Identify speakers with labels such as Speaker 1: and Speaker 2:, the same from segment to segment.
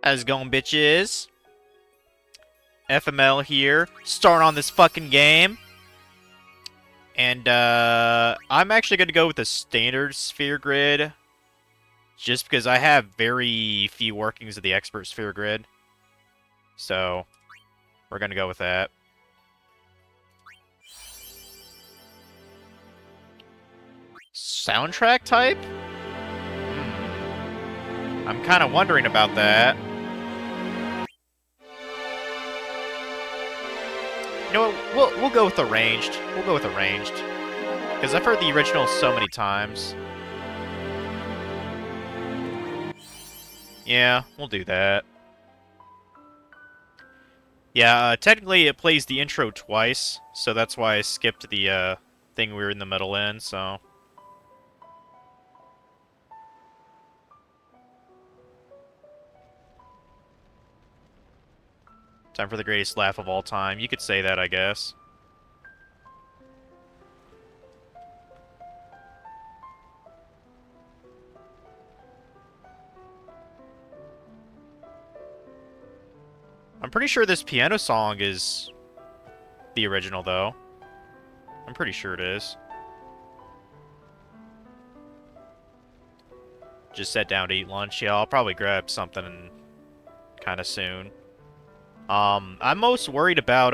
Speaker 1: How's it going, bitches? FML here, starting on this fucking game. And, I'm actually going to go with the standard sphere grid, just because I have very few workings of the expert sphere grid. So, we're going to go with that. Soundtrack type? I'm kind of wondering about that. You know what? We'll go with arranged. We'll go with arranged. Because I've heard the original so many times. Yeah, we'll do that. Yeah, technically it plays the intro twice, so that's why I skipped the thing we were in the middle in, so... Time for the greatest laugh of all time. You could say that, I guess. I'm pretty sure this piano song is the original, though. I'm pretty sure it is. Just sat down to eat lunch. Yeah, I'll probably grab something kind of soon. I'm most worried about,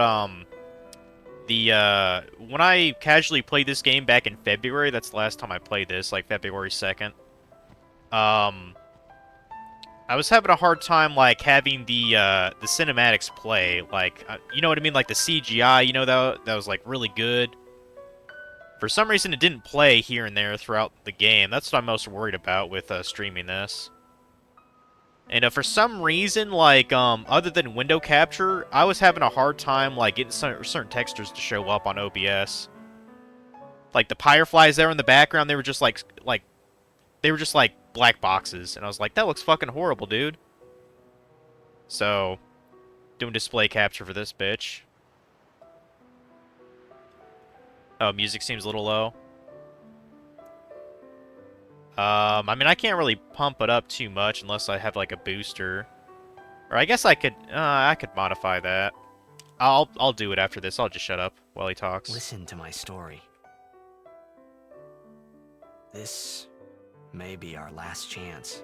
Speaker 1: when I casually played this game back in February, that's the last time I played this, like February 2nd, I was having a hard time, like, having the cinematics play, like, you know what I mean, like the CGI, you know, that was, like, really good. For some reason, it didn't play here and there throughout the game. That's what I'm most worried about with, streaming this. And for some reason, like, other than window capture, I was having a hard time, like, getting certain textures to show up on OBS. Like, the fireflies there in the background, they were just, like, black boxes. And I was like, that looks fucking horrible, dude. So, doing display capture for this bitch. Oh, music seems a little low. I mean, I can't really pump it up too much unless I have, like, a booster. Or I guess I could modify that. I'll do it after this. I'll just shut up while he talks.
Speaker 2: Listen to my story. This may be our last chance.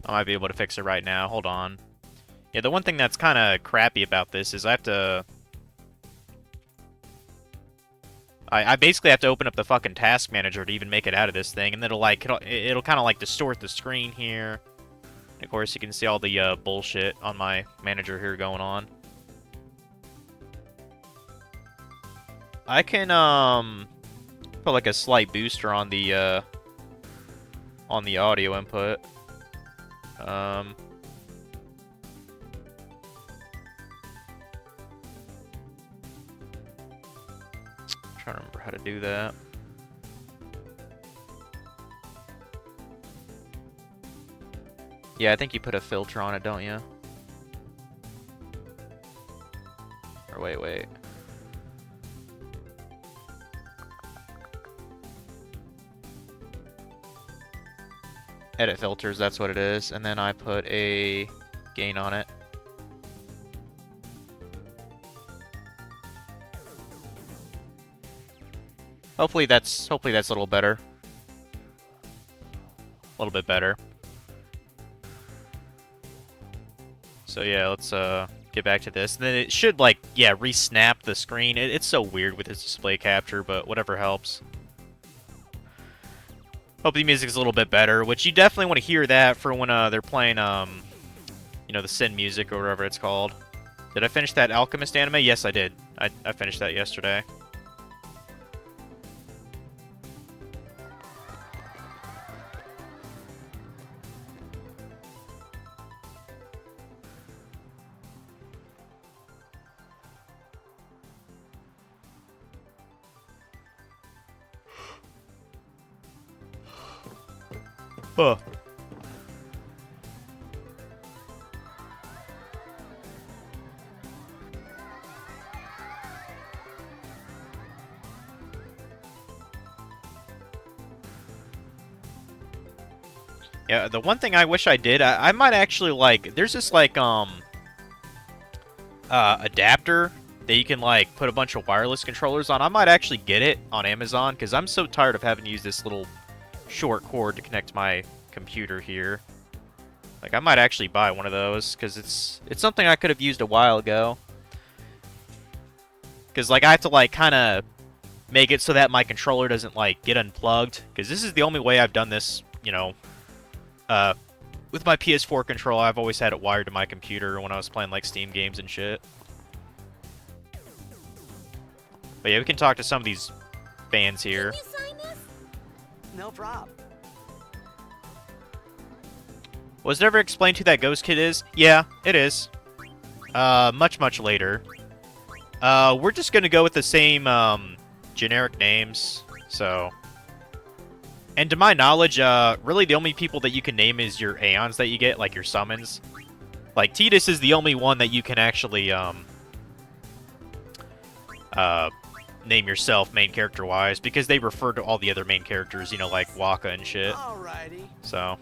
Speaker 1: I might be able to fix it right now. Hold on. Yeah, the one thing that's kind of crappy about this is I have to... I basically have to open up the fucking task manager to even make it out of this thing, and it'll kind of like distort the screen here. And of course, you can see all the bullshit on my manager here going on. I can put like a slight booster on the audio input. Trying to remember how to do that. Yeah, I think you put a filter on it, don't you? Or wait. Edit filters, that's what it is. And then I put a gain on it. Hopefully that's a little better. A little bit better. So yeah, let's get back to this. And then it should, like, yeah, re-snap the screen. It's so weird with this display capture, but whatever helps. Hope the music's a little bit better, which you definitely want to hear that for when they're playing, you know, the Sin music or whatever it's called. Did I finish that Alchemist anime? Yes, I did. I finished that yesterday. Huh. Yeah, the one thing I wish I did, I might actually, like, there's this, like, adapter that you can, like, put a bunch of wireless controllers on. I might actually get it on Amazon, because I'm so tired of having to use this little short cord to connect my computer here. Like, I might actually buy one of those, because it's something I could have used a while ago. Because, like, I have to, like, kind of make it so that my controller doesn't, like, get unplugged. Because this is the only way I've done this, you know, with my PS4 controller. I've always had it wired to my computer when I was playing, like, Steam games and shit. But yeah, we can talk to some of these fans here.
Speaker 3: Can you sign this?
Speaker 2: No problem.
Speaker 1: Was it ever explained who that ghost kid is? Yeah, it is. Much later. We're just gonna go with the same, generic names, so... And to my knowledge, really the only people that you can name is your Aeons that you get, like your summons. Like, Tidus is the only one that you can actually, name yourself main character-wise, because they refer to all the other main characters, you know, like Waka and shit.
Speaker 2: Alrighty.
Speaker 1: So...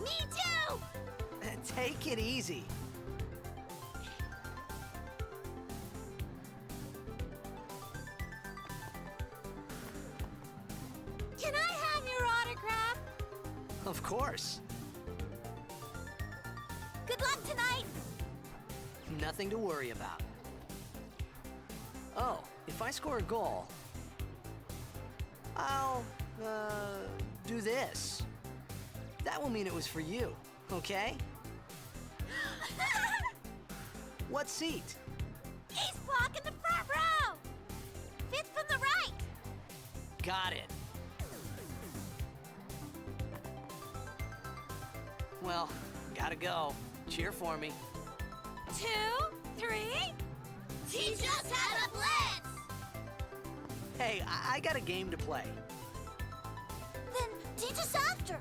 Speaker 3: Me too!
Speaker 2: Take it easy.
Speaker 3: Can I have your autograph?
Speaker 2: Of course.
Speaker 3: Good luck tonight!
Speaker 2: Nothing to worry about. Oh, if I score a goal, I'll, do this. That will mean it was for you, okay? What seat?
Speaker 3: He's blocking the front row! Fifth from the right!
Speaker 2: Got it. Well, gotta go. Cheer for me.
Speaker 3: 2, 3... Teach us how to blitz!
Speaker 2: Hey, I got a game to play.
Speaker 3: Then teach us after.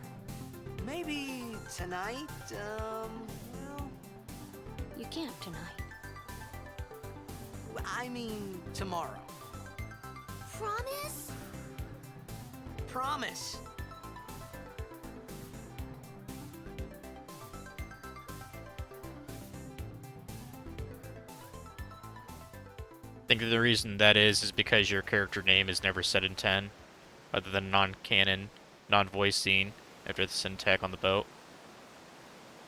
Speaker 2: Maybe tonight, well...
Speaker 3: You can't tonight.
Speaker 2: I mean, tomorrow.
Speaker 3: Promise?
Speaker 2: Promise.
Speaker 1: I think the reason that is because your character name is never said in 10, other than non-canon, non-voice scene after the syntax on the boat.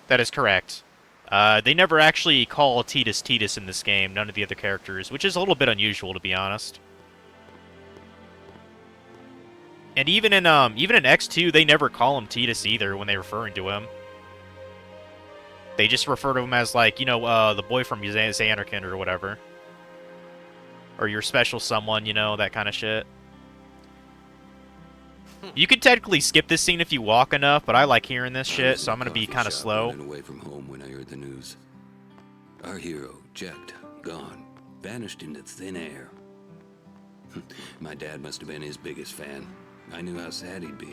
Speaker 1: That is correct. They never actually call Tidus in this game, none of the other characters, which is a little bit unusual, to be honest. And even in X2, they never call him Tidus either when they're referring to him. They just refer to him as, like, you know, the boy from Zanarkand or whatever. Or your special someone, you know, that kind of shit. You could technically skip this scene if you walk enough, but I like hearing this shit, so I'm gonna be kind of slow.
Speaker 4: Running away from home when I heard the news. Our hero, Jecht, gone, vanished into thin air. My dad must have been his biggest fan. I knew how sad he'd be.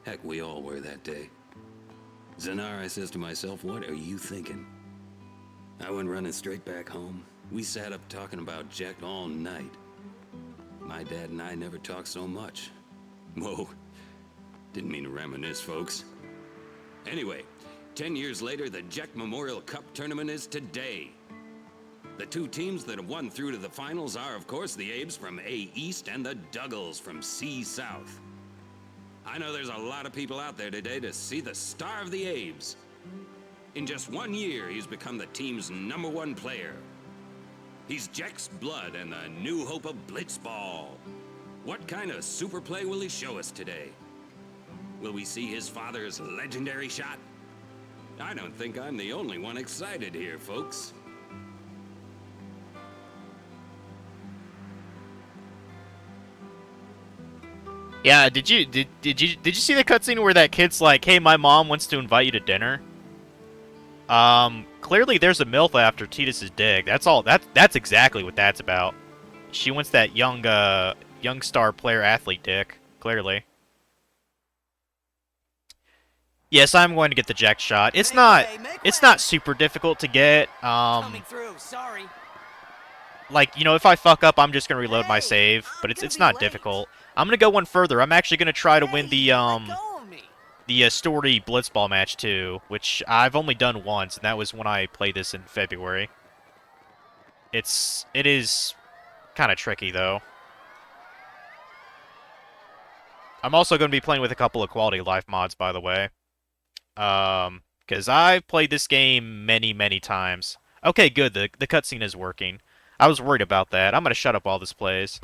Speaker 4: Heck, we all were that day. Zanar, I says to myself, what are you thinking? I went running straight back home. We sat up talking about Jecht all night. My dad and I never talked so much. Whoa, didn't mean to reminisce, folks. Anyway, 10 years later, the Jecht Memorial Cup tournament is today. The two teams that have won through to the finals are, of course, the Abes from A East and the Duggles from C South. I know there's a lot of people out there today to see the star of the Abes. In just 1 year, he's become the team's #1 player. He's Jecht's blood and the new hope of Blitzball. What kind of super play will he show us today? Will we see his father's legendary shot? I don't think I'm the only one excited here, folks.
Speaker 1: Yeah, did you see the cutscene where that kid's like, "Hey, my mom wants to invite you to dinner"? Clearly there's a MILF after Titus's dig. That's all. That's exactly what that's about. She wants that young star player athlete dick. Clearly. Yes, I'm going to get the jack shot. It's
Speaker 2: Make
Speaker 1: not.
Speaker 2: way, make
Speaker 1: It's
Speaker 2: way.
Speaker 1: not super difficult to get.
Speaker 2: Coming through. Sorry.
Speaker 1: Like, you know, if I fuck up, I'm just gonna reload my
Speaker 2: Hey,
Speaker 1: save. But
Speaker 2: I'm
Speaker 1: it's
Speaker 2: gonna
Speaker 1: it's
Speaker 2: be
Speaker 1: not
Speaker 2: late.
Speaker 1: difficult. I'm gonna go one further. I'm actually gonna try to win
Speaker 2: Hey, let go of me.
Speaker 1: the story blitzball match too, which I've only done once, and that was when I played this in February. It is kind of tricky though. I'm also going to be playing with a couple of quality of life mods, by the way. Because I've played this game many, many times. Okay, good. The cutscene is working. I was worried about that. I'm going to shut up while this plays.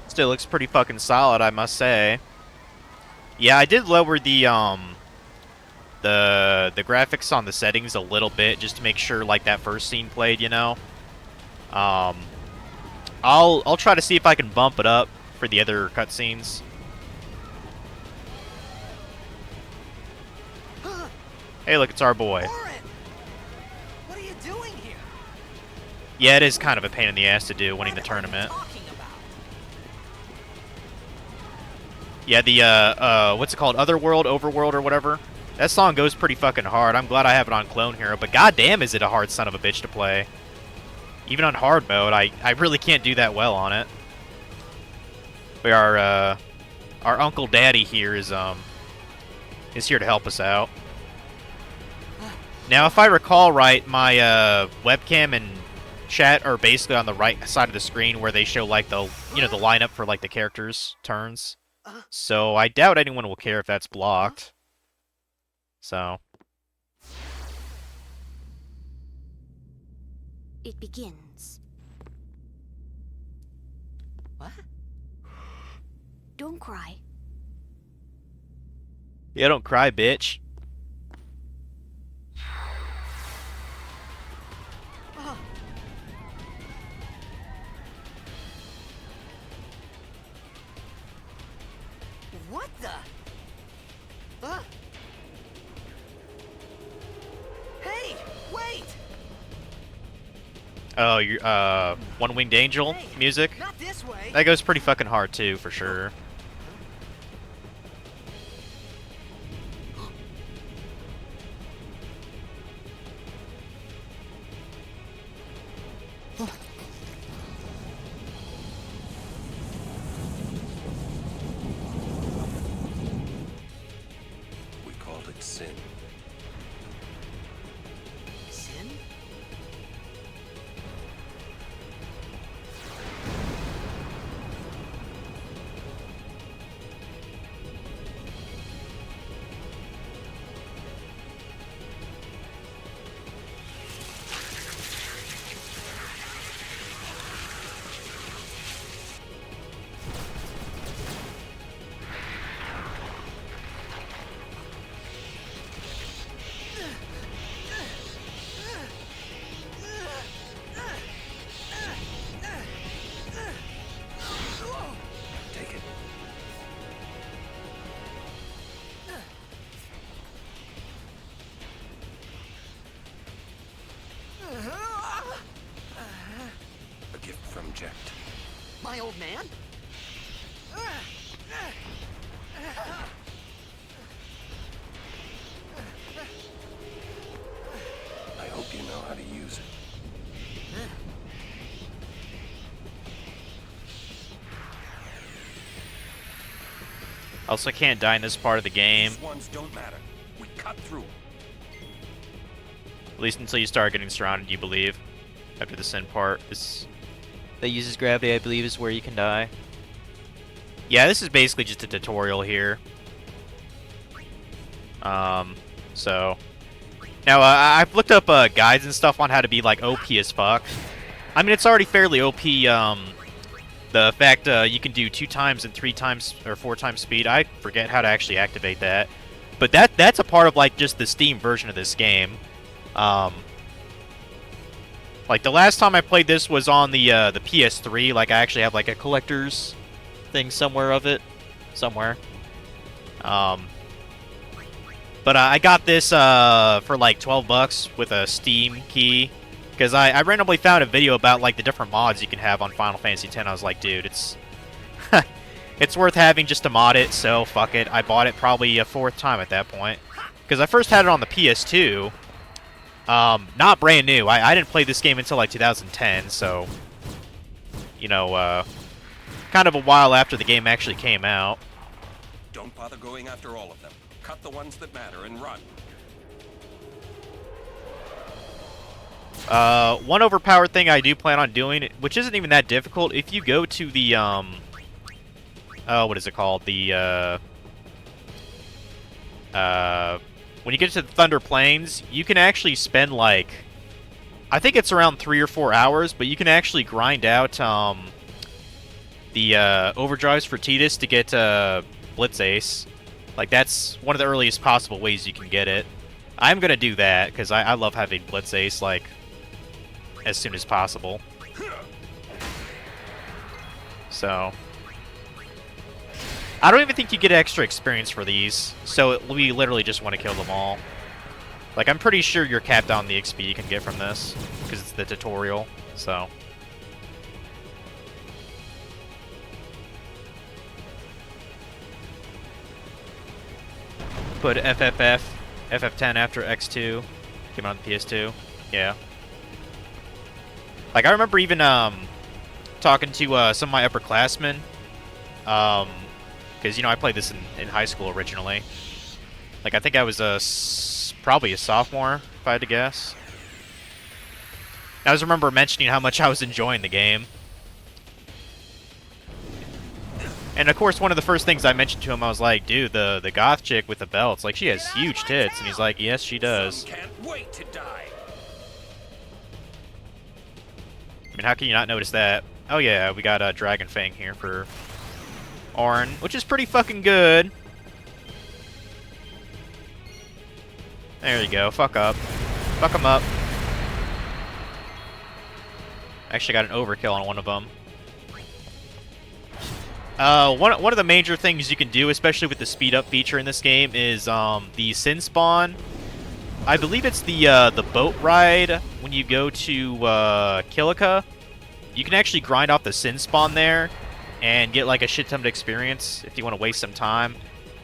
Speaker 1: Still looks pretty fucking solid, I must say. Yeah, I did lower the graphics on the settings a little bit just to make sure like that first scene played, you know. Um I'll try to see if I can bump it up for the other cutscenes. Hey, look, it's our boy.
Speaker 2: Warren, what are you doing here?
Speaker 1: Yeah, it is kind of a pain in the ass to do winning the
Speaker 2: What are you
Speaker 1: tournament.
Speaker 2: talking about?
Speaker 1: Yeah, the what's it called? Otherworld, Overworld, or whatever. That song goes pretty fucking hard. I'm glad I have it on Clone Hero, but goddamn is it a hard son of a bitch to play. Even on hard mode, I really can't do that well on it. But our Uncle Daddy here is here to help us out. Now, if I recall right, my webcam and chat are basically on the right side of the screen where they show like the the lineup for like the characters' turns. So I doubt anyone will care if that's blocked. So
Speaker 3: It begins.
Speaker 2: What?
Speaker 3: Don't cry.
Speaker 1: yeah, don't cry, bitch. Oh, your One-Winged Angel
Speaker 2: Hey,
Speaker 1: music.
Speaker 2: not this way.
Speaker 1: That goes pretty fucking hard too, for sure.
Speaker 5: We called it sin.
Speaker 2: Sin?
Speaker 5: Take it. A gift from Jet.
Speaker 2: My old man?
Speaker 5: I hope you know how to use it.
Speaker 1: Also, can't die in this part of the game,
Speaker 5: These ones don't matter. We cut through.
Speaker 1: at least until you start getting surrounded, you believe. After the sin part, that uses gravity, I believe, is where you can die. Yeah, this is basically just a tutorial here. So now I've looked up guides and stuff on how to be like OP as fuck. I mean, it's already fairly OP. The fact you can do 2 times and 3 times or 4 times speed. I forget how to actually activate that, but that's a part of like just the Steam version of this game. Like the last time I played this was on the PS3. Like I actually have like a collector's thing somewhere of it, somewhere. But I got this for like $12 with a Steam key, because I randomly found a video about like the different mods you can have on Final Fantasy X. I was like, dude, it's it's worth having just to mod it. So fuck it. I bought it probably a 4th time at that point, because I first had it on the PS2. Not brand new. I didn't play this game until like 2010, so you know, kind of a while after the game actually came out.
Speaker 5: Don't bother going after all of them. Cut the ones that matter and run.
Speaker 1: One overpowered thing I do plan on doing, which isn't even that difficult, if you go to the, what is it called? The, when you get to the Thunder Plains, you can actually spend, like, I think it's around 3 or 4 hours, but you can actually grind out, the, overdrives for Tidus to get, Blitz Ace. Like, that's one of the earliest possible ways you can get it. I'm gonna do that, because I love having Blitz Ace, like, as soon as possible. So I don't even think you get extra experience for these, so we literally just want to kill them all. Like, I'm pretty sure you're capped on the XP you can get from this, because it's the tutorial, so. Put FF10 after X2, came out on the PS2, yeah. Like, I remember even, talking to, some of my upperclassmen, because, you know, I played this in high school originally. Like, I think I was, probably a sophomore, if I had to guess. I just remember mentioning how much I was enjoying the game. And, of course, one of the first things I mentioned to him, I was like, dude, the goth chick with the belts, like, she has huge tits. And he's like, yes, she does.
Speaker 5: Some can't wait to die.
Speaker 1: I mean, how can you not notice that? Oh yeah, we got a Dragon Fang here for Auron, which is pretty fucking good. There you go, fuck up. Fuck him up. Actually got an overkill on one of them. One of the major things you can do, especially with the speed up feature in this game, is the Sin Spawn. I believe it's the boat ride when you go to Kilika. You can actually grind off the sin spawn there and get like a shit ton of experience if you want to waste some time.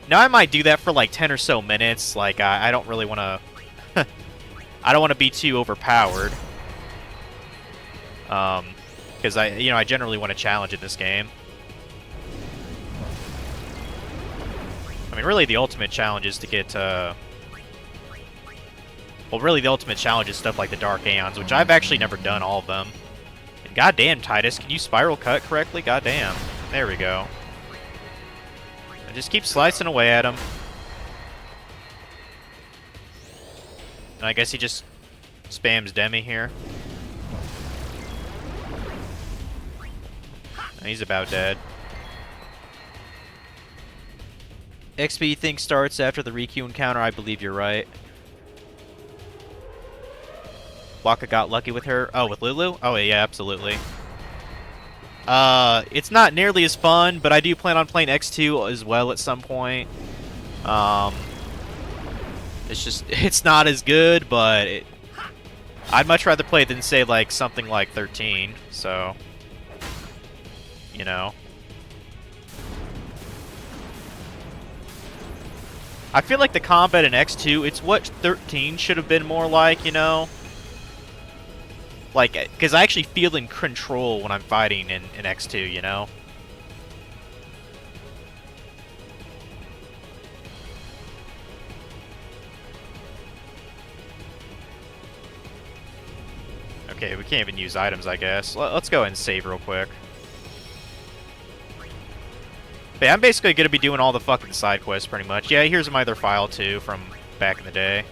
Speaker 1: Now I might do that for like 10 or so minutes. Like I don't really want to. I don't want to be too overpowered. Because I generally want to challenge in this game. I mean, really, the ultimate challenge is to get. Well, really, the ultimate challenge is stuff like the Dark Aeons, which I've actually never done all of them. And goddamn, Titus, can you spiral cut correctly? Goddamn. There we go. And just keep slicing away at him. And I guess he just spams Demi here. And he's about dead. XP thing starts after the Riku encounter. I believe you're right. Waka got lucky with her. Oh, with Lulu? Oh, yeah, absolutely. It's not nearly as fun, but I do plan on playing X2 as well at some point. It's just, it's not as good, but I'd much rather play it than, say, like, something like 13, so, you know. I feel like the combat in X2, it's what 13 should have been more like, you know? Like, because I actually feel in control when I'm fighting in X2, you know? Okay, we can't even use items, I guess. Let's go ahead and save real quick. But yeah, I'm basically going to be doing all the fucking side quests, pretty much. Yeah, here's my other file, too, from back in the day.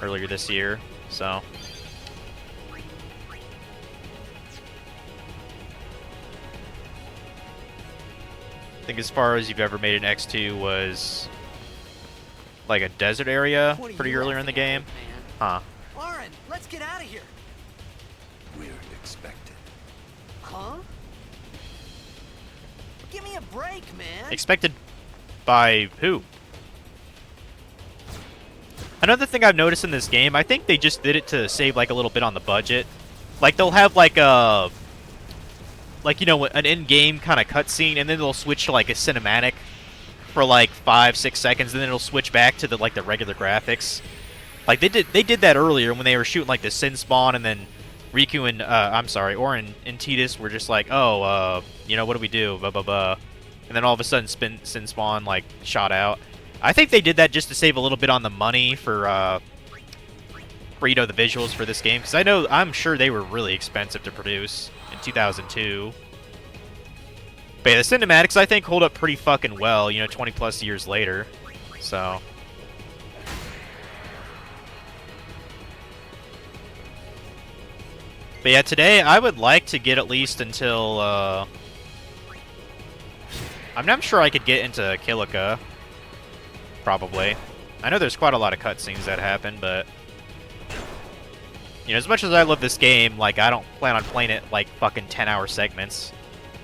Speaker 1: Earlier this year, so... I think as far as you've ever made an X2 was like a desert area pretty earlier in the game. Huh.
Speaker 2: Lauren, let's get out of here.
Speaker 5: We're expected.
Speaker 2: Huh? Give me a break, man.
Speaker 1: Expected by who? Another thing I've noticed in this game, I think they just did it to save like a little bit on the budget. Like they'll have like a you know, an in-game kind of cutscene, and then they'll switch to like a cinematic for like 5-6 seconds, and then it'll switch back to the regular graphics. Like they did that earlier when they were shooting like the Sin Spawn, and then Riku and Auron and Tidus were just like, oh, you know, what do we do? Blah blah blah, and then all of a sudden Sin Spawn like shot out. I think they did that just to save a little bit on the money for you know, the visuals for this game, because I'm sure they were really expensive to produce in 2002. But yeah, the cinematics I think hold up pretty fucking well, you know, 20 plus years later. So but yeah, today I would like to get at least until I'm sure I could get into Kilika. Probably. I know there's quite a lot of cutscenes that happen, but you know, as much as I love this game, like, I don't plan on playing it, like, fucking 10-hour segments.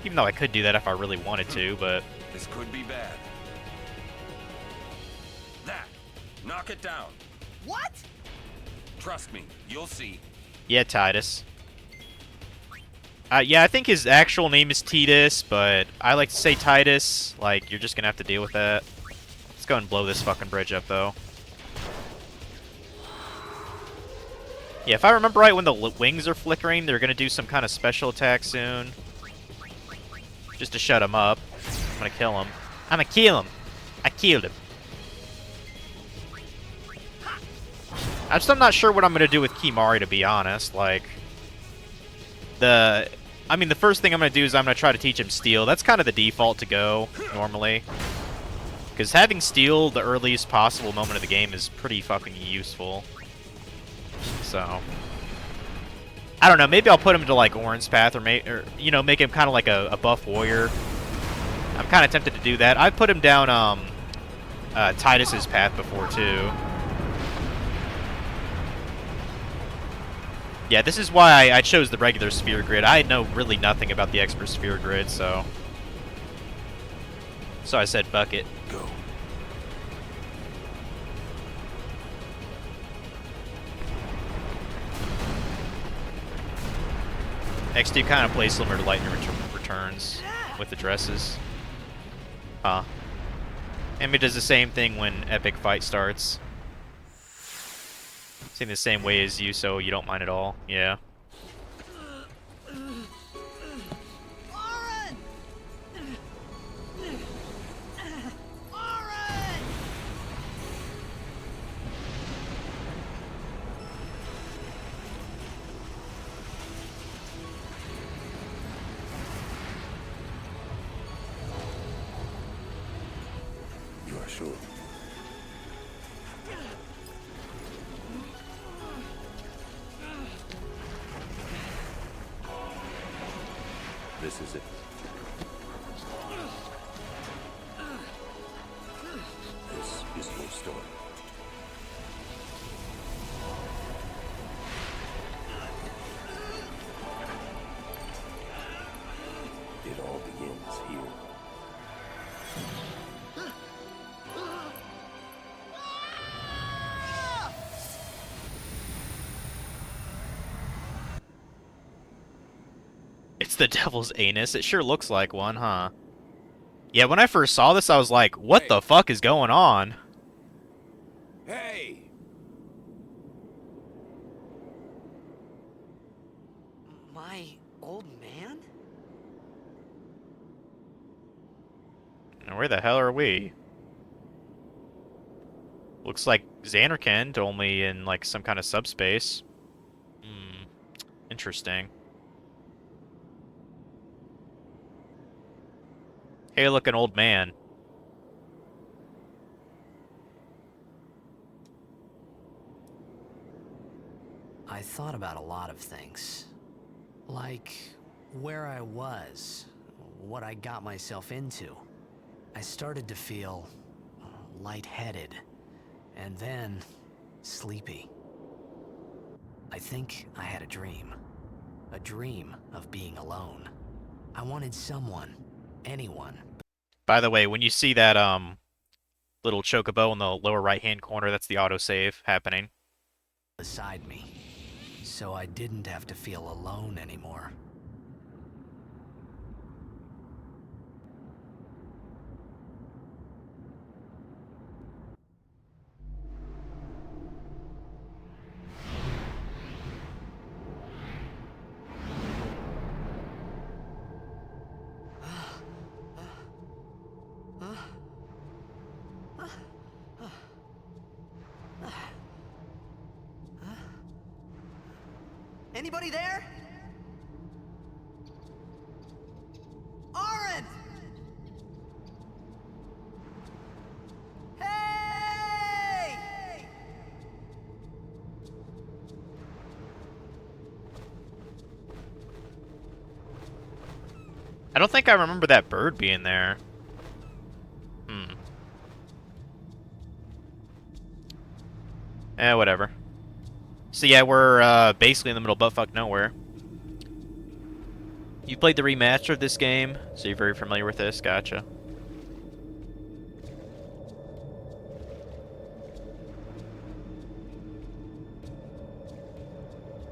Speaker 1: Even though I could do that if I really wanted to, but...
Speaker 5: This could be bad. That! Knock it down.
Speaker 2: What?
Speaker 5: Trust me, you'll see.
Speaker 1: Yeah, Titus. Yeah, I think his actual name is Tidus, but I like to say Titus. Like, you're just gonna have to deal with that. Let's go and blow this fucking bridge up, though. Yeah, if I remember right, when the wings are flickering, they're going to do some kind of special attack soon. Just to shut him up. I'm going to kill him. I'm going to kill him. I killed him. I'm not sure what I'm going to do with Kimari, to be honest. Like, I mean, the first thing I'm going to do is I'm going to try to teach him Steel. That's kind of the default to go, normally. Because having Steel the earliest possible moment of the game is pretty fucking useful. So, I don't know. Maybe I'll put him into like Auron's path, or you know, make him kind of like a buff warrior. I'm kind of tempted to do that. I've put him down Tidus's path before too. Yeah, this is why I chose the regular sphere grid. I know really nothing about the expert sphere grid, so I said fuck it.
Speaker 5: Go.
Speaker 1: X2 kind of plays similar to Lightning Returns with the dresses. Huh. And it does the same thing when Epic Fight starts. Same the same way as you, so you don't mind at all. Yeah.
Speaker 4: You are sure? This is it. This is your story. It all begins here.
Speaker 1: It's the devil's anus. It sure looks like one, huh? Yeah, when I first saw this, I was like, what the fuck is going on?
Speaker 5: Hey!
Speaker 2: My old man?
Speaker 1: And where the hell are we? Looks like Zanarkand, only in, like, some kind of subspace. Hmm. Interesting. Hey, look, an old man.
Speaker 2: I thought about a lot of things. Like where I was, what I got myself into. I started to feel lightheaded, and then sleepy. I think I had a dream of being alone. I wanted someone, anyone.
Speaker 1: By the way, when you see that, little chocobo in the lower right-hand corner, that's the autosave happening.
Speaker 2: Beside me, so I didn't have to feel alone anymore. Anybody there? Aaron! Hey!
Speaker 1: I don't think I remember that bird being there. Hmm. Whatever. So yeah, we're basically in the middle of buttfuck nowhere. You played the remaster of this game, so you're very familiar with this. Gotcha.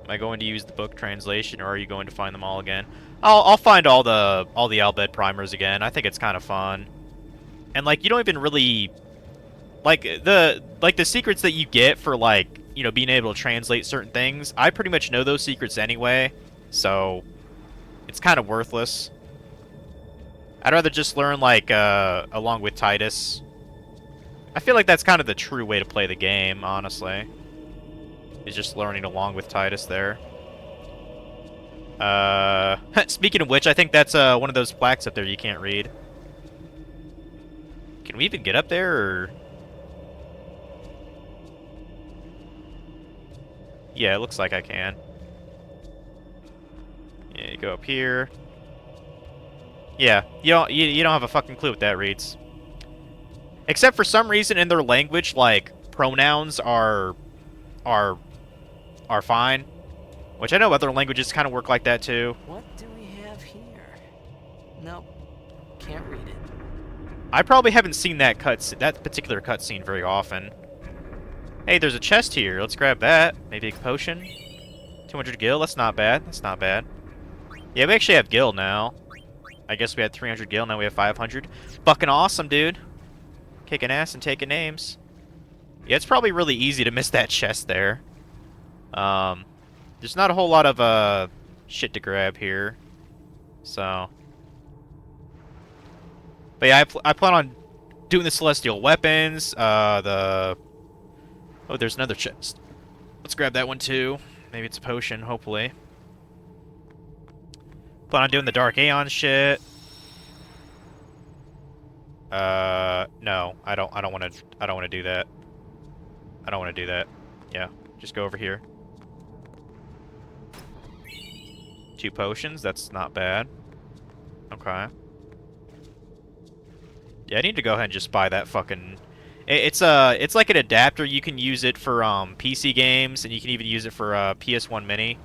Speaker 1: Am I going to use the book translation, or are you going to find them all again? I'll find all the Albed primers again. I think it's kind of fun, and like you don't even really like the secrets that you get for like being able to translate certain things. I pretty much know those secrets anyway, so it's kind of worthless. I'd rather just learn like along with Titus. I feel like that's kind of the true way to play the game, honestly. Is just learning along with Titus there. Speaking of which, I think that's one of those plaques up there you can't read. Can we even get up there, or? Yeah, it looks like I can. Yeah, you go up here. Yeah, you don't have a fucking clue what that reads. Except for some reason in their language, like pronouns are fine, which I know other languages kind of work like that too.
Speaker 2: What do we have here? Nope, can't read it.
Speaker 1: I probably haven't seen that particular cutscene very often. Hey, there's a chest here. Let's grab that. Maybe a potion. 200 gil. That's not bad. That's not bad. Yeah, we actually have gil now. I guess we had 300 gil, now we have 500. Fucking awesome, dude. Kicking ass and taking names. Yeah, it's probably really easy to miss that chest there. There's not a whole lot of shit to grab here. So... But yeah, I plan on doing the celestial weapons, Oh, there's another chest. Let's grab that one too. Maybe it's a potion, hopefully. Plan on doing the Dark Aeon shit. No, I don't want to do that. I don't want to do that. Yeah, just go over here. 2 potions, that's not bad. Okay. Yeah, I need to go ahead and just buy that fucking... It's like an adapter. You can use it for PC games, and you can even use it for PS1 Mini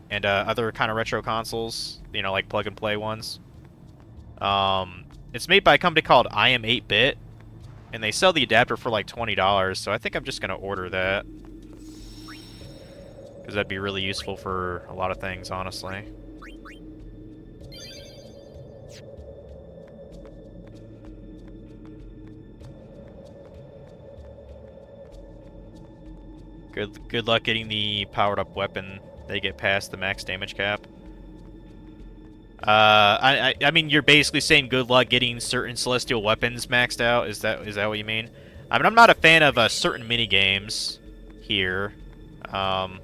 Speaker 1: and other kind of retro consoles. You know, like plug and play ones. It's made by a company called I Am 8-Bit, and they sell the adapter for like $20. So I think I'm just gonna order that because that'd be really useful for a lot of things, honestly. Good luck getting the powered up weapon. They get past the max damage cap. I mean, you're basically saying good luck getting certain celestial weapons maxed out. Is that what you mean? I mean, I'm not a fan of certain mini games here. One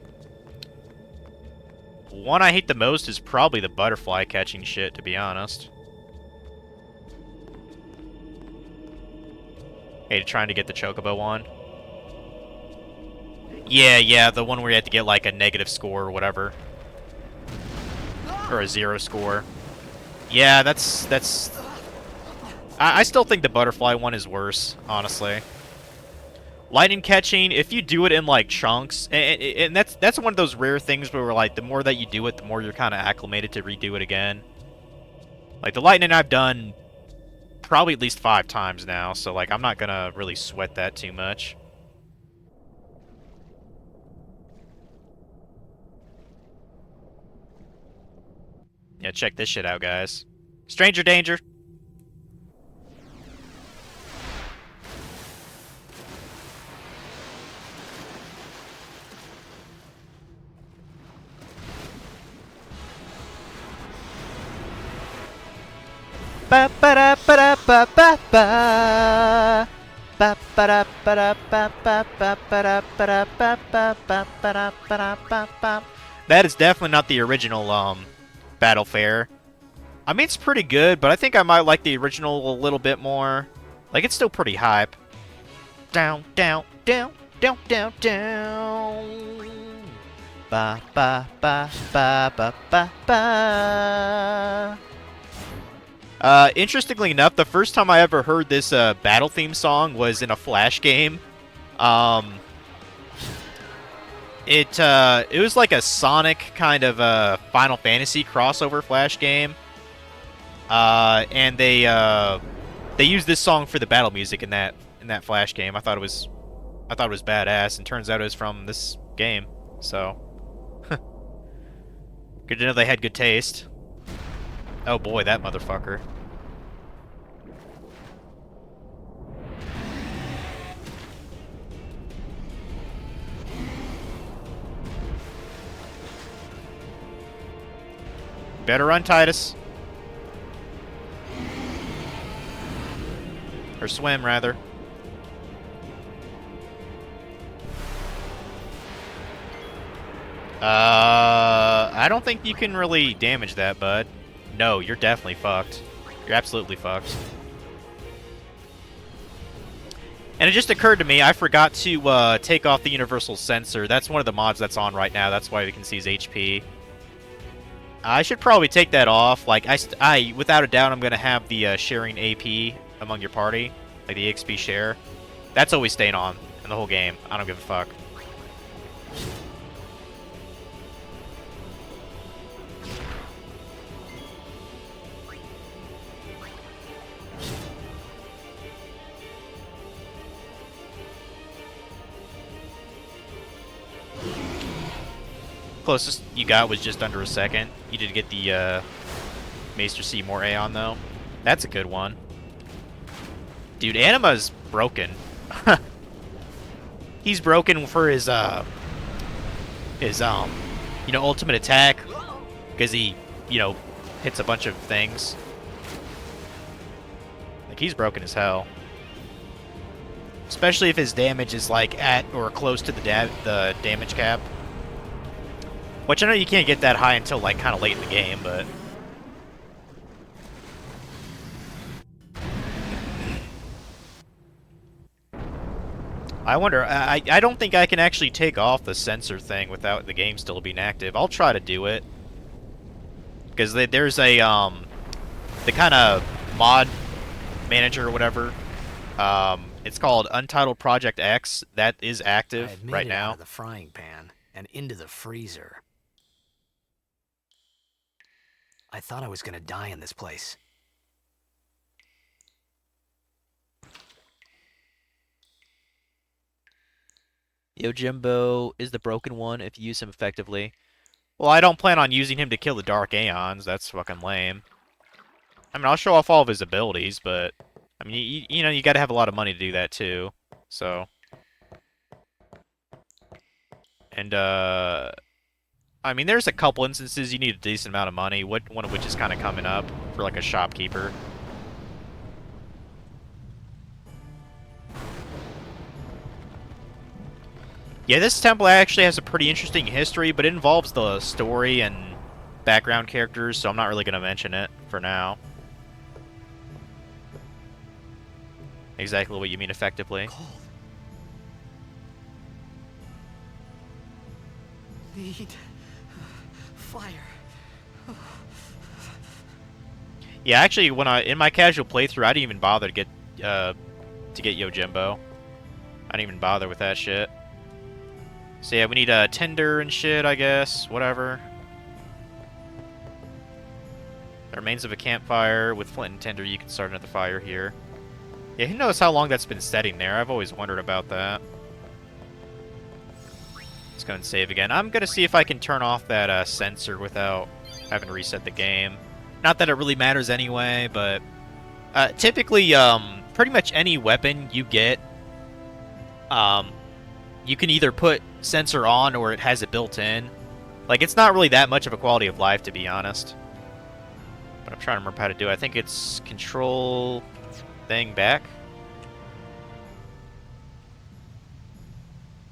Speaker 1: I hate the most is probably the butterfly catching shit, to be honest. Hey, trying to get the chocobo one. Yeah, the one where you have to get like a negative score or whatever. Or a 0 score. Yeah, that's... I still think the butterfly one is worse, honestly. Lightning catching, if you do it in like chunks, and that's one of those rare things where like the more that you do it, the more you're kind of acclimated to redo it again. Like the lightning I've done probably at least 5 times now, so like I'm not gonna really sweat that too much. Yeah, check this shit out, guys. Stranger danger. Ba ba da ba da ba ba ba. Ba ba da ba da ba ba ba ba da ba da ba ba ba ba da ba da ba ba. That is definitely not the original Battle Fair. I mean, it's pretty good, but I think I might like the original a little bit more. Like, it's still pretty hype. Down, down, down, down, down, down. Ba ba ba ba ba ba ba. Interestingly enough, the first time I ever heard this battle theme song was in a Flash game. It was like a Sonic kind of Final Fantasy crossover Flash game. And they used this song for the battle music in that Flash game. I thought it was badass, and turns out it was from this game. So good to know they had good taste. Oh boy, that motherfucker. Better run, Titus. Or swim, rather. I don't think you can really damage that, bud. No, you're definitely fucked. You're absolutely fucked. And it just occurred to me, I forgot to take off the universal sensor. That's one of the mods that's on right now. That's why we can see his HP. I should probably take that off. Like, I without a doubt, I'm going to have the sharing AP among your party. Like the EXP share. That's always staying on in the whole game. I don't give a fuck. Closest you got was just under a second. You did get the Maester Seymour Aeon though. That's a good one. Dude, Anima's broken. He's broken for his you know, ultimate attack because he, you know, hits a bunch of things. Like, he's broken as hell. Especially if his damage is like at or close to the damage cap. Which I know you can't get that high until like kind of late in the game, but I wonder, I don't think I can actually take off the sensor thing without the game still being active. I'll try to do it. Because there's a, the kind of mod manager or whatever. It's called Untitled Project X. That is
Speaker 2: I
Speaker 1: active
Speaker 2: had made
Speaker 1: right
Speaker 2: it
Speaker 1: now.
Speaker 2: out of the frying pan and into the freezer. I thought I was gonna die in this place.
Speaker 1: Yojimbo is the broken one if you use him effectively. Well, I don't plan on using him to kill the Dark Aeons. That's fucking lame. I mean, I'll show off all of his abilities, but I mean, you know, you got to have a lot of money to do that too. So, and I mean, there's a couple instances you need a decent amount of money. One of which is kind of coming up for like a shopkeeper. Yeah, this temple actually has a pretty interesting history, but it involves the story and background characters, so I'm not really going to mention it for now. Exactly what you mean effectively.
Speaker 2: Cold. Need fire.
Speaker 1: Yeah, actually, when in my casual playthrough, I didn't even bother to get Yojimbo. I didn't even bother with that shit. So yeah, we need a tinder and shit, I guess. Whatever. The remains of a campfire with flint and tinder. You can start another fire here. Yeah, who knows how long that's been setting there? I've always wondered about that. Let's go and save again. I'm gonna see if I can turn off that sensor without having to reset the game. Not that it really matters anyway, but typically, pretty much any weapon you get, you can either put sensor on or it has it built in. Like, it's not really that much of a quality of life, to be honest. But I'm trying to remember how to do it. I think it's control thing back.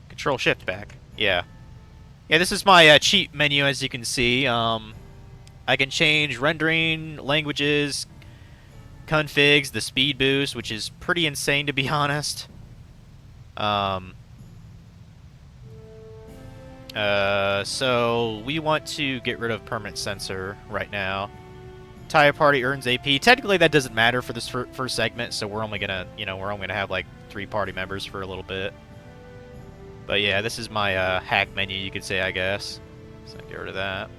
Speaker 1: Control shift back. Yeah. Yeah, this is my cheat menu, as you can see. I can change rendering, languages, configs, the speed boost, which is pretty insane, to be honest. So we want to get rid of permanent sensor right now. Entire party earns AP. Technically, that doesn't matter for this first segment, so we're only gonna, you know, we're only gonna have like 3 party members for a little bit. But yeah, this is my hack menu, you could say, I guess. So get rid of that.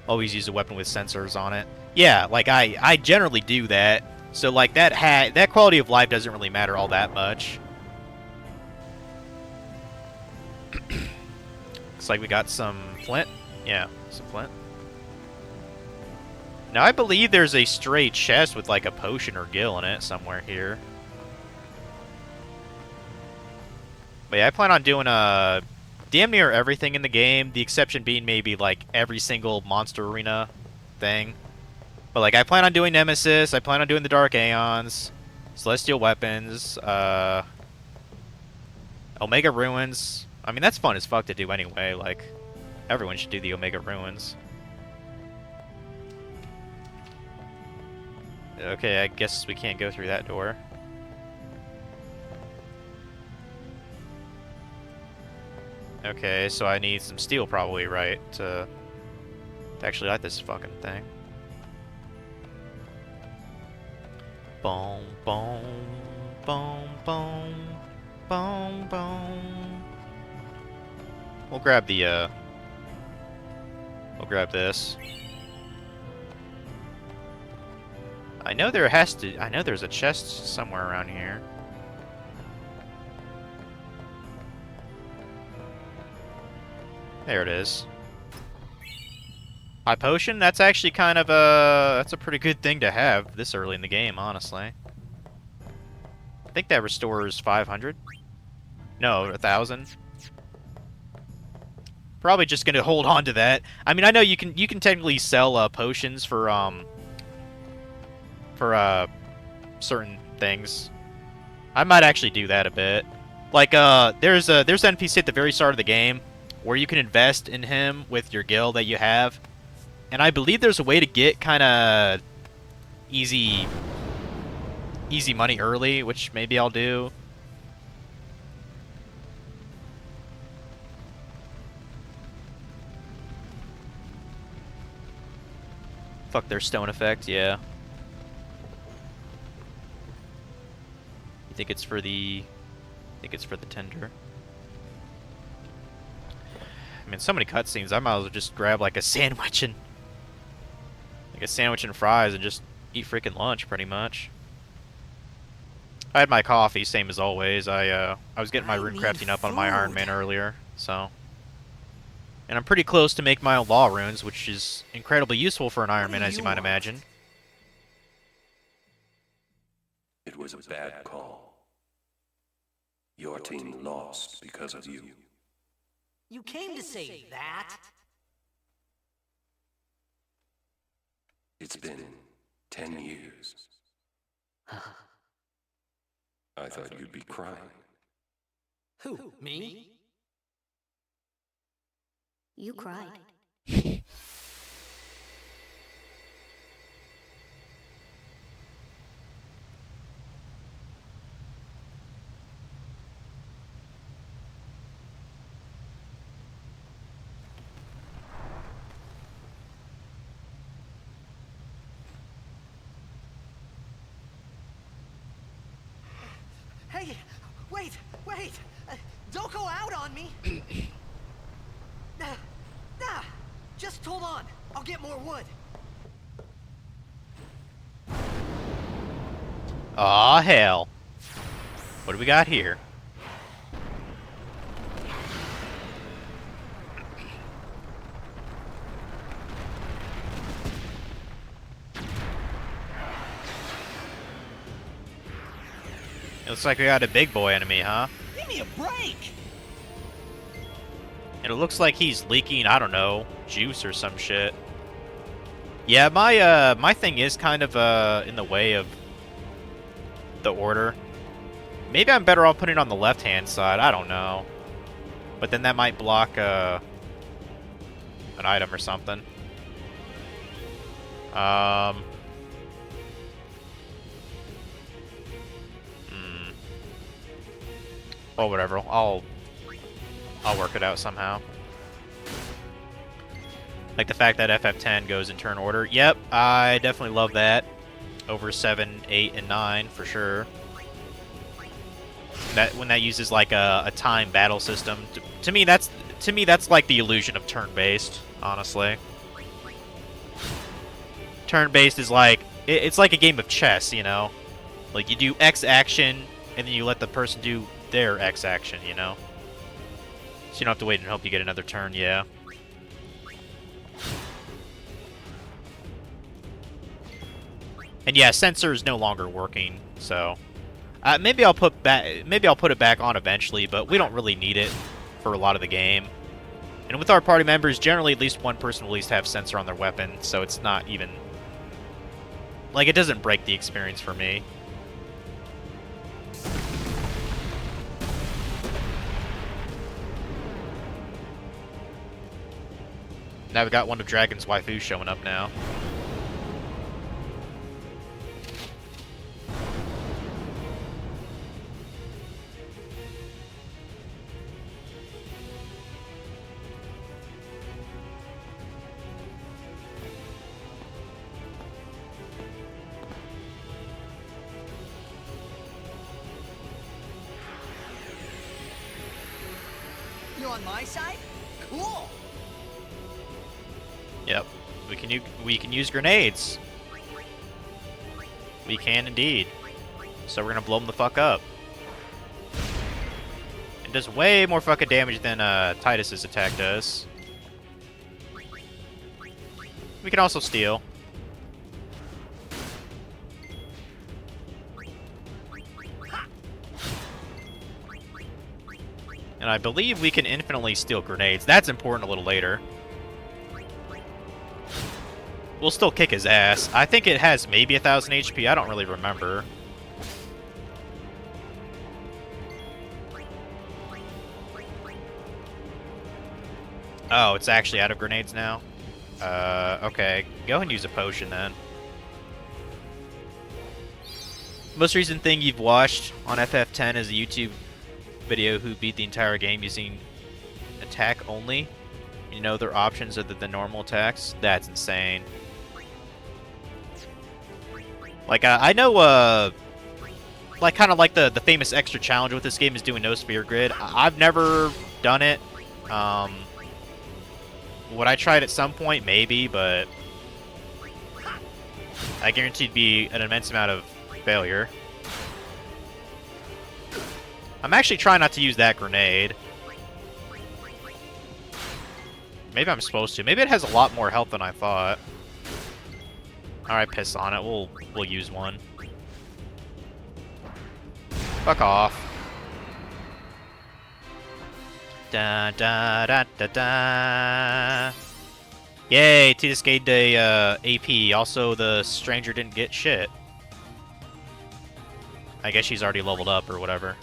Speaker 1: Always use a weapon with sensors on it. Yeah, like I generally do that. So like that quality of life doesn't really matter all that much. Looks like we got some flint. Yeah, some flint. Now I believe there's a stray chest with like a potion or gill in it somewhere here. But yeah, I plan on doing damn near everything in the game, the exception being maybe like every single monster arena thing. But like I plan on doing Nemesis, I plan on doing the Dark Aeons, Celestial Weapons, Omega Ruins. I mean, that's fun as fuck to do anyway, like everyone should do the Omega Ruins. Okay, I guess we can't go through that door. Okay, so I need some steel probably, right, to actually light this fucking thing. Boom, boom, boom, boom, boom, boom. We'll grab the, we'll grab this. I know there's a chest somewhere around here. There it is. High potion? That's actually kind of a... That's a pretty good thing to have this early in the game, honestly. I think that restores 500? No, 1,000. Probably just gonna hold on to that. I mean, I know you can technically sell potions for certain things. I might actually do that a bit. Like there's an NPC at the very start of the game where you can invest in him with your guild that you have, and I believe there's a way to get kind of easy money early, which maybe I'll do. Fuck their stone effect, yeah. You think it's for the... I think it's for the tender. I mean, so many cutscenes, I might as well just grab like a sandwich and... Like a sandwich and fries and just eat freaking lunch, pretty much. I had my coffee, same as always. I was getting my rune crafting up on my Iron Man earlier, so... And I'm pretty close to make my own law runes, which is incredibly useful for an Iron Man, as you might imagine.
Speaker 5: It was a bad call. Your team lost because of you.
Speaker 2: You came to say that?
Speaker 5: It's been 10 years. I thought you'd be crying.
Speaker 2: Who, me?
Speaker 3: You cried.
Speaker 2: Hey, wait! Don't go out on me! Just hold on. I'll get more wood.
Speaker 1: Aw, hell. What do we got here? It looks like we got a big boy enemy, huh?
Speaker 2: Give me a break!
Speaker 1: And it looks like he's leaking, I don't know, juice or some shit. Yeah, my thing is kind of in the way of the order. Maybe I'm better off putting it on the left-hand side, I don't know. But then that might block an item or something. Well, whatever. I'll work it out somehow. Like the fact that FF10 goes in turn order. Yep, I definitely love that. Over 7, 8, and 9 for sure. That when that uses like a time battle system. To me that's like the illusion of turn-based, honestly. Turn-based is like it's like a game of chess, you know? Like you do X action and then you let the person do their X action, you know? So you don't have to wait and hope you get another turn, yeah. And yeah, sensor is no longer working, so maybe I'll put it back on eventually, but we don't really need it for a lot of the game. And with our party members, generally at least one person will at least have sensor on their weapon, so it's not even like it doesn't break the experience for me. Now we got one of Dragon's waifus showing up now.
Speaker 2: You on my side? Cool!
Speaker 1: Yep, we can use grenades. We can indeed. So we're gonna blow them the fuck up. It does way more fucking damage than Titus's attack does. We can also steal. And I believe we can infinitely steal grenades. That's important a little later. We'll still kick his ass. I think it has maybe 1,000 HP. I don't really remember. Oh, it's actually out of grenades now? Okay. Go ahead and use a potion then. Most recent thing you've watched on FF10 is a YouTube video who beat the entire game using attack only. You know their options other than normal attacks? That's insane. Like, I know, like, kind of like the famous extra challenge with this game is doing no sphere grid. I've never done it. Would I try it at some point? Maybe, but I guarantee it'd be an immense amount of failure. I'm actually trying not to use that grenade. Maybe I'm supposed to. Maybe it has a lot more health than I thought. Alright, piss on it. We'll use one. Fuck off. Da da da da da. Yay, Titus gained a AP. Also, the stranger didn't get shit. I guess she's already leveled up or whatever.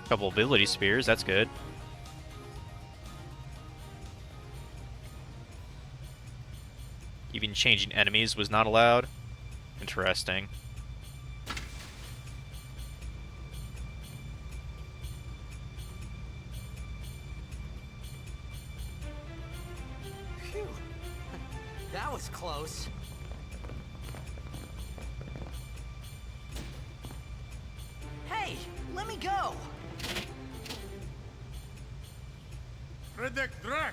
Speaker 1: Couple ability spears, that's good. Even changing enemies was not allowed. Interesting.
Speaker 2: Phew. That was close. Hey, let me go.
Speaker 6: Predek Drak!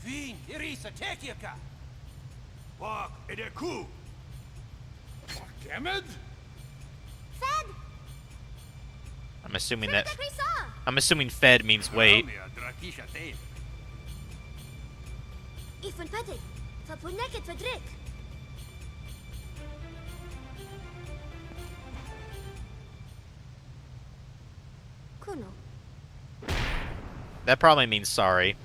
Speaker 7: Vin, Irisa, Tekiaka!
Speaker 6: Wak Edeku! Kemed?
Speaker 3: Fed!
Speaker 1: I'm assuming
Speaker 3: Fed
Speaker 1: that.
Speaker 3: Krisa!
Speaker 1: I'm assuming fed means wait.
Speaker 3: Ifun Pated! Fapuneket Fedrik! Kuno.
Speaker 1: That probably means sorry.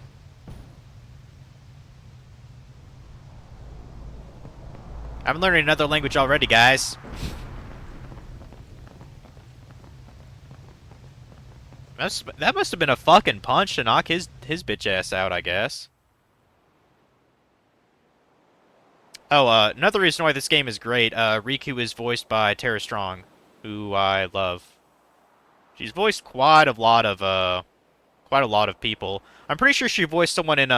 Speaker 1: I'm learning another language already, guys. That must have been a fucking punch to knock his bitch ass out, I guess. Oh, another reason why this game is great, Riku is voiced by Tara Strong, who I love. She's voiced quite a lot of people. I'm pretty sure she voiced someone in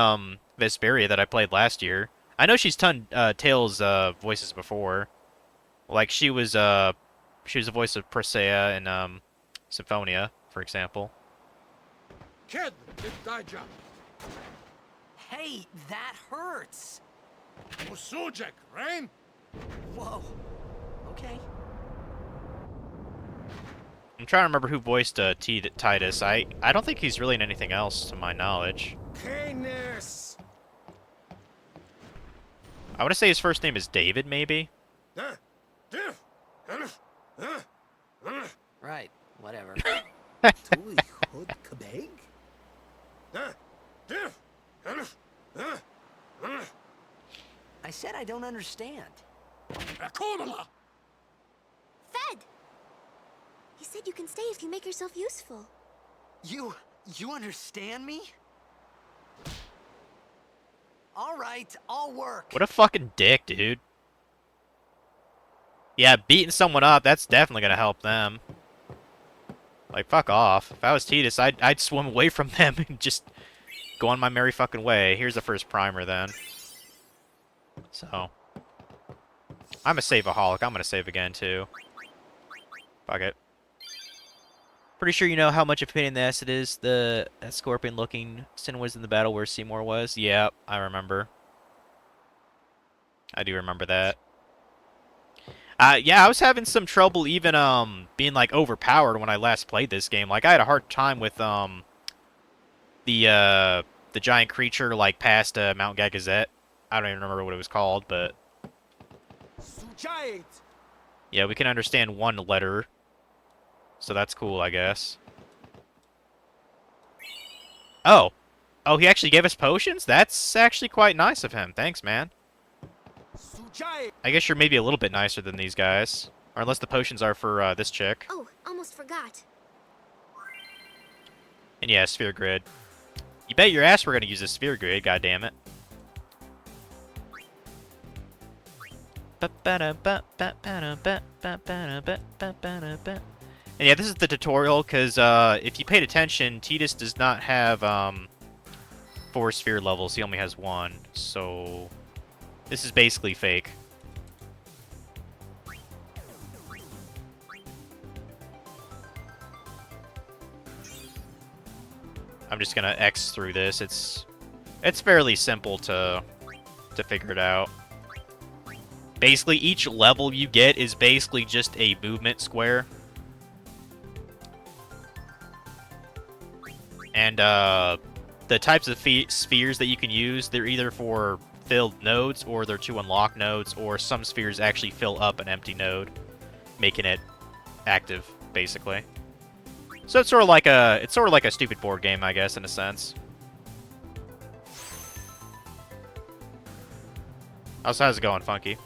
Speaker 1: Vesperia that I played last year. I know she's done Tails voices before. Like she was the voice of Persea in Symphonia, for example.
Speaker 6: Ked, it Daija.
Speaker 2: Hey, that hurts.
Speaker 6: Musujek, Rain?
Speaker 2: Whoa. Okay.
Speaker 1: I'm trying to remember who voiced Titus. I don't think he's really in anything else, to my knowledge.
Speaker 6: Canis!
Speaker 1: I want to say his first name is David, maybe?
Speaker 2: Right, whatever.
Speaker 8: Tui hod kabeg?
Speaker 2: I said I don't understand.
Speaker 6: Akonala!
Speaker 3: Fed! He said you can stay if you make yourself useful.
Speaker 2: You understand me? All right, I'll work.
Speaker 1: What a fucking dick, dude. Yeah, beating someone up, that's definitely gonna help them. Like, fuck off. If I was Titus, I'd swim away from them and just go on my merry fucking way. Here's the first primer, then. So. I'm a save-aholic. I'm gonna save again, too. Fuck it. Pretty sure you know how much of a pain in the ass it is, that scorpion-looking Sin was in the battle where Seymour was? Yeah, I remember. I do remember that. Yeah, I was having some trouble even, being, like, overpowered when I last played this game. Like, I had a hard time with, the giant creature, like, past, Mount Gagazet. I don't even remember what it was called, but
Speaker 7: Sujait!
Speaker 1: yeah, we can understand one letter. So that's cool, I guess. Oh. Oh, he actually gave us potions? That's actually quite nice of him. Thanks, man.
Speaker 7: Sujait!
Speaker 1: I guess you're maybe a little bit nicer than these guys. Or unless the potions are for this chick.
Speaker 3: Oh, almost forgot.
Speaker 1: And yeah, sphere grid. You bet your ass we're gonna use this sphere grid, goddammit. And yeah, this is the tutorial, because if you paid attention, Tidus does not have 4 sphere levels, he only has 1. So this is basically fake. I'm just gonna X through this. It's fairly simple to figure it out. Basically, each level you get is basically just a movement square. And the types of spheres that you can use, they're either for filled nodes, or they're to unlock nodes, or some spheres actually fill up an empty node, making it active, basically. So it's sort of like a stupid board game, I guess, in a sense. How's it going, Funky?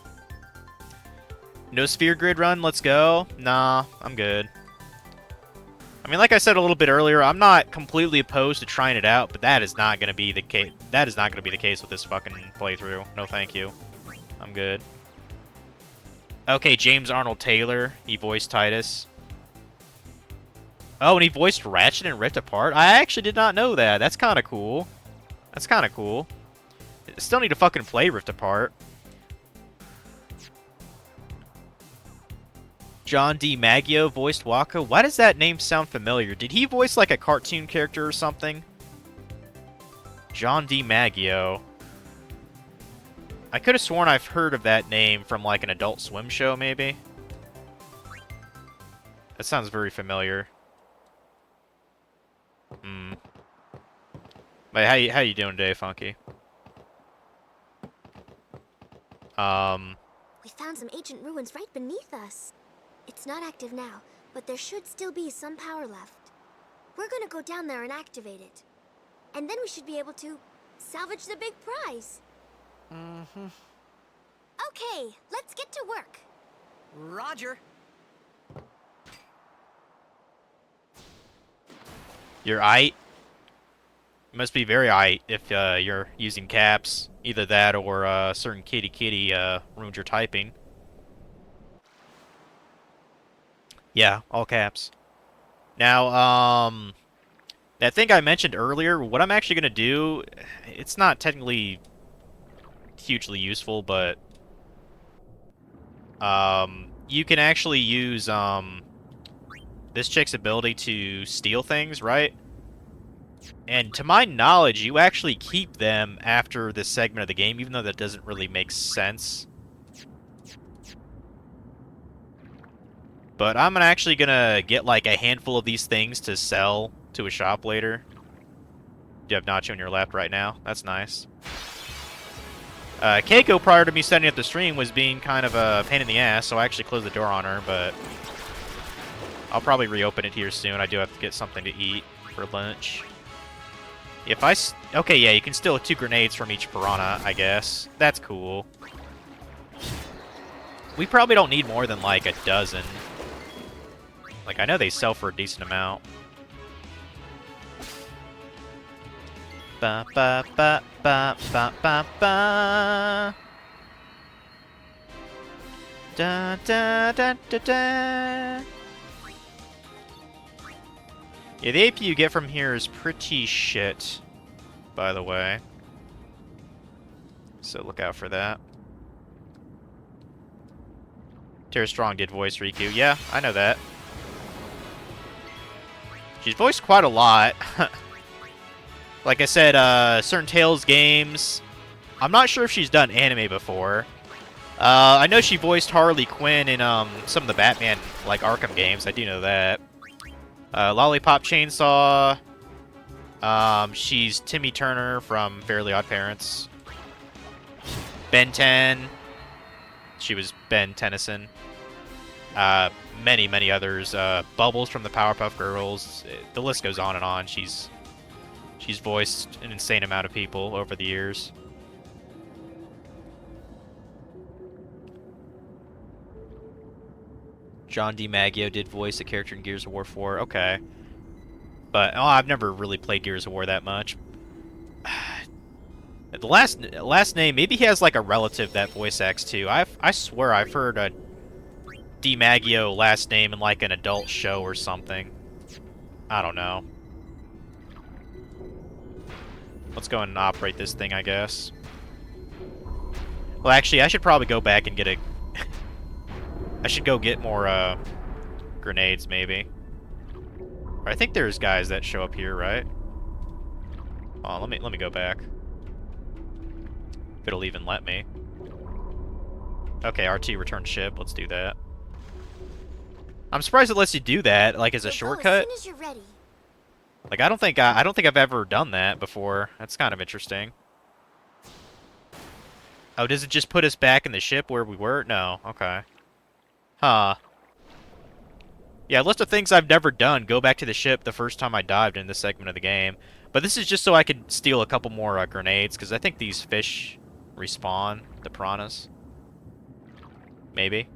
Speaker 1: No sphere grid run, let's go. Nah, I'm good. I mean, like I said a little bit earlier, I'm not completely opposed to trying it out, but that is not going to be the case. That is not going to be the case with this fucking playthrough. No, thank you. I'm good. Okay, James Arnold Taylor. He voiced Titus. Oh, and he voiced Ratchet and Rift Apart? I actually did not know that. That's kind of cool. That's kind of cool. Still need to fucking play Rift Apart. John D. Maggio voiced Waka. Why does that name sound familiar? Did he voice like a cartoon character or something? John D. Maggio. I could have sworn I've heard of that name from like an Adult Swim show, maybe. That sounds very familiar. But how you doing today, Funky?
Speaker 3: We found some ancient ruins right beneath us. It's not active now, but there should still be some power left. We're gonna go down there and activate it. And then we should be able to salvage the big prize.
Speaker 2: Mm-hmm.
Speaker 3: Okay, let's get to work.
Speaker 2: Roger.
Speaker 1: You're aight? You must be very aight if you're using caps. Either that or certain kitty ruined your typing. Yeah, all caps. Now, that thing I mentioned earlier, what I'm actually going to do, it's not technically hugely useful, but you can actually use this chick's ability to steal things, right? And to my knowledge, you actually keep them after this segment of the game, even though that doesn't really make sense. But I'm actually gonna get like a handful of these things to sell to a shop later. You have Nacho on your left right now. That's nice. Keiko, prior to me setting up the stream, was being kind of a pain in the ass, so I actually closed the door on her, but I'll probably reopen it here soon. I do have to get something to eat for lunch. Okay, yeah, you can steal 2 grenades from each piranha, I guess. That's cool. We probably don't need more than like a dozen. Like, I know they sell for a decent amount. Ba ba ba ba ba ba ba. Da da da da da. Yeah, the AP you get from here is pretty shit, by the way. So look out for that. Tara Strong did voice Riku. Yeah, I know that. She's voiced quite a lot. Like I said, certain Tales games. I'm not sure if she's done anime before. I know she voiced Harley Quinn in some of the Batman, like Arkham games. I do know that. Lollipop Chainsaw. She's Timmy Turner from Fairly Odd Parents. Ben 10. She was Ben Tennyson. Many, many others. Bubbles from the Powerpuff Girls. The list goes on and on. She's voiced an insane amount of people over the years. John DiMaggio did voice a character in Gears of War 4. Okay. But I've never really played Gears of War that much. The last name, maybe he has like a relative that voice acts too. I swear I've heard a DiMaggio last name in like an adult show or something. I don't know. Let's go and operate this thing, I guess. Well, actually, I should probably go back and get a... I should go get more, grenades, maybe. I think there's guys that show up here, right? Oh, let me go back. If it'll even let me. Okay, RT return ship. Let's do that. I'm surprised it lets you do that, like, as a shortcut.
Speaker 3: As soon as you're ready.
Speaker 1: Like, I don't think I've ever done that before. That's kind of interesting. Oh, does it just put us back in the ship where we were? No. Okay. Huh. Yeah, a list of things I've never done. Go back to the ship the first time I dived in this segment of the game. But this is just so I could steal a couple more grenades, because I think these fish respawn, the piranhas. Maybe.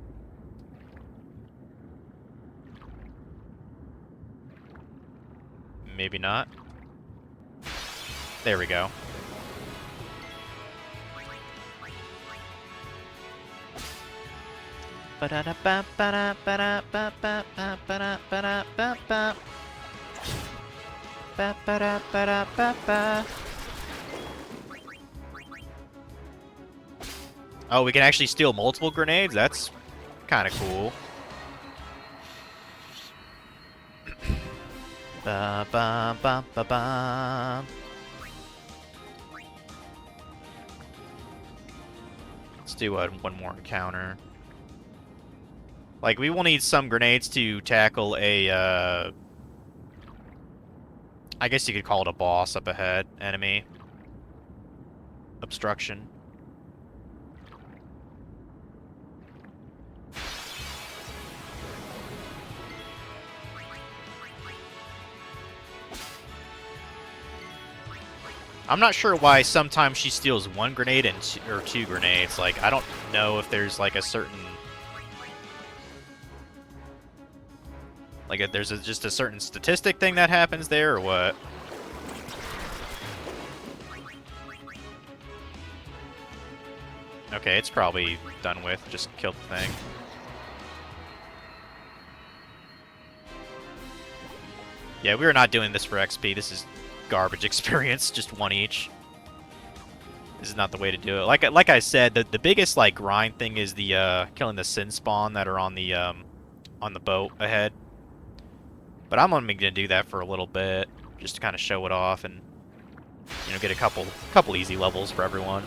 Speaker 1: Maybe not. There we go. Oh, we can actually steal multiple grenades? That's kind of cool. Ba ba ba ba ba. Let's do one more encounter. Like, we will need some grenades to tackle a, I guess you could call it a boss up ahead. Enemy. Obstruction. I'm not sure why sometimes she steals one grenade and or two grenades. Like, I don't know if there's like a certain... Like, if there's just a certain statistic thing that happens there, or what? Okay, it's probably done with. Just killed the thing. Yeah, we are not doing this for XP. This is garbage experience. Just one each. This is not the way to do it. Like I said, the biggest like grind thing is the killing the sin spawn that are on the boat ahead. But I'm only gonna do that for a little bit, just to kind of show it off and, you know, get a couple easy levels for everyone.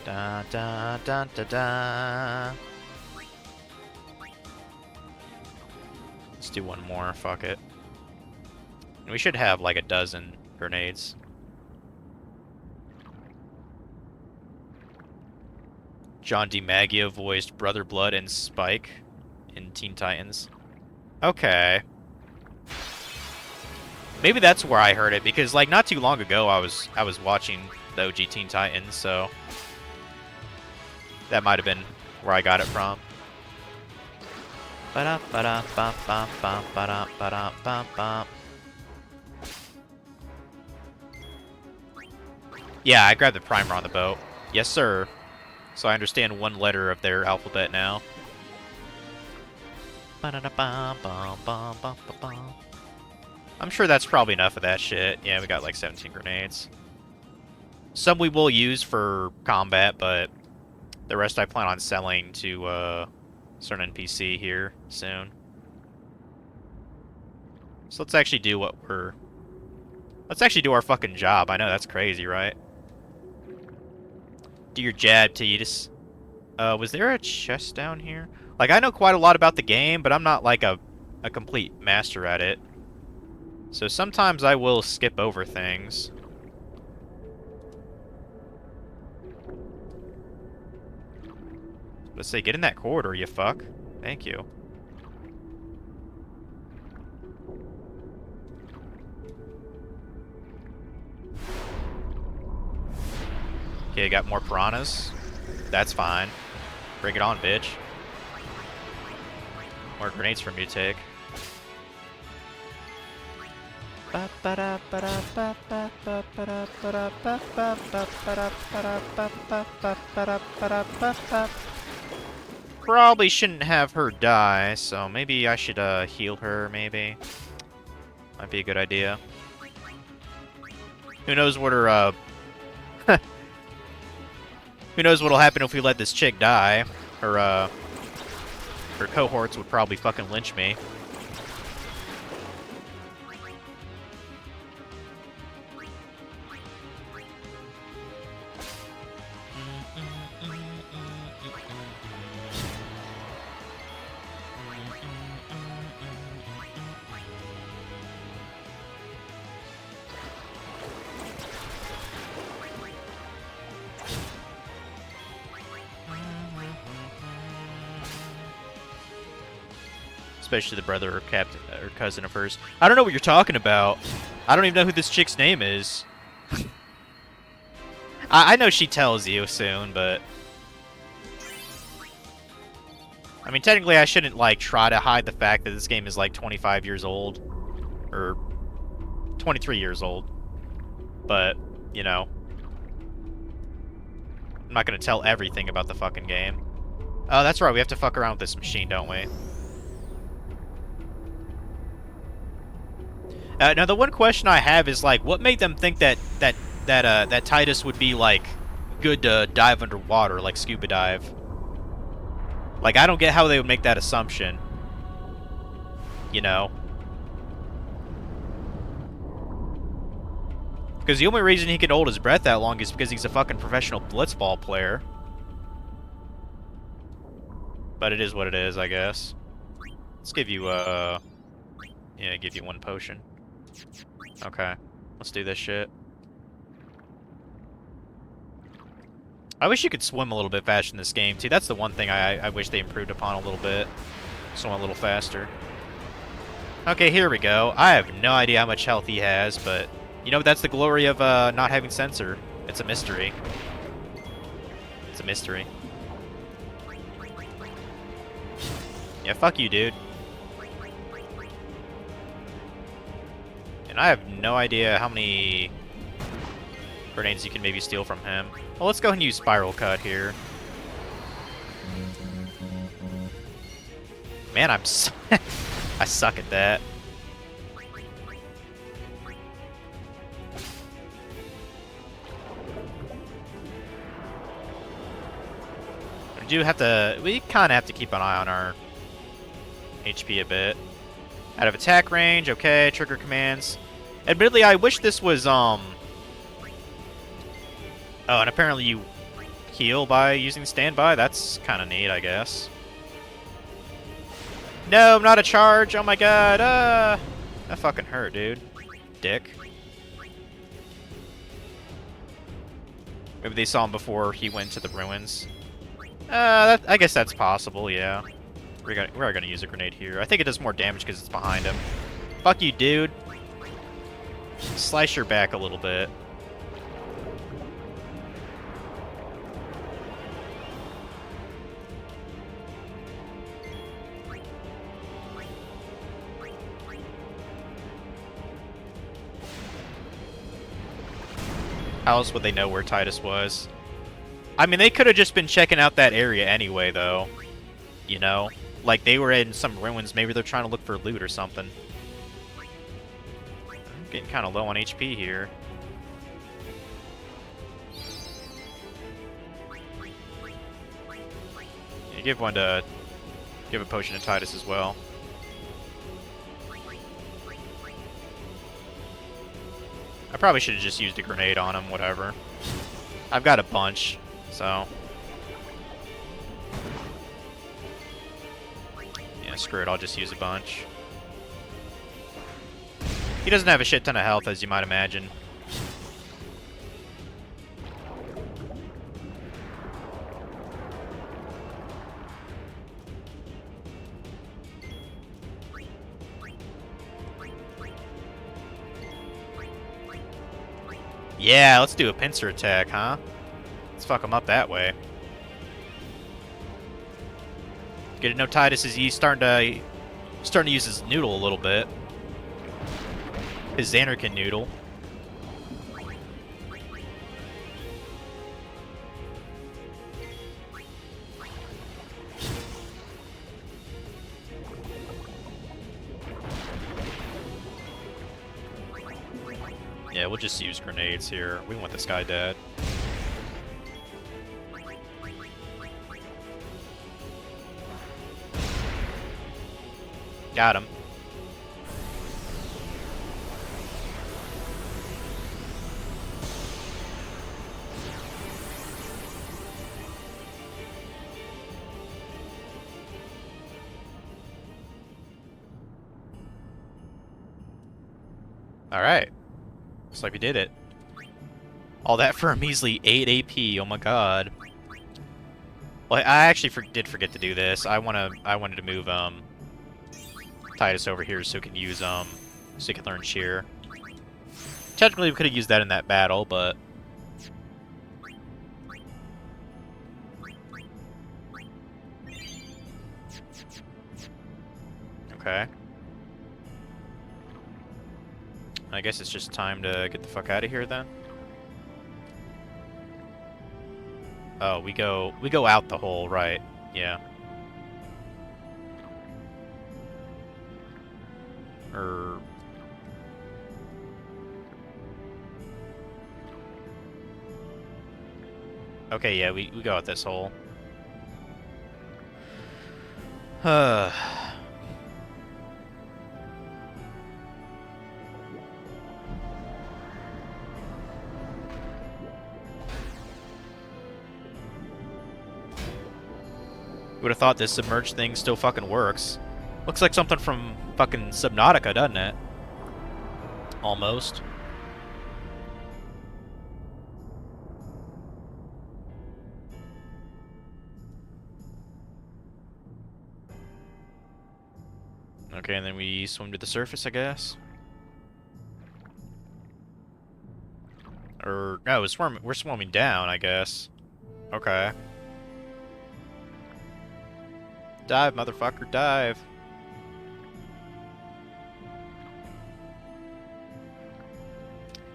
Speaker 1: Da da da da da. Let's do one more. Fuck it. We should have like a dozen grenades. John DiMaggio voiced Brother Blood and Spike in Teen Titans. Okay. Maybe that's where I heard it, because like not too long ago I was watching the OG Teen Titans, so that might have been where I got it from. Yeah, I grabbed the primer on the boat. Yes, sir. So I understand one letter of their alphabet now. I'm sure that's probably enough of that shit. Yeah, we got like 17 grenades. Some we will use for combat, but the rest I plan on selling to certain NPC here soon. So let's actually do what we're... Let's actually do our fucking job. I know, that's crazy, right? Do your jab, Tidus. Was there a chest down here? Like, I know quite a lot about the game, but I'm not, like, a complete master at it. So sometimes I will skip over things. Let's say, get in that corridor, you fuck. Thank you. Okay, got more piranhas. That's fine. Bring it on, bitch. More grenades from you to take. Probably shouldn't have her die, so maybe I should heal her, maybe. Might be a good idea. Who knows what her who knows what'll happen if we let this chick die? Her cohorts would probably fucking lynch me. Especially the brother or captain or cousin of hers. I don't know what you're talking about. I don't even know who this chick's name is. I know she tells you soon, but... I mean, technically I shouldn't, like, try to hide the fact that this game is, like, 25 years old. Or 23 years old. But, you know. I'm not gonna tell everything about the fucking game. Oh, that's right, we have to fuck around with this machine, don't we? Now, the one question I have is, like, what made them think that Tidus would be, like, good to dive underwater, like scuba dive? Like, I don't get how they would make that assumption. You know? Because the only reason he can hold his breath that long is because he's a fucking professional blitzball player. But it is what it is, I guess. Let's give you, yeah, give you one potion. Okay, let's do this shit. I wish you could swim a little bit faster in this game, too. That's the one thing I wish they improved upon a little bit. Swim a little faster. Okay, here we go. I have no idea how much health he has, but... You know, that's the glory of not having sensor. It's a mystery. It's a mystery. Yeah, fuck you, dude. And I have no idea how many grenades you can maybe steal from him. Well, let's go ahead and use Spiral Cut here. Man, I suck at that. We kind of have to keep an eye on our HP a bit. Out of attack range, okay, trigger commands. Admittedly, I wish this was, Oh, and apparently you heal by using standby? That's kind of neat, I guess. No, I'm not a charge! Oh my god, that fucking hurt, dude. Dick. Maybe they saw him before he went to the ruins. I guess that's possible, yeah. We're gonna use a grenade here. I think it does more damage because it's behind him. Fuck you, dude. Slice your back a little bit. How else would they know where Tidus was? I mean, they could have just been checking out that area anyway, though. You know? Like, they were in some ruins. Maybe they're trying to look for loot or something. I'm getting kind of low on HP here. You give a potion to Tidus as well. I probably should have just used a grenade on him, whatever. I've got a bunch, so... Yeah, screw it, I'll just use a bunch. He doesn't have a shit ton of health, as you might imagine. Yeah, let's do a pincer attack, huh? Let's fuck him up that way. Get to know Titus is he's starting to use his noodle a little bit. His Zanarkand noodle. Yeah, we'll just use grenades here. We want this guy dead. Got him. Alright. Looks like we did it. All that for a measly 8 AP. Oh my god. Well, I actually did forget to do this. I wanted to move Titus over here so he can use so he can learn cheer. Technically, we could have used that in that battle, but okay. I guess it's just time to get the fuck out of here then. Oh, we go out the hole, right? Yeah. Okay, yeah, we go out this hole. Would have thought this submerged thing still fucking works. Looks like something from fucking Subnautica, doesn't it? Almost. Okay, and then we swim to the surface, I guess. Or no, we're swimming down, I guess. Okay. Dive, motherfucker, dive.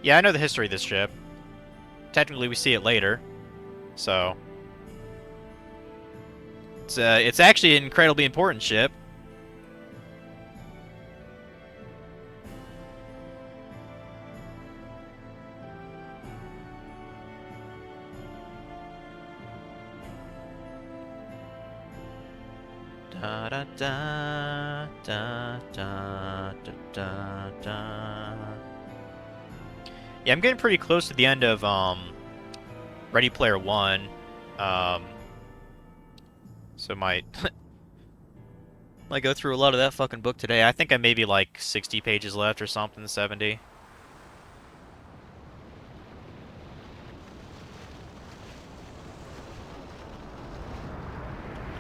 Speaker 1: Yeah, I know the history of this ship. Technically, we see it later, so it's actually an incredibly important ship. Da da da da da da da da. Yeah, I'm getting pretty close to the end of Ready Player One. So might might go through a lot of that fucking book today. I think I maybe like 60 pages left or something, 70.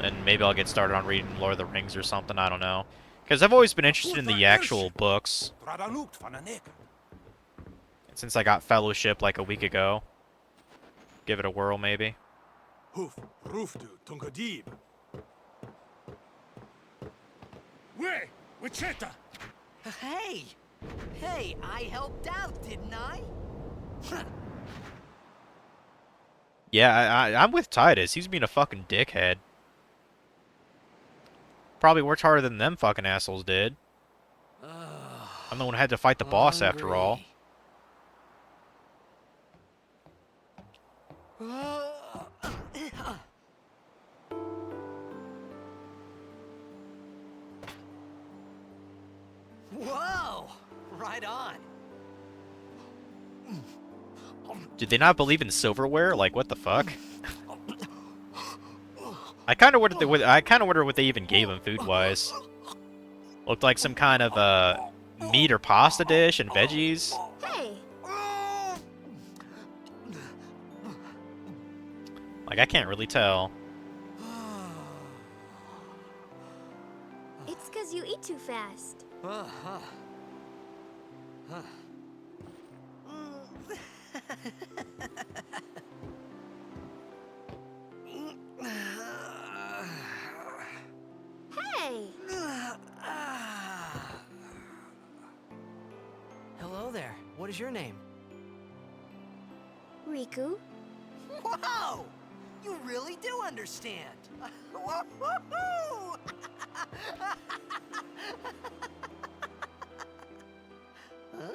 Speaker 1: And maybe I'll get started on reading Lord of the Rings or something, I don't know. Because I've always been interested in the actual books. Since I got Fellowship like a week ago. Give it a whirl, maybe.
Speaker 6: Way, Wichita!
Speaker 2: Hey! Hey, I helped out, didn't I?
Speaker 1: Yeah, I'm with Titus. He's being a fucking dickhead. Probably worked harder than them fucking assholes did. I'm the one who had to fight the boss after all.
Speaker 2: Whoa! Right on.
Speaker 1: Did they not believe in silverware? Like, what the fuck? I kind of wonder what they even gave him food-wise. Looked like some kind of meat or pasta dish and veggies.
Speaker 3: Hey,
Speaker 1: Like, I can't really tell.
Speaker 3: it's 'cause you eat too fast. Hey,
Speaker 2: Hello there. What is your name?
Speaker 3: Riku.
Speaker 2: Whoa! You really do understand. Woo-hoo-hoo! Huh?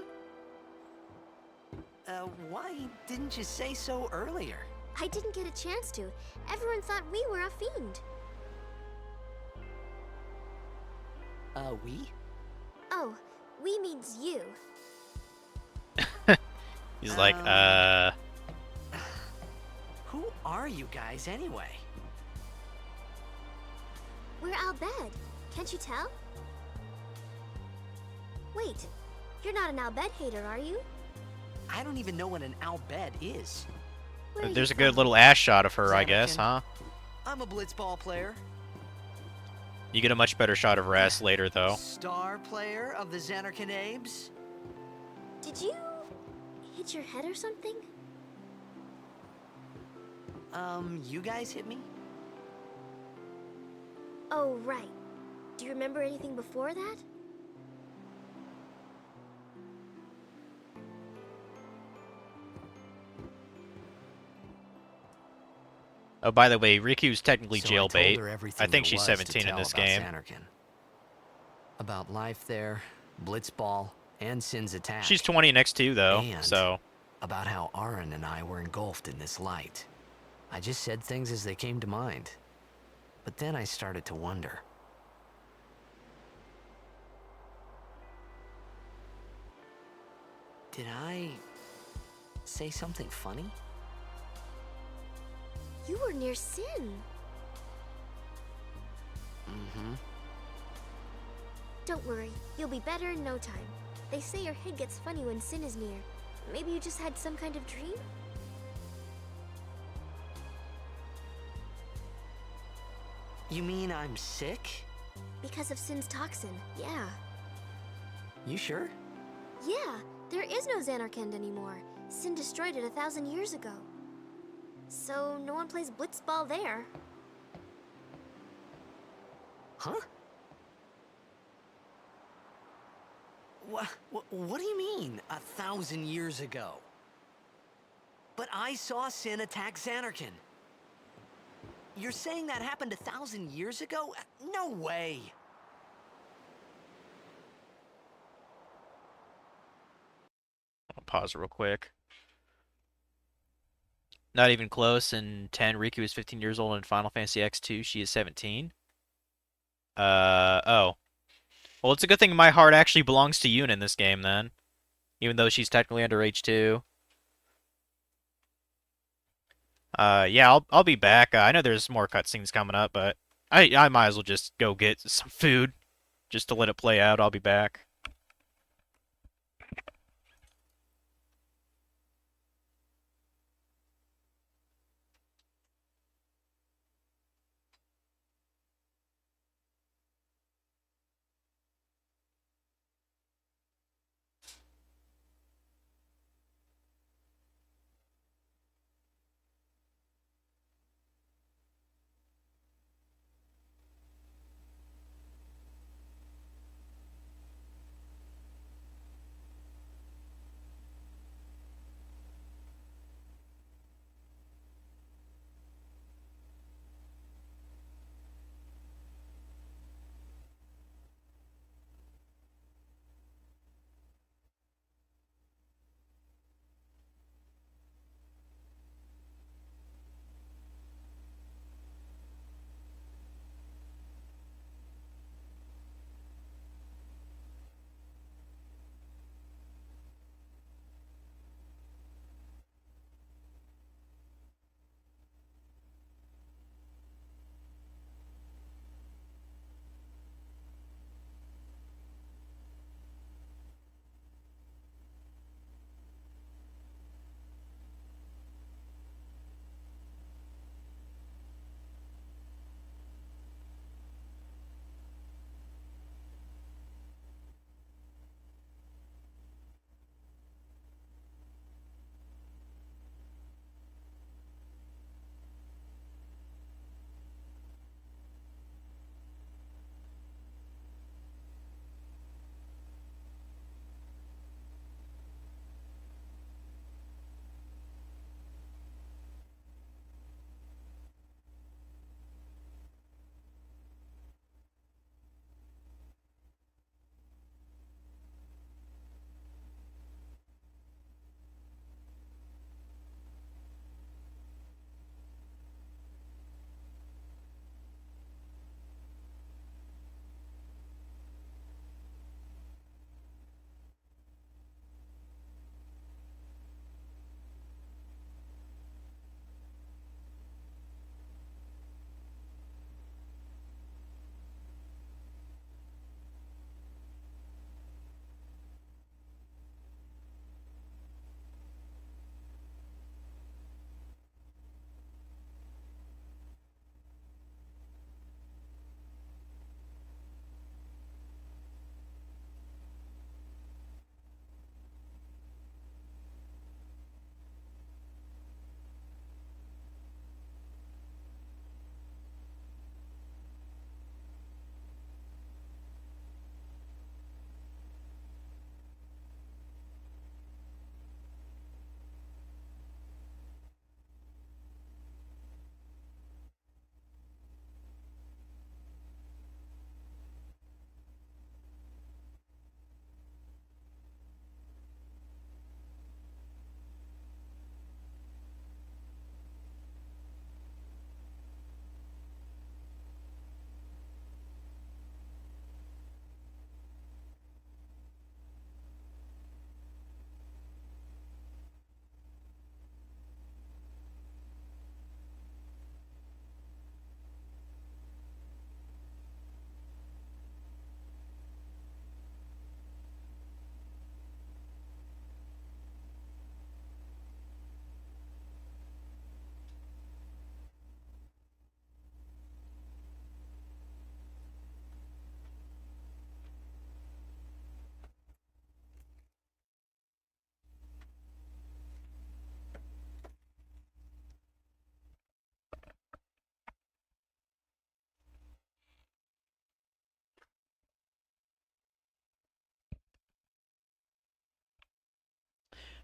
Speaker 2: Why didn't you say so earlier?
Speaker 3: I didn't get a chance to. Everyone thought we were a fiend.
Speaker 2: We?
Speaker 3: Oh, we means you.
Speaker 1: He's like,
Speaker 2: Who are you guys anyway?
Speaker 3: We're Al Bhed. Can't you tell? Wait, you're not an Al Bhed hater, are you?
Speaker 2: I don't even know what an Al Bhed is.
Speaker 3: Where are you
Speaker 1: there's a good
Speaker 3: from?
Speaker 1: little ass shot of her, I guess,
Speaker 2: Zanarkand.
Speaker 1: huh?
Speaker 2: I'm a blitzball player.
Speaker 1: You get a much better shot of her ass later, though.
Speaker 2: Star player of the Zanarkand Abes.
Speaker 3: Did you hit your head or something?
Speaker 2: You guys hit me?
Speaker 3: Oh, right. Do you remember anything before that?
Speaker 1: Oh, by the way, Riku's technically
Speaker 2: So I told her
Speaker 1: jailbait.
Speaker 2: everything
Speaker 1: I think
Speaker 2: there
Speaker 1: she's
Speaker 2: was
Speaker 1: 17
Speaker 2: to
Speaker 1: in
Speaker 2: tell
Speaker 1: this
Speaker 2: about
Speaker 1: game.
Speaker 2: Zanarkand. About life there, blitzball, and Sin's attack.
Speaker 1: She's 20 next to, though,
Speaker 2: And
Speaker 1: so...
Speaker 2: about how Aaron and I were engulfed in this light. I just said things as they came to mind. But then I started to wonder. Did I say something funny?
Speaker 3: You were near Sin.
Speaker 2: Mm-hmm.
Speaker 3: Don't worry, you'll be better in no time. They say your head gets funny when Sin is near. Maybe you just had some kind of dream?
Speaker 2: You mean I'm sick?
Speaker 3: Because of Sin's toxin, yeah.
Speaker 2: You sure?
Speaker 3: Yeah, there is no Zanarkand anymore. Sin destroyed it 1,000 years ago. So no one plays blitzball there.
Speaker 2: Huh? What do you mean, 1,000 years ago? But I saw Sin attack Zanarkand. You're saying that happened 1,000 years ago? No way!
Speaker 1: I'll pause real quick. Not even close. In 10, Riku is 15 years old in Final Fantasy X2. She is 17. Oh. Well, it's a good thing my heart actually belongs to Yuna in this game, then. Even though she's technically underage, too. Yeah, I'll be back. I know there's more cutscenes coming up, but I might as well just go get some food just to let it play out. I'll be back.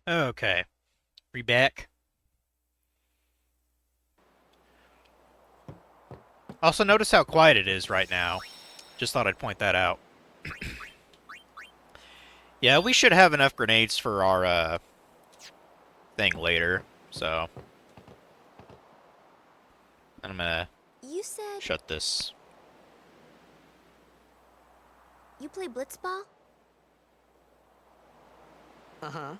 Speaker 1: Okay. We back. Also, notice how quiet it is right now. Just thought I'd point that out. Yeah, we should have enough grenades for our, thing later. So, I'm gonna
Speaker 3: You said
Speaker 1: shut this.
Speaker 3: you play blitzball?
Speaker 2: Uh-huh.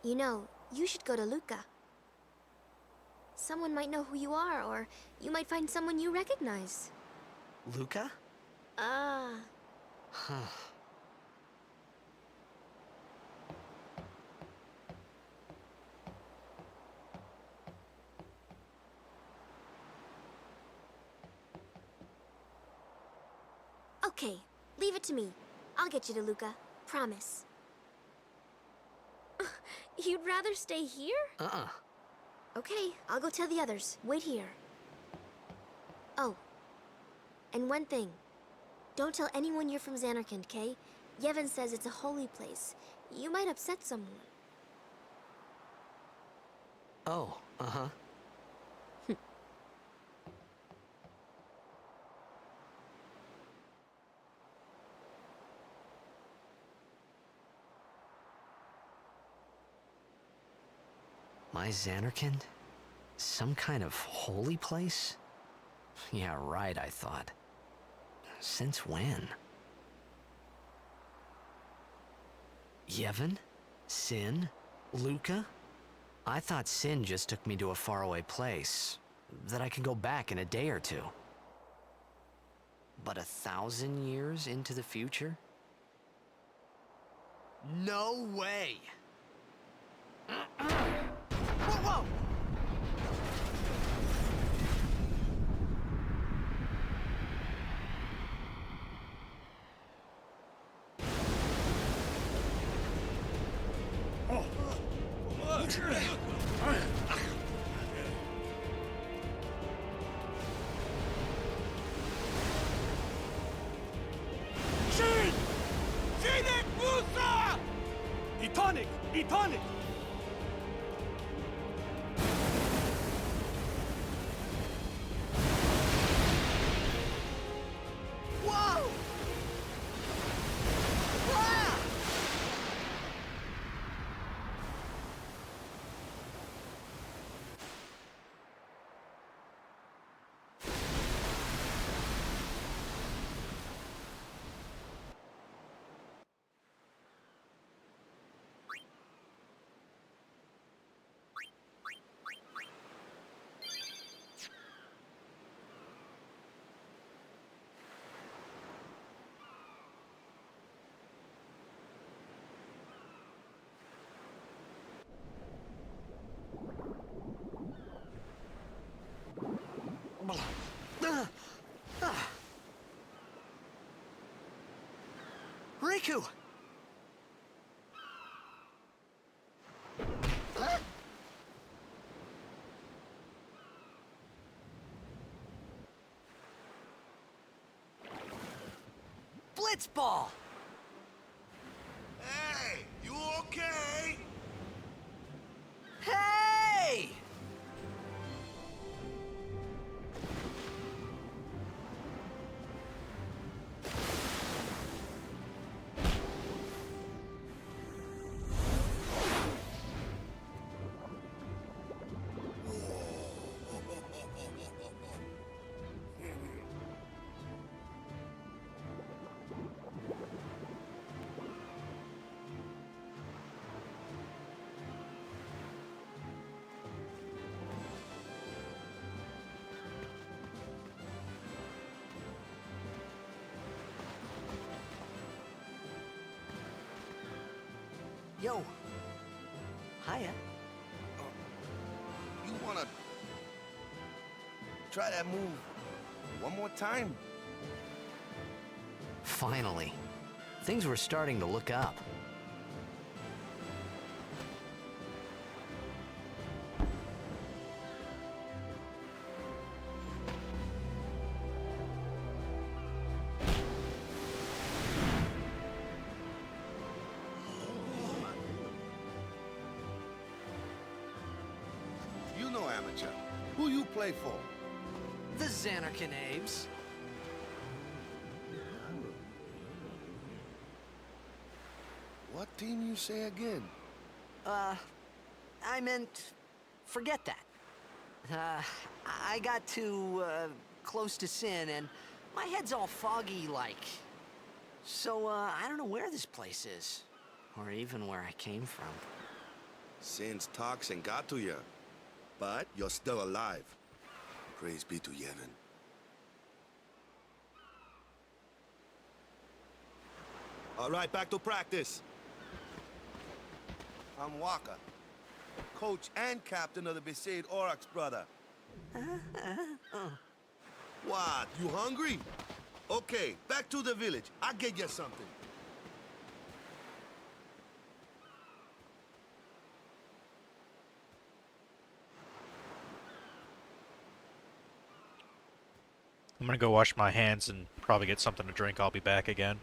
Speaker 3: You know, you should go to Luca. Someone might know who you are, or you might find someone you recognize.
Speaker 2: Luca?
Speaker 3: Ah,
Speaker 2: Huh.
Speaker 3: okay. Leave it to me. I'll get you to Luca. Promise. You'd rather stay here?
Speaker 2: Uh-uh.
Speaker 3: Okay, I'll go tell the others. Wait here. Oh, and one thing. Don't tell anyone you're from Zanarkand, Kay? Yevon says it's a holy place. You might upset someone.
Speaker 2: Oh, uh-huh. My Zanarkand? Some kind of holy place? Yeah, right, I thought. Since when? Yevon? Sin? Luca? I thought Sin just took me to a faraway place, that I could go back in a day or two. But 1,000 years into the future? No way! Whoa, whoa!
Speaker 6: Shin! Shinek Musa! Etonic! Etonic!
Speaker 2: Whoa! Ah! Riku! Blitzball!
Speaker 6: Hey, you okay?
Speaker 2: Hey! Yo. Hiya.
Speaker 7: You wanna try that move one more time?
Speaker 2: Finally. Things were starting to look up.
Speaker 7: Who you play for?
Speaker 2: The Zanarkand Aves.
Speaker 7: What team you say again?
Speaker 2: I meant, forget that. I got too, close to sin, and my head's all foggy like. So, I don't know where this place is. Or even where I came from.
Speaker 7: Sin's toxin got to you. But you're still alive. Praise be to Yevon. All right, back to practice. I'm Waka, coach and captain of the Besaid Aurochs, brother. What, you hungry? Okay, back to the village. I'll get you something.
Speaker 1: I'm gonna go wash my hands and probably get something to drink. I'll be back again.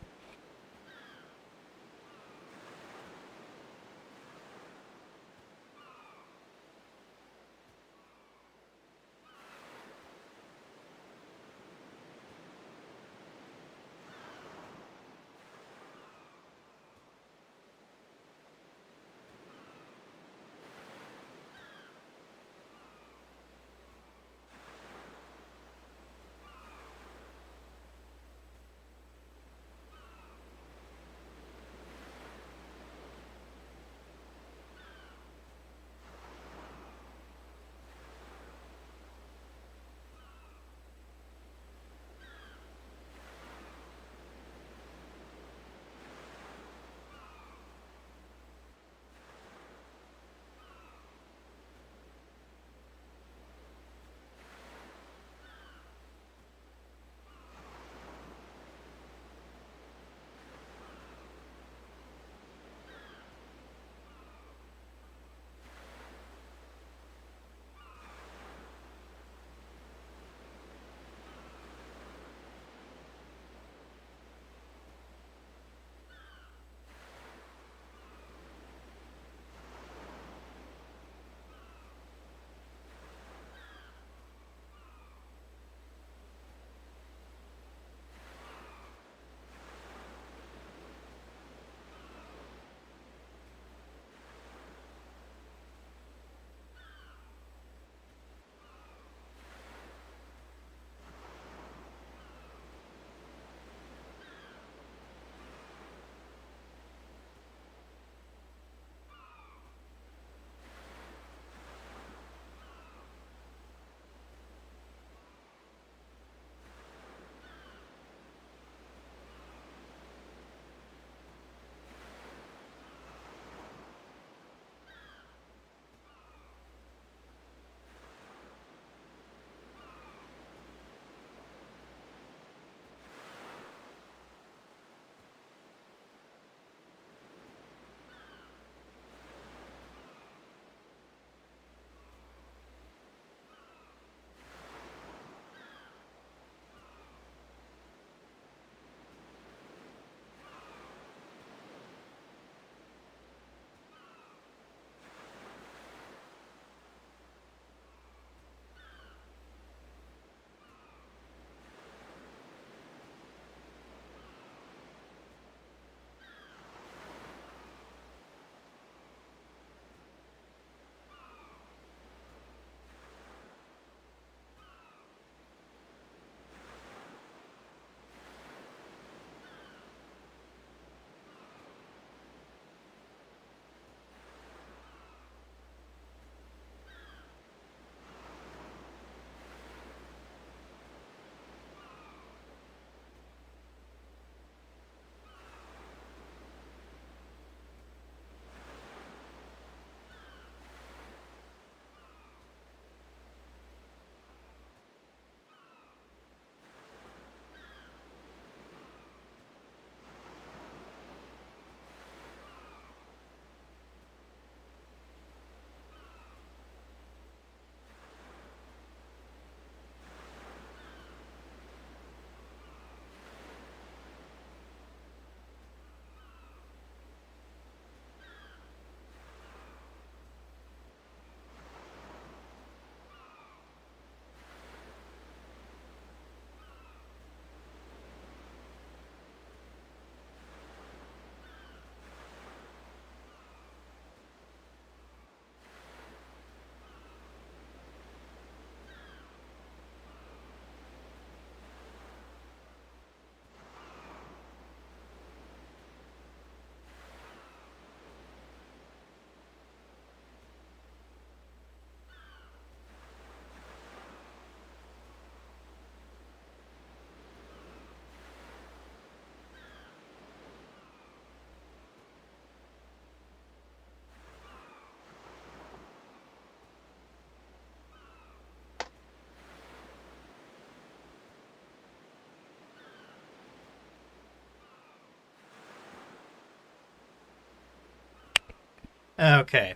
Speaker 1: Okay.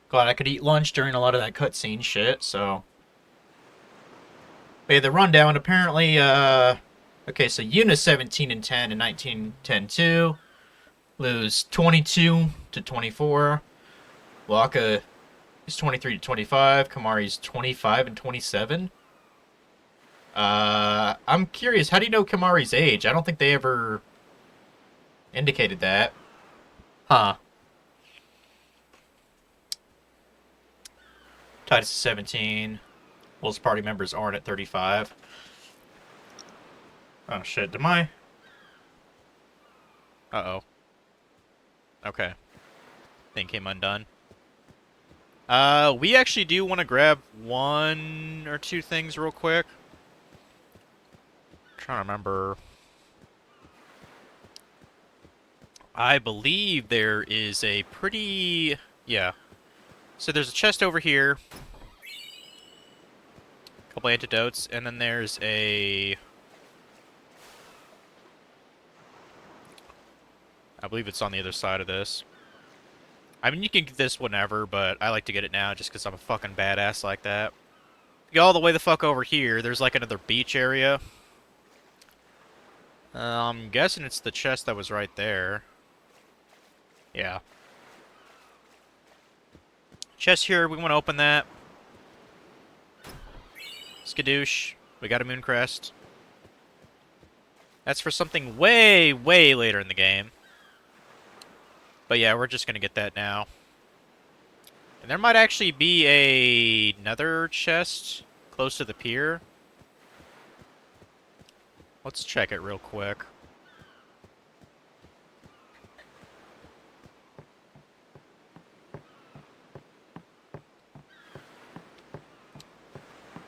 Speaker 1: Glad I could eat lunch during a lot of that cutscene shit, so... But yeah, the rundown, apparently, okay, so Yuna's 17 and 10 and 19, 10, 2. Lose 22 to 24. Waka is 23 to 25. Kamari's 25 and 27. I'm curious, how do you know Kamari's age? I don't think they ever indicated that. Huh. Titus is 17. Most party members aren't at 35. Oh shit, am I? Uh-oh. Okay. Thing came undone. We actually do want to grab one or two things real quick. I'm trying to remember. I believe there is a pretty... Yeah. So there's a chest over here. A couple antidotes, and then there's a... I believe it's on the other side of this. I mean, you can get this whenever, but I like to get it now just because I'm a fucking badass like that. Go all the way the fuck over here. There's like another beach area. I'm guessing it's the chest that was right there. Yeah. Chest here, we want to open that. Skadoosh. We got a moon crest. That's for something way, way later in the game. But yeah, we're just going to get that now. And there might actually be another chest close to the pier. Let's check it real quick.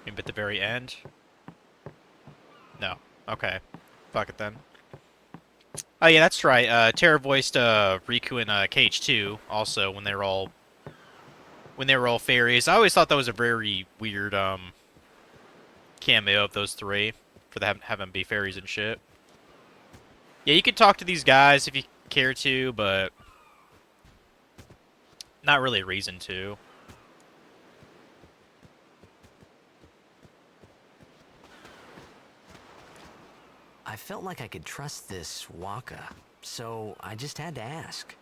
Speaker 1: Maybe at the very end? No. Okay. Fuck it then. Oh yeah, that's right. Terra voiced Riku in KH2 also when they were all fairies. I always thought that was a very weird cameo of those three for them having be fairies and shit. Yeah, you could talk to these guys if you care to, but not really a reason to.
Speaker 2: I felt like I could trust this Waka, so I just had to ask.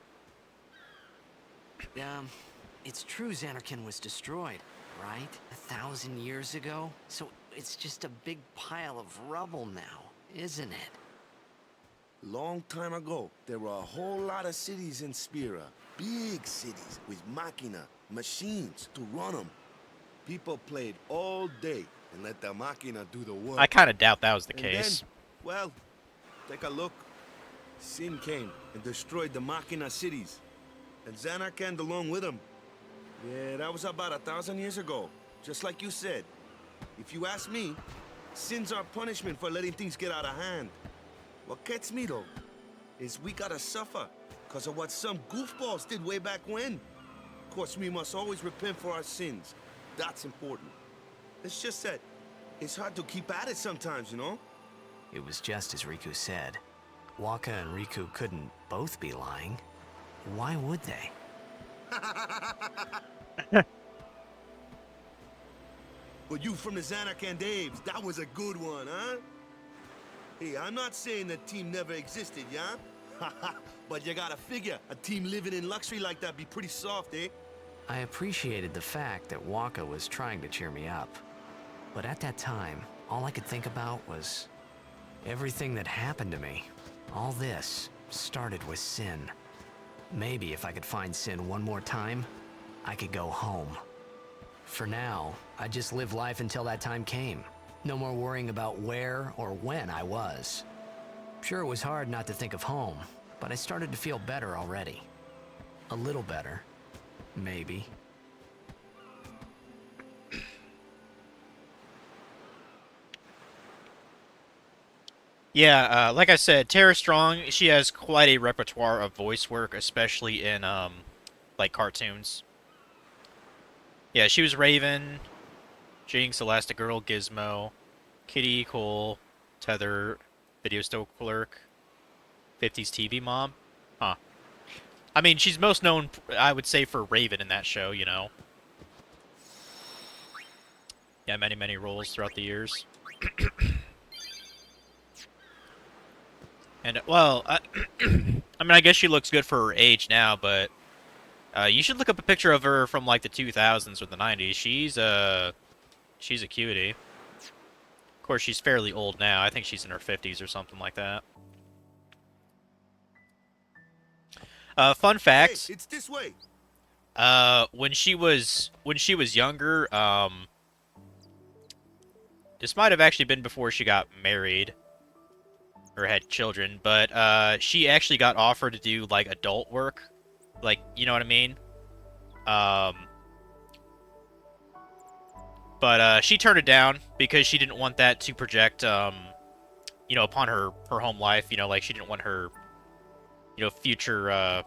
Speaker 2: It's true Zanarkand was destroyed, right? 1,000 years ago? So it's just a big pile of rubble now, isn't it?
Speaker 7: Long time ago, there were a whole lot of cities in Spira. Big cities with machina, machines to run them. People played all day and let the machina do the work.
Speaker 1: I kind of doubt that was the
Speaker 7: And
Speaker 1: case.
Speaker 7: then, well, take a look. Sin came and destroyed the machina cities. And Zanarkand along with them. Yeah, that was about 1,000 years ago. Just like you said. If you ask me, Sin's our punishment for letting things get out of hand. What gets me, though, is we gotta suffer because of what some goofballs did way back when. Of course, we must always repent for our sins. That's important. It's just that it's hard to keep at it sometimes, you know?
Speaker 2: It was just as Riku said. Waka and Riku couldn't both be lying. Why would they?
Speaker 7: But you from the Zanarkand Daves, that was a good one, huh? Hey, I'm not saying that team never existed, yeah? But you gotta figure, a team living in luxury like that be pretty soft, eh?
Speaker 2: I appreciated the fact that Waka was trying to cheer me up. But at that time, all I could think about was everything that happened to me. All this started with Sin. Maybe if I could find Sin one more time, I could go home. For now, I just live life until that time came. No more worrying about where or when I was. Sure, it was hard not to think of home, but I started to feel better already. A little better. Maybe.
Speaker 1: Yeah, like I said, Tara Strong, she has quite a repertoire of voice work, especially in, like, cartoons. Yeah, she was Raven, Jinx, Elastigirl, Gizmo, Kitty, Cole, Tether, Video Store Clerk, 50s TV Mom. Huh. I mean, she's most known, I would say, for Raven in that show, you know. Yeah, many, many roles throughout the years. And, well, I mean, I guess she looks good for her age now, but you should look up a picture of her from, like, the 2000s or the 90s. She's a cutie. Of course, she's fairly old now. I think she's in her 50s or something like that. Fun
Speaker 7: Hey,
Speaker 1: fact,
Speaker 7: it's this way.
Speaker 1: when she was younger, this might have actually been before she got married or had children, but she actually got offered to do like adult work, like, you know what I mean? But she turned it down because she didn't want that to project, you know, upon her home life. You know, like she didn't want her, you know, future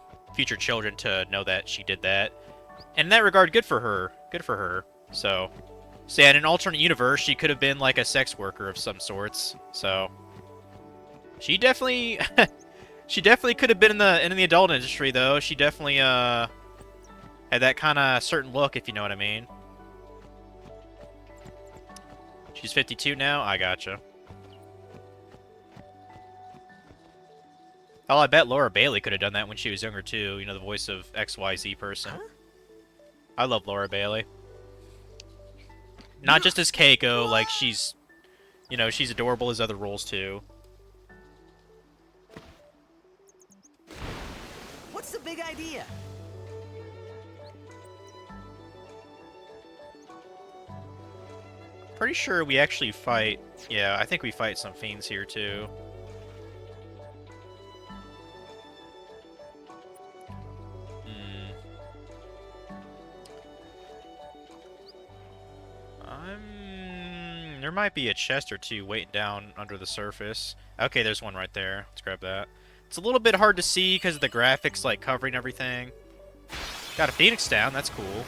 Speaker 1: children to know that she did that. And in that regard, good for her. Good for her. So yeah, in an alternate universe, she could have been like a sex worker of some sorts. So she definitely, she definitely could have been in the adult industry, though. She definitely had that kind of certain look, if you know what I mean. She's 52 now. I gotcha. Oh, I bet Laura Bailey could have done that when she was younger too. You know, the voice of XYZ person.
Speaker 8: Huh?
Speaker 1: I love Laura Bailey. Not just as Keiko, like she's, you know, she's adorable as other roles too.
Speaker 2: What's the big idea?
Speaker 1: Pretty sure we actually fight. Yeah, I think we fight some fiends here too. There might be a chest or two waiting down under the surface. Okay, there's one right there. Let's grab that. It's a little bit hard to see because of the graphics, like, covering everything. Got a phoenix down. That's cool.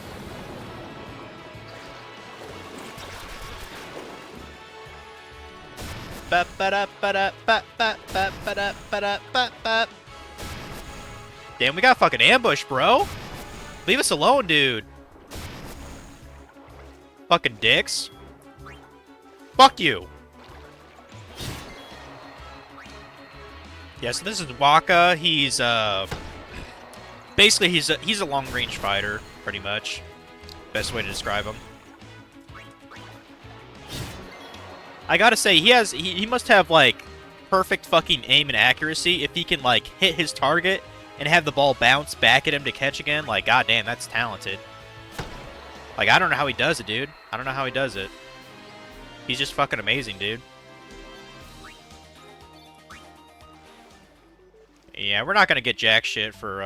Speaker 1: Damn, we got fucking ambush, bro. Leave us alone, dude. Fucking dicks. Fuck you. Yeah, so this is Waka. He's basically he's a long-range fighter, pretty much. Best way to describe him. I gotta say, he must have like perfect fucking aim and accuracy if he can like hit his target and have the ball bounce back at him to catch again. Like, goddamn, that's talented. Like, I don't know how he does it, dude. I don't know how he does it. He's just fucking amazing, dude. Yeah, we're not gonna get jack shit for,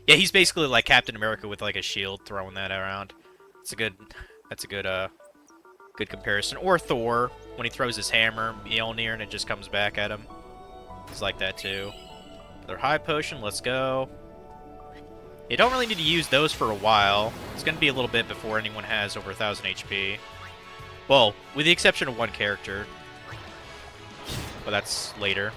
Speaker 1: yeah, he's basically like Captain America with like a shield, throwing that around. That's a good comparison. Or Thor, when he throws his hammer, Mjolnir, and it just comes back at him. He's like that too. Another high potion, let's go. You don't really need to use those for a while. It's gonna be a little bit before anyone has over 1,000 HP. Well, with the exception of one character. But that's later.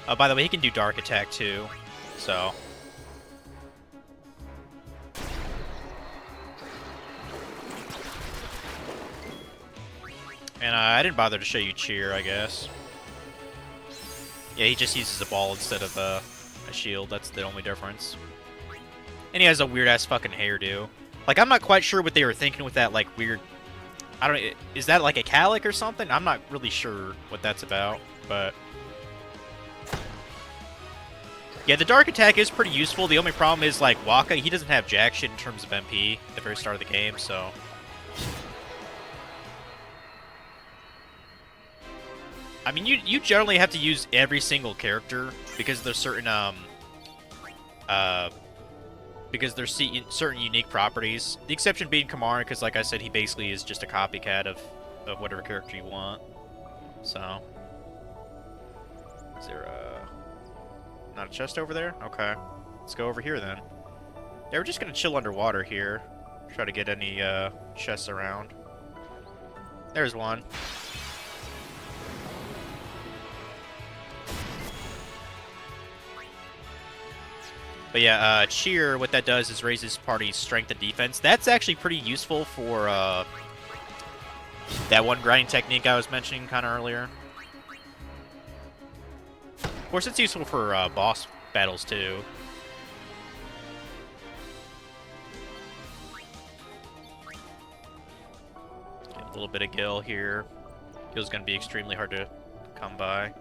Speaker 1: Oh, by the way, he can do Dark Attack too. So. And I didn't bother to show you Cheer, I guess. Yeah, he just uses a ball instead of a shield. That's the only difference. And he has a weird-ass fucking hairdo. Like, I'm not quite sure what they were thinking with that, like, weird... I don't know, is that like a calic or something? I'm not really sure what that's about, but... Yeah, the Dark Attack is pretty useful. The only problem is, like, Waka, he doesn't have jack shit in terms of MP at the very start of the game, so... I mean, you generally have to use every single character because there's certain, certain unique properties. The exception being Kamara, because like I said, he basically is just a copycat of whatever character you want. So... Is there not a chest over there? Okay. Let's go over here then. Yeah, we're just gonna chill underwater here. Try to get any chests around. There's one. But yeah, cheer, what that does is raises party's strength and defense. That's actually pretty useful for that one grinding technique I was mentioning kind of earlier. Of course, it's useful for boss battles too. Get a little bit of Gil here. Gil's going to be extremely hard to come by.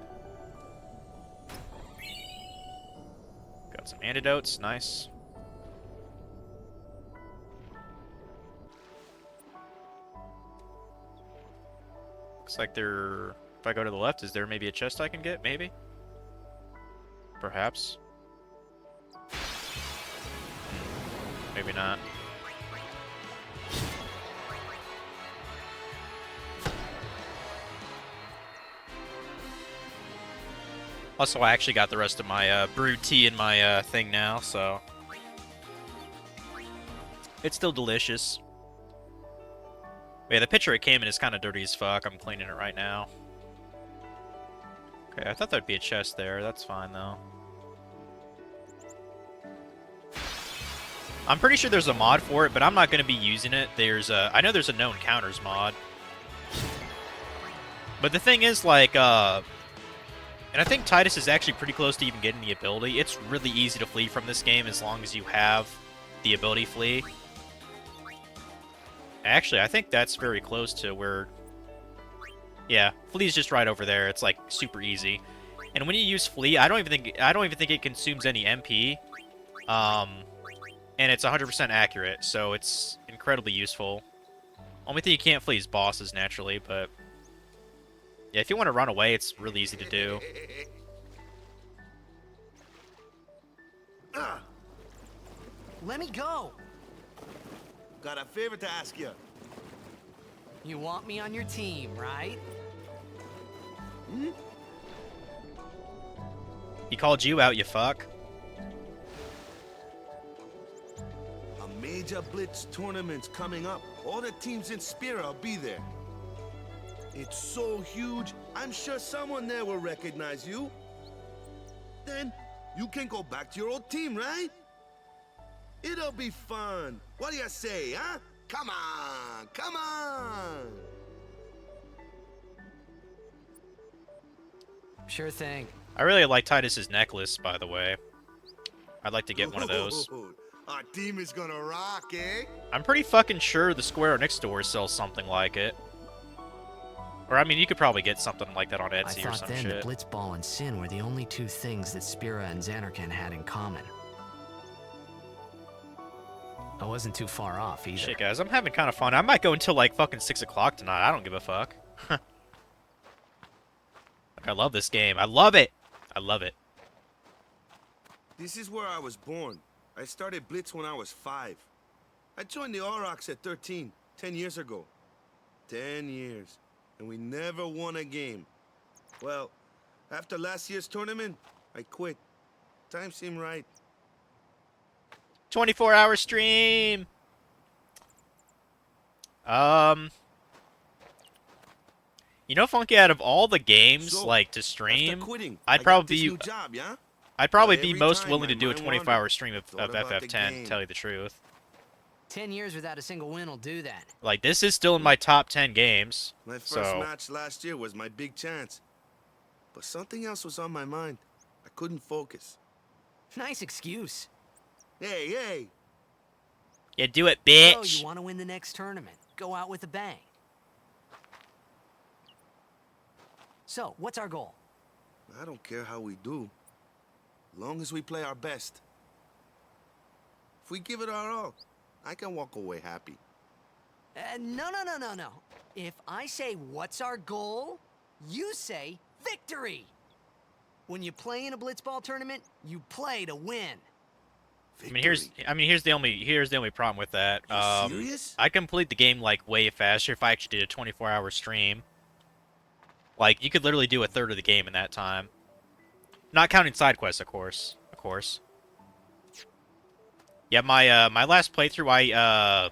Speaker 1: Got some antidotes, nice. Looks like there, if I go to the left, is there maybe a chest I can get? Maybe? Perhaps. Maybe not. Also, I actually got the rest of my brewed tea in my thing now, so it's still delicious. But yeah, the pitcher it came in is kind of dirty as fuck. I'm cleaning it right now. Okay, I thought there'd be a chest there. That's fine, though. I'm pretty sure there's a mod for it, but I'm not going to be using it. I know there's a known counters mod. But the thing is, like, and I think Titus is actually pretty close to even getting the ability. It's really easy to flee from this game as long as you have the ability flee. Actually, I think that's very close to where... Yeah, flee's just right over there. It's like super easy. And when you use flee, I don't even think it consumes any MP. And it's 100% accurate, so it's incredibly useful. Only thing you can't flee is bosses naturally, but yeah, if you want to run away, it's really easy to do.
Speaker 2: Let me go!
Speaker 7: Got a favor to ask you.
Speaker 2: You want me on your team, right?
Speaker 1: He called you out, you fuck.
Speaker 7: A major Blitz tournament's coming up. All the teams in Spira will be there. It's so huge, I'm sure someone there will recognize you. Then, you can go back to your old team, right? It'll be fun. What do you say, huh? Come on, come on!
Speaker 2: Sure thing.
Speaker 1: I really like Titus's necklace, by the way. I'd like to get one of those.
Speaker 7: Our team is gonna rock, eh?
Speaker 1: I'm pretty fucking sure the Square Enix store sells something like it. Or, I mean, you could probably get something like that on
Speaker 2: I
Speaker 1: Etsy or
Speaker 2: thought
Speaker 1: some
Speaker 2: then
Speaker 1: shit.
Speaker 2: that Blitzball and Sin were the only two things that Spira and Zanarkand had in common. I wasn't too far off either.
Speaker 1: Shit, guys, I'm having kind of fun. I might go until, like, fucking 6 o'clock tonight. I don't give a fuck. Like, I love this game. I love it! I love it.
Speaker 7: This is where I was born. I started Blitz when I was 5. I joined the Aurochs at 13, 10 years ago. 10 years. And we never won a game. Well, after last year's tournament, I quit. Time seemed right.
Speaker 1: 24-hour stream! You know, Funky, out of all the games,
Speaker 7: So,
Speaker 1: like, to
Speaker 7: After
Speaker 1: stream,
Speaker 7: quitting,
Speaker 1: I'd
Speaker 7: I got
Speaker 1: probably
Speaker 7: this
Speaker 1: be...
Speaker 7: new job, yeah?
Speaker 1: I'd probably
Speaker 7: But
Speaker 1: be
Speaker 7: every
Speaker 1: most
Speaker 7: time
Speaker 1: willing
Speaker 7: my
Speaker 1: to do a
Speaker 7: mind
Speaker 1: 24-hour
Speaker 7: wandered.
Speaker 1: stream of
Speaker 7: Thought about the
Speaker 1: FF10,
Speaker 7: game.
Speaker 1: tell you the truth.
Speaker 2: 10 years without a single win will do that.
Speaker 1: Like, this is still in my top 10 games,
Speaker 7: My first
Speaker 1: so...
Speaker 7: match last year was my big chance. But something else was on my mind. I couldn't focus.
Speaker 2: Nice excuse.
Speaker 7: Hey, hey!
Speaker 1: Yeah, do it,
Speaker 2: So
Speaker 1: bitch!
Speaker 2: you want to win the next tournament. Go out with a bang. So, what's our goal?
Speaker 7: I don't care how we do. Long as we play our best. If we give it our all, I can walk away happy.
Speaker 2: No. If I say, what's our goal? You say, victory! When you play in a blitzball tournament, you play to win.
Speaker 7: Victory.
Speaker 1: here's the only problem with that.
Speaker 7: You serious?
Speaker 1: I complete the game like way faster if I actually did a 24-hour stream. Like, you could literally do a third of the game in that time. Not counting side quests, of course. Yeah, my last playthrough,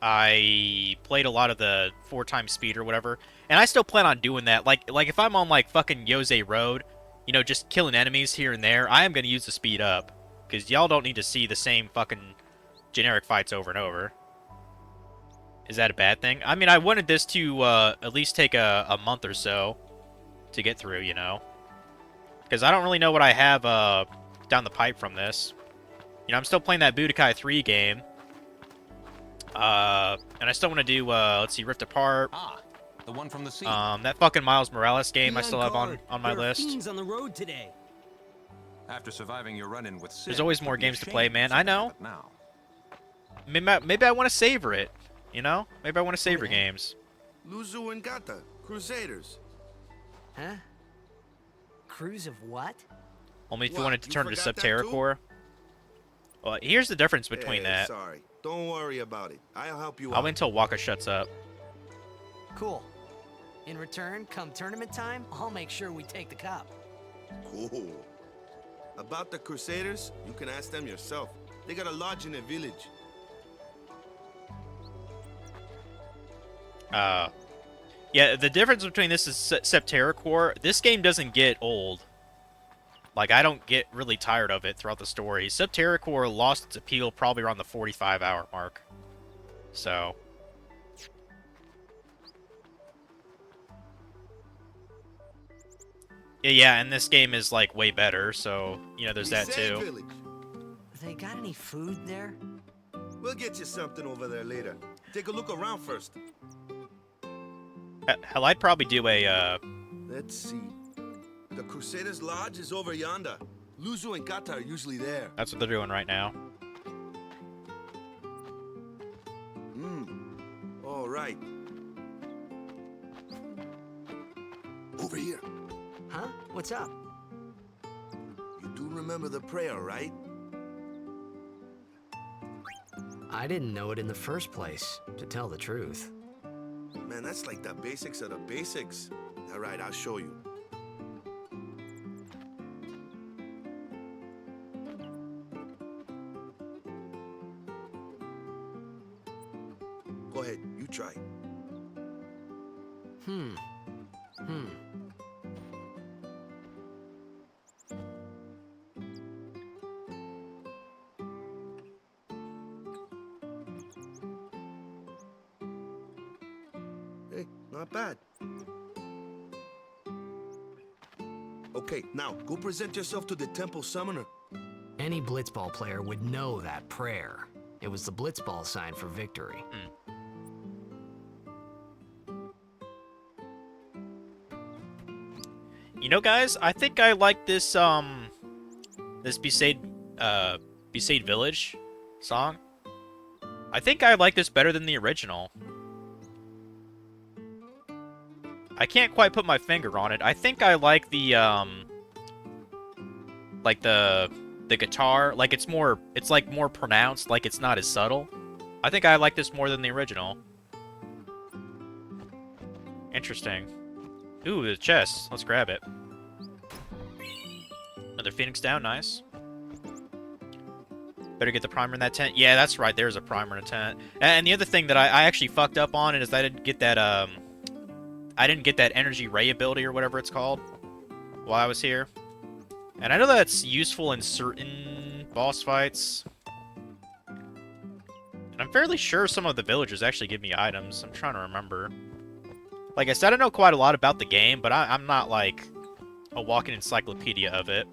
Speaker 1: I played a lot of the 4x speed or whatever, and I still plan on doing that. Like if I'm on like fucking Yose Road, you know, just killing enemies here and there, I am gonna use the speed up Because y'all don't need to see the same fucking generic fights over and over. Is that a bad thing? I mean, I wanted this to at least take a month or so to get through, you know? Because I don't really know what I have down the pipe from this. You know, I'm still playing that Budokai 3 game. And I still want to do, let's see, Rift Apart.
Speaker 9: Ah, the one from the sea.
Speaker 1: That fucking Miles Morales game I
Speaker 8: Be
Speaker 1: still have
Speaker 8: guard.
Speaker 1: on my
Speaker 8: There are
Speaker 1: list.
Speaker 8: fiends on the road today.
Speaker 9: After surviving your run-in with Sid,
Speaker 1: There's always more
Speaker 9: it'd be a
Speaker 1: games to
Speaker 9: shame
Speaker 1: play,
Speaker 9: for
Speaker 1: man.
Speaker 9: something
Speaker 1: I know.
Speaker 9: to happen Now.
Speaker 1: Maybe I want to savor it, you know? Maybe I want to savor
Speaker 2: Okay.
Speaker 1: games.
Speaker 7: Luzu and Gata, Crusaders.
Speaker 2: Huh? Cruise of what?
Speaker 1: Only if you
Speaker 7: What,
Speaker 1: wanted to
Speaker 7: you
Speaker 1: turn to
Speaker 7: forgot that
Speaker 1: Subterra
Speaker 7: too?
Speaker 1: Core. Well, here's the difference between that.
Speaker 7: Sorry. Don't worry about it. I'll help you
Speaker 1: I'll
Speaker 7: out.
Speaker 1: wait until Waka shuts up.
Speaker 2: Cool. In return, come tournament time, I'll make sure we take the cup.
Speaker 7: Cool. About the Crusaders, you can ask them yourself. They got a lodge in a village.
Speaker 1: Yeah, the difference between this is Subterra Core. This game doesn't get old. Like, I don't get really tired of it throughout the story. Subterra Core lost its appeal probably around the 45-hour mark. So... Yeah, and this game is, like, way better, so, you know, there's that,
Speaker 7: Crusade
Speaker 1: too.
Speaker 7: Village.
Speaker 2: They got any food there?
Speaker 7: We'll get you something over there later. Take a look around first.
Speaker 1: Hell, I'd probably do a,
Speaker 7: Let's see. The Crusaders Lodge is over yonder. Luzu and Gata are usually there.
Speaker 1: That's what they're doing right now.
Speaker 7: All right. Over here.
Speaker 2: Huh? What's up?
Speaker 7: You do remember the prayer, right?
Speaker 2: I didn't know it in the first place, to tell the truth.
Speaker 7: Man, that's like the basics of the basics. All right, I'll show you. Go ahead, you try.
Speaker 2: Hmm.
Speaker 7: Hey, not bad. Okay, now go present yourself to the temple summoner.
Speaker 2: Any blitzball player would know that prayer. It was the blitzball sign for victory.
Speaker 1: You know, guys, I think I like this, this Besaid Village song. I think I like this better than the original. I can't quite put my finger on it. I think I like the, like the guitar. Like, it's like more pronounced, like it's not as subtle. I think I like this more than the original. Interesting. Ooh, the chest. Let's grab it. Another Phoenix down. Nice. Better get the primer in that tent. Yeah, that's right. There's a primer in a tent. And the other thing that I actually fucked up on is I didn't get that, I didn't get that energy ray ability or whatever it's called while I was here. And I know that's useful in certain boss fights. And I'm fairly sure some of the villagers actually give me items. I'm trying to remember. Like I said, I know quite a lot about the game, but I'm not, like, a walking encyclopedia of it.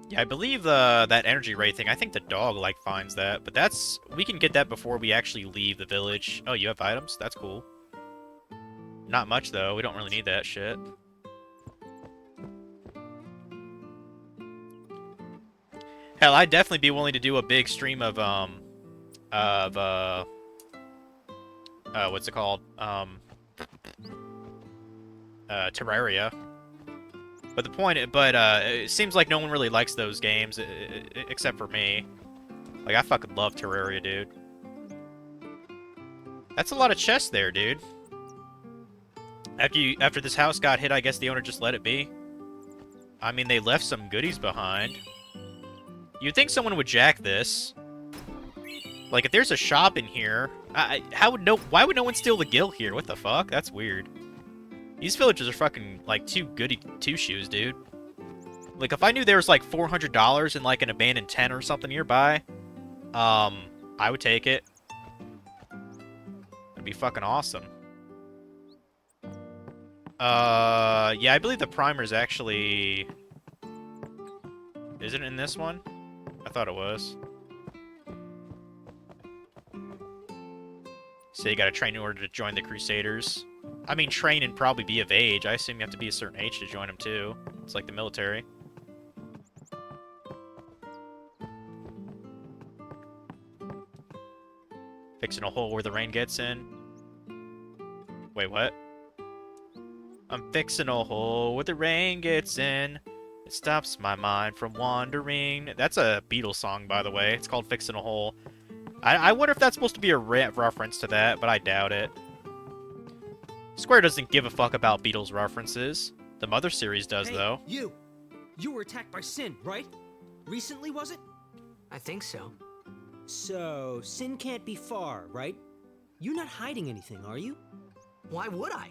Speaker 1: Yeah, I believe that energy ray thing, I think the dog, like, finds that. But that's... we can get that before we actually leave the village. Oh, you have items? That's cool. Not much, though. We don't really need that shit. Hell, I'd definitely be willing to do a big stream of, what's it called? Terraria. But the point, it seems like no one really likes those games, except for me. Like, I fucking love Terraria, dude. That's a lot of chests there, dude. After this house got hit, I guess the owner just let it be. I mean, they left some goodies behind. You'd think someone would jack this. Like, if there's a shop in here, why would no one steal the gill here? What the fuck? That's weird. These villages are fucking, like, too goody two-shoes, dude. Like, if I knew there was, like, $400 in, like, an abandoned tent or something nearby, I would take it. That'd be fucking awesome. Yeah, I believe the primer's actually... Is it in this one? I thought it was. So you gotta train in order to join the Crusaders. I mean, train and probably be of age. I assume you have to be a certain age to join them, too. It's like the military. Fixing a hole where the rain gets in. Wait, what? I'm fixing a hole where the rain gets in. It stops my mind from wandering. That's a Beatles song, by the way. It's called Fixing a Hole. I wonder if that's supposed to be a reference to that, but I doubt it. Square doesn't give a fuck about Beatles references. The Mother series does, though.
Speaker 10: You were attacked by Sin, right? Recently, was it?
Speaker 2: I think so.
Speaker 10: So, Sin can't be far, right? You're not hiding anything, are you?
Speaker 2: Why would I?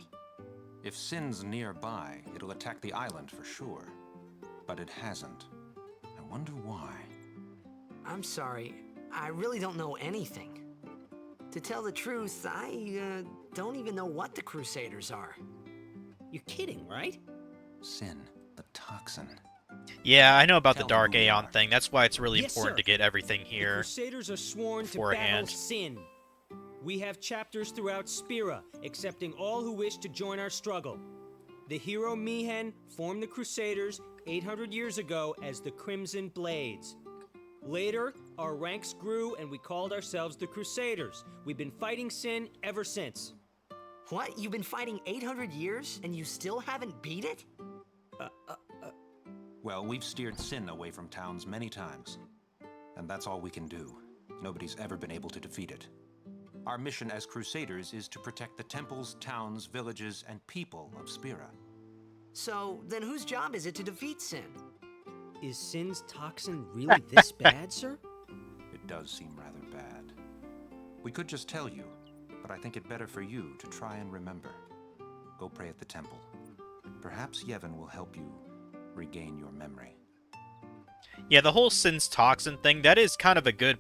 Speaker 9: If Sin's nearby, it'll attack the island for sure. But it hasn't. I wonder why.
Speaker 2: I'm sorry. I really don't know anything. To tell the truth, I don't even know what the Crusaders are.
Speaker 10: You're kidding, right?
Speaker 9: Sin, the toxin.
Speaker 1: Yeah, I know about the
Speaker 9: Tell
Speaker 1: Dark
Speaker 9: them who we
Speaker 1: Aeon
Speaker 9: are.
Speaker 1: thing. That's why it's really
Speaker 10: Yes,
Speaker 1: important
Speaker 10: sir.
Speaker 1: to get everything
Speaker 10: The
Speaker 1: here.
Speaker 10: Crusaders are sworn to battle
Speaker 1: beforehand.
Speaker 10: Sin. We have chapters throughout Spira, accepting all who wish to join our struggle. The hero Mihen formed the Crusaders 800 years ago as the Crimson Blades. Later, our ranks grew and we called ourselves the Crusaders. We've been fighting Sin ever since.
Speaker 2: What? You've been fighting 800 years and you still haven't beat it?
Speaker 9: Well, we've steered Sin away from towns many times. And that's all we can do. Nobody's ever been able to defeat it. Our mission as Crusaders is to protect the temples, towns, villages, and people of Spira.
Speaker 2: So, then whose job is it to defeat Sin?
Speaker 10: Is Sin's toxin really this bad, sir?
Speaker 9: It does seem rather bad. We could just tell you, but I think it better for you to try and remember. Go pray at the temple. Perhaps Yevon will help you regain your memory.
Speaker 1: Yeah, the whole Sin's Toxin thing, that is kind of a good,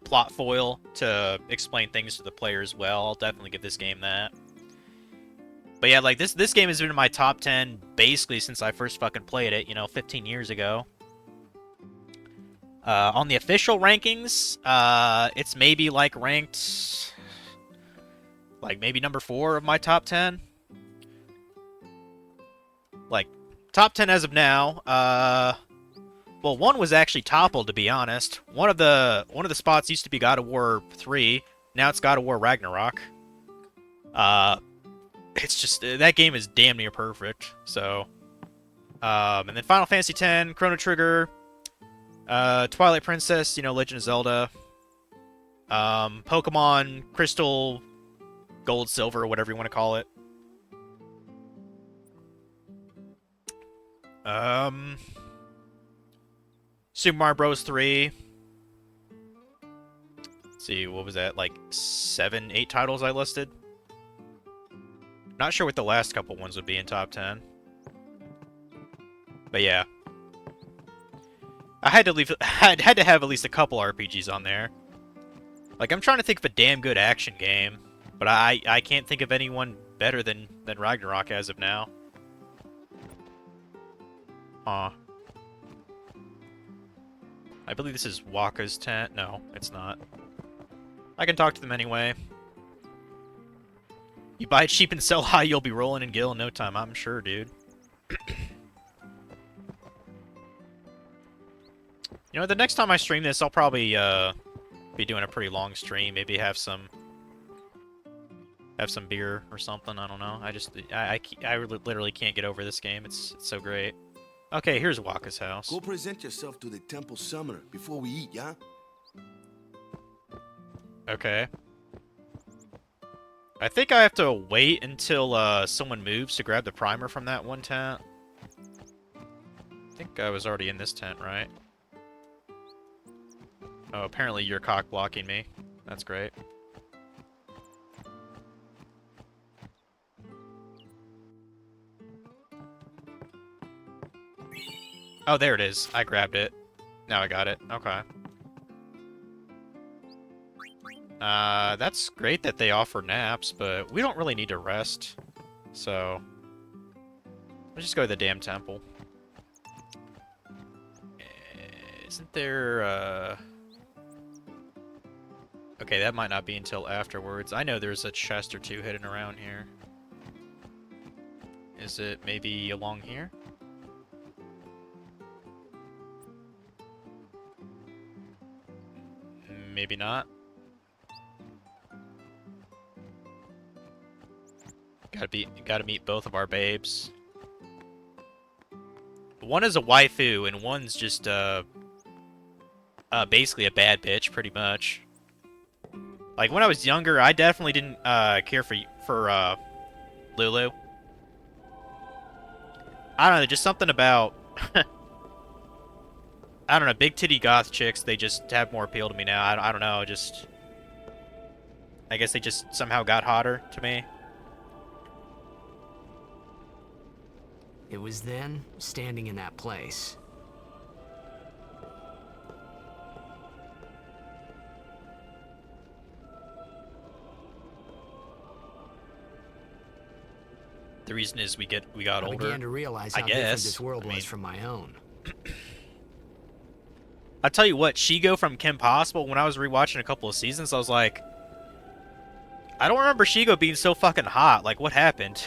Speaker 1: plot foil to explain things to the player as well. I'll definitely give this game that. But yeah, like, this game has been in my top 10 basically since I first fucking played it, 15 years ago. On the official rankings, it's maybe, like, ranked, like, maybe number 4 of my top 10. Like, top 10 as of now, well, one was actually toppled, to be honest. One of the spots used to be God of War 3. Now it's God of War Ragnarok. It's just, that game is damn near perfect, so. And then Final Fantasy X, Chrono Trigger, Twilight Princess, Legend of Zelda, Pokemon, Crystal, Gold, Silver, whatever you want to call it. Super Mario Bros. 3. Let's see, what was that? Like 7, 8 titles I listed? Not sure what the last couple ones would be in top 10. But yeah. I had to have at least a couple RPGs on there. Like, I'm trying to think of a damn good action game, but I can't think of anyone better than Ragnarok as of now. Huh. I believe this is Waka's tent. No, it's not. I can talk to them anyway. You buy it cheap and sell high, you'll be rolling in Gil in no time, I'm sure, dude. The next time I stream this, I'll probably be doing a pretty long stream. Maybe have some beer or something. I don't know. I literally can't get over this game. It's so great. Okay, here's Waka's house.
Speaker 7: Go present yourself to the temple summoner before we eat, yeah?
Speaker 1: Okay. I think I have to wait until someone moves to grab the primer from that one tent. I think I was already in this tent, right? Oh, apparently you're cock blocking me. That's great. Oh, there it is. I grabbed it. Now I got it. Okay. That's great that they offer naps, but we don't really need to rest. So, let's just go to the damn temple. Isn't there, Okay, that might not be until afterwards. I know there's a chest or two hidden around here. Is it maybe along here? Maybe not. Gotta meet both of our babes. One is a waifu, and one's just basically a bad bitch, pretty much. Like when I was younger, I definitely didn't care for Lulu. I don't know, just something about I don't know, big titty goth chicks. They just have more appeal to me now. I don't know, just I guess they just somehow got hotter to me.
Speaker 2: It was then, standing in that place.
Speaker 1: The reason is we got older.
Speaker 2: I began to realize how different this world was from my own.
Speaker 1: I'll tell you what, Shigo from Kim Possible, when I was rewatching a couple of seasons, I was like, I don't remember Shigo being so fucking hot. Like, what happened?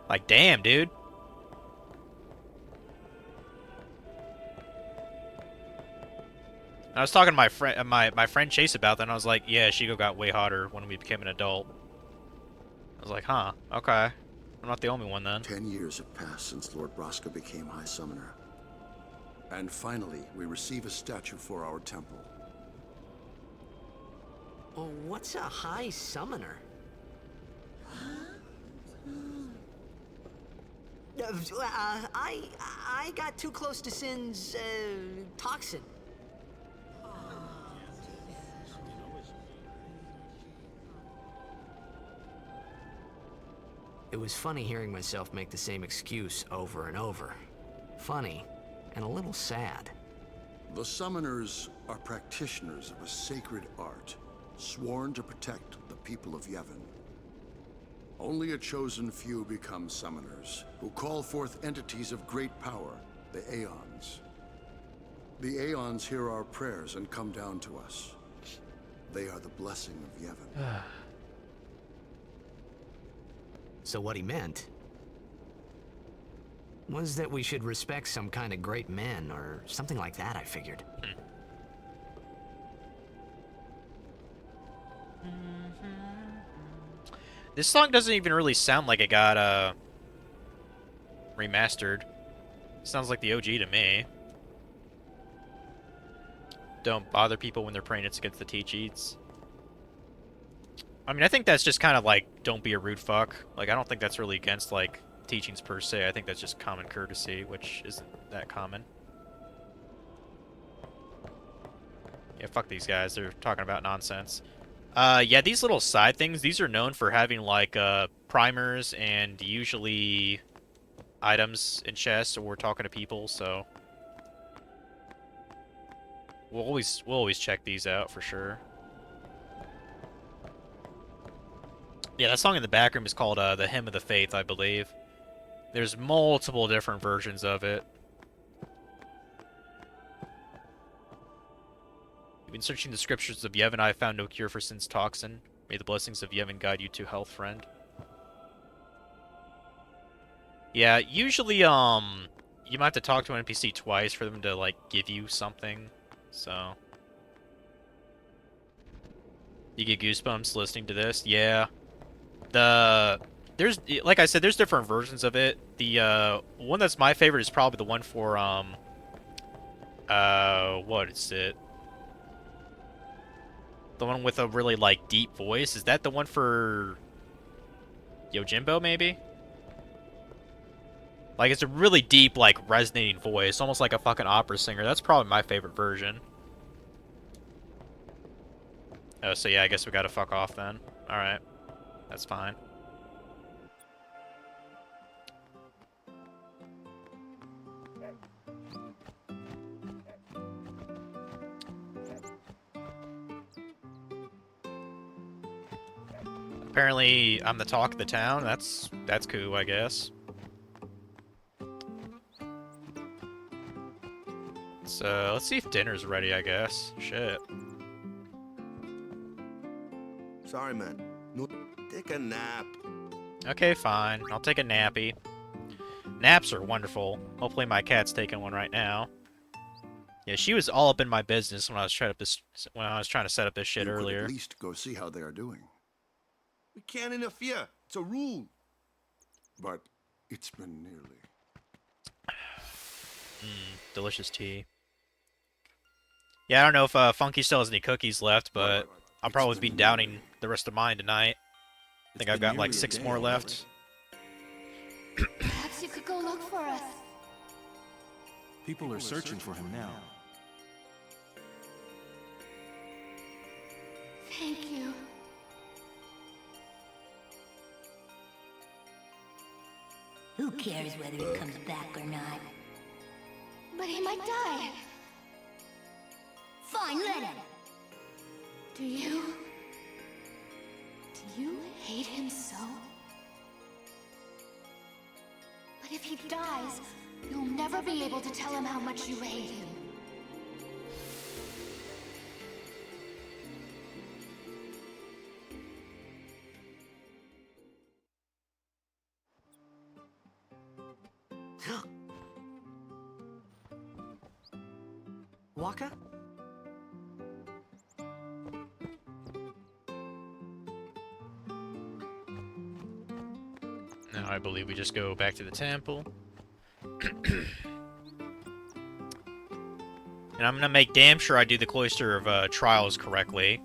Speaker 1: Like, damn, dude. I was talking to my friend, my friend Chase about that, and I was like, yeah, Shigo got way hotter when we became an adult. I was like, huh, okay. I'm not the only one then.
Speaker 11: 10 years have passed since Lord Braska became High Summoner. And finally, we receive a statue for our temple.
Speaker 2: Oh, what's a High Summoner? I got too close to Sin's, toxin. It was funny hearing myself make the same excuse over and over. Funny, and a little sad.
Speaker 11: The Summoners are practitioners of a sacred art, sworn to protect the people of Yevon. Only a chosen few become Summoners, who call forth entities of great power, the Aeons. The Aeons hear our prayers and come down to us. They are the blessing of Yevon.
Speaker 2: So what he meant was that we should respect some kind of great men, or something like that, I figured.
Speaker 1: This song doesn't even really sound like it got, remastered. Sounds like the OG to me. Don't bother people when they're praying it's against the teach-eats. I mean, I think that's just kind of like, don't be a rude fuck. Like, I don't think that's really against, like, teachings per se. I think that's just common courtesy, which isn't that common. Yeah, fuck these guys. They're talking about nonsense. Yeah, these little side things, these are known for having, like, primers and usually items in chests, or we're talking to people, so... We'll always check these out for sure. Yeah, that song in the back room is called The Hymn of the Faith, I believe. There's multiple different versions of it. You've been searching the scriptures of Yevon. I have found no cure for sin's toxin. May the blessings of Yevon guide you to health, friend. Yeah, usually, you might have to talk to an NPC twice for them to, like, give you something. So... You get goosebumps listening to this? Yeah. There's, like I said, there's different versions of it. The, one that's my favorite is probably the one for, what is it? The one with a really, like, deep voice. Is that the one for Yojimbo, maybe? Like, it's a really deep, like, resonating voice. Almost like a fucking opera singer. That's probably my favorite version. Oh, so yeah, I guess we gotta fuck off then. Alright. That's fine. Apparently, I'm the talk of the town. That's cool, I guess. So let's see if dinner's ready, I guess. Shit.
Speaker 7: Sorry, man. No, take a nap.
Speaker 1: Okay, fine. I'll take a nappy. Naps are wonderful. Hopefully my cat's taking one right now. Yeah, she was all up in my business when I was trying to set up this shit
Speaker 11: You
Speaker 1: earlier.
Speaker 11: could at least go see how they are doing.
Speaker 7: We can't interfere. It's a rule.
Speaker 11: But it's been nearly.
Speaker 1: Delicious tea. Yeah, I don't know if Funky still has any cookies left, but I'll probably be downing the rest of mine tonight. I think I've got like 6 more left.
Speaker 12: Perhaps you could go look for us.
Speaker 9: People are searching for him now.
Speaker 12: Thank you.
Speaker 13: Who cares whether he comes back or not?
Speaker 12: But he might die.
Speaker 13: Fine, let him.
Speaker 12: Do you hate him so? But if he dies, you'll never be able to tell him how much you hate him.
Speaker 2: Waka?
Speaker 1: Now I believe we just go back to the temple. And I'm gonna make damn sure I do the Cloister of Trials correctly.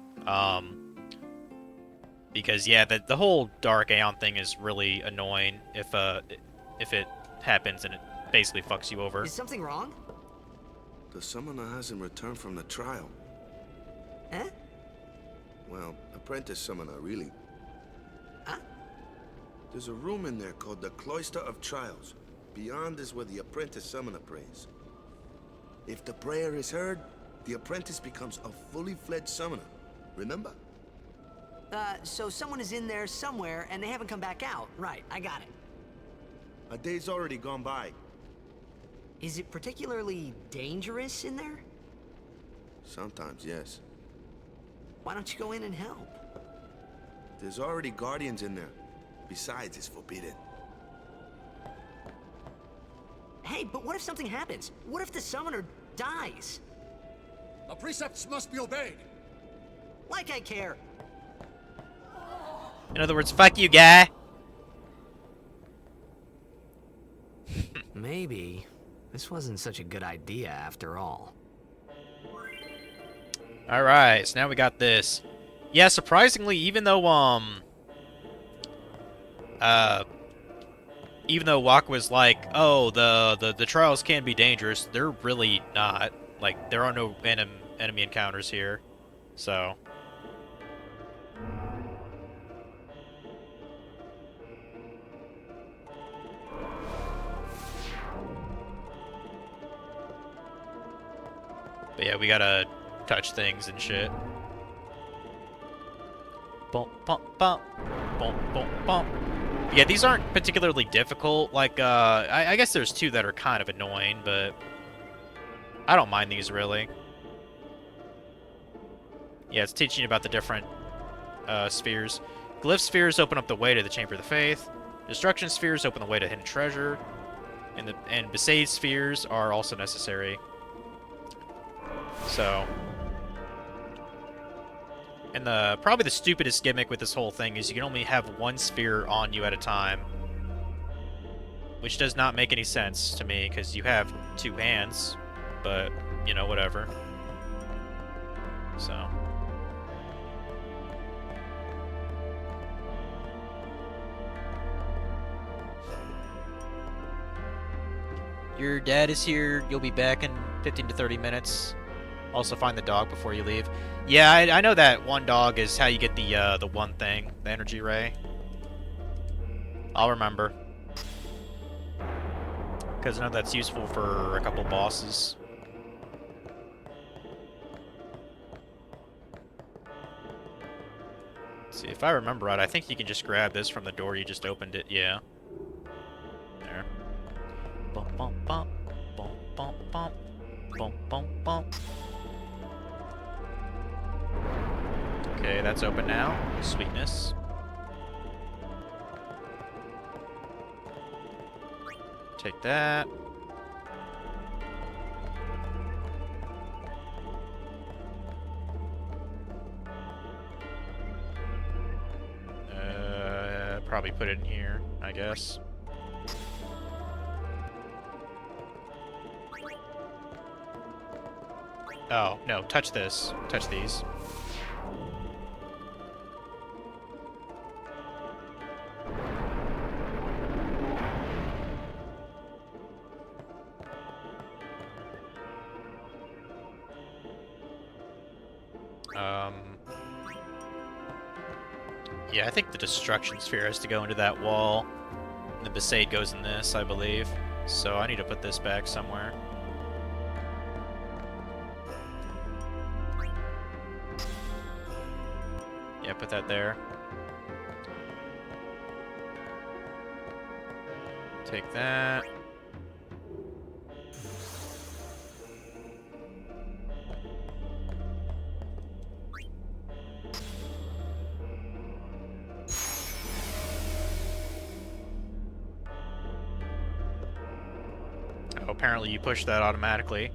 Speaker 1: Because yeah, the whole Dark Aeon thing is really annoying if it happens and it basically fucks you over.
Speaker 2: Is something wrong?
Speaker 7: The summoner hasn't returned from the trial.
Speaker 2: Eh?
Speaker 7: Well, apprentice summoner, really.
Speaker 2: Huh?
Speaker 7: There's a room in there called the Cloister of Trials. Beyond is where the apprentice summoner prays. If the prayer is heard, the apprentice becomes a fully fledged summoner. Remember?
Speaker 2: So someone is in there somewhere and they haven't come back out. Right, I got it.
Speaker 7: A day's already gone by.
Speaker 2: Is it particularly dangerous in there?
Speaker 7: Sometimes, yes.
Speaker 2: Why don't you go in and help?
Speaker 7: There's already guardians in there. Besides, it's forbidden.
Speaker 2: Hey, but what if something happens? What if the summoner dies?
Speaker 6: The precepts must be obeyed.
Speaker 2: Like I care.
Speaker 1: In other words, fuck you, guy.
Speaker 2: Maybe this wasn't such a good idea after all.
Speaker 1: Alright, so now we got this. Yeah, surprisingly, even though Wak was like, oh, the trials can be dangerous, they're really not. Like, there are no enemy encounters here. So. But yeah, we gotta touch things and shit. Bump, bump, bump. Bump, bump, bump. Yeah, these aren't particularly difficult. Like, I guess there's 2 that are kind of annoying, but I don't mind these, really. Yeah, it's teaching you about the different spheres. Glyph spheres open up the way to the Chamber of the Faith. Destruction spheres open the way to hidden treasure. And Besaid spheres are also necessary. So, and probably the stupidest gimmick with this whole thing is you can only have 1 sphere on you at a time, which does not make any sense to me because you have 2 hands, but you know, whatever. So, your dad is here. You'll be back in 15 to 30 minutes. Also find the dog before you leave. Yeah, I know that one dog is how you get the one thing, the energy ray. I'll remember. Because I know that's useful for a couple bosses. Let's see, if I remember right, I think you can just grab this from the door you just opened it. Yeah. There. Bump, bump, bump. Bump, bump, bump. Bump, bump, bump. Okay, that's open now. Sweetness. Take that. Probably put it in here, I guess. Oh, no, touch this. Touch these. Yeah, I think the destruction sphere has to go into that wall. And the Besaid goes in this, I believe. So I need to put this back somewhere. Yeah, put that there. Take that. Oh, apparently you push that automatically.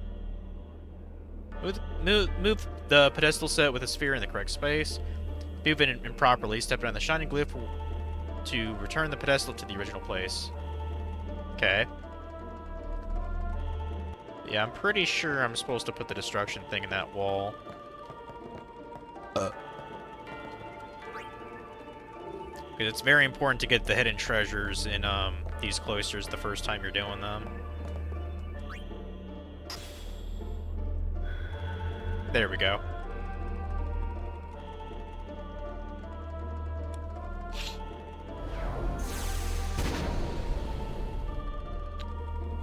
Speaker 1: Move the pedestal set with a sphere in the correct space. Move it improperly. Step on the shining glyph to return the pedestal to the original place. Okay. Yeah, I'm pretty sure I'm supposed to put the destruction thing in that wall. Because it's very important to get the hidden treasures in these cloisters the first time you're doing them. There we go.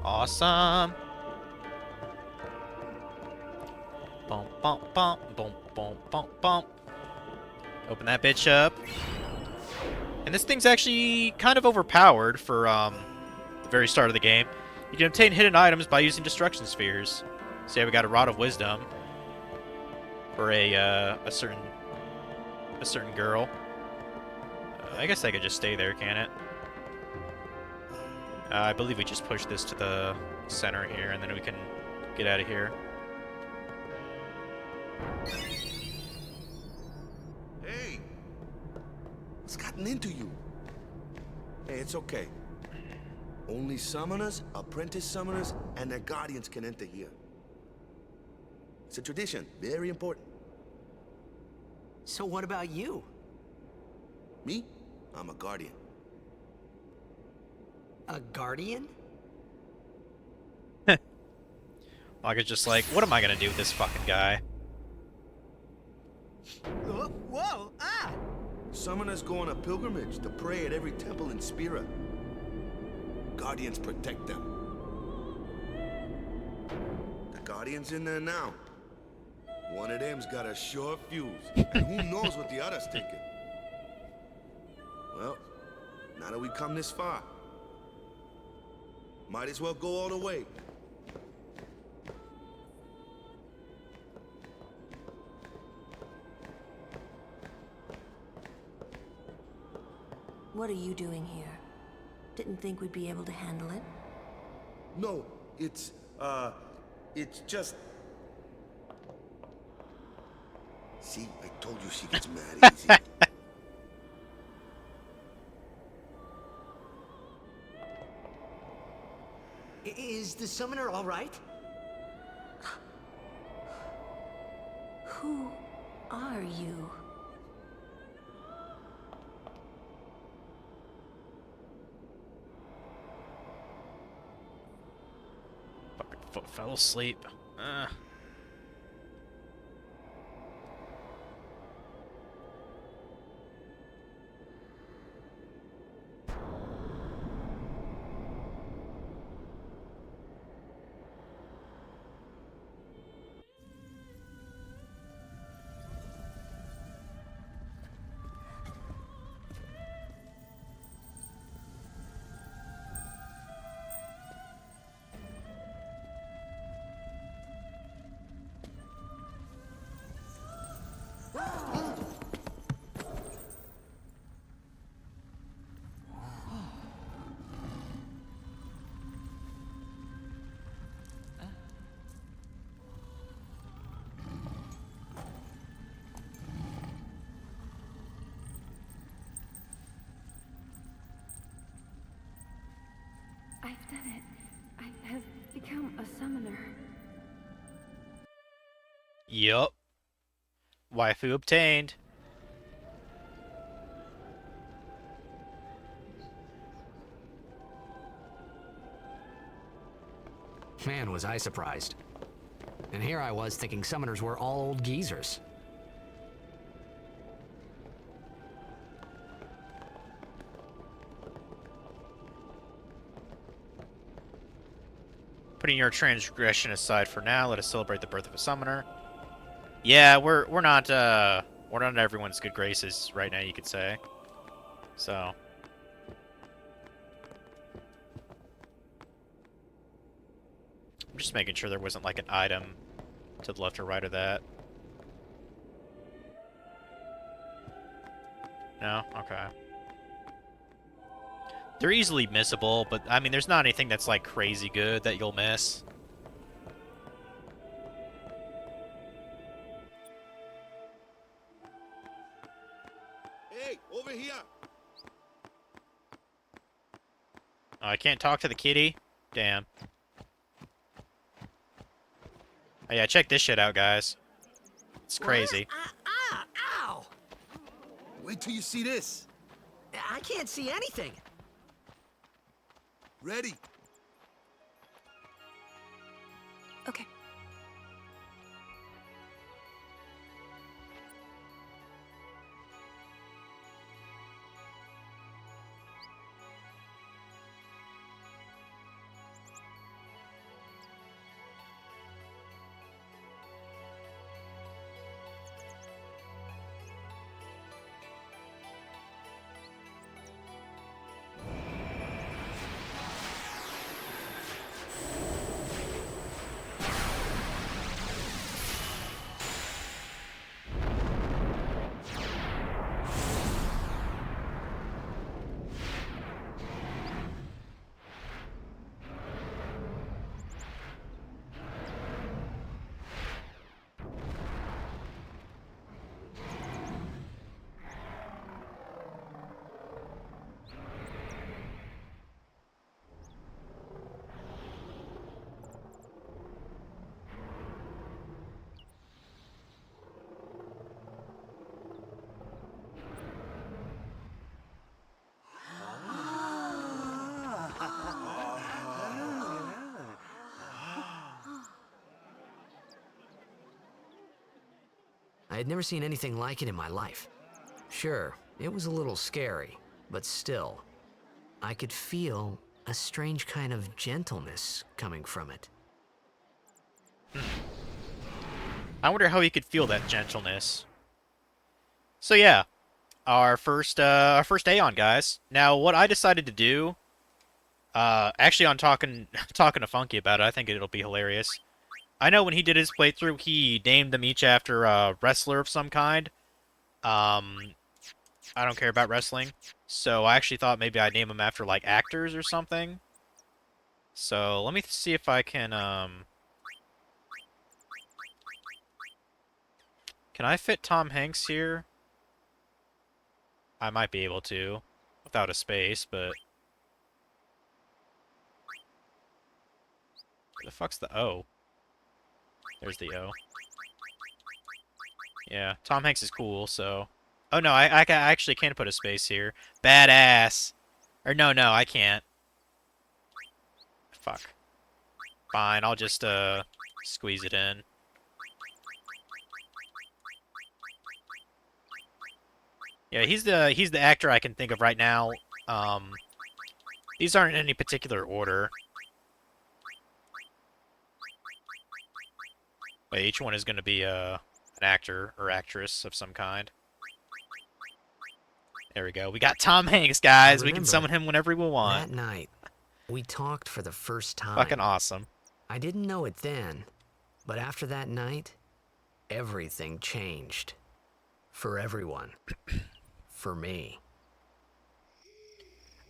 Speaker 1: Awesome. Bump, bump, bump, bump, bump, bump, bump. Open that bitch up. And this thing's actually kind of overpowered for the very start of the game. You can obtain hidden items by using destruction spheres. See, we got a Rod of Wisdom for a certain girl. I guess I could just stay there, can it? I believe we just push this to the center here, and then we can get out of here.
Speaker 7: Hey! What's gotten into you? Hey, it's okay. Only summoners, apprentice summoners, and their guardians can enter here. It's a tradition, very important.
Speaker 2: So what about you?
Speaker 7: Me? I'm a guardian.
Speaker 2: A guardian?
Speaker 1: Like, it's just like, what am I gonna do with this fucking guy?
Speaker 2: Whoa! Ah!
Speaker 7: Summoners go on a pilgrimage to pray at every temple in Spira. Guardians protect them. The Guardian's in there now. One of them's got a sure fuse, and who knows what the other's thinking. Well, now that we come this far, might as well go all the way.
Speaker 14: What are you doing here? Didn't think we'd be able to handle it?
Speaker 7: No, it's just... See, I told you she gets mad easy.
Speaker 2: Is the summoner all right?
Speaker 14: Who are you?
Speaker 1: Fucking foot fell asleep.
Speaker 15: Bennett, I have become a summoner.
Speaker 1: Yup. Waifu obtained.
Speaker 2: Man, was I surprised. And here I was thinking summoners were all old geezers.
Speaker 1: Putting your transgression aside for now, let us celebrate the birth of a summoner. Yeah, we're not in everyone's good graces right now, you could say. So I'm just making sure there wasn't like an item to the left or right of that. No? Okay. They're easily missable, but I mean, there's not anything that's like crazy good that you'll miss.
Speaker 7: Hey, over here!
Speaker 1: Oh, I can't talk to the kitty? Damn. Oh yeah, check this shit out, guys. It's crazy.
Speaker 8: Ow!
Speaker 7: Wait till you see this.
Speaker 8: I can't see anything.
Speaker 7: Ready?
Speaker 14: Okay.
Speaker 2: I had never seen anything like it in my life. Sure, it was a little scary, but still, I could feel a strange kind of gentleness coming from it.
Speaker 1: I wonder how he could feel that gentleness. So yeah, our first Aeon, guys. Now, what I decided to do, actually, on talking to Funky about it, I think it'll be hilarious. I know when he did his playthrough, he named them each after a wrestler of some kind. I don't care about wrestling, so I actually thought maybe I'd name them after like actors or something. So let me see if I can I fit Tom Hanks here? I might be able to, without a space, but... Where the fuck's the O? There's the O. Yeah, Tom Hanks is cool, so... Oh no, I actually can put a space here. Badass! Or no, I can't. Fuck. Fine, I'll just, squeeze it in. Yeah, he's the actor I can think of right now. These aren't in any particular order. But each one is going to be an actor or actress of some kind. There we go. We got Tom Hanks, guys. We can summon him whenever we want.
Speaker 2: That night, we talked for the first time.
Speaker 1: Fucking awesome.
Speaker 2: I didn't know it then, but after that night, everything changed. For everyone. For me.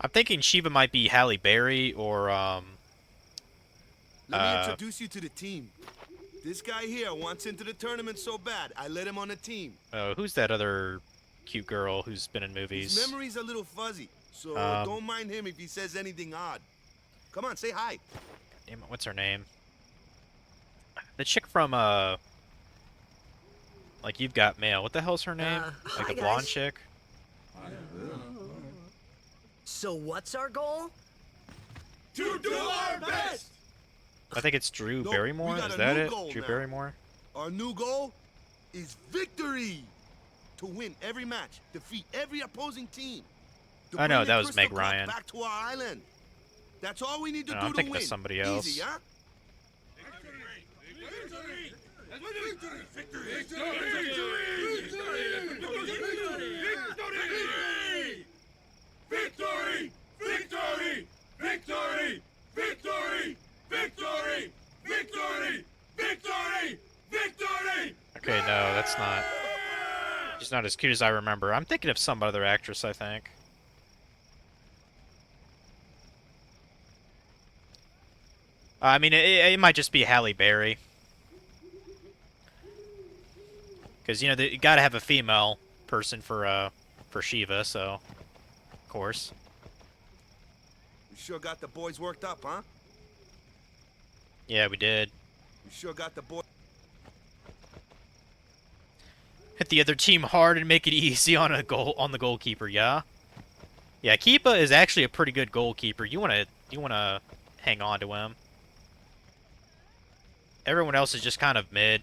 Speaker 1: I'm thinking Shiva might be Halle Berry or,
Speaker 7: Let me introduce you to the team. This guy here wants into the tournament so bad, I let him on the team.
Speaker 1: Oh, who's that other cute girl who's been in movies?
Speaker 7: His memory's a little fuzzy, so don't mind him if he says anything odd. Come on, say hi.
Speaker 1: Damn it, what's her name? The chick from like You've Got Mail. What the hell's her name? Like
Speaker 8: hi,
Speaker 1: the blonde
Speaker 8: guys.
Speaker 1: chick?
Speaker 8: So what's our goal?
Speaker 6: To do our best!
Speaker 1: I think it's Drew
Speaker 7: No,
Speaker 1: Barrymore.
Speaker 7: we got
Speaker 1: Is
Speaker 7: a
Speaker 1: that
Speaker 7: new
Speaker 1: it?
Speaker 7: goal
Speaker 1: Drew
Speaker 7: now.
Speaker 1: Barrymore?
Speaker 7: Our new goal is victory. To win every match, defeat every opposing team. To
Speaker 1: I know,
Speaker 7: bring the
Speaker 1: that was
Speaker 7: Crystal
Speaker 1: Meg
Speaker 7: Cup
Speaker 1: Ryan.
Speaker 7: back to our island. That's all we need to
Speaker 1: No,
Speaker 7: do
Speaker 1: I'm
Speaker 7: to
Speaker 1: thinking
Speaker 7: win.
Speaker 1: of somebody else.
Speaker 7: Easy, huh?
Speaker 6: Victory! Victory! Victory! Victory! Victory! Victory! Victory! Victory!
Speaker 1: Okay, no, that's not. She's not as cute as I remember. I'm thinking of some other actress, I think. I mean, it might just be Halle Berry. Because, you know, you gotta have a female person for Shiva, so... Of course.
Speaker 7: We sure got the boys worked up, huh?
Speaker 1: Yeah, we did.
Speaker 7: We sure got the boys.
Speaker 1: Hit the other team hard and make it easy on the goalkeeper, yeah? Yeah, Keepa is actually a pretty good goalkeeper. You wanna hang on to him. Everyone else is just kind of mid.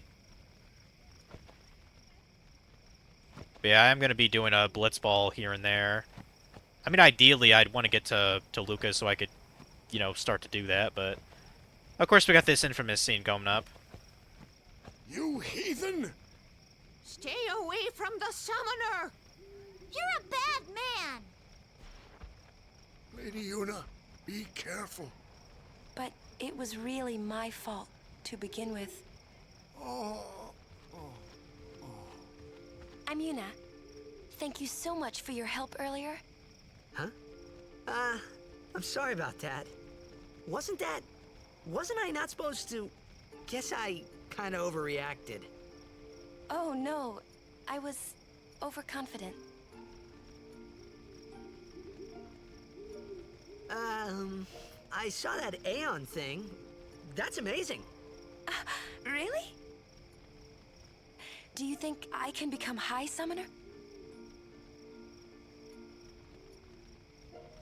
Speaker 1: But yeah, I'm gonna be doing a blitzball here and there. I mean, ideally, I'd want to get to Lucas so I could, you know, start to do that, but... Of course, we got this infamous scene coming up.
Speaker 11: You heathen!
Speaker 12: Stay away from the summoner! You're a bad man!
Speaker 11: Lady Una, be careful.
Speaker 14: But it was really my fault to begin with.
Speaker 11: Oh.
Speaker 14: I'm Yuna. Thank you so much for your help earlier.
Speaker 8: Huh? I'm sorry about that. Wasn't I not supposed to... Guess I kinda overreacted.
Speaker 14: Oh no, I was overconfident.
Speaker 8: I saw that Aeon thing. That's amazing.
Speaker 14: Really? Do you think I can become High Summoner?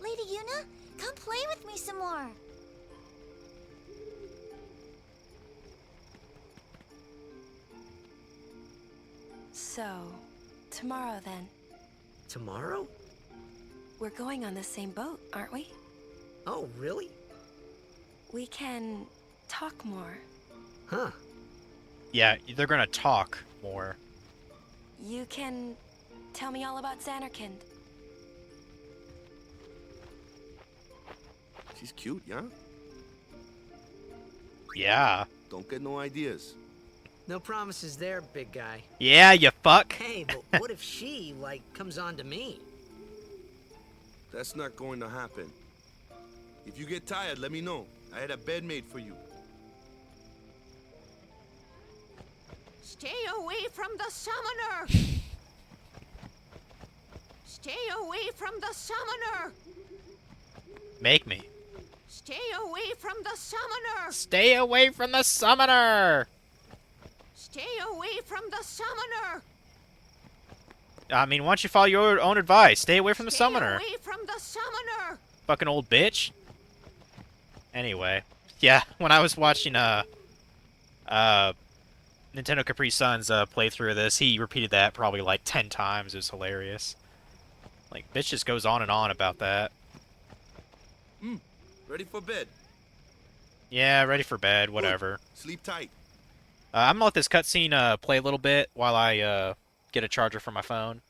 Speaker 12: Lady Yuna, come play with me some more.
Speaker 14: So, tomorrow then.
Speaker 8: Tomorrow?
Speaker 14: We're going on the same boat, aren't we?
Speaker 8: Oh, really?
Speaker 14: We can talk more.
Speaker 8: Huh.
Speaker 1: Yeah, they're gonna talk more.
Speaker 14: You can tell me all about Zanarkand.
Speaker 7: She's cute, yeah?
Speaker 1: Yeah.
Speaker 7: Don't get no ideas.
Speaker 8: No promises there, big guy.
Speaker 1: Yeah, you fuck.
Speaker 8: Hey, but what if she, like, comes on to me?
Speaker 7: That's not going to happen. If you get tired, let me know. I had a bed made for you.
Speaker 12: Stay away from the summoner! Stay away from the summoner!
Speaker 1: Make me.
Speaker 12: Stay away from the summoner!
Speaker 1: Stay away from the summoner!
Speaker 12: Stay away from the summoner!
Speaker 1: I mean, why don't you follow your own advice? Stay away from the summoner.
Speaker 12: Stay away from the summoner!
Speaker 1: Fucking old bitch. Anyway. Yeah, when I was watching, Nintendo Capri Sun's playthrough of this, he repeated that probably like 10 times. It was hilarious. Like, bitch just goes on and on about that.
Speaker 7: Ready for bed?
Speaker 1: Yeah, ready for bed, whatever.
Speaker 7: Sleep tight.
Speaker 1: I'm gonna let this cutscene play a little bit while I get a charger for my phone.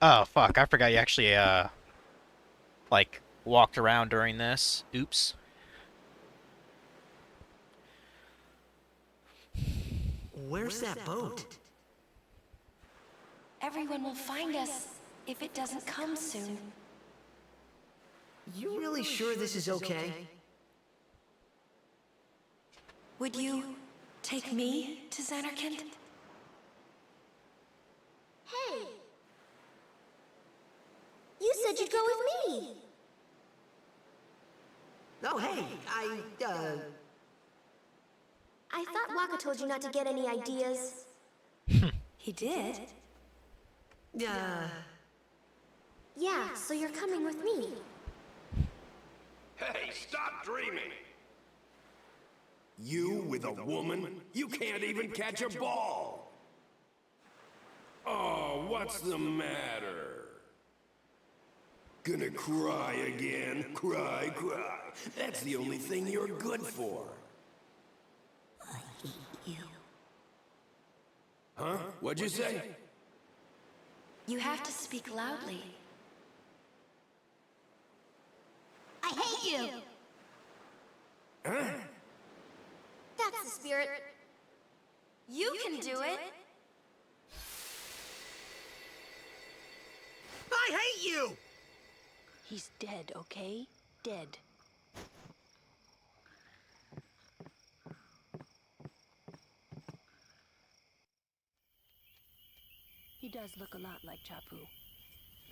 Speaker 1: Oh, fuck. I forgot you actually, like, walked around during this. Oops.
Speaker 8: Where's that boat?
Speaker 14: Everyone will find us if it doesn't come soon.
Speaker 8: You really sure this is okay?
Speaker 14: Would you take me to Zanarkand?
Speaker 3: Hey! You said you'd go with me!
Speaker 8: Oh, hey,
Speaker 3: I thought Waka told you not to get any ideas.
Speaker 14: He did?
Speaker 3: Yeah, so you're coming with me.
Speaker 6: Hey, stop dreaming! You with a woman? You can't even catch a ball! Oh, what's the matter? Gonna cry again? Cry, cry. That's the only thing you're good for.
Speaker 13: I hate you.
Speaker 6: Huh? What'd you say?
Speaker 14: You have to speak loudly.
Speaker 13: I hate you!
Speaker 6: Huh?
Speaker 3: That's the spirit.
Speaker 14: You can do it.
Speaker 8: I hate you!
Speaker 12: He's dead, okay? Dead. He does look a lot like Chapu.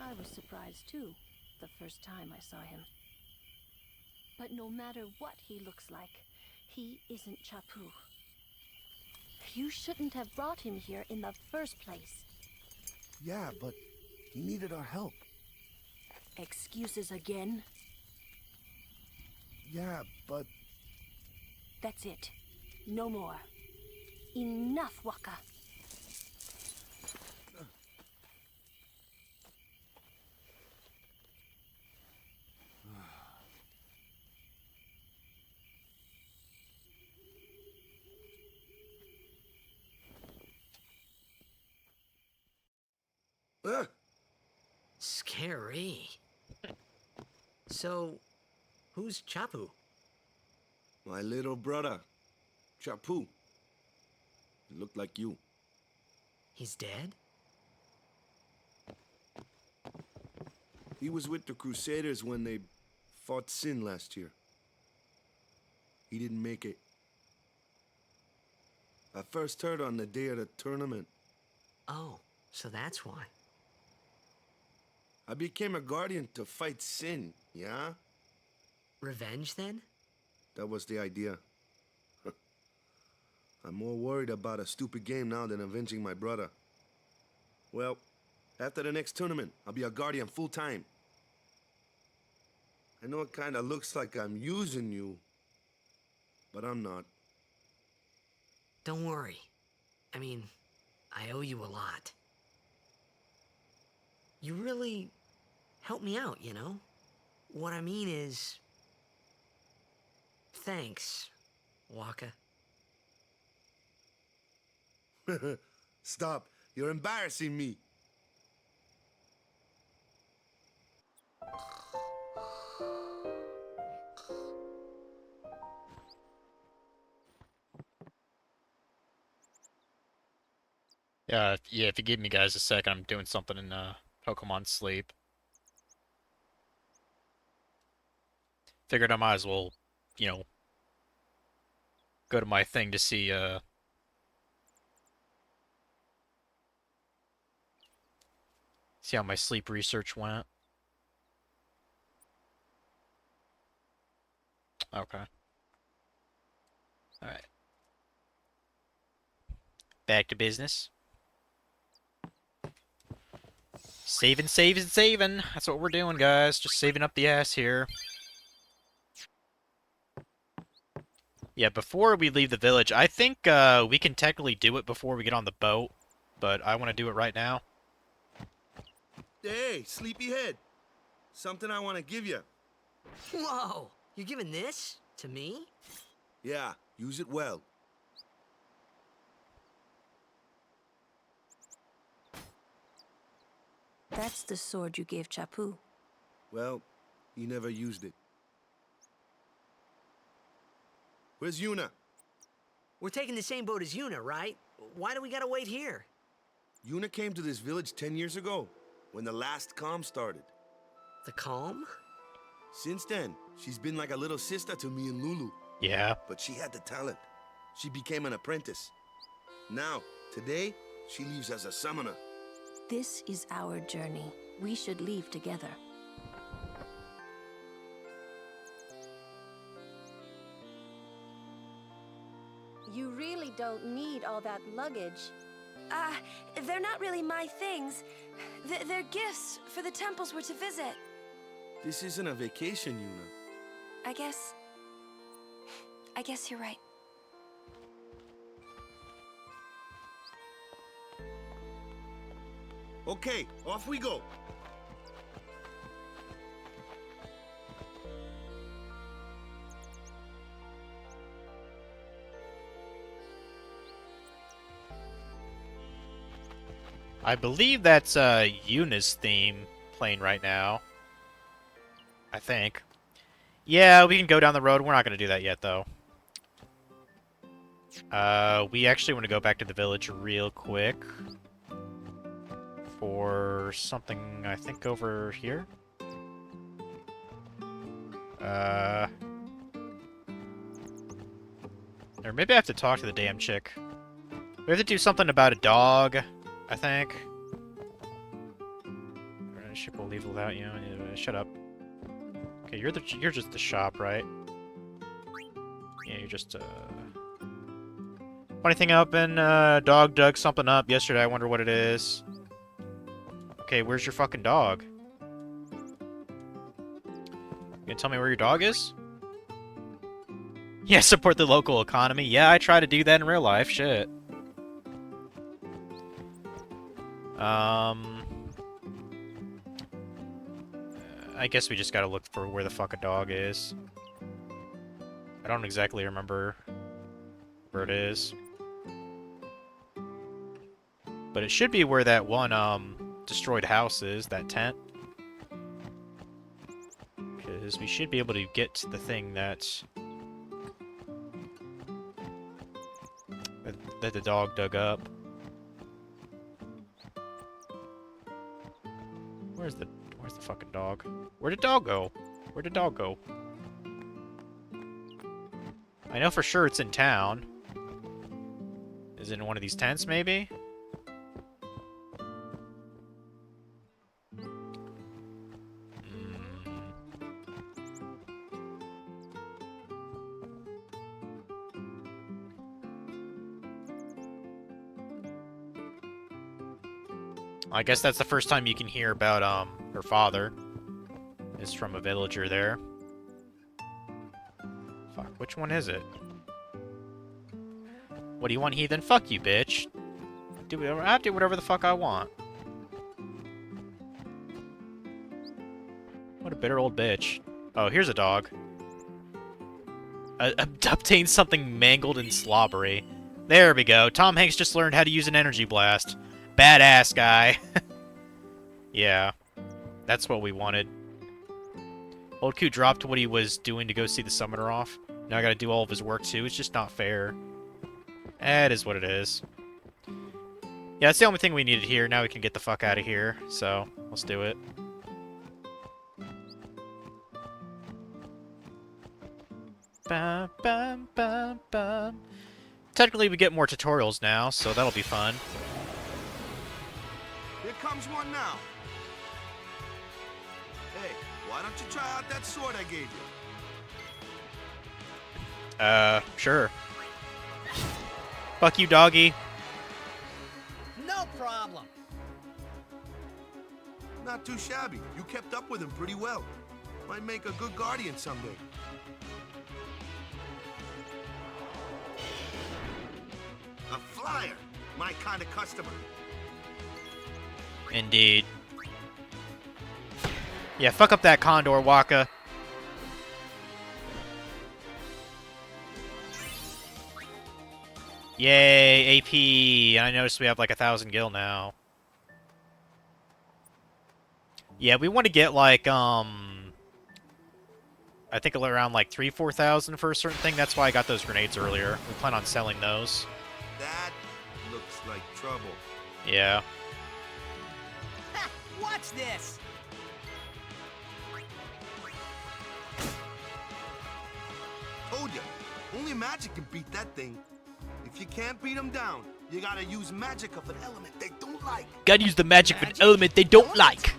Speaker 12: I was surprised too, the first time I saw him. But no matter what he looks like, he isn't Chapu. You shouldn't have brought him here in the first place.
Speaker 11: Yeah, but he needed our help.
Speaker 12: Excuses again?
Speaker 11: Yeah, but...
Speaker 12: That's it. No more. Enough, Waka.
Speaker 8: Scary. So, who's Chapu?
Speaker 7: My little brother, Chapu. He looked like you.
Speaker 8: He's dead?
Speaker 7: He was with the Crusaders when they fought Sin last year. He didn't make it. I first heard on the day of the tournament.
Speaker 8: Oh, so that's why.
Speaker 7: I became a guardian to fight Sin, yeah?
Speaker 8: Revenge, then?
Speaker 7: That was the idea. I'm more worried about a stupid game now than avenging my brother. Well, after the next tournament, I'll be a guardian full-time. I know it kinda looks like I'm using you, but I'm not.
Speaker 8: Don't worry. I mean, I owe you a lot. You really helped me out, you know? What I mean is... Thanks, Waka.
Speaker 7: Stop. You're embarrassing me.
Speaker 1: Yeah, if you give me guys a second, I'm doing something in Pokemon Sleep. Figured I might as well, you know, go to my thing to see how my sleep research went. Okay. Alright. Back to business. Saving, saving, saving. That's what we're doing, guys. Just saving up the ass here. Yeah, before we leave the village, I think we can technically do it before we get on the boat, but I want to do it right now.
Speaker 7: Hey, sleepyhead. Something I want to give you.
Speaker 8: Whoa! You're giving this to me?
Speaker 7: Yeah, use it well.
Speaker 12: That's the sword you gave Chapu.
Speaker 7: Well, he never used it. Where's Yuna?
Speaker 8: We're taking the same boat as Yuna, right? Why do we gotta wait here?
Speaker 7: Yuna came to this village 10 years ago, when the last calm started.
Speaker 8: The calm?
Speaker 7: Since then, she's been like a little sister to me and Lulu.
Speaker 1: Yeah.
Speaker 7: But she had the talent. She became an apprentice. Now, today, she leaves as a summoner.
Speaker 12: This is our journey. We should leave together.
Speaker 14: You really don't need all that luggage. They're not really my things. They're gifts for the temples we're to visit.
Speaker 7: This isn't a vacation, Yuna.
Speaker 14: I guess you're right.
Speaker 7: Okay, off we go.
Speaker 1: I believe that's Yuna's theme playing right now. I think. Yeah, we can go down the road. We're not going to do that yet, though. We actually want to go back to the village real quick. For something, I think, over here. Or maybe I have to talk to the damn chick. We have to do something about a dog, I think. Ship will leave without you. Shut up. Okay, you're just the shop, right? Yeah, you're just funny thing happened, dog dug something up yesterday. I wonder what it is. Okay, where's your fucking dog? You gonna tell me where your dog is? Yeah, support the local economy. Yeah, I try to do that in real life. Shit. I guess we just gotta look for where the fuck a dog is. I don't exactly remember where it is. But it should be where that one, destroyed house is, that tent. Because we should be able to get to the thing that the dog dug up. Where's the fucking dog? Where did dog go? Where did dog go? I know for sure it's in town. Is it in one of these tents, maybe? I guess that's the first time you can hear about, her father. Is from a villager there. Fuck, which one is it? What do you want, heathen? Fuck you, bitch. I do whatever the fuck I want. What a bitter old bitch. Oh, here's a dog. Obtain something mangled and slobbery. There we go. Tom Hanks just learned how to use an energy blast. Badass guy. Yeah. That's what we wanted. Old Q dropped what he was doing to go see the summoner off. Now I gotta do all of his work too. It's just not fair. It is what it is. Yeah, that's the only thing we needed here. Now we can get the fuck out of here. So, let's do it. Bum, bum, bum, bum. Technically, we get more tutorials now, so that'll be fun.
Speaker 7: Here comes one now. Hey, why don't you try out that sword I gave you?
Speaker 1: Sure. Fuck you, doggy.
Speaker 8: No problem.
Speaker 7: Not too shabby. You kept up with him pretty well. Might make a good guardian someday. A flyer. My kind of customer.
Speaker 1: Indeed. Yeah, fuck up that condor, Waka. Yay, AP. And I noticed we have like 1,000 gil now. Yeah, we want to get like I think around like 3,000-4,000 for a certain thing. That's why I got those grenades earlier. We plan on selling those.
Speaker 7: That looks like trouble.
Speaker 1: Yeah.
Speaker 8: Ha! Watch this!
Speaker 7: Told ya, only magic can beat that thing. If you can't beat them down, you gotta use magic of an element they don't like.
Speaker 1: Gotta use the magic of an element they don't like.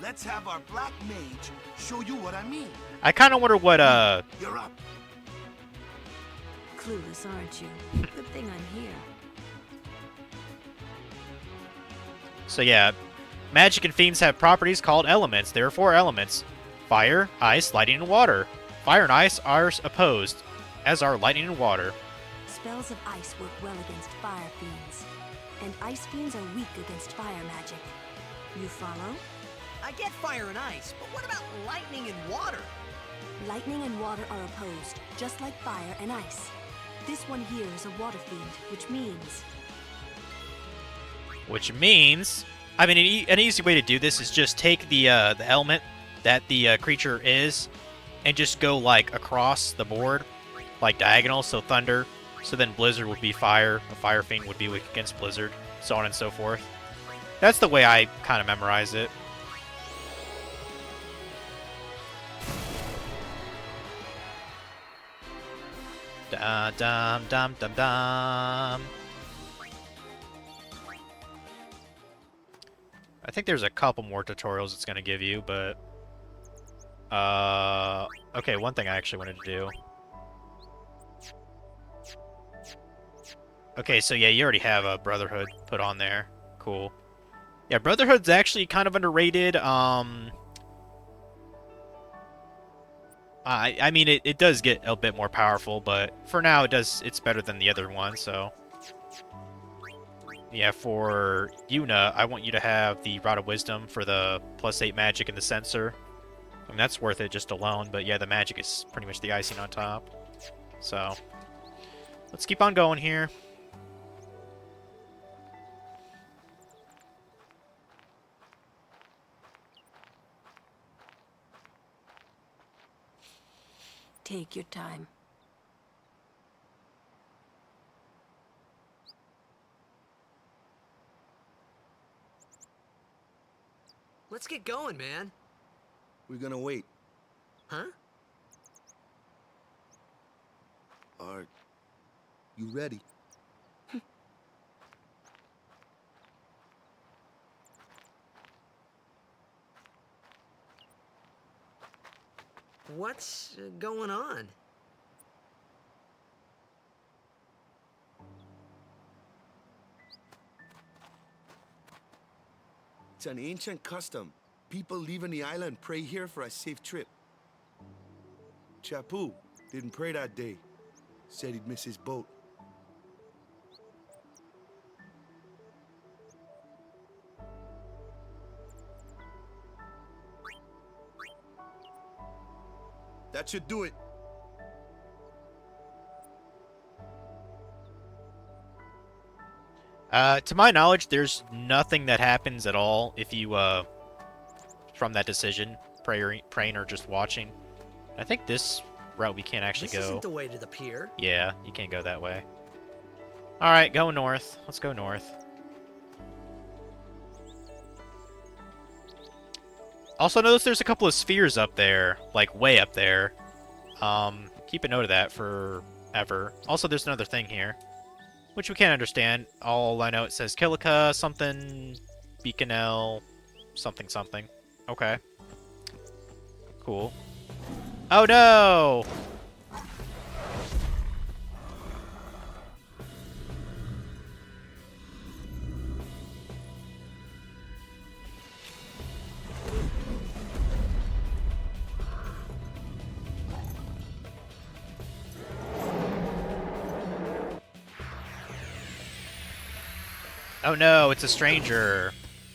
Speaker 7: Let's have our black mage show you what I mean.
Speaker 1: I kind of wonder what,
Speaker 7: You're up.
Speaker 12: Clueless, aren't you? Good thing I'm here.
Speaker 1: So yeah, magic and fiends have properties called elements. There are 4 elements. Fire, ice, lightning, and water. Fire and ice are opposed, as are lightning and water.
Speaker 12: Spells of ice work well against fire fiends, and ice fiends are weak against fire magic. You follow?
Speaker 8: I get fire and ice, but what about lightning and water?
Speaker 12: Lightning and water are opposed, just like fire and ice. This one here is a water fiend, which means...
Speaker 1: I mean, an easy way to do this is just take the element that the creature is, and just go like across the board, like diagonal. So thunder, so then blizzard would be fire. A fire fiend would be weak against blizzard, so on and so forth. That's the way I kind of memorize it. Dum dum dum dum dum. I think there's a couple more tutorials it's gonna give you, but okay, one thing I actually wanted to do. Okay, so yeah, you already have a Brotherhood put on there. Cool. Yeah, Brotherhood's actually kind of underrated. I mean, it does get a bit more powerful, but for now, it's better than the other one, so... Yeah, for Yuna, I want you to have the Rod of Wisdom for the +8 magic and the sensor. I mean, that's worth it just alone, but yeah, the magic is pretty much the icing on top. So, let's keep on going here.
Speaker 12: Take your time.
Speaker 8: Let's get going, man.
Speaker 7: We're gonna wait.
Speaker 8: Huh?
Speaker 7: Are you ready?
Speaker 8: What's going on?
Speaker 7: It's an ancient custom. People leaving the island pray here for a safe trip. Chapu didn't pray that day. Said he'd miss his boat. That should do it.
Speaker 1: To my knowledge, there's nothing that happens at all if you, from that decision, praying or just watching. I think this route we can't actually go.
Speaker 8: This isn't the way to the pier.
Speaker 1: Yeah, you can't go that way. Alright, go north. Let's go north. Also notice there's a couple of spheres up there, like way up there. Keep a note of that forever. Also, there's another thing here, which we can't understand. All I know, it says Kilika, something, Beaconel, something, something. Okay. Cool. Oh no! Oh no, it's a stranger.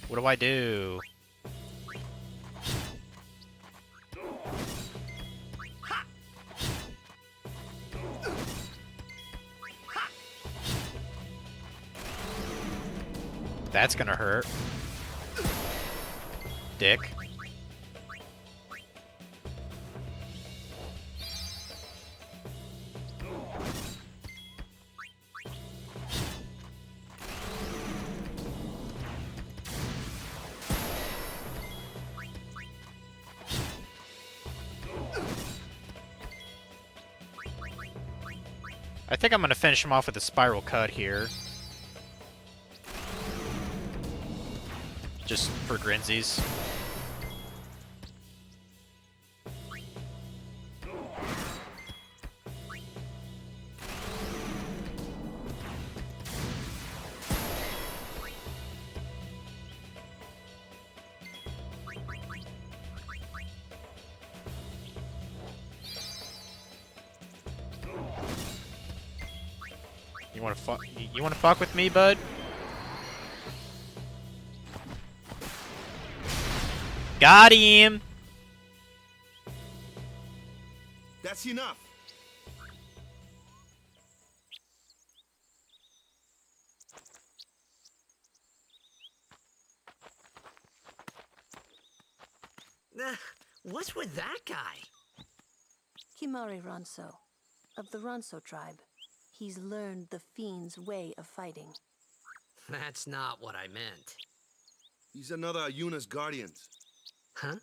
Speaker 1: What do I do? That's gonna hurt. Dick. I think I'm gonna finish him off with a spiral cut here. Just for grinsies. You wanna fuck with me, bud? Got him!
Speaker 7: That's enough.
Speaker 8: What's with that guy?
Speaker 12: Kimari Ronso, of the Ronso tribe. He's learned the fiend's way of fighting.
Speaker 8: That's not what I meant.
Speaker 7: He's another Yuna's guardians.
Speaker 8: Huh?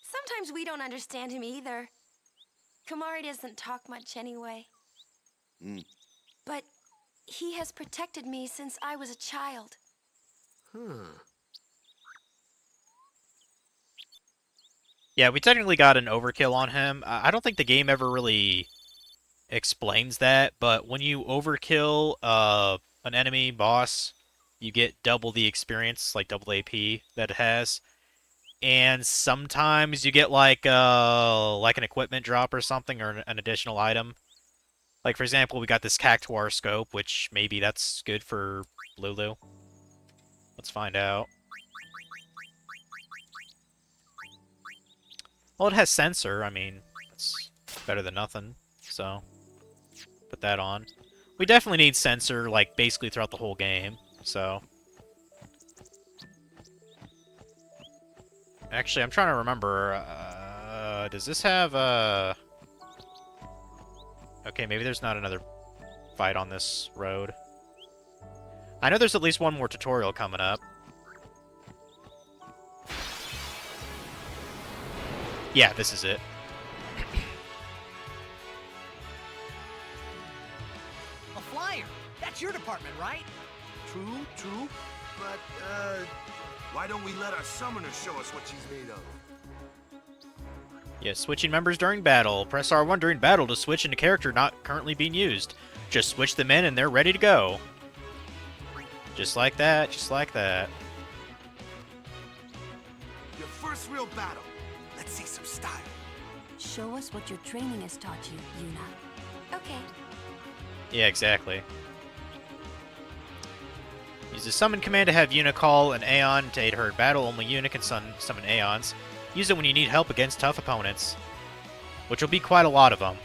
Speaker 14: Sometimes we don't understand him either. Kamari doesn't talk much anyway. But he has protected me since I was a child.
Speaker 1: Yeah, we technically got an overkill on him. I don't think the game ever really explains that, but when you overkill an enemy boss, you get double the experience, like double the AP that it has. And sometimes you get like an equipment drop or something, or an additional item. Like, for example, we got this Cactuar scope, which maybe that's good for Lulu. Let's find out. Well, it has sensor. I mean, it's better than nothing. So, put that on. We definitely need sensor, like, basically throughout the whole game. So, actually, I'm trying to remember. Does this have Okay, maybe there's not another fight on this road. I know there's at least one more tutorial coming up. Yeah, this is it.
Speaker 8: A flyer. That's your department, right?
Speaker 6: True. But, why don't we let our summoner show us what she's made of?
Speaker 1: Yeah, switching members during battle. Press R1 during battle to switch into character not currently being used. Just switch them in and they're ready to go. Just like that, just like that.
Speaker 6: Your first real battle. Let's see some style.
Speaker 12: Show us what your training has taught you, Yuna.
Speaker 14: Okay.
Speaker 1: Yeah, exactly. Use the summon command to have Yuna call an Aeon to aid her in battle. Only Yuna can summon Aeons. Use it when you need help against tough opponents, which will be quite a lot of them.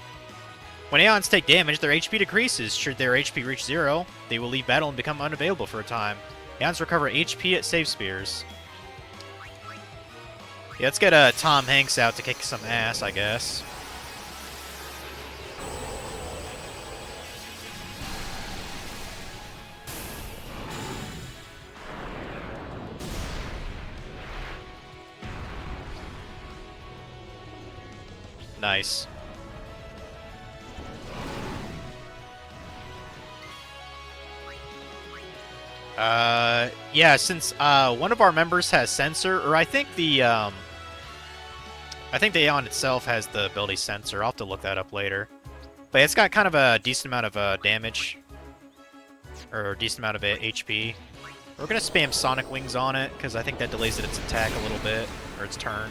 Speaker 1: When Aeons take damage, their HP decreases. Should their HP reach 0, they will leave battle and become unavailable for a time. Aeons recover HP at save spears. Yeah, let's get Tom Hanks out to kick some ass, I guess. Nice. Yeah, since one of our members has sensor, or I think the Aeon itself has the ability sensor. I'll have to look that up later. But it's got kind of a decent amount of damage, or a decent amount of HP. We're gonna spam Sonic Wings on it because I think that delays its attack a little bit, or its turn.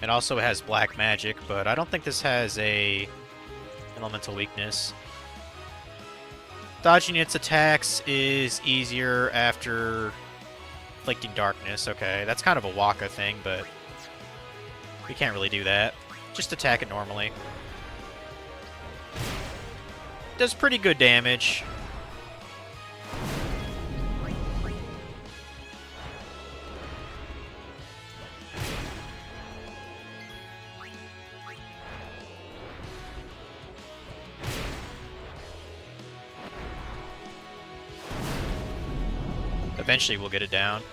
Speaker 1: It also has black magic, but I don't think this has a elemental weakness. Dodging its attacks is easier after inflicting darkness. Okay, that's kind of a Waka thing, but we can't really do that. Just attack it normally. Does pretty good damage. Eventually we'll get it down.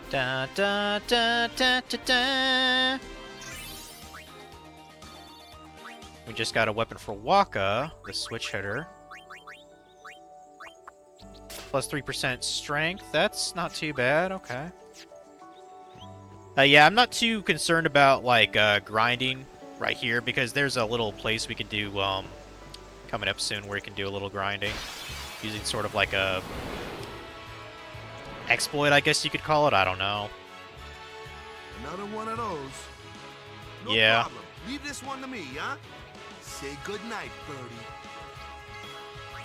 Speaker 1: Da da da da da da. We just got a weapon for Waka, the switch hitter. Plus 3% strength. That's not too bad. Okay. Yeah, I'm not too concerned about like grinding right here because there's a little place we can do coming up soon where you can do a little grinding using sort of like a exploit, I guess you could call it. I don't know.
Speaker 6: Another one of those. No
Speaker 1: Yeah.
Speaker 6: problem. Leave this one to me, huh? Say goodnight, birdie.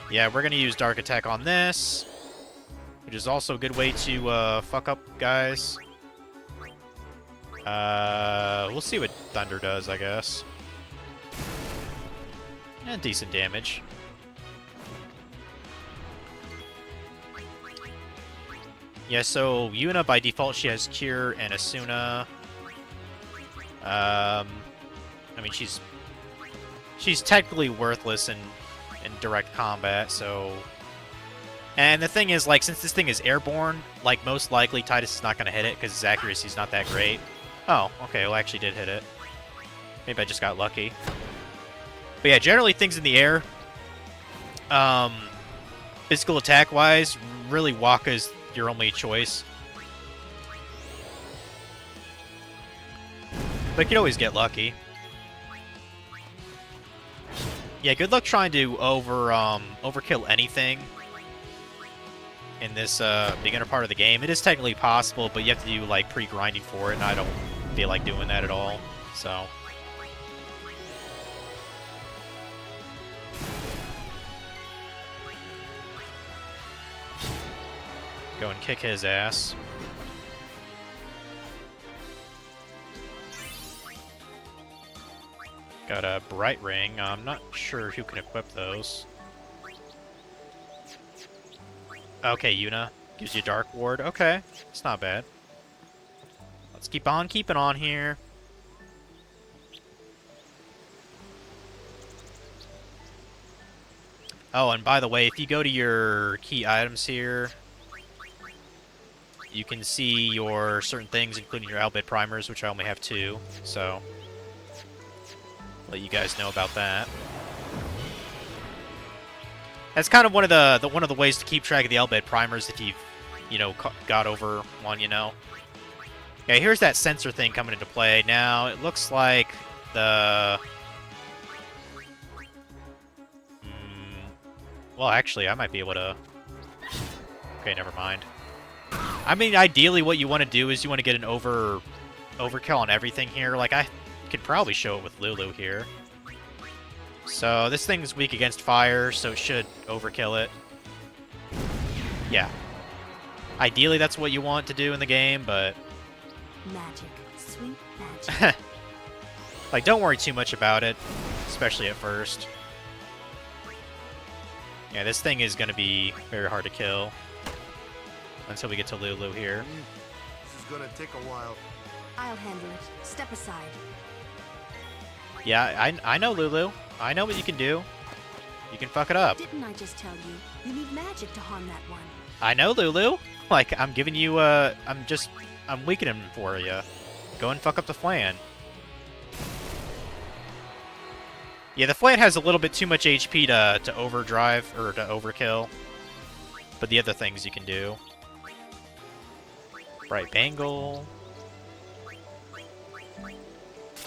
Speaker 1: Yeah, we're gonna use Dark Attack on this, which is also a good way to fuck up guys. We'll see what Thunder does, I guess. And decent damage. Yeah, so Yuna by default she has Cure and Asuna. I mean she's technically worthless in direct combat, so. And the thing is, like, since this thing is airborne, like most likely Titus is not gonna hit it because his accuracy is not that great. Oh, okay, well I actually did hit it. Maybe I just got lucky. But yeah, generally things in the air, physical attack wise, really Waka's your only choice. But you can always get lucky. Yeah, good luck trying to overkill anything in this beginner part of the game. It is technically possible, but you have to do like pre-grinding for it, and I don't feel like doing that at all. So. Go and kick his ass. Got a Bright Ring. I'm not sure who can equip those. Okay, Yuna. Gives you Dark Ward. Okay, it's not bad. Let's keep on keeping on here. Oh, and by the way, if you go to your key items here, you can see your certain things, including your Albed primers, which I only have 2, so let you guys know about that. That's kind of one of the ways to keep track of the Albed primers if you've, you know, got over one, you know. Yeah, here's that sensor thing coming into play. Now, it looks like the... well, actually, I might be able to... Okay, never mind. I mean, ideally, what you want to do is you want to get an overkill on everything here. Like, I could probably show it with Lulu here. So, this thing's weak against fire, so it should overkill it. Yeah. Ideally, that's what you want to do in the game, but...
Speaker 13: Magic. Sweet magic.
Speaker 1: Like, don't worry too much about it, especially at first. Yeah, this thing is going to be very hard to kill. Until we get to Lulu here.
Speaker 6: This is gonna take a while.
Speaker 13: I'll handle it. Step aside.
Speaker 1: Yeah, I know, Lulu. I know what you can do. You can fuck it up.
Speaker 13: Didn't I just tell you? You need magic to harm that one.
Speaker 1: I know, Lulu. Like, I'm giving you, I'm weakening him for you. Go and fuck up the Flan. Yeah, the Flan has a little bit too much HP to overdrive, or to overkill. But the other things you can do. Bright Bangle.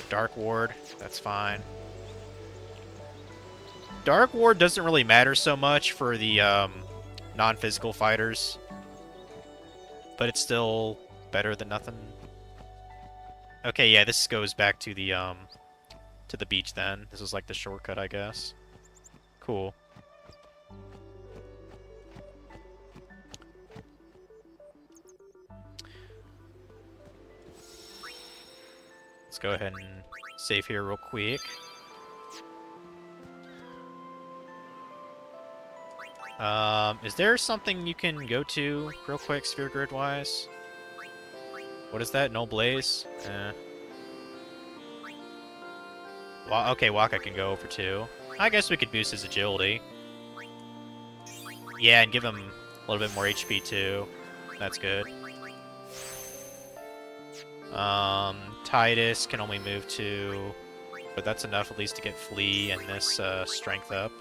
Speaker 1: Dark Ward, that's fine. Dark Ward doesn't really matter so much for the non-physical fighters. But it's still better than nothing. Okay, yeah, this goes back to the beach then. This is like the shortcut, I guess. Cool. Let's go ahead and save here real quick. Is there something you can go to real quick, sphere grid wise? What is that? No blaze? Okay, Waka can go over too. I guess we could boost his agility. Yeah, and give him a little bit more HP too. That's good. Titus can only move 2, but that's enough at least to get Flea and this strength up.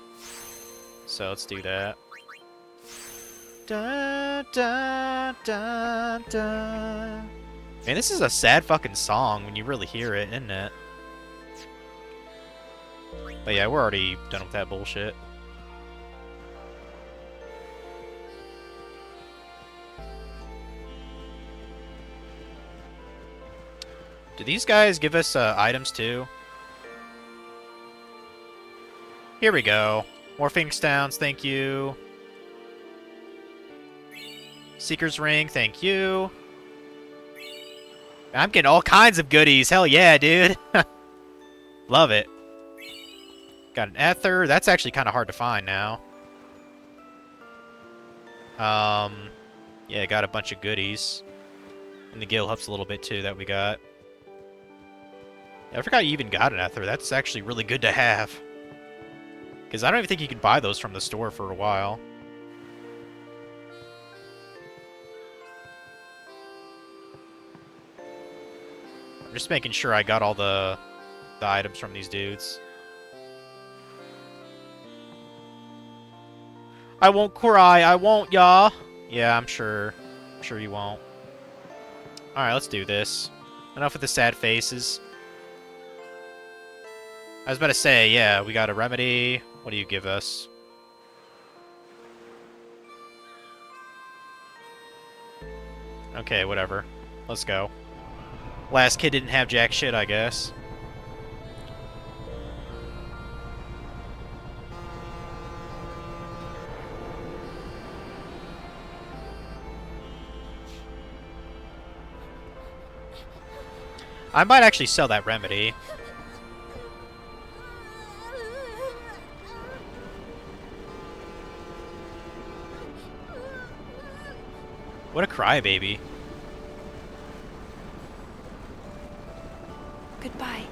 Speaker 1: So let's do that. Da, da, da, da. Man, this is a sad fucking song when you really hear it, isn't it? But yeah, we're already done with that bullshit. Do these guys give us items too? Here we go. More Phoenix Downs, thank you. Seeker's Ring, thank you. I'm getting all kinds of goodies. Hell yeah, dude. Love it. Got an Ether. That's actually kind of hard to find now. Yeah, got a bunch of goodies. And the Gale helps a little bit too that we got. I forgot you even got an Ether. That's actually really good to have. Because I don't even think you can buy those from the store for a while. I'm just making sure I got all the items from these dudes. I won't cry. I won't, y'all. Yeah, I'm sure. I'm sure you won't. Alright, let's do this. Enough with the sad faces. I was about to say, yeah, we got a remedy. What do you give us? Okay, whatever. Let's go. Last kid didn't have jack shit, I guess. I might actually sell that remedy. What a crybaby.
Speaker 14: Goodbye.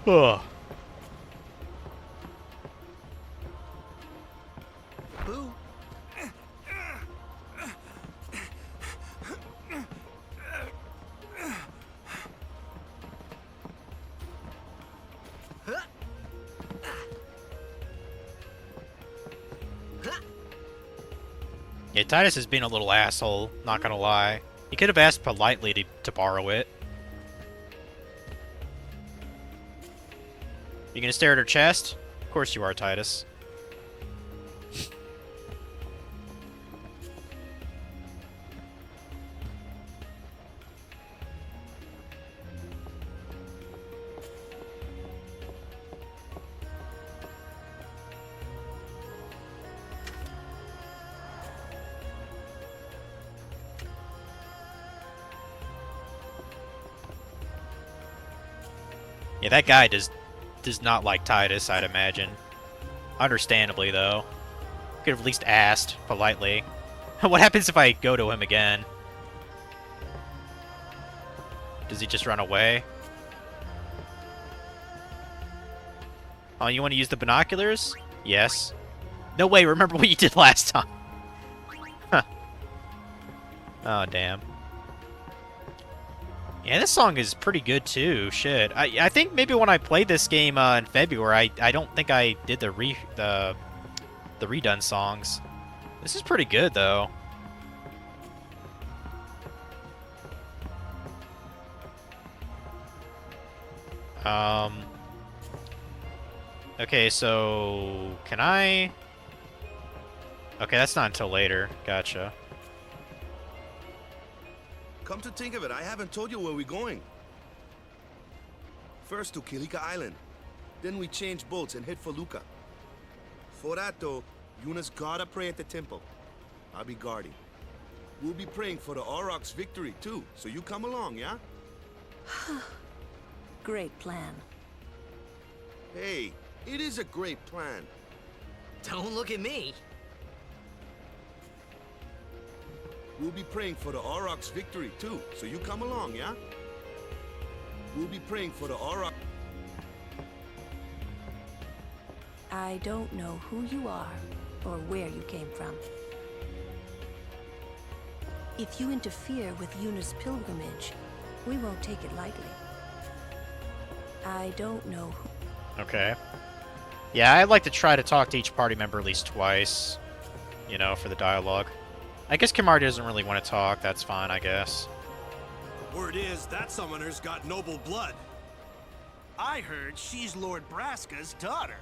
Speaker 1: Ugh.
Speaker 8: Boo.
Speaker 1: Yeah, Titus has been a little asshole, not gonna lie. He could have asked politely to borrow it. You gonna stare at her chest? Of course you are, Titus. Yeah, that guy does not like Titus, I'd imagine. Understandably, though. Could have at least asked politely. What happens if I go to him again? Does he just run away? Oh, you want to use the binoculars? Yes. No way, remember what you did last time. Huh. Oh, damn. Yeah, this song is pretty good too. Shit, I think maybe when I played this game in February, I don't think I did the redone songs. This is pretty good though. Okay, so can I? Okay, that's not until later. Gotcha.
Speaker 7: Come to think of it, I haven't told you where we're going. First to Kilika Island. Then we change boats and head for Luca. For that though, Yuna's gotta pray at the temple. I'll be guarding. We'll be praying for the Aurochs' victory too, so you come along, yeah?
Speaker 13: Great plan.
Speaker 7: Hey, it is a great plan.
Speaker 8: Don't look at me.
Speaker 7: We'll be praying for the Aurochs' victory too, so you come along, yeah? We'll be praying for the Aurochs.
Speaker 13: I don't know who you are or where you came from. If you interfere with Yuna's pilgrimage, we won't take it lightly. I don't know who...
Speaker 1: Okay. Yeah, I'd like to try to talk to each party member at least twice, you know, for the dialogue. I guess Kimari doesn't really want to talk. That's fine, I guess.
Speaker 6: Word is, that summoner's got noble blood. I heard she's Lord Braska's daughter.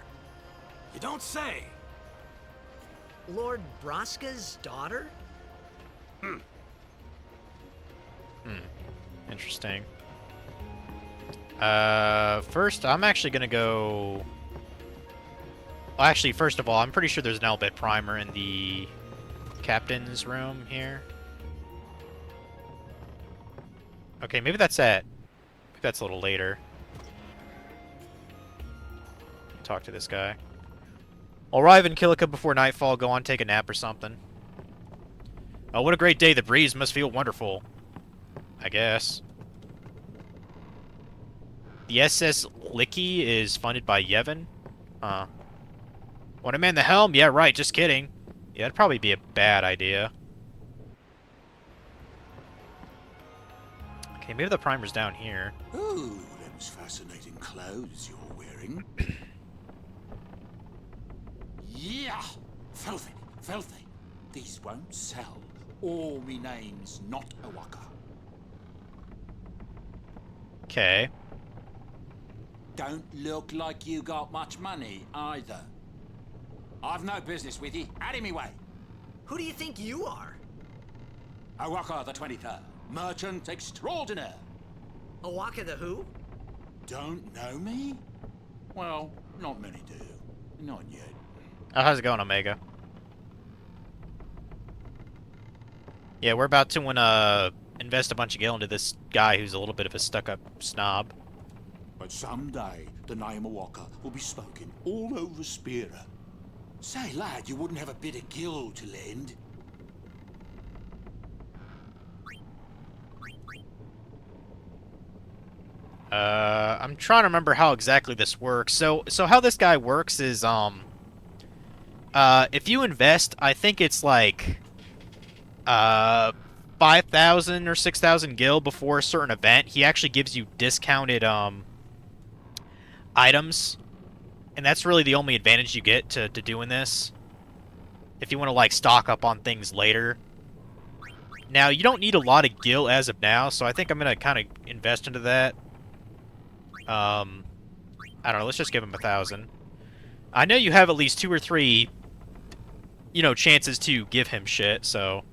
Speaker 6: You don't say.
Speaker 8: Lord Braska's daughter?
Speaker 1: Interesting. First, I'm actually gonna go... Well, actually, first of all, I'm pretty sure there's an Elbit primer in the captain's room here. Okay, maybe that's it. Maybe that's a little later. Talk to this guy. I'll arrive in Kilika before nightfall. Go on, take a nap or something. Oh, what a great day. The breeze must feel wonderful. I guess. The SS Licky is funded by Yevon? Huh. Want to man the helm? Yeah, right, just kidding. Yeah, that'd probably be a bad idea. Okay, maybe the primer's down here.
Speaker 16: Oh, them's fascinating clothes you're wearing. Yeah! Filthy, filthy. These won't sell. Or me name's not Awaka.
Speaker 1: Okay.
Speaker 16: Don't look like you got much money, either. I've no business with you. Out of me way.
Speaker 8: Who do you think you are?
Speaker 16: Awaka the 23rd. Merchant extraordinaire.
Speaker 8: Awaka the who?
Speaker 16: Don't know me? Well, not many do. Not yet.
Speaker 1: Oh, how's it going, Omega? Yeah, we're about to invest a bunch of gil into this guy who's a little bit of a stuck-up snob.
Speaker 16: But someday, the name Awaka will be spoken all over Spira. Say, lad, you wouldn't have a bit of gil to lend?
Speaker 1: I'm trying to remember how exactly this works. So how this guy works is, if you invest, I think it's like, 5,000 or 6,000 gil before a certain event, he actually gives you discounted, items. And that's really the only advantage you get to doing this. If you want to, like, stock up on things later. Now, you don't need a lot of gil as of now, so I think I'm going to kind of invest into that. I don't know, let's just give him 1,000. I know you have at least 2 or 3, you know, chances to give him shit, so...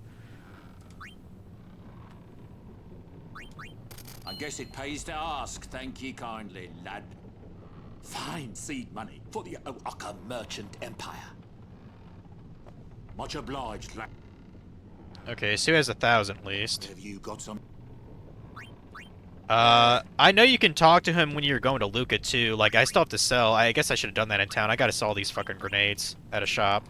Speaker 16: I guess it pays to ask, thank ye kindly, lad. Fine seed money for the Oaka merchant empire. Much obliged, lad.
Speaker 1: Okay, so he has 1,000 at least.
Speaker 16: Have you got some?
Speaker 1: I know you can talk to him when you're going to Luca, too. Like, I still have to sell. I guess I should have done that in town. I gotta sell these fucking grenades at a shop.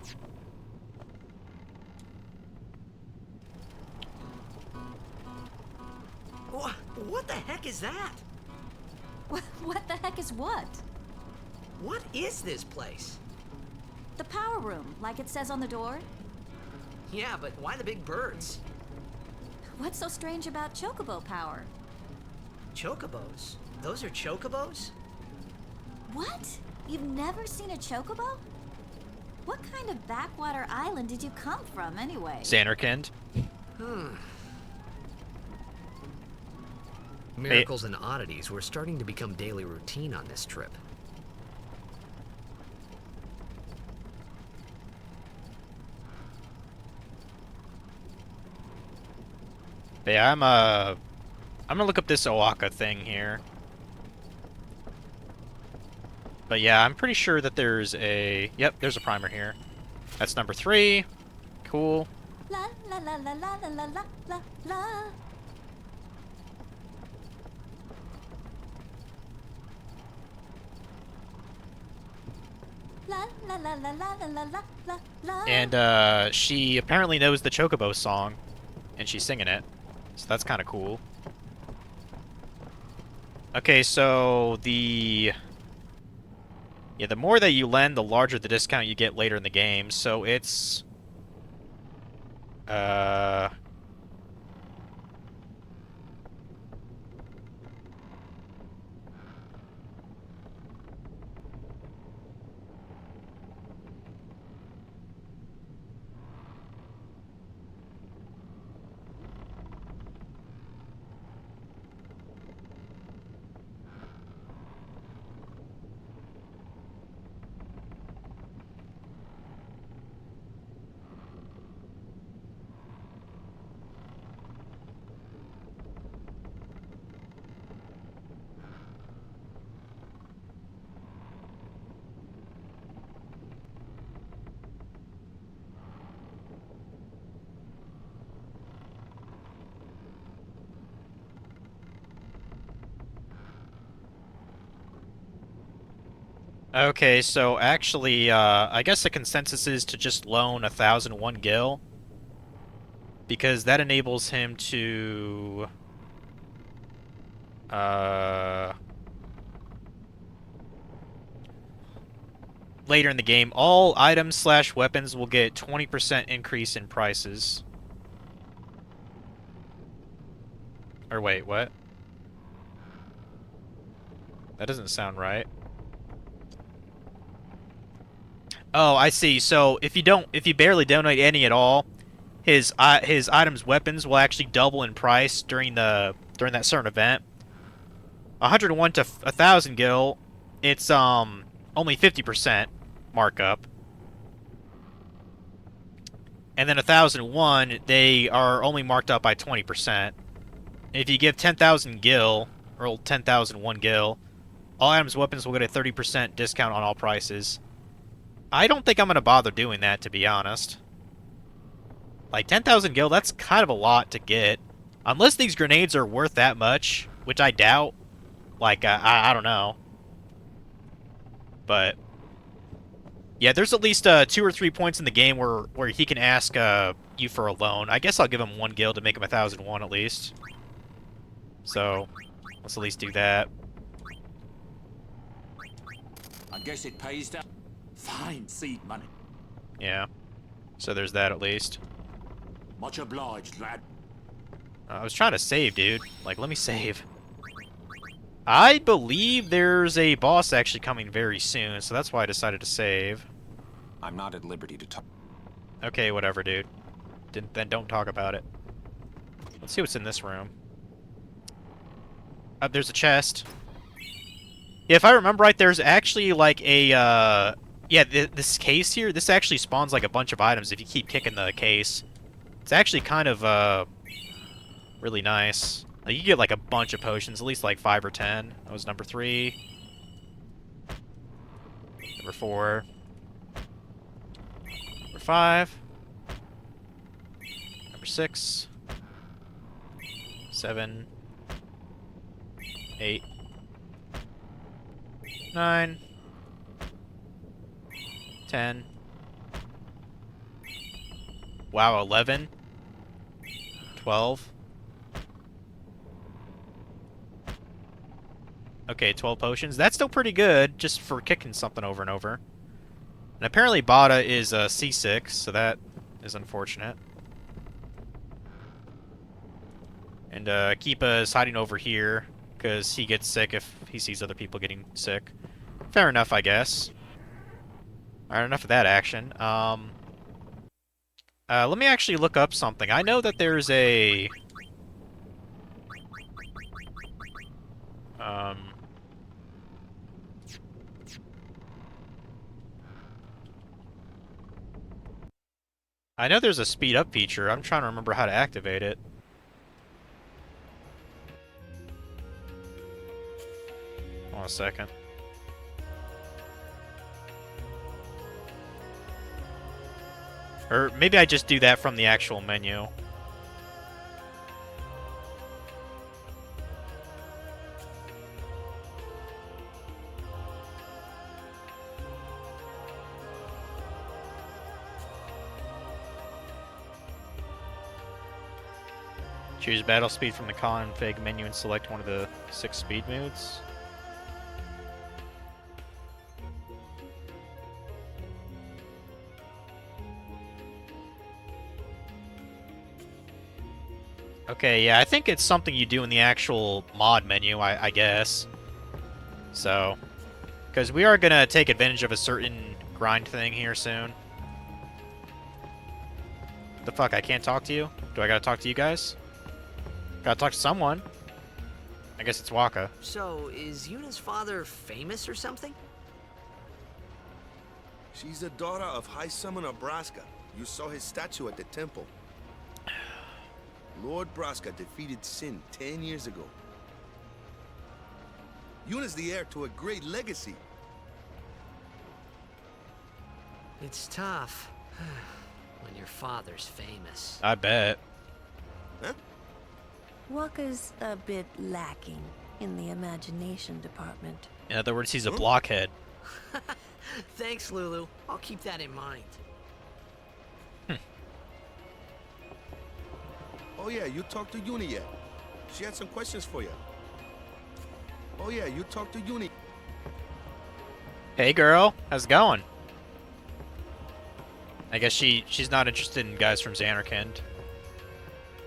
Speaker 8: What the heck is that?
Speaker 17: What the heck is what?
Speaker 8: What is this place?
Speaker 17: The power room, like it says on the door.
Speaker 8: Yeah, but why the big birds?
Speaker 17: What's so strange about chocobo power?
Speaker 8: Chocobos? Those are chocobos?
Speaker 17: What? You've never seen a chocobo? What kind of backwater island did you come from, anyway?
Speaker 1: Zanarkand.
Speaker 2: Miracles and oddities were starting to become daily routine on this trip.
Speaker 1: Yeah, I'm gonna look up this Oaka thing here. But yeah, I'm pretty sure that there's a... Yep, there's a primer here. That's number 3. Cool.
Speaker 17: La la la la la la la la la. La la la la la la la la la.
Speaker 1: And she apparently knows the Chocobo song, and she's singing it. So that's kind of cool. Okay, so the... Yeah, the more that you lend, the larger the discount you get later in the game. So it's... Okay, so actually, I guess the consensus is to just loan 1,001 gil. Because that enables him to... Later in the game, all items/weapons will get 20% increase in prices. Or wait, what? That doesn't sound right. Oh, I see. So if you barely donate any at all, his items weapons will actually double in price during that certain event. 101 to 1,000 gil, it's only 50% markup. And then 1,001, they are only marked up by 20%. If you give 10,000 gil, or 10,001 gil, all items weapons will get a 30% discount on all prices. I don't think I'm going to bother doing that, to be honest. Like, 10,000 gil, that's kind of a lot to get. Unless these grenades are worth that much, which I doubt. Like, I don't know. But, yeah, there's at least 2 or 3 points in the game where he can ask you for a loan. I guess I'll give him 1 gil to make him 1,001 at least. So, let's at least do that.
Speaker 16: I guess it pays to... Fine seed money.
Speaker 1: Yeah. So there's that at least.
Speaker 16: Much obliged, lad.
Speaker 1: I was trying to save, dude. Like, let me save. I believe there's a boss actually coming very soon, so that's why I decided to save.
Speaker 9: I'm not at liberty to talk.
Speaker 1: Okay, whatever, dude. Then don't talk about it. Let's see what's in this room. There's a chest. Yeah, if I remember right, there's actually like a, yeah, this case here, this actually spawns like a bunch of items if you keep kicking the case. It's actually kind of, really nice. Like, you get like a bunch of potions, at least like 5 or 10. That was number 3. Number 4. Number 5. Number 6. 7. 8. 9. 10. Wow, 11. 12. Okay, 12 potions. That's still pretty good, just for kicking something over and over. And apparently Bada is C6, so that is unfortunate. And Keepa is hiding over here, because he gets sick if he sees other people getting sick. Fair enough, I guess. Alright, enough of that action. Let me actually look up something. I know that there's a... I know there's a speed up feature. I'm trying to remember how to activate it. Hold on a second. Or maybe I just do that from the actual menu. Choose battle speed from the config menu and select one of the 6 speed modes. Okay, yeah, I think it's something you do in the actual mod menu, I guess. So, because we are going to take advantage of a certain grind thing here soon. The fuck, I can't talk to you? Do I gotta talk to you guys? Gotta talk to someone. I guess it's Waka.
Speaker 8: So, is Yuna's father famous or something?
Speaker 7: She's the daughter of High Summoner Braska. You saw his statue at the temple. Lord Braska defeated Sin 10 years ago. Yuna's the heir to a great legacy.
Speaker 8: It's tough when your father's famous.
Speaker 1: I bet.
Speaker 7: Huh?
Speaker 13: Waka's a bit lacking in the imagination department.
Speaker 1: In other words, he's a blockhead.
Speaker 8: Thanks, Lulu. I'll keep that in mind.
Speaker 7: Oh yeah, you talked to Yuna yet? She had some questions for you. Oh yeah, you talked to Yuna.
Speaker 1: Hey girl, how's it going? I guess she's not interested in guys from Zanarkand.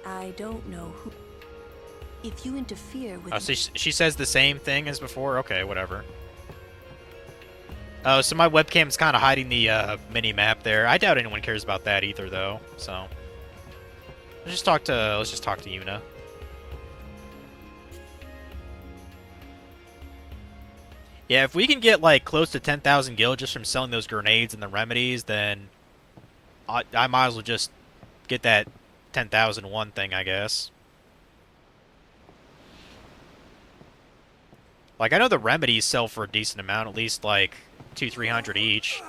Speaker 13: I don't know who. If you interfere with.
Speaker 1: Oh, so she says the same thing as before? Okay, whatever. Oh, so my webcam's kind of hiding the mini-map there. I doubt anyone cares about that either, though, so... Let's just talk to Yuna. Yeah, if we can get, like, close to 10,000 gil just from selling those grenades and the remedies, then... I might as well just get that 10,001 thing, I guess. Like, I know the remedies sell for a decent amount, at least, like, 200-300 each.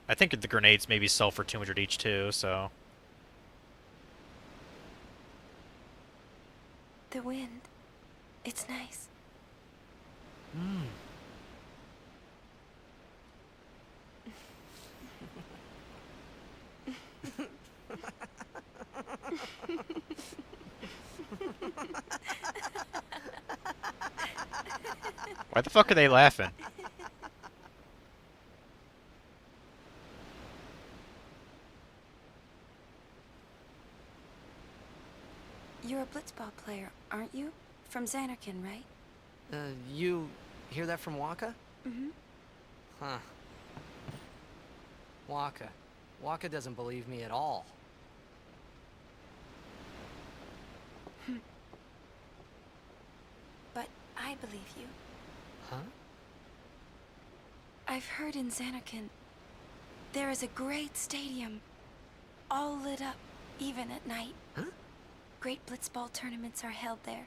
Speaker 1: I think the grenades maybe sell for 200 each, too, so...
Speaker 14: The wind. It's nice.
Speaker 1: Why the fuck are they laughing?
Speaker 14: You're a blitzball player, aren't you? From Zanarkand, right?
Speaker 8: You hear that from Waka?
Speaker 14: Mm-hmm.
Speaker 8: Huh. Waka. Waka doesn't believe me at all.
Speaker 14: But I believe you.
Speaker 8: Huh?
Speaker 14: I've heard in Zanarkand there is a great stadium, all lit up, even at night.
Speaker 8: Huh?
Speaker 14: Great blitzball tournaments are held there,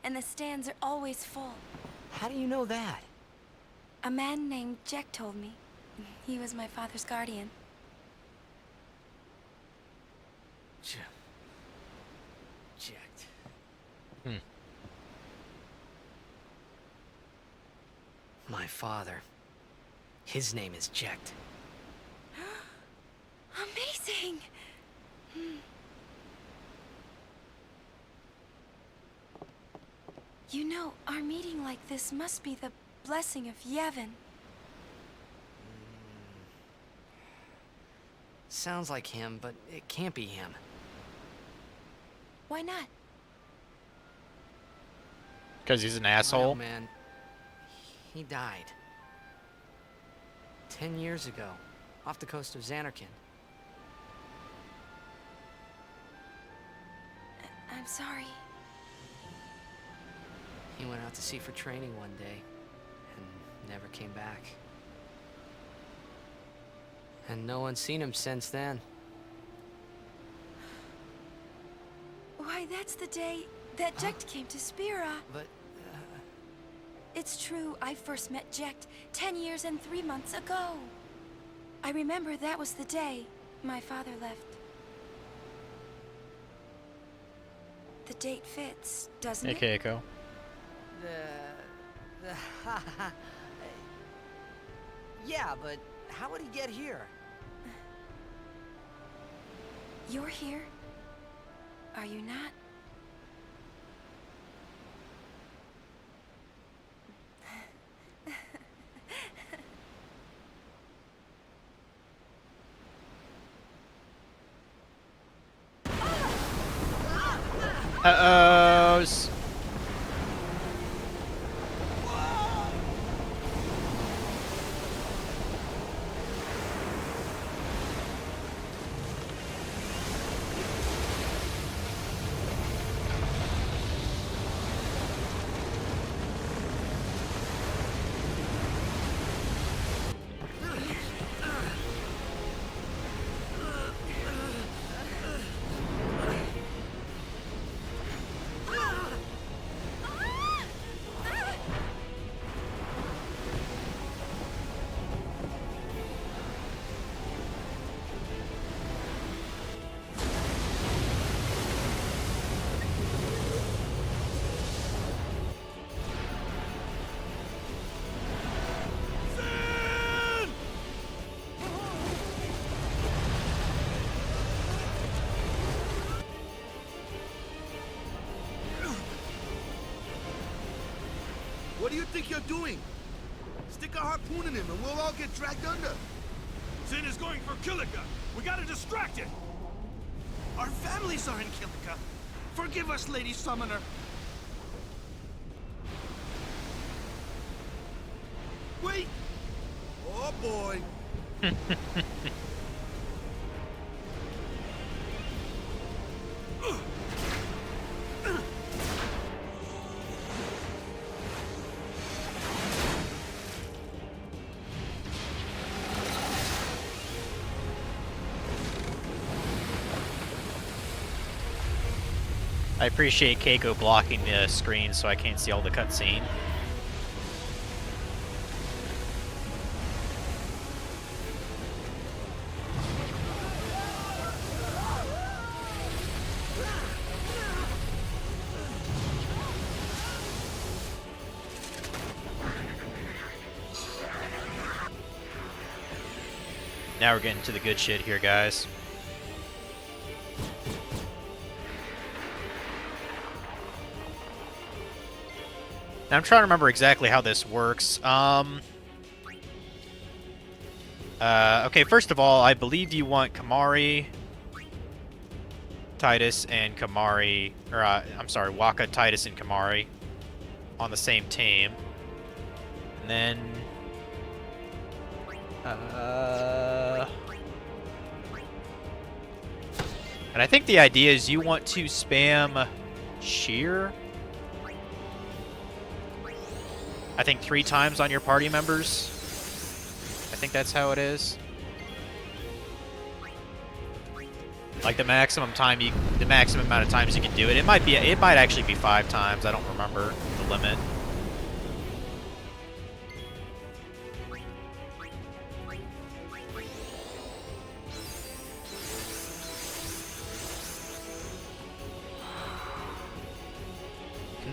Speaker 14: and the stands are always full.
Speaker 8: How do you know that?
Speaker 14: A man named Jack told me. He was my father's guardian.
Speaker 8: Jacked. My father. His name is Jecht.
Speaker 14: Amazing! You know, our meeting like this must be the blessing of Yevon.
Speaker 8: Sounds like him, but it can't be him.
Speaker 14: Why not?
Speaker 1: Because he's an asshole?
Speaker 8: Oh, man. He died. 10 years ago, off the coast of Zanarkand.
Speaker 14: I'm sorry.
Speaker 8: He went out to sea for training one day, and never came back. And no one's seen him since then.
Speaker 14: Why, that's the day that Jecht came to Spira.
Speaker 8: But,
Speaker 14: It's true, I first met Jecht 10 years and 3 months ago. I remember that was the day my father left. The date fits, doesn't it?
Speaker 1: Hey, Keiko.
Speaker 8: Yeah, but how would he get here?
Speaker 14: You're here? Are you not?
Speaker 1: Uh-oh.
Speaker 7: What do you think you're doing? Stick a harpoon in him and we'll all get dragged under.
Speaker 6: Sin is going for Kilika. We gotta distract it. Our families are in Kilika. Forgive us, Lady Summoner.
Speaker 7: Wait! Oh boy!
Speaker 1: I appreciate Keiko blocking the screen so I can't see all the cutscene. Now we're getting to the good shit here, guys. Now I'm trying to remember exactly how this works. Okay, first of all, I believe you want Kamari, Titus, and Kamari, or I'm sorry, Waka, Titus, and Kamari on the same team. And then... and I think the idea is you want to spam Sheer? I think 3 times on your party members. I think that's how it is. Like the maximum time the maximum amount of times you can do it. It might actually be 5 times. I don't remember the limit.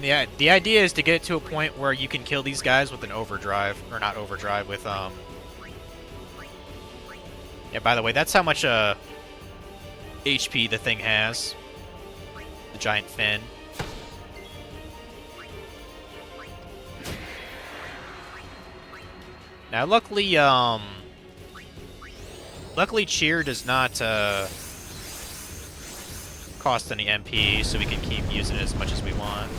Speaker 1: And the idea is to get to a point where you can kill these guys with an overdrive, or not overdrive, with yeah, by the way, that's how much HP the thing has. The giant fin. Now, luckily Cheer does not cost any MP, so we can keep using it as much as we want.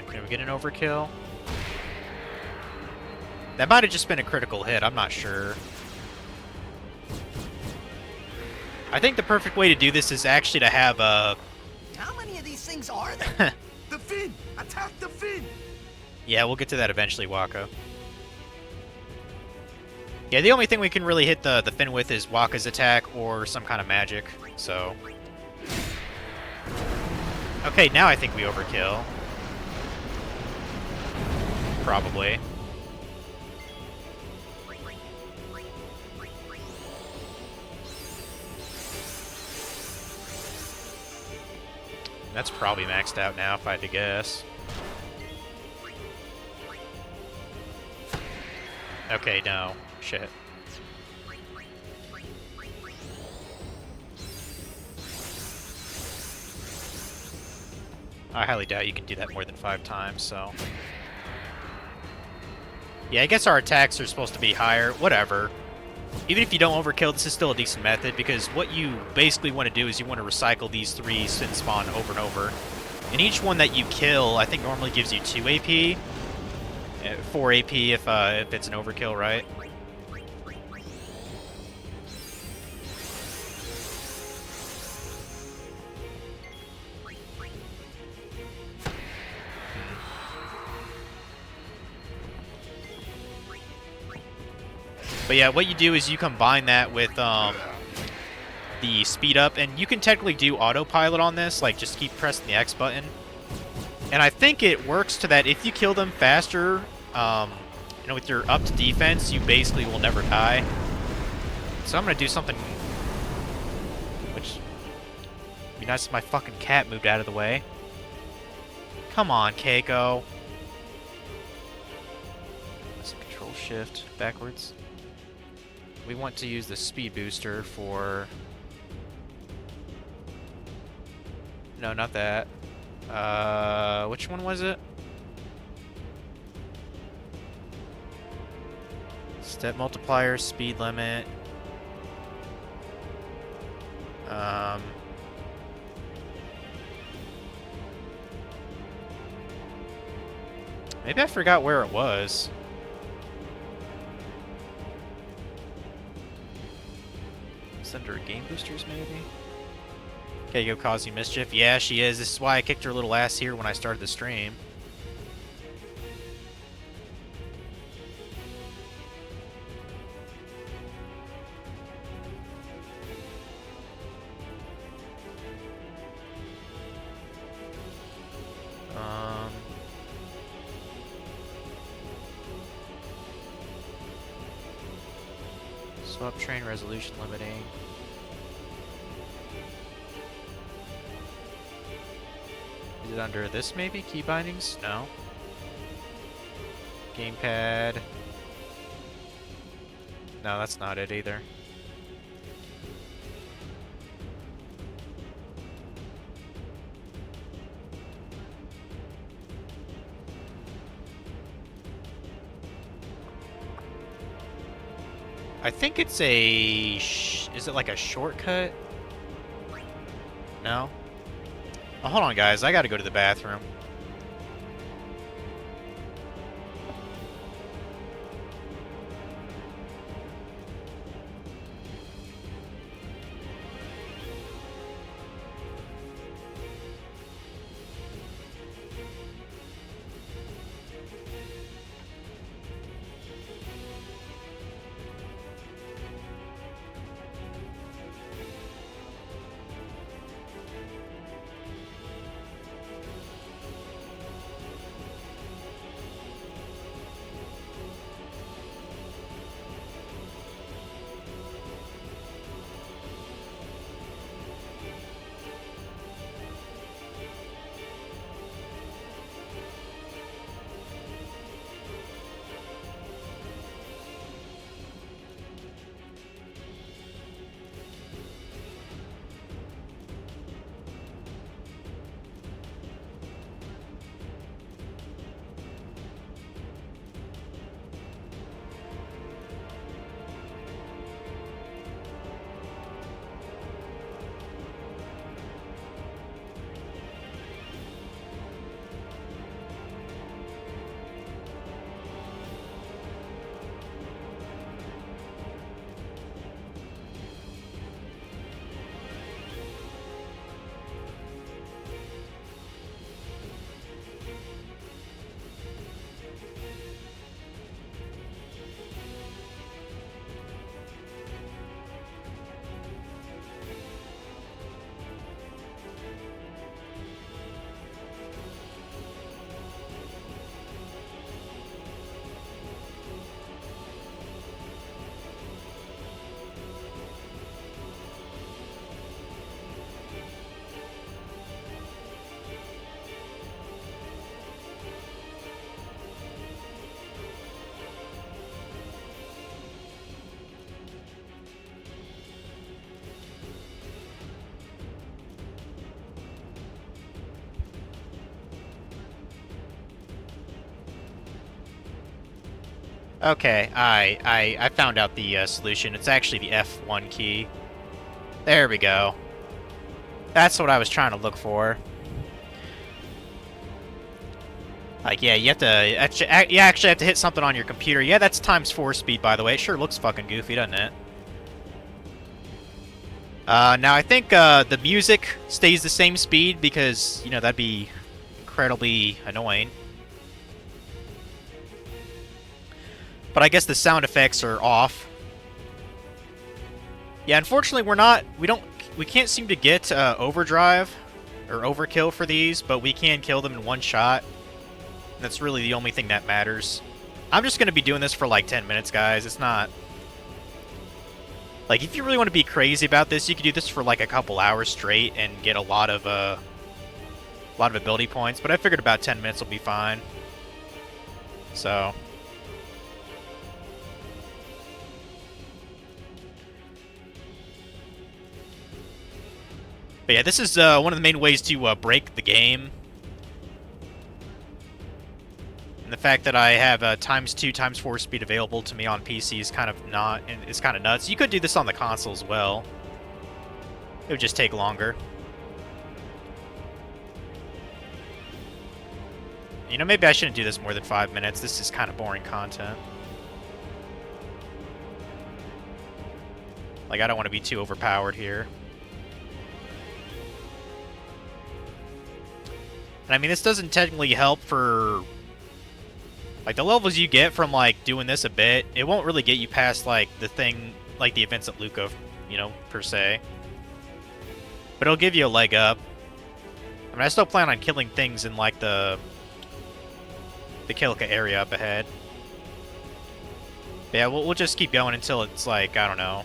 Speaker 1: Can we get an overkill? That might have just been a critical hit, I'm not sure. I think the perfect way to do this is actually to have a...
Speaker 8: How many of these things are there?
Speaker 7: The fin! Attack the fin!
Speaker 1: Yeah, we'll get to that eventually, Waka. Yeah, the only thing we can really hit the Finn with is Wakka's attack or some kind of magic, so... Okay, now I think we overkill. Probably. That's probably maxed out now, if I had to guess. Okay, no. Shit. I highly doubt you can do that more than 5 times, so... Yeah, I guess our attacks are supposed to be higher. Whatever. Even if you don't overkill, this is still a decent method, because what you basically want to do is you want to recycle these 3 Sin Spawn over and over. And each one that you kill, I think normally gives you 2 AP. 4 AP if it's an overkill, right? But yeah, what you do is you combine that with the speed up, and you can technically do autopilot on this, like just keep pressing the X button. And I think it works to that if you kill them faster, you know, with your upped defense, you basically will never die. So I'm gonna do something which would be nice if my fucking cat moved out of the way. Come on, Keiko. Let's control shift backwards. We want to use the speed booster for... No, not that. Which one was it? Step multiplier, speed limit. Maybe I forgot where it was. Under game boosters, maybe? Okay, go cause you mischief. Yeah, she is. This is why I kicked her little ass here when I started the stream. Swap train resolution limiting. Is it under this maybe? Key bindings? No. Gamepad. No, that's not it either. I think it's a... is it like a shortcut? No? Oh, hold on, guys. I gotta go to the bathroom. Okay, I found out the solution. It's actually the F1 key. There we go. That's what I was trying to look for. Like, yeah, you have to you actually have to hit something on your computer. Yeah, that's ×4 speed, by the way. It sure looks fucking goofy, doesn't it? Now I think the music stays the same speed because, you know, that'd be incredibly annoying. But I guess the sound effects are off. Yeah, unfortunately we can't seem to get overdrive or overkill for these, but we can kill them in one shot. That's really the only thing that matters. I'm just going to be doing this for like 10 minutes, guys. It's not... Like, if you really want to be crazy about this, you could do this for like a couple hours straight and get a lot of ability points. But I figured about 10 minutes will be fine. So... But yeah, this is one of the main ways to break the game. And the fact that I have ×2, ×4 speed available to me on PC is kind of nuts. You could do this on the console as well. It would just take longer. You know, maybe I shouldn't do this more than 5 minutes. This is kind of boring content. Like, I don't want to be too overpowered here. And I mean, this doesn't technically help for... Like, the levels you get from, like, doing this a bit, it won't really get you past, like, the thing, like, the events at Luca, you know, per se. But it'll give you a leg up. I mean, I still plan on killing things in, like, the Kilika area up ahead. But yeah, we'll just keep going until it's, like, I don't know.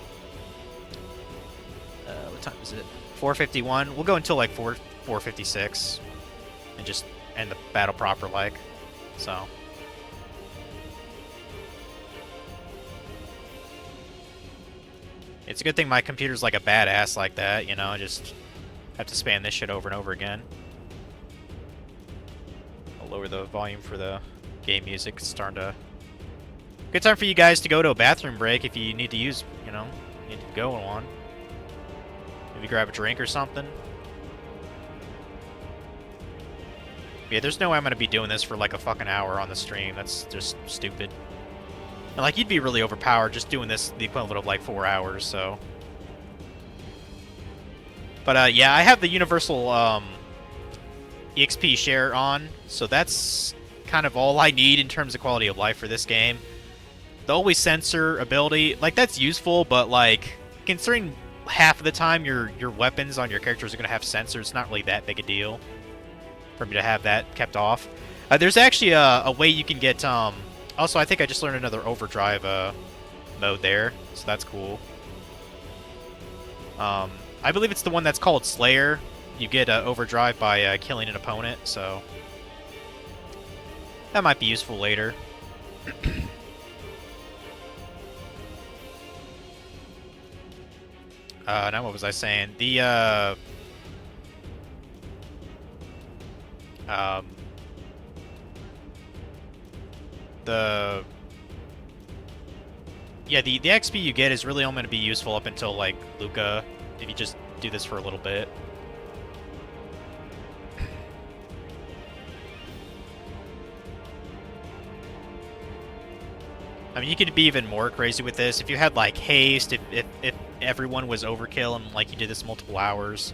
Speaker 1: What time is it? 4:51? We'll go until, like, 4:56. And just end the battle proper, like. So... It's a good thing my computer's like a badass like that, you know, I just have to spam this shit over and over again. I'll lower the volume for the game music. It's starting to... Good time for you guys to go to a bathroom break if you need to use, you know, need to go in one. Maybe grab a drink or something. Yeah, there's no way I'm going to be doing this for like a fucking hour on the stream. That's just stupid. And, like, you'd be really overpowered just doing this the equivalent of, like, 4 hours, so... But, yeah, I have the universal, EXP share on, so that's kind of all I need in terms of quality of life for this game. The always sensor ability, like, that's useful, but, like, considering half of the time your weapons on your characters are going to have sensors, it's not really that big a deal for me to have that kept off. There's actually a way you can get, Also, I think I just learned another overdrive mode there, so that's cool. I believe it's the one that's called Slayer. You get overdrive by killing an opponent, so that might be useful later. Now what was I saying? The XP you get is really only going to be useful up until, like, Luca, if you just do this for a little bit. I mean, you could be even more crazy with this. If you had, like, haste, if everyone was overkill and, like, you did this multiple hours.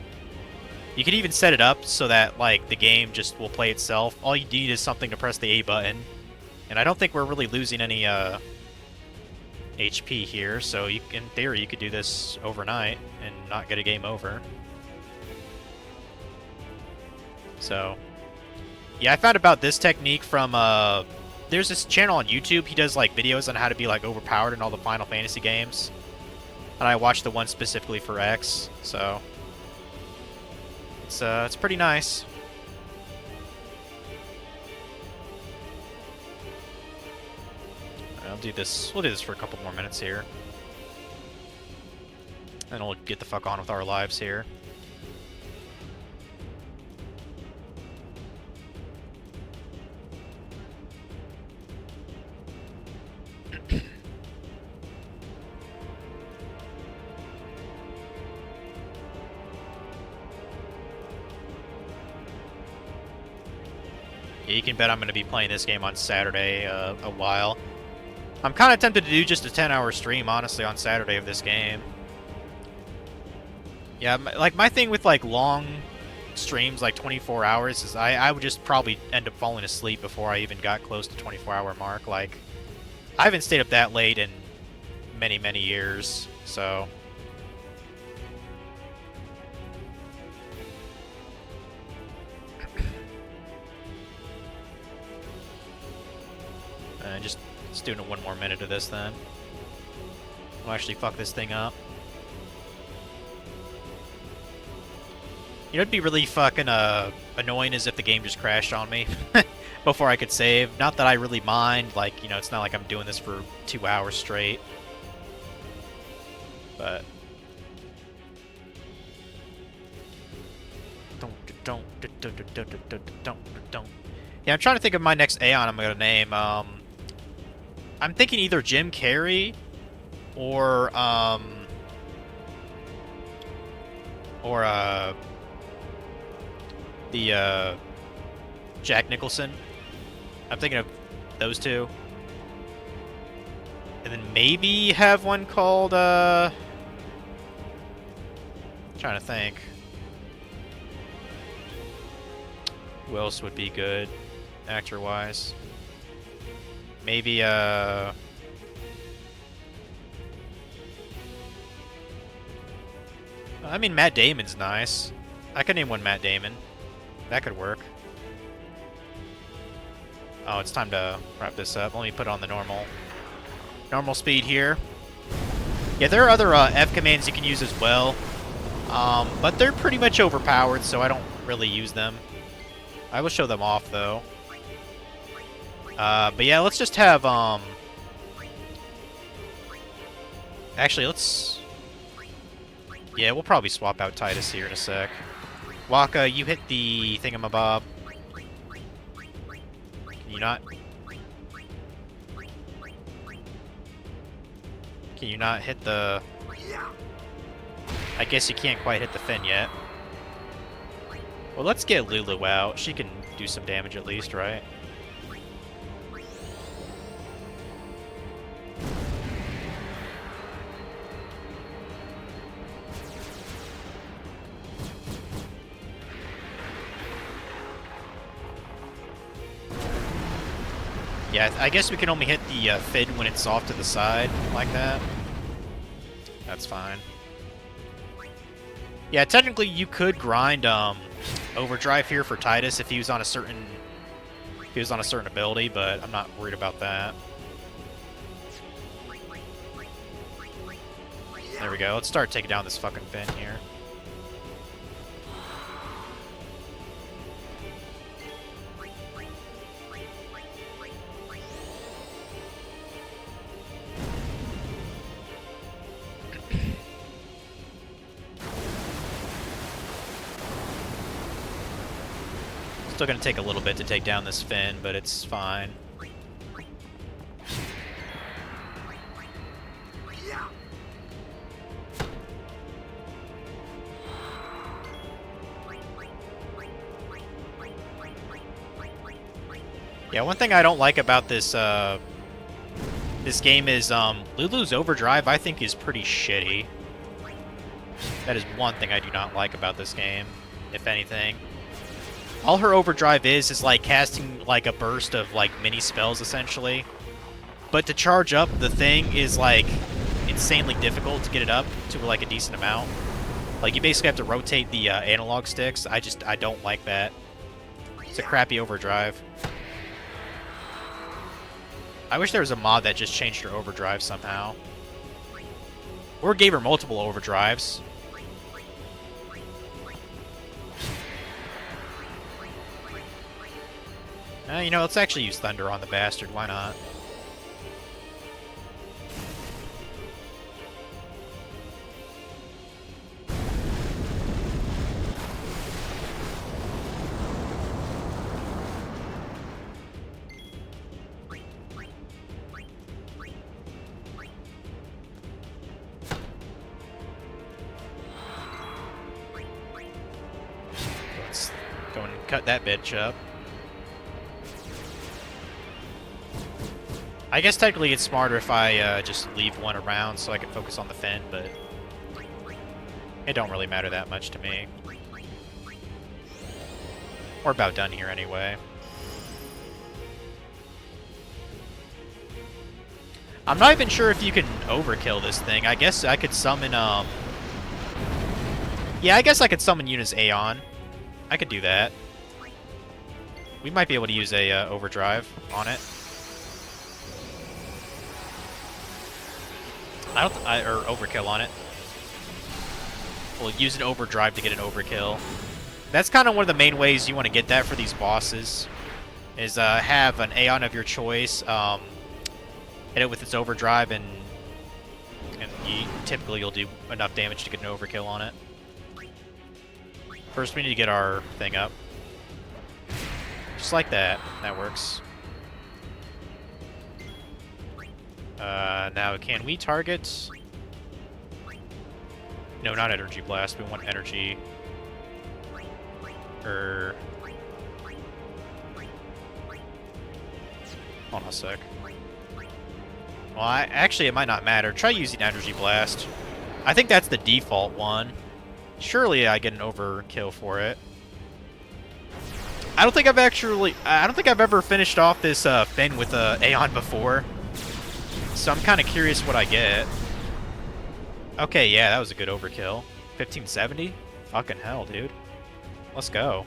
Speaker 1: You could even set it up so that, like, the game just will play itself. All you need is something to press the A button. And I don't think we're really losing any HP here, so in theory you could do this overnight and not get a game over. So, yeah, I found about this technique from, there's this channel on YouTube. He does, like, videos on how to be, like, overpowered in all the Final Fantasy games. And I watched the one specifically for X, so it's pretty nice. I'll do this. We'll do this for a couple more minutes here. And we'll get the fuck on with our lives here. Yeah, you can bet I'm going to be playing this game on Saturday a while. I'm kind of tempted to do just a 10-hour stream, honestly, on Saturday of this game. Yeah, like, my thing with, like, long streams, like 24 hours, is I would just probably end up falling asleep before I even got close to 24-hour mark. Like, I haven't stayed up that late in many, many years, so... just doing one more minute of this, then. We'll actually fuck this thing up. You know, it'd be really fucking annoying as if the game just crashed on me before I could save. Not that I really mind, like, you know, it's not like I'm doing this for 2 hours straight. But... Yeah, I'm trying to think of my next Aeon I'm gonna name. I'm thinking either Jim Carrey or the Jack Nicholson. I'm thinking of those two. And then maybe have one called trying to think. Who else would be good actor-wise? Maybe I mean, Matt Damon's nice. I could name one Matt Damon. That could work. Oh, it's time to wrap this up. Let me put on the normal speed here. Yeah, there are other F commands you can use as well. But they're pretty much overpowered, so I don't really use them. I will show them off, though. But yeah, let's just have, actually, let's... Yeah, we'll probably swap out Titus here in a sec. Waka, you hit the thingamabob. Can you not? Can you not hit the... I guess you can't quite hit the fin yet. Well, let's get Lulu out. She can do some damage at least, right? Yeah, I guess we can only hit the fin when it's off to the side, like that. That's fine. Yeah, technically you could grind overdrive here for Titus if he was on a certain ability, but I'm not worried about that. There we go. Let's start taking down this fucking fin here. Still gonna take a little bit to take down this fin, but it's fine. Yeah, one thing I don't like about this this game is Lulu's overdrive I think is pretty shitty. That is one thing I do not like about this game, if anything. All her overdrive is like casting like a burst of like mini spells essentially. But to charge up the thing is like insanely difficult to get it up to like a decent amount. Like you basically have to rotate the analog sticks. I don't like that. It's a crappy overdrive. I wish there was a mod that just changed her overdrive somehow. Or gave her multiple overdrives. You know, let's actually use Thunder on the bastard. Why not? Let's go and cut that bitch up. I guess technically it's smarter if I just leave one around so I can focus on the fin, but it don't really matter that much to me. We're about done here anyway. I'm not even sure if you can overkill this thing. I guess I could summon, yeah, I guess I could summon Yuna's Aeon. I could do that. We might be able to use a overdrive on it. Or overkill on it. We'll use an overdrive to get an overkill. That's kind of one of the main ways you want to get that for these bosses. Is have an Aeon of your choice. Hit it with its overdrive, and typically you'll do enough damage to get an overkill on it. First, we need to get our thing up. Just like that. That works. Now, can we target... No, not Energy Blast. We want Energy... Hold on a sec. Well, actually, it might not matter. Try using Energy Blast. I think that's the default one. Surely I get an overkill for it. I don't think I've ever finished off this Finn with Aeon before. So I'm kind of curious what I get. Okay, yeah, that was a good overkill. 1570? Fucking hell, dude. Let's go.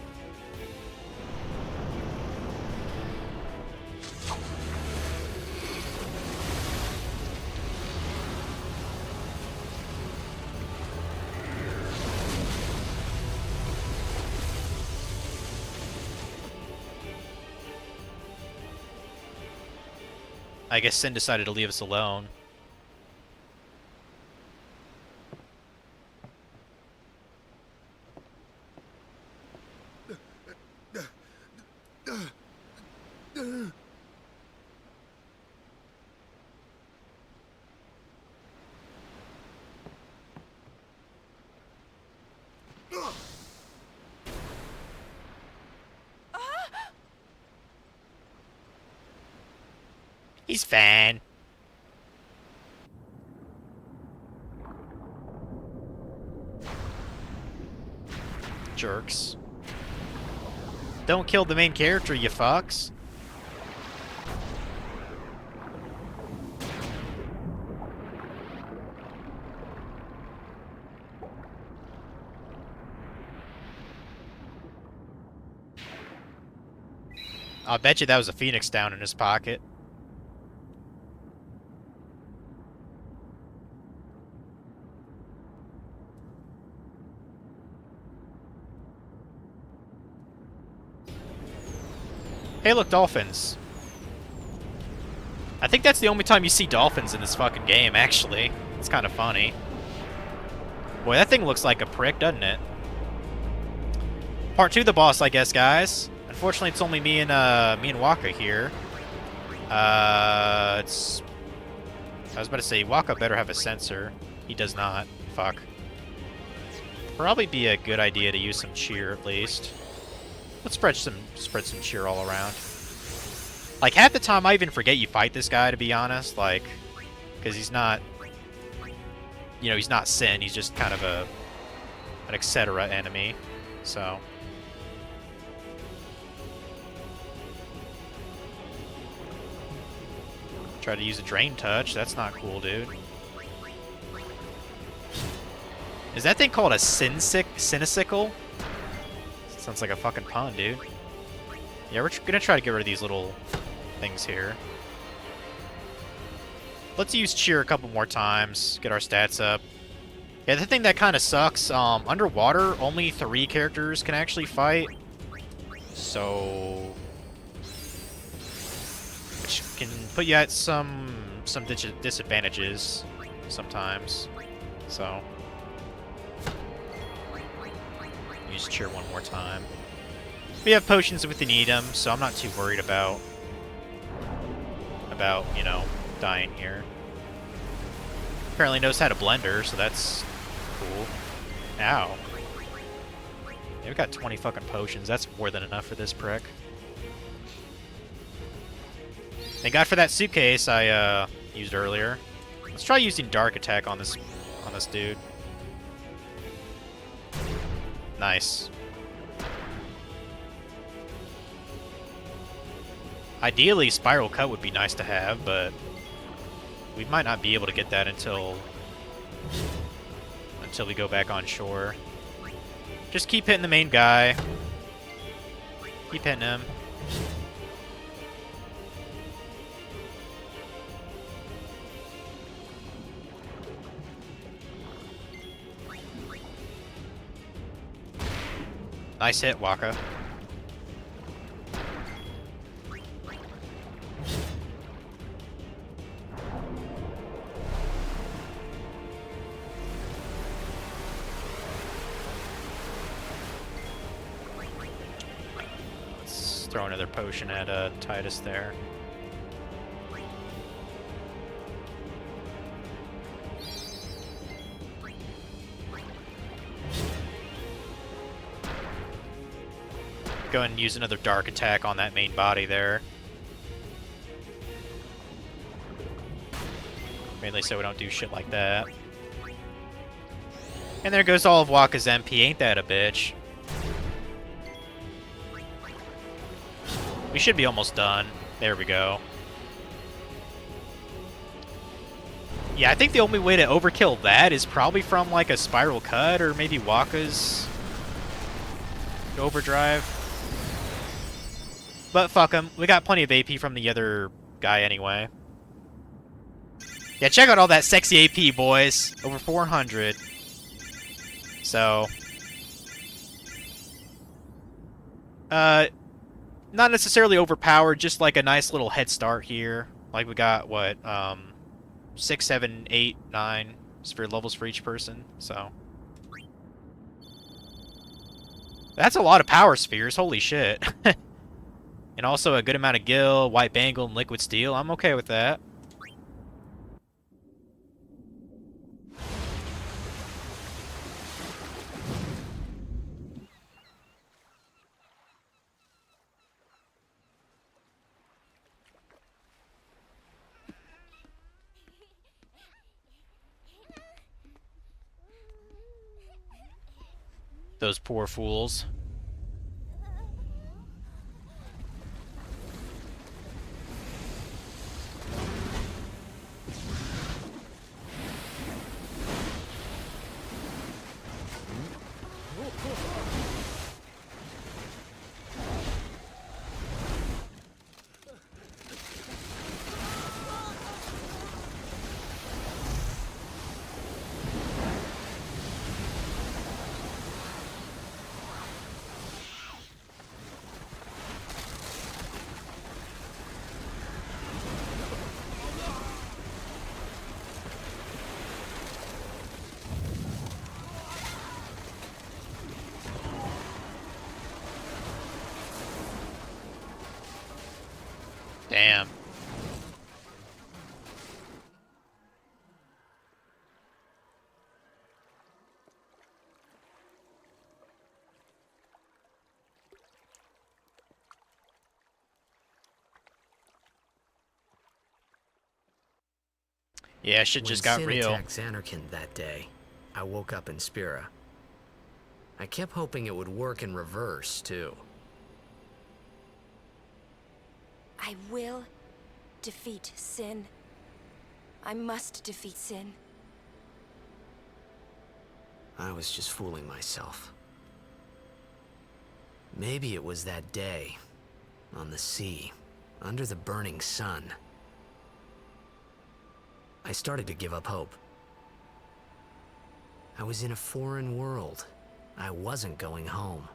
Speaker 1: I guess Sin decided to leave us alone. He's fine. Jerks. Don't kill the main character, you fucks. I'll bet you that was a Phoenix down in his pocket. Hey, look, dolphins. I think that's the only time you see dolphins in this fucking game, actually. It's kind of funny. Boy, that thing looks like a prick, doesn't it? Part 2 of the boss, I guess, guys. Unfortunately, it's only me and Waka here. I was about to say, Waka better have a sensor. He does not. Fuck. Probably be a good idea to use some cheer, at least. Let's spread some cheer all around. Like, half the time I even forget you fight this guy, to be honest. Like, because he's not... You know, he's not Sin. He's just kind of an etc. enemy. So... Try to use a Drain Touch. That's not cool, dude. Is that thing called a Sinisicle? Sounds like a fucking pun, dude. Yeah, we're gonna try to get rid of these little things here. Let's use cheer a couple more times. Get our stats up. Yeah, the thing that kind of sucks, underwater, only 3 characters can actually fight. So... which can put you at some disadvantages sometimes. So... use cheer one more time. We have potions if we need them, so I'm not too worried about, you know, dying here. Apparently knows how to blender, so that's cool. Ow. Yeah, we got 20 fucking potions. That's more than enough for this prick. Thank God for that suitcase I used earlier. Let's try using Dark Attack on this dude. Nice. Ideally, Spiral Cut would be nice to have, but we might not be able to get that until we go back on shore. Just keep hitting the main guy. Keep hitting him. Nice hit, Waka. Let's throw another potion at Titus there. Go ahead and use another Dark Attack on that main body there. Mainly so we don't do shit like that. And there goes all of Waka's MP. Ain't that a bitch? We should be almost done. There we go. Yeah, I think the only way to overkill that is probably from like a Spiral Cut or maybe Waka's Overdrive. But fuck him. We got plenty of AP from the other guy anyway. Yeah, check out all that sexy AP, boys. Over 400. So... not necessarily overpowered, just like a nice little head start here. Like we got, what, 6, 7, 8, 9 sphere levels for each person, so... That's a lot of power spheres, holy shit. And also a good amount of Gil, White Bangle, and Liquid Steel. I'm okay with that. Those poor fools. Damn. Yeah, shit just got real.
Speaker 2: When Sin attacked Zanarkand that day, I woke up in Spira. I kept hoping it would work in reverse, too.
Speaker 14: I will defeat Sin. I must defeat Sin.
Speaker 2: I was just fooling myself. Maybe it was that day, on the sea, under the burning sun. I started to give up hope. I was in a foreign world. I wasn't going home.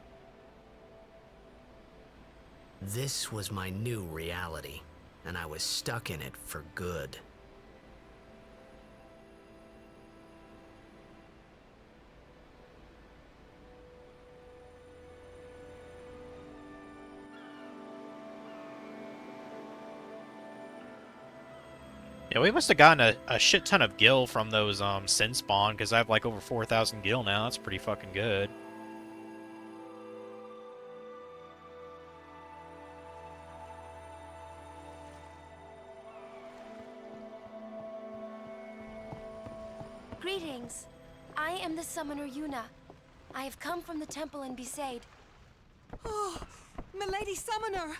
Speaker 2: This was my new reality, and I was stuck in it for good.
Speaker 1: Yeah, we must have gotten a shit ton of Gil from those Sin spawn, because I have like over 4,000 Gil now. That's pretty fucking good.
Speaker 14: Greetings. I am the summoner Yuna. I have come from the temple in Besaid.
Speaker 18: Oh, Milady Summoner!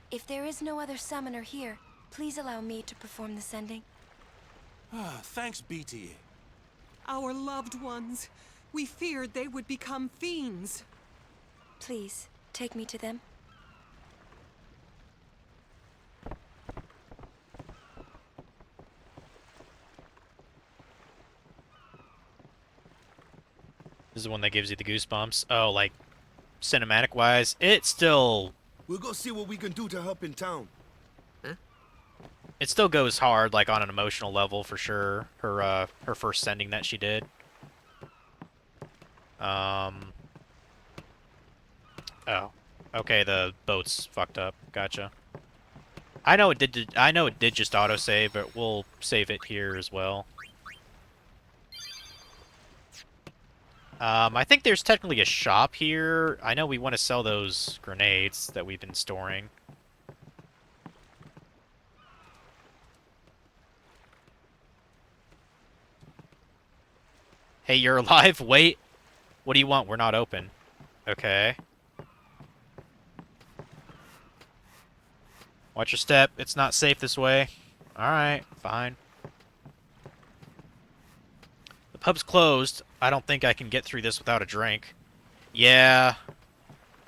Speaker 14: If there is no other summoner here, please allow me to perform the sending.
Speaker 6: Thanks, BT.
Speaker 18: Our loved ones. We feared they would become fiends.
Speaker 14: Please, take me to them.
Speaker 1: This is the one that gives you the goosebumps. Oh, like, cinematic-wise, it's still...
Speaker 7: We'll go see what we can do to help in town.
Speaker 1: It still goes hard, like, on an emotional level, for sure. Her first sending that she did. Oh. Okay, the boat's fucked up. Gotcha. I know it did just autosave, but we'll save it here as well. I think there's technically a shop here. I know we want to sell those grenades that we've been storing. Hey, you're alive? Wait. What do you want? We're not open. Okay. Watch your step. It's not safe this way. Alright, fine. The pub's closed. I don't think I can get through this without a drink. Yeah.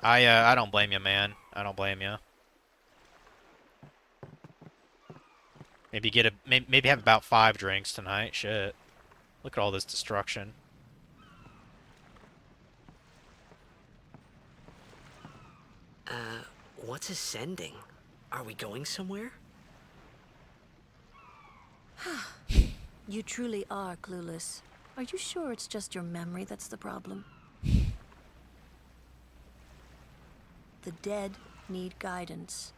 Speaker 1: I don't blame you, man. I don't blame you. Maybe have about 5 drinks tonight. Shit. Look at all this destruction.
Speaker 2: What's ascending? Are we going somewhere?
Speaker 13: You truly are clueless. Are you sure it's just your memory that's the problem? The dead need guidance.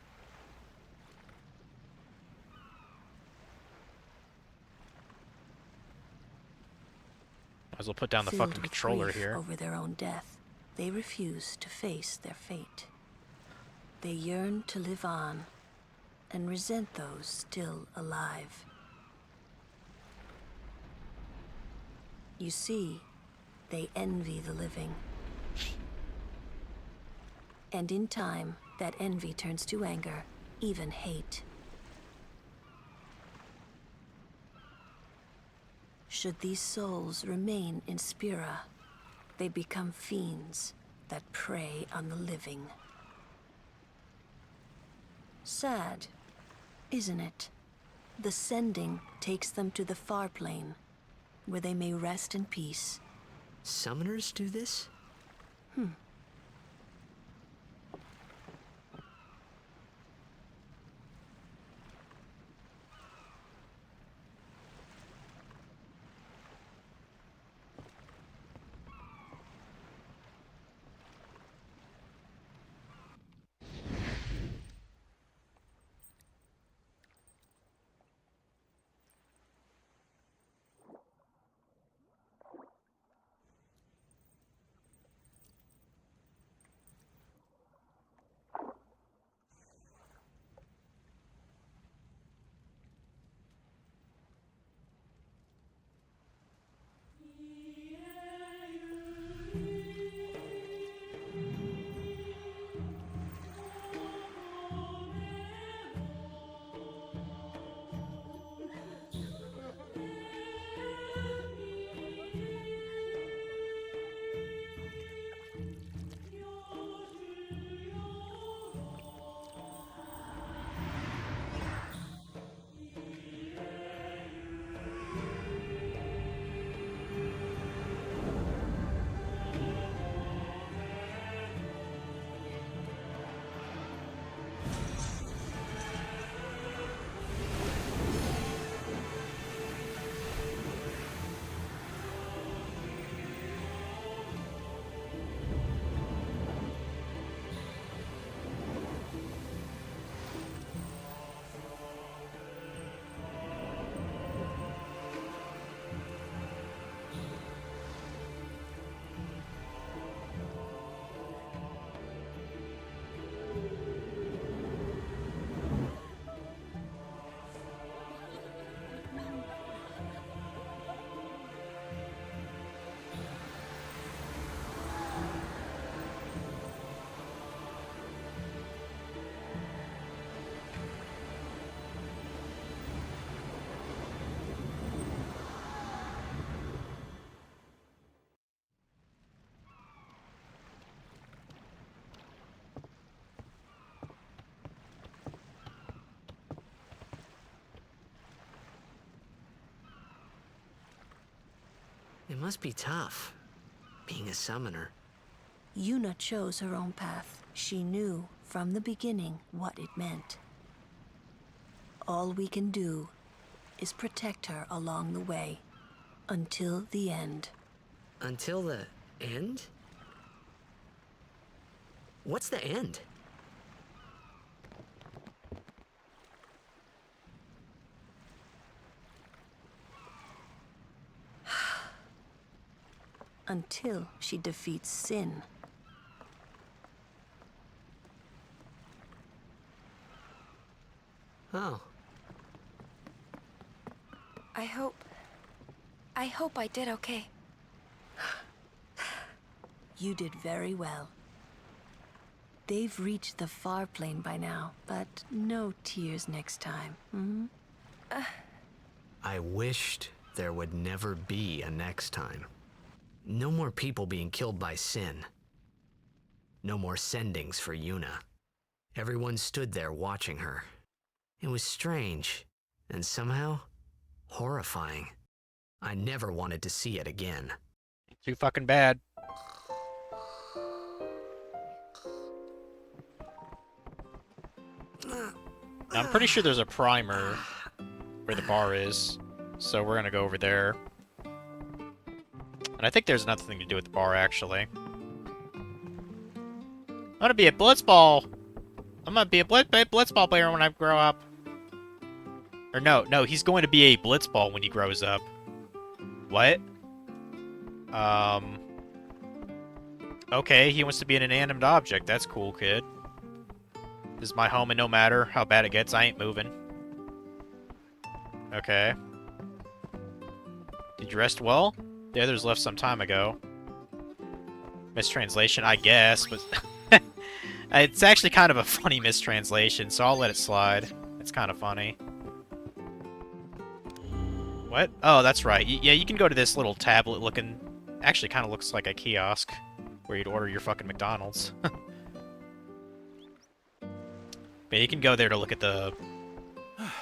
Speaker 1: Might as well put down the
Speaker 13: Filled
Speaker 1: fucking
Speaker 13: with
Speaker 1: controller
Speaker 13: grief
Speaker 1: here.
Speaker 13: over their own death, they refuse to face their fate. They yearn to live on and resent those still alive. You see, they envy the living. And in time, that envy turns to anger, even hate. Should these souls remain in Spira, they become fiends that prey on the living. Sad, isn't it? The sending takes them to the far plane, where they may rest in peace.
Speaker 2: Summoners do this? It must be tough, being a summoner.
Speaker 13: Yuna chose her own path. She knew from the beginning what it meant. All we can do is protect her along the way, until the end.
Speaker 2: Until the end? What's the end?
Speaker 13: Until she defeats sin.
Speaker 2: Oh.
Speaker 14: I hope I did okay.
Speaker 13: You did very well. They've reached the far plane by now, but no tears next time, hmm?
Speaker 2: I wished there would never be a next time. No more people being killed by sin. No more sendings for Yuna. Everyone stood there watching her. It was strange, and somehow horrifying. I never wanted to see it again.
Speaker 1: Too fucking bad. Now, I'm pretty sure there's a primer where the bar is, so we're gonna go over there. And I think there's another thing to do with the bar, actually. I'm gonna be a blitzball! I'm gonna be a blitzball player when I grow up. Or no, he's going to be a blitzball when he grows up. What? Okay, he wants to be an inanimate object. That's cool, kid. This is my home, and no matter how bad it gets, I ain't moving. Okay. Did you rest well? The others left some time ago. Mistranslation, I guess, but... It's actually kind of a funny mistranslation, so I'll let it slide. It's kind of funny. What? Oh, that's right. Yeah, you can go to this little tablet-looking... Actually, kind of looks like a kiosk where you'd order your fucking McDonald's. But you can go there to look at the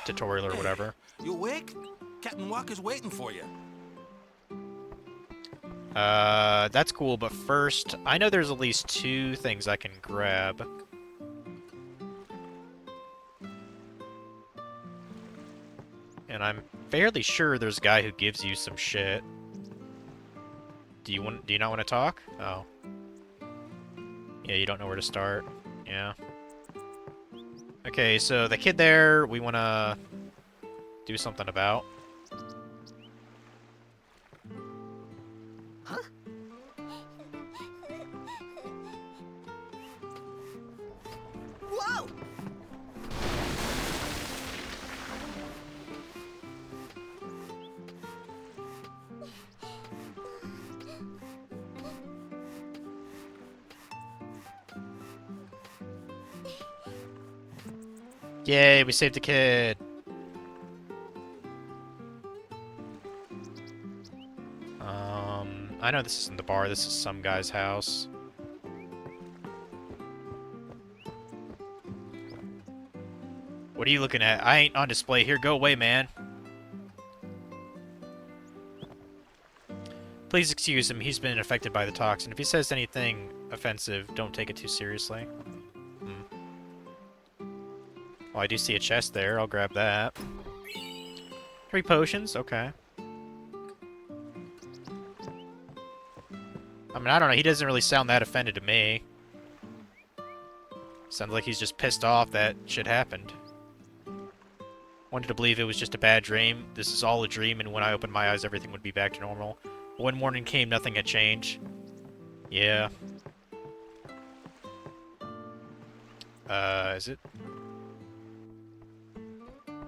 Speaker 1: tutorial or whatever.
Speaker 6: You awake? Captain Walker's waiting for you.
Speaker 1: That's cool, but first, I know there's at least 2 things I can grab. And I'm fairly sure there's a guy who gives you some shit. Do you not want to talk? Oh. Yeah, you don't know where to start. Yeah. Okay, so the kid there, we want to do something about.
Speaker 2: Huh? Whoa!
Speaker 1: Yay, we saved the kid! I know this isn't the bar, this is some guy's house. What are you looking at? I ain't on display here, go away, man. Please excuse him, he's been affected by the toxin. If he says anything offensive, don't take it too seriously. Well, I do see a chest there. I'll grab that. 3 potions? Okay. I mean, I don't know. He doesn't really sound that offended to me. Sounds like he's just pissed off that shit happened. Wanted to believe it was just a bad dream. This is all a dream, and when I opened my eyes, everything would be back to normal. One morning came, nothing had changed. Yeah. Is it?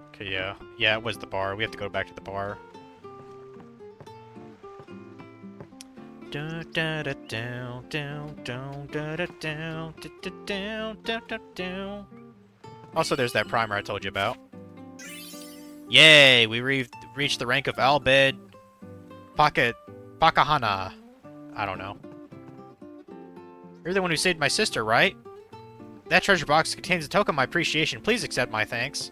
Speaker 1: Okay, yeah. Yeah, it was the bar. We have to go back to the bar. Also, there's that primer I told you about. Yay! We reached the rank of Albed Pakahana. I don't know. You're the one who saved my sister, right? That treasure box contains a token of my appreciation. Please accept my thanks.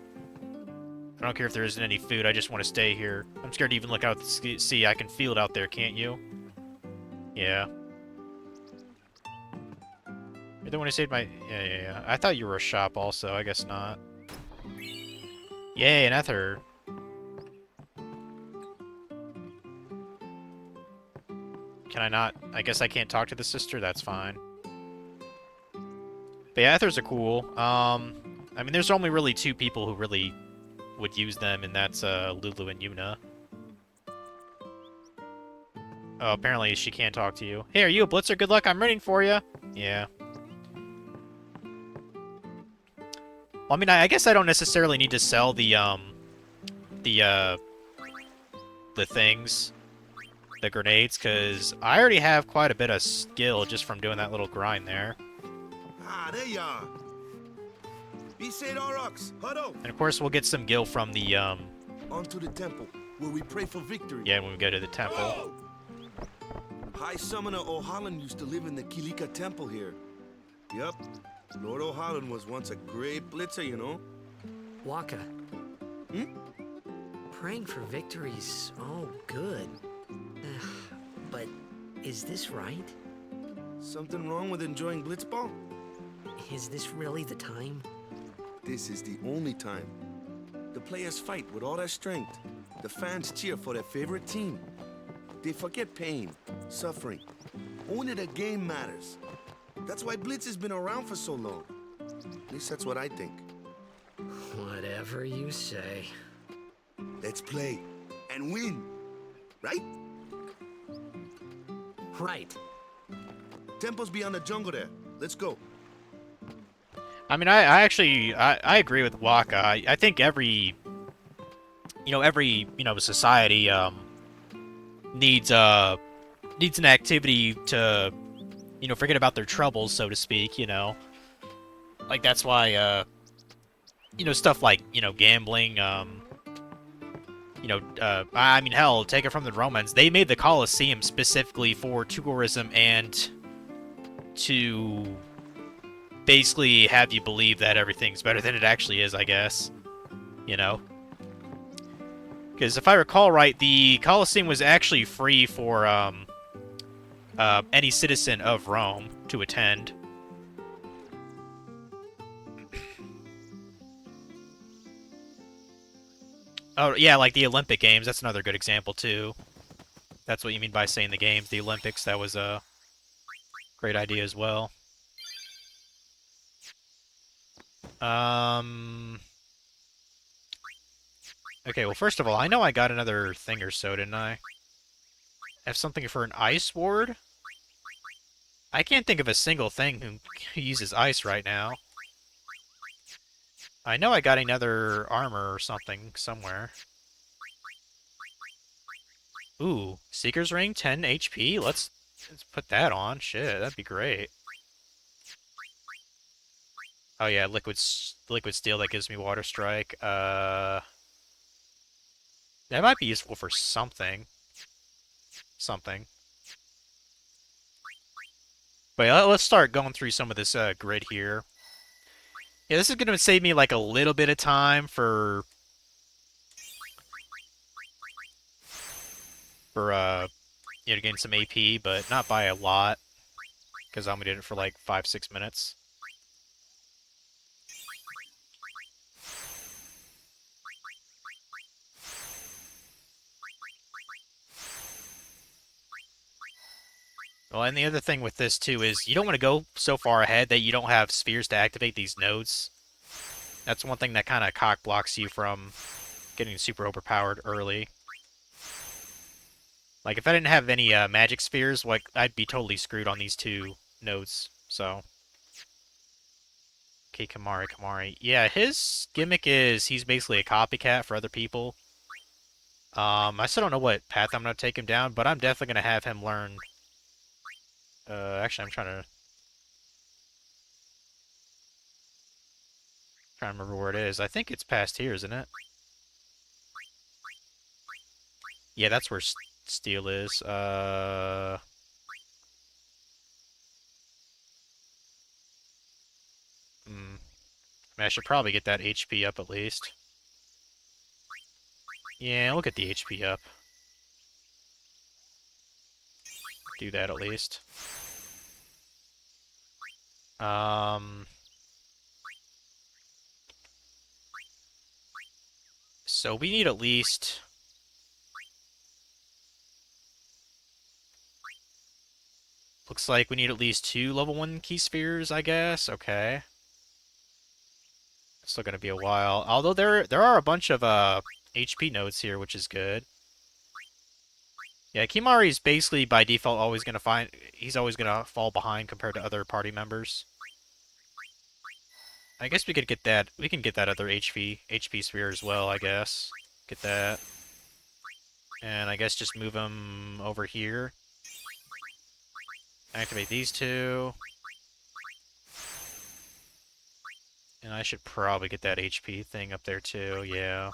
Speaker 1: I don't care if there isn't any food. I just want to stay here. I'm scared to even look out the sea. I can feel it out there, can't you? Yeah. You're the one who saved my... Yeah. I thought you were a shop also. I guess not. Yay, an ether. Can I not? I guess I can't talk to the sister? That's fine. But yeah, ethers are cool. I mean, there's only really two people who really would use them, and that's Lulu and Yuna. Oh, apparently she can't talk to you. Hey, are you a blitzer? Good luck. I'm rooting for you. Yeah. Well, I mean, I guess I don't necessarily need to sell the things, the grenades, because I already have quite a bit of skill just from doing that little grind there.
Speaker 7: Ah, there you are. Be said, Aurochs, huddle.
Speaker 1: And of course, we'll get some gil from the
Speaker 7: onto the temple, where we pray for victory.
Speaker 1: Yeah, when we go to the temple.
Speaker 7: Oh! High Summoner O'Holland used to live in the Kilika Temple here. Yup. Lord O'Holland was once a great blitzer, you know.
Speaker 2: Waka. Praying for victories, oh, good. But is this right?
Speaker 7: Something wrong with enjoying blitzball?
Speaker 2: Is this really the time?
Speaker 7: This is the only time. The players fight with all their strength. The fans cheer for their favorite team. They forget pain, suffering. Only the game matters. That's why Blitz has been around for so long. At least that's what I think.
Speaker 2: Whatever you say.
Speaker 7: Let's play and win, right?
Speaker 2: Right.
Speaker 7: Temple's beyond the jungle there. Let's go.
Speaker 1: I mean, I actually agree with Waka. I think every society needs an activity to forget about their troubles, so to speak. Like that's why stuff like gambling. I mean, hell, take it from the Romans. They made the Colosseum specifically for tourism and to basically have you believe that everything's better than it actually is, I guess. Because if I recall right, the Colosseum was actually free for any citizen of Rome to attend. Oh, yeah, like the Olympic Games. That's another good example, too. That's what you mean by saying the games. The Olympics, that was a great idea as well. Okay, well, first of all, I know I got another thing or so, didn't I? Have something for an ice ward? I can't think of a single thing who uses ice right now. I know I got another armor or something somewhere. Ooh, Seeker's Ring, 10 HP? Let's put that on. Shit, that'd be great. Oh yeah, liquid steel that gives me water strike. That might be useful for something. But yeah, let's start going through some of this grid here. Yeah, this is gonna save me like a little bit of time for gain some AP, but not by a lot, because I'm gonna do it for like 5-6 minutes. Well, and the other thing with this, too, is you don't want to go so far ahead that you don't have spheres to activate these nodes. That's one thing that kind of cock-blocks you from getting super overpowered early. Like, if I didn't have any magic spheres, like, I'd be totally screwed on these two nodes, so... Okay, Kamari. Yeah, his gimmick is he's basically a copycat for other people. I still don't know what path I'm going to take him down, but I'm definitely going to have him learn... actually, I'm trying to remember where it is. I think it's past here, isn't it? Yeah, that's where steel is. I mean, I should probably get that HP up at least. Yeah, we'll get the HP up. Do that at least. So we need at least... Looks like we need at least 2 level 1 key spheres, I guess. Okay. It's still gonna be a while. Although there are a bunch of HP nodes here, which is good. Yeah, Kimari's basically by default always gonna he's always gonna fall behind compared to other party members. I guess we can get that other HP sphere as well, I guess. Get that. And I guess just move him over here. Activate these 2. And I should probably get that HP thing up there too, yeah.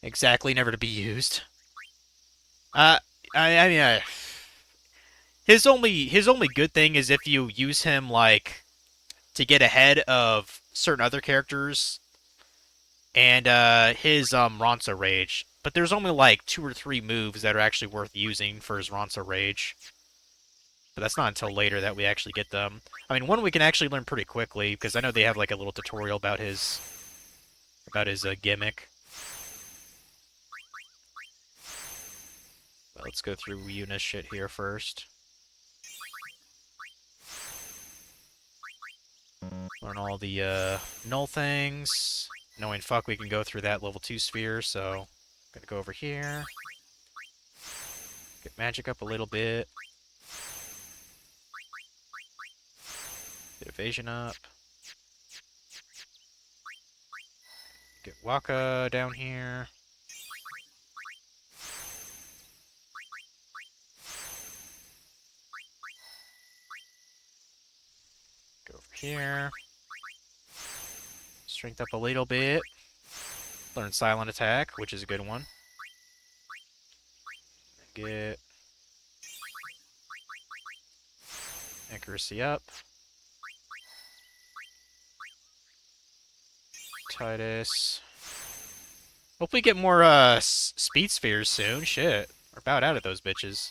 Speaker 1: Exactly, never to be used. I mean, his only good thing is if you use him like to get ahead of certain other characters and his Ronso Rage. But there's only like 2 or 3 moves that are actually worth using for his Ronso Rage. But that's not until later that we actually get them. I mean, one we can actually learn pretty quickly because I know they have like a little tutorial about his gimmick. But let's go through Yuna's shit here first. Learn all the null things. Knowing fuck we can go through that level 2 sphere, so I'm gonna go over here. Get magic up a little bit. Get evasion up. Get Waka down here. Go over here. Strength up a little bit. Learn Silent Attack, which is a good one. Get accuracy up. Titus. Hopefully get more speed spheres soon. Shit. We're about out of those bitches.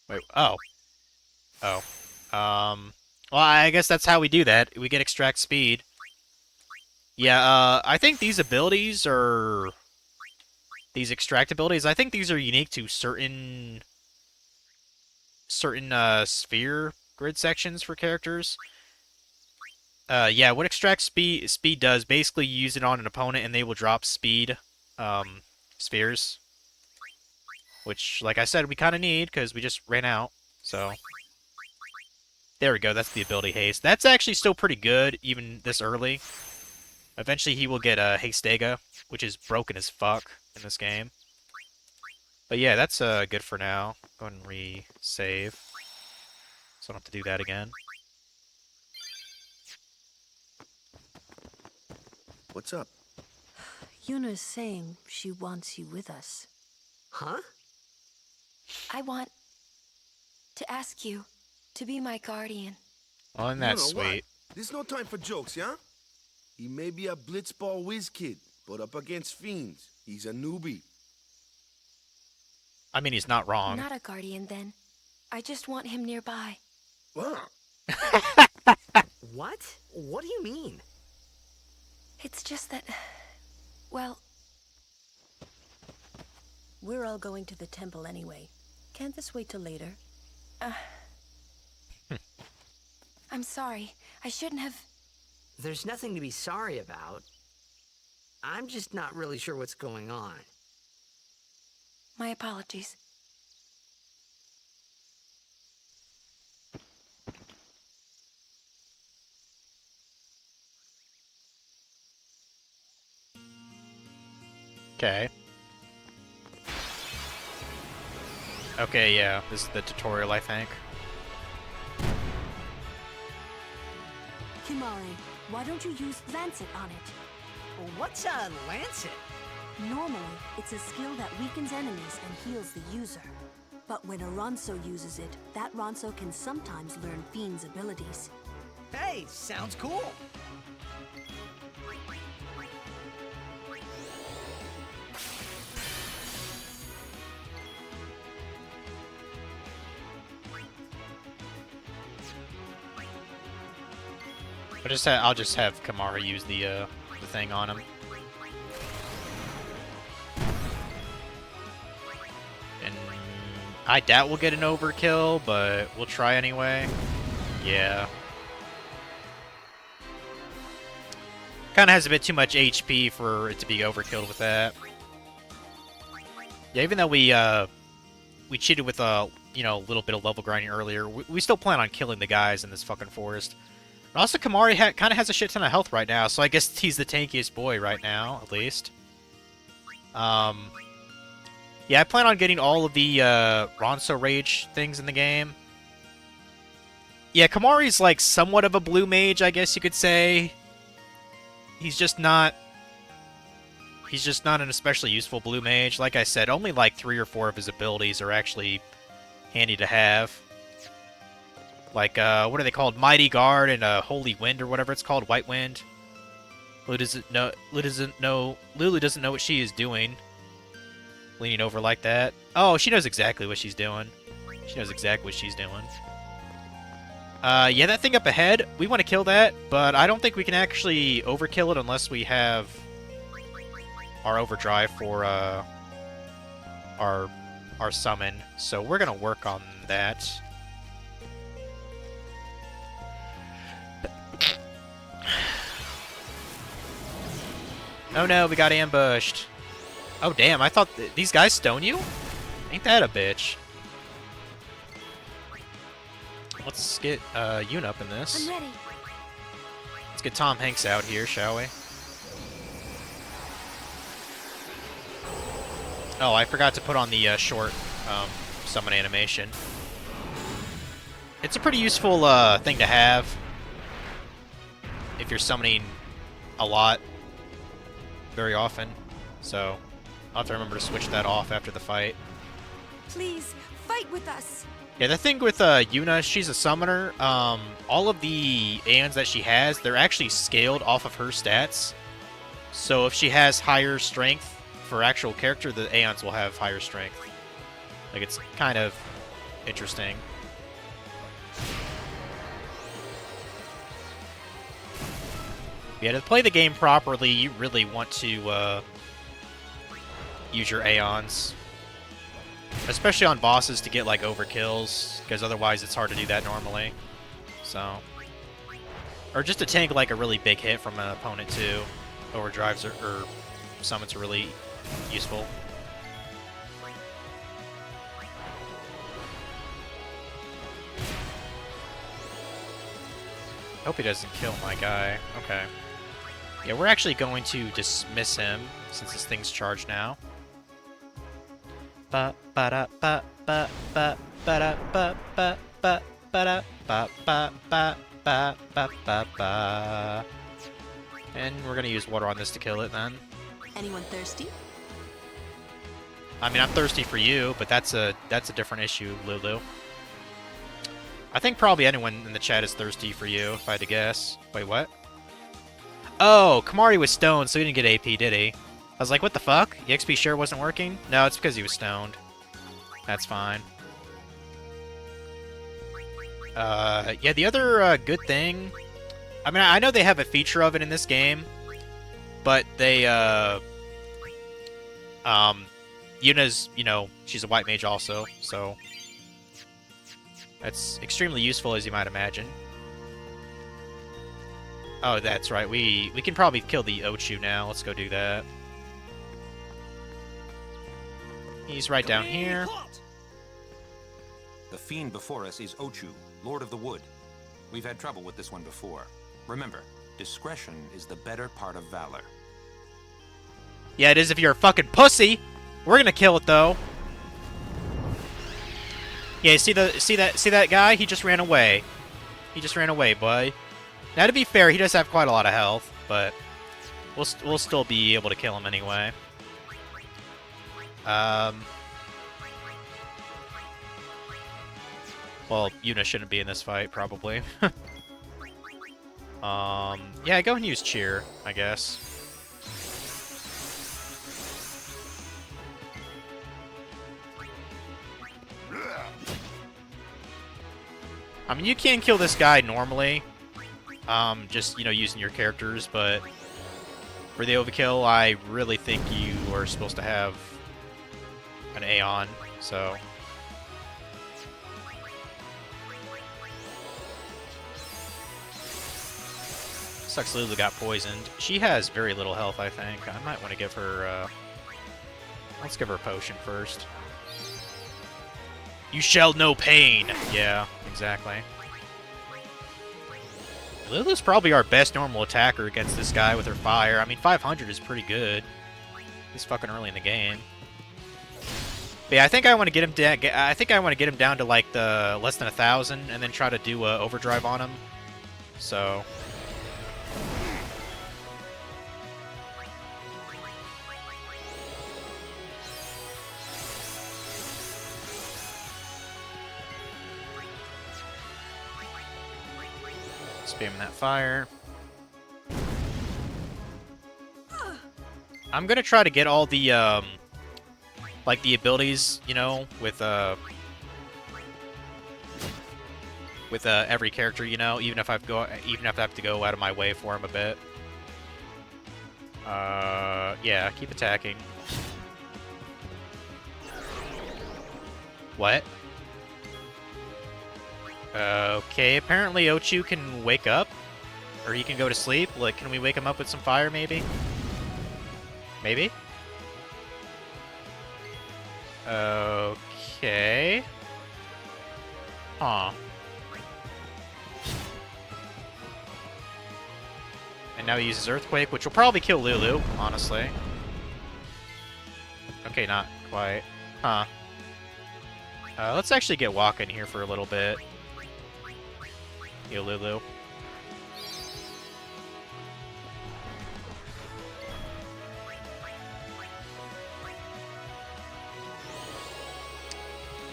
Speaker 1: Wait, oh. Oh. Well, I guess that's how we do that. We get extract speed. Yeah, I think these abilities are... These extract abilities, I think these are unique to certain sphere grid sections for characters. Yeah, what extract speed does, basically you use it on an opponent and they will drop speed spheres. Which, like I said, we kind of need because we just ran out. So, there we go, that's the ability haste. That's actually still pretty good, even this early. Eventually he will get Hastega, which is broken as fuck in this game. But yeah, that's good for now. Go ahead and re-save. So I don't have to do that again.
Speaker 7: What's up?
Speaker 13: Yuna's saying she wants you with us.
Speaker 8: Huh?
Speaker 14: I want to ask you to be my guardian.
Speaker 1: Oh, and that's
Speaker 7: You know
Speaker 1: sweet.
Speaker 7: What? There's no time for jokes, yeah? He may be a blitzball whiz kid, but up against fiends, he's a newbie.
Speaker 1: I mean, he's not wrong.
Speaker 14: Not a guardian, then. I just want him nearby.
Speaker 7: What?
Speaker 8: What? What do you mean?
Speaker 14: It's just that... Well...
Speaker 13: We're all going to the temple anyway. Can't this wait till later?
Speaker 14: I'm sorry. I shouldn't have...
Speaker 8: There's nothing to be sorry about. I'm just not really sure what's going on.
Speaker 14: My apologies.
Speaker 1: Okay. Okay, yeah. This is the tutorial, I think.
Speaker 13: Kimari, why don't you use Lancet on it?
Speaker 8: What's a Lancet?
Speaker 13: Normally, it's a skill that weakens enemies and heals the user. But when a Ronso uses it, that Ronso can sometimes learn Fiend's abilities.
Speaker 8: Hey, sounds cool.
Speaker 1: I'll just have Kamara use the thing on him. And I doubt we'll get an overkill, but we'll try anyway. Yeah. Kinda has a bit too much HP for it to be overkilled with that. Yeah, even though we cheated with a little bit of level grinding earlier, we still plan on killing the guys in this fucking forest. And also, Kamari kind of has a shit ton of health right now, so I guess he's the tankiest boy right now, at least. Yeah, I plan on getting all of the Ronso Rage things in the game. Yeah, Kamari's like somewhat of a blue mage, I guess you could say. He's just not an especially useful blue mage. Like I said, only like 3 or 4 of his abilities are actually handy to have. Like, what are they called? Mighty Guard and Holy Wind or whatever it's called. White Wind. Lulu doesn't know what she is doing. Leaning over like that. Oh, she knows exactly what she's doing. She knows exactly what she's doing. Yeah, that thing up ahead, we want to kill that, but I don't think we can actually overkill it unless we have our overdrive for our summon. So we're gonna work on that. Oh no, we got ambushed. Oh damn, I thought these guys stone you? Ain't that a bitch? Let's get Yuna up in this.
Speaker 14: I'm ready.
Speaker 1: Let's get Tom Hanks out here, shall we? Oh, I forgot to put on the short summon animation. It's a pretty useful thing to have if you're summoning a lot very often. So I'll have to remember to switch that off after the fight.
Speaker 14: Please, fight with us.
Speaker 1: Yeah, the thing with Yuna, she's a summoner. All of the Aeons that she has, they're actually scaled off of her stats. So if she has higher strength for actual character, the Aeons will have higher strength. Like, it's kind of interesting. Yeah, to play the game properly, you really want to use your Aeons. Especially on bosses to get, like, overkills, because otherwise it's hard to do that normally. So. Or just to tank, like, a really big hit from an opponent, too. Overdrives or summons are really useful. Hope he doesn't kill my guy. Okay. Yeah, we're actually going to dismiss him, since this thing's charged now. Ba ba da ba ba ba ba da ba ba ba ba da ba ba ba ba ba ba ba. And we're gonna use water on this to kill it then.
Speaker 13: Anyone thirsty?
Speaker 1: I mean, I'm thirsty for you, but that's a different issue, Lulu. I think probably anyone in the chat is thirsty for you, if I had to guess. Wait, what? Oh, Kamari was stoned, so he didn't get AP, did he? I was like, what the fuck? The XP share wasn't working? No, it's because he was stoned. That's fine. Yeah, the other good thing... I mean, I know they have a feature of it in this game, but they, Yuna's, she's a white mage also, so... That's extremely useful, as you might imagine. Oh, that's right. We can probably kill the Ochu now. Let's go do that. He's right down here.
Speaker 9: The fiend before us is Ochu, Lord of the Wood. We've had trouble with this one before. Remember, discretion is the better part of valor.
Speaker 1: Yeah, it is if you're a fucking pussy. We're gonna kill it though. Yeah, see that guy? He just ran away. He just ran away, boy. Now, to be fair, he does have quite a lot of health, but we'll still be able to kill him anyway. Well, Yuna shouldn't be in this fight, probably. Yeah, go and use Cheer, I guess. I mean, you can kill this guy normally, just, you know, using your characters, but for the overkill, I really think you are supposed to have an Aeon, so... Sucks Lulu got poisoned. She has very little health, I think. I might want to give her, let's give her a potion first. You shall know pain! Yeah, exactly. Lulu's probably our best normal attacker against this guy with her fire. I mean, 500 is pretty good. He's fucking early in the game. But yeah, I think I want to get him down. I think I want to get him down to like the less than 1,000, and then try to do a overdrive on him. So. Spamming that fire. I'm gonna try to get all the like the abilities, you know, with every character, you know, even if I have to go out of my way for him a bit. Yeah, keep attacking. What? Okay, apparently Ochu can wake up. Or he can go to sleep. Like, can we wake him up with some fire, maybe? Maybe? Okay. Huh. And now he uses Earthquake, which will probably kill Lulu, honestly. Okay, not quite. Huh. Let's actually get Waka in here for a little bit. Yo, Lulu.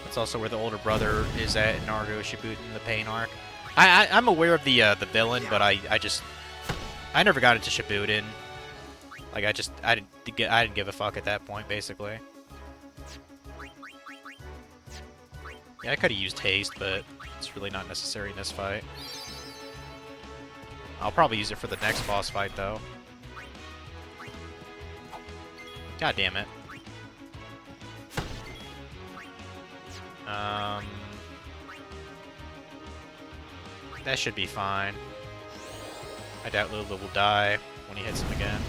Speaker 1: That's also where the older brother is at in Naruto Shippuden, the Pain arc. I'm aware of the villain, but I never got into Shippuden. Like I didn't give a fuck at that point, basically. Yeah, I could have used haste, but it's really not necessary in this fight. I'll probably use it for the next boss fight, though. God damn it. That should be fine. I doubt Lulu will die when he hits him again.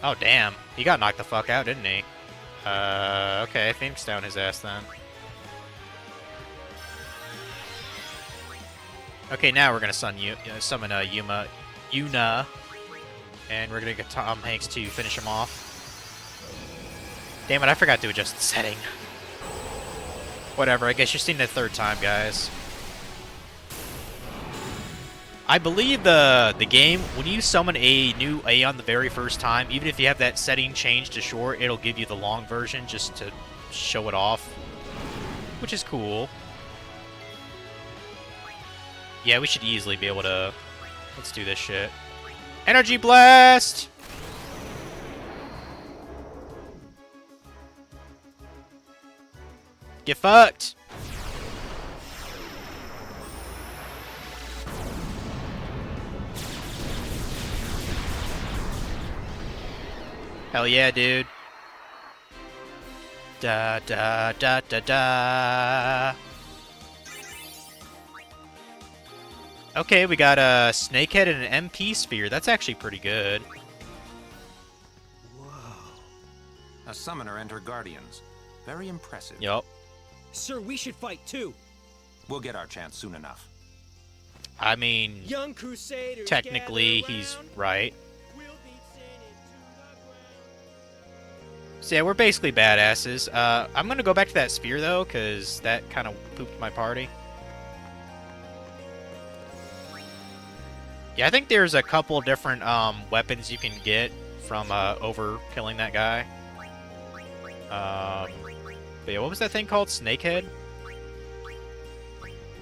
Speaker 1: Oh, damn. He got knocked the fuck out, didn't he? Okay, Phoenix down his ass then. Okay, now we're gonna summon Yuna, and we're gonna get Tom Hanks to finish him off. Damn it, I forgot to adjust the setting. Whatever, I guess you're seeing it a third time, guys. I believe the game, when you summon a new Aeon the very first time, even if you have that setting changed to short, it'll give you the long version just to show it off, which is cool. Yeah, we should easily be able to... Let's do this shit. Energy Blast! Get fucked! Hell yeah, dude. Da da da da da. Okay, we got a Snakehead and an MP Sphere. That's actually pretty good.
Speaker 9: A summoner and her guardians. Very impressive.
Speaker 1: Yup.
Speaker 10: Sir, we should fight too.
Speaker 9: We'll get our chance soon enough.
Speaker 1: I mean,
Speaker 10: Young Crusaders
Speaker 1: technically he's right. So yeah, we're basically badasses. I'm gonna go back to that sphere though, because that kind of pooped my party. Yeah, I think there's a couple different weapons you can get from overkilling that guy. But yeah, what was that thing called? Snakehead?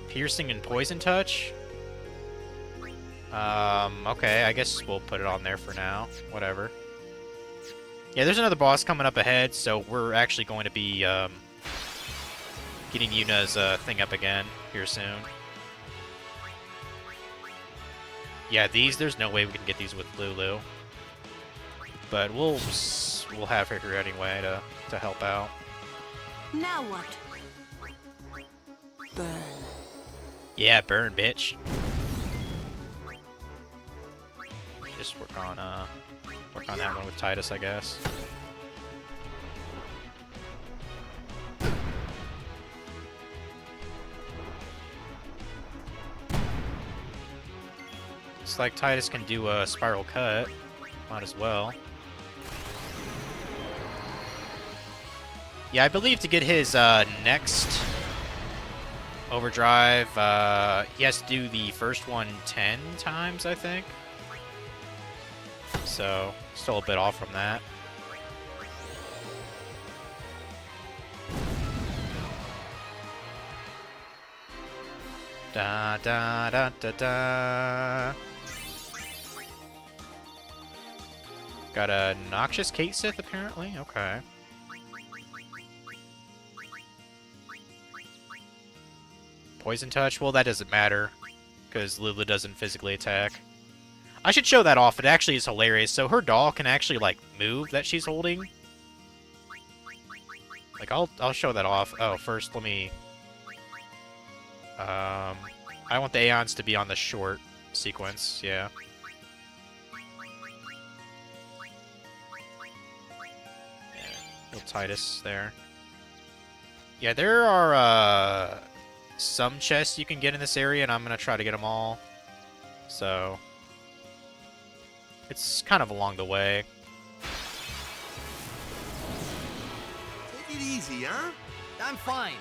Speaker 1: Piercing and poison touch? Okay, I guess we'll put it on there for now. Whatever. Yeah, there's another boss coming up ahead, so we're actually going to be, getting Yuna's, thing up again here soon. Yeah, there's no way we can get these with Lulu. But we'll have her here anyway to help out.
Speaker 13: Now what? Burn.
Speaker 1: Yeah, burn, bitch. Just work on that one with Titus, I guess. Looks like Titus can do a spiral cut. Might as well. Yeah, I believe to get his next overdrive, he has to do the first one 10 times, I think. So, still a bit off from that. Da da da da da. Got a noxious Kate Sith apparently. Okay. Poison touch. Well, that doesn't matter because Lulu doesn't physically attack. I should show that off. It actually is hilarious. So her doll can actually like move that she's holding. Like I'll show that off. Oh, first let me. I want the Aeons to be on the short sequence. Yeah. Little Titus there. Yeah, there are some chests you can get in this area, and I'm gonna try to get them all. So it's kind of along the way.
Speaker 7: Take it easy, huh?
Speaker 2: I'm fine.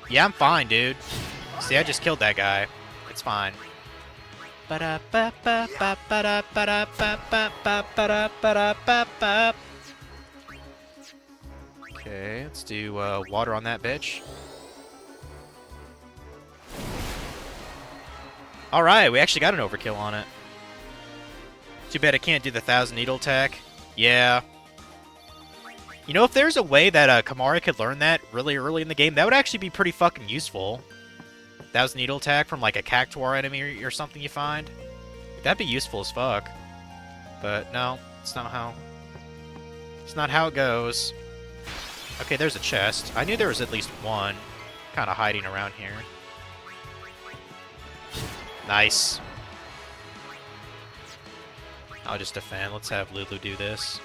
Speaker 1: Yeah, I'm fine, dude. See, I just killed that guy. It's fine. Okay, let's do water on that bitch. Alright, we actually got an overkill on it. Too bad I can't do the 1,000 needle attack. Yeah. You know, if there's a way that Kamari could learn that really early in the game, that would actually be pretty fucking useful. 1,000 needle attack from like a Cactuar enemy or something you find. That'd be useful as fuck. But no, it's not how it goes. Okay, there's a chest. I knew there was at least one kind of hiding around here. Nice. I'll just defend. Let's have Lulu do this.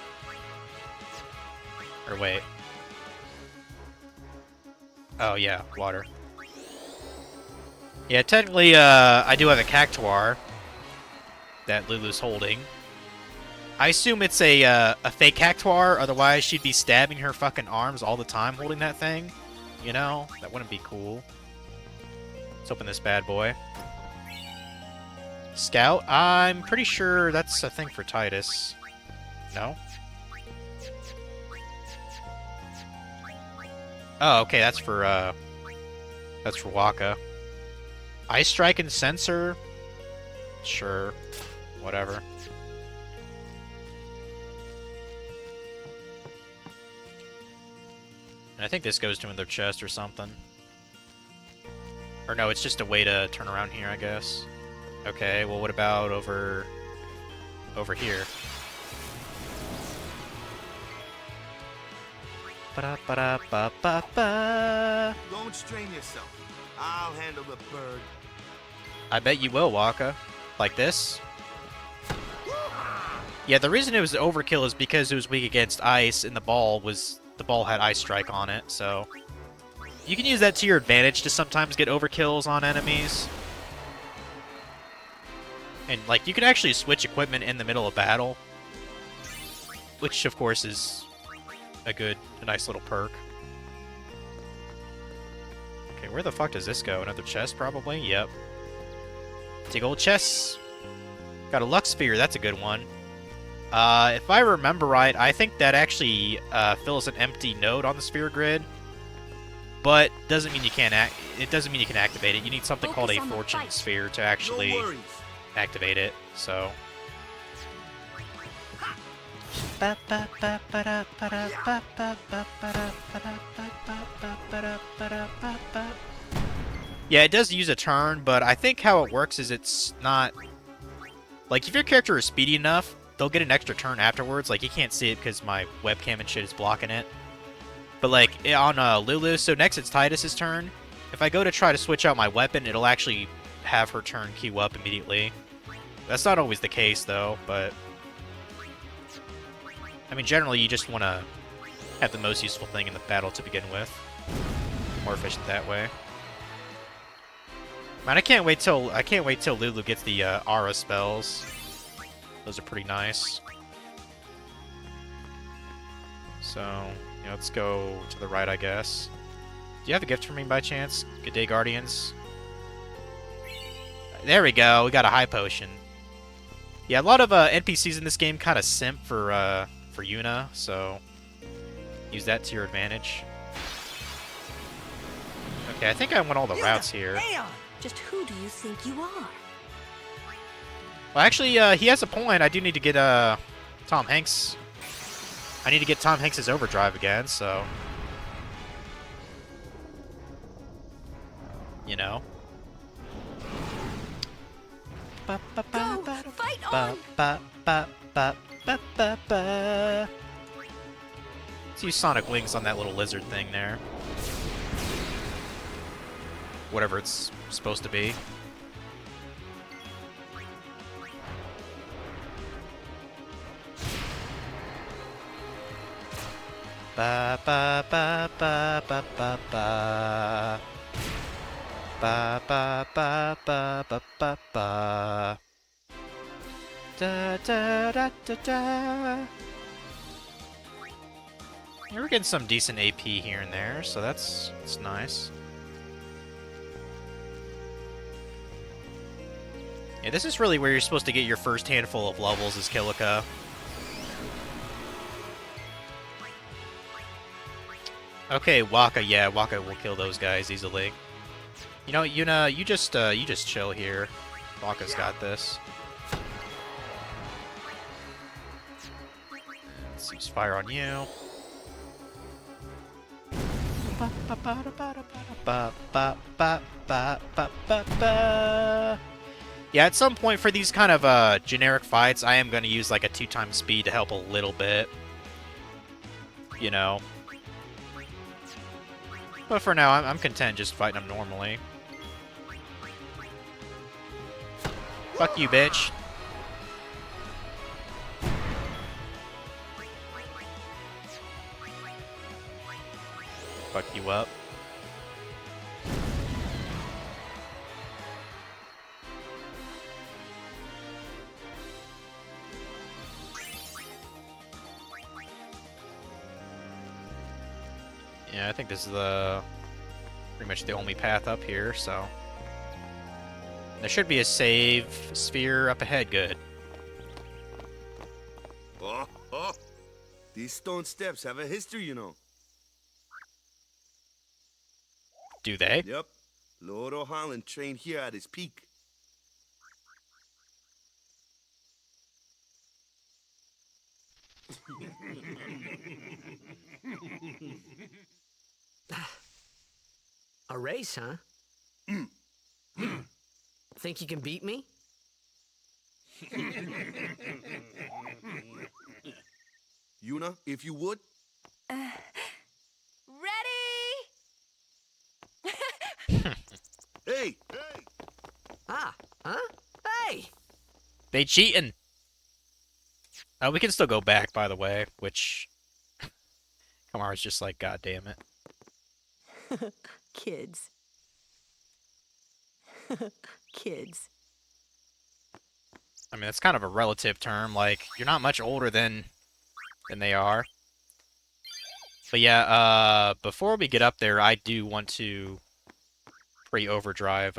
Speaker 1: Or wait. Oh yeah, water. Yeah, technically, I do have a Cactuar that Lulu's holding. I assume it's a fake Cactuar, otherwise she'd be stabbing her fucking arms all the time holding that thing. You know? That wouldn't be cool. Let's open this bad boy. Scout? I'm pretty sure that's a thing for Titus. No? Oh, okay, that's for Waka. Ice Strike and Sensor? Sure. Whatever. And I think this goes to another chest or something. Or no, it's just a way to turn around here, I guess. Okay, well what about over here? Ba-da-ba-da-ba-ba-ba.
Speaker 7: Don't strain yourself. I'll handle the bird.
Speaker 1: I bet you will, Waka. Like this? Yeah, the reason it was overkill is because it was weak against ice, and the ball had Ice Strike on it, so you can use that to your advantage to sometimes get overkills on enemies. And like you can actually switch equipment in the middle of battle, which of course is a nice little perk. Okay, where the fuck does this go? Another chest, probably? Yep. Big old chests. Got a Lux Sphere, that's a good one. If I remember right, I think that actually fills an empty node on the sphere grid. but doesn't mean you can't it doesn't mean you can activate it. You need something called a
Speaker 12: Focus on the
Speaker 1: fortune
Speaker 12: fight.
Speaker 1: sphere to actually
Speaker 6: No worries.
Speaker 1: activate it. So. Yeah, it does use a turn, but I think how it works is it's not... Like, if your character is speedy enough, they'll get an extra turn afterwards. Like, you can't see it because my webcam and shit is blocking it. But, like, on Lulu, so next it's Titus's turn. If I go to try to switch out my weapon, it'll actually have her turn queue up immediately. That's not always the case, though, but... I mean, generally, you just want to have the most useful thing in the battle to begin with. More efficient that way. Man, I can't wait till Lulu gets the Aura spells. Those are pretty nice. So, you know, let's go to the right, I guess. Do you have a gift for me by chance? Good day, Guardians. There we go. We got a high potion. Yeah, a lot of NPCs in this game kind of simp for Yuna, so use that to your advantage. Okay, I think I went all the routes here.
Speaker 13: Just who do you think you are?
Speaker 1: Well, actually, he has a point. I do need to get Tom Hanks. I need to get Tom Hanks' overdrive again, so you know.
Speaker 13: Go! Fight on!
Speaker 1: Let's use Sonic Wings on that little lizard thing there. Whatever it's supposed to be. Ba ba ba ba ba ba ba. Ba ba ba ba ba ba ba. Da da da da da. We're getting some decent AP here and there, so that's nice. Yeah, this is really where you're supposed to get your first handful of levels as Kilika. Okay, Waka, yeah, Waka will kill those guys easily. You know, Yuna, you just chill here. Waka's got this. Let's use fire on you. Yeah, at some point for these kind of generic fights, I am going to use like a 2x speed to help a little bit. You know. But for now, I'm content just fighting them normally. Fuck you, bitch. Fuck you up. Yeah, I think this is pretty much the only path up here, so... There should be a save sphere up ahead, good.
Speaker 7: Oh, oh. These stone steps have a history, you know.
Speaker 1: Do they?
Speaker 7: Yep. Lord O'Holland trained here at his peak.
Speaker 8: A race, huh? Think you can beat me?
Speaker 7: Yuna, if you would.
Speaker 14: Ready?
Speaker 7: Hey!
Speaker 8: Ah, huh? Hey!
Speaker 1: They cheating! We can still go back, by the way, which... Kamara's just like, God damn it.
Speaker 13: Kids. Kids.
Speaker 1: I mean, that's kind of a relative term. Like, you're not much older than they are. But yeah, before we get up there, I do want to pre-overdrive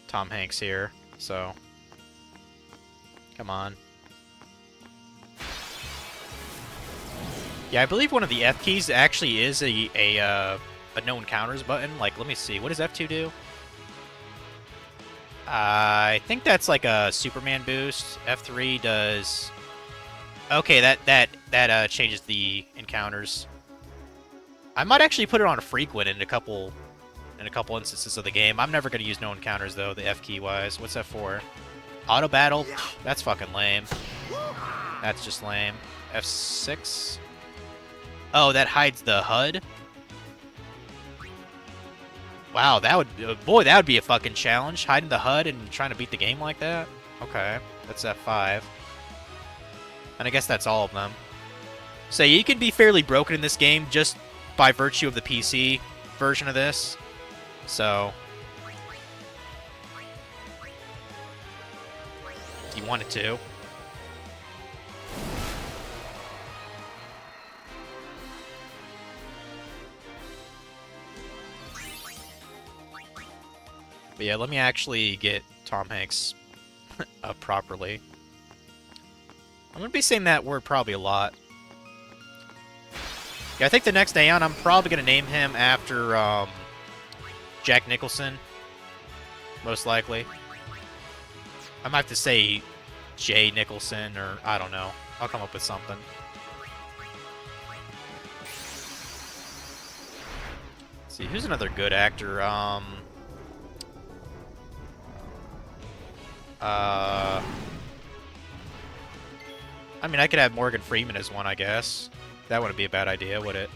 Speaker 1: Tom Hanks here. So, come on. Yeah, I believe one of the F keys actually is a no encounters button. Like, let me see. What does F2 do? I think that's like a Superman boost. F3 does... Okay, that changes the encounters. I might actually put it on a frequent in a couple instances of the game. I'm never going to use no encounters, though, the F key wise. What's that for? Auto battle? That's fucking lame. That's just lame. F6? Oh, that hides the HUD? Wow, that would... boy, that would be a fucking challenge. Hiding the HUD and trying to beat the game like that? Okay, that's F5. And I guess that's all of them. So you can be fairly broken in this game just by virtue of the PC version of this. So... if you wanted to. But yeah, let me actually get Tom Hanks up properly. I'm going to be saying that word probably a lot. Yeah, I think the next Aeon, I'm probably going to name him after Jack Nicholson. Most likely. I might have to say Jay Nicholson, or I don't know. I'll come up with something. Let's see, who's another good actor? I mean, I could have Morgan Freeman as one, I guess. That wouldn't be a bad idea, would it?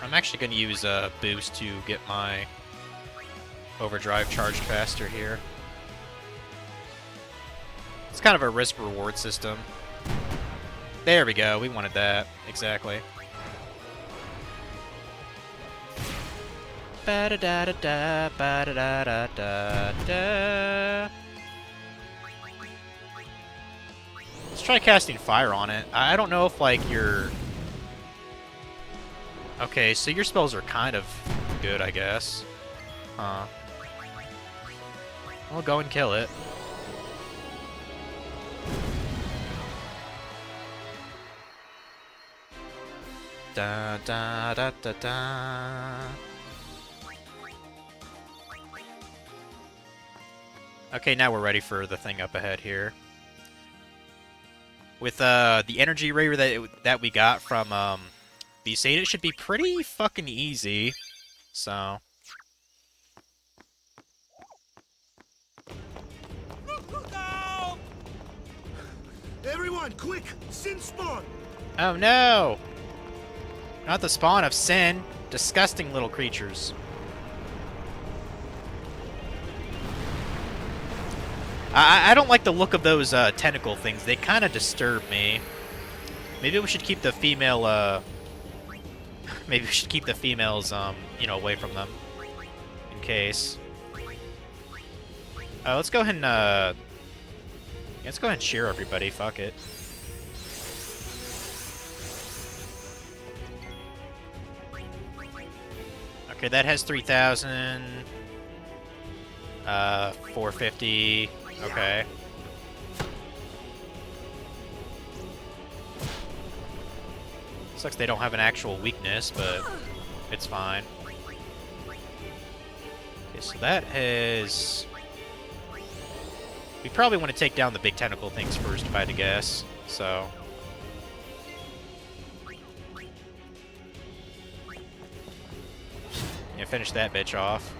Speaker 1: I'm actually going to use a boost to get my overdrive charged faster here. It's kind of a risk-reward system. There we go. We wanted that. Exactly. Ba-da-da-da-da, ba-da-da-da-da-da. Let's try casting fire on it. I don't know if, like, your... Okay, so your spells are kind of good, I guess. Huh. We'll go and kill it. Da da da da da. Okay, now we're ready for the thing up ahead here. With the energy ray that we got from Beast-Aid, it should be pretty fucking easy. So.
Speaker 7: Everyone, quick! Sin spawn!
Speaker 1: Oh no! Not the spawn of sin. Disgusting little creatures. I don't like the look of those tentacle things. They kind of disturb me. Maybe we should keep the female, maybe we should keep the females, you know, away from them. In case. Let's go ahead and, let's go ahead and shear everybody. Fuck it. Okay, that has 3,000. 450. Okay. Sucks they don't have an actual weakness, but it's fine. Okay, so that has... We probably want to take down the big tentacle things first, if I had to guess. So... yeah, finish that bitch off.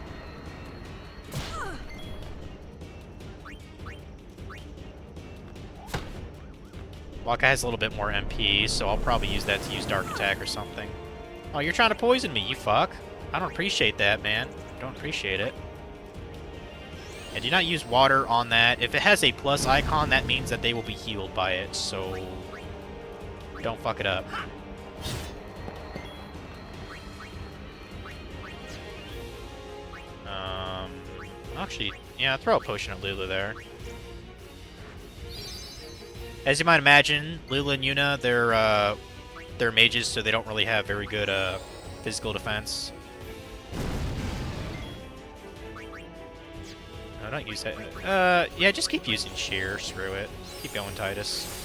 Speaker 1: Waka has a little bit more MP, so I'll probably use that to use Dark Attack or something. Oh, you're trying to poison me, you fuck. I don't appreciate that, man. I don't appreciate it. And do not use water on that. If it has a plus icon, that means that they will be healed by it, so... don't fuck it up. Actually, yeah, throw a potion at Lulu there. As you might imagine, Lulu and Yuna, they're they're mages, so they don't really have very good physical defense. No, don't use that. Yeah, just keep using shear. Screw it. Keep going, Titus.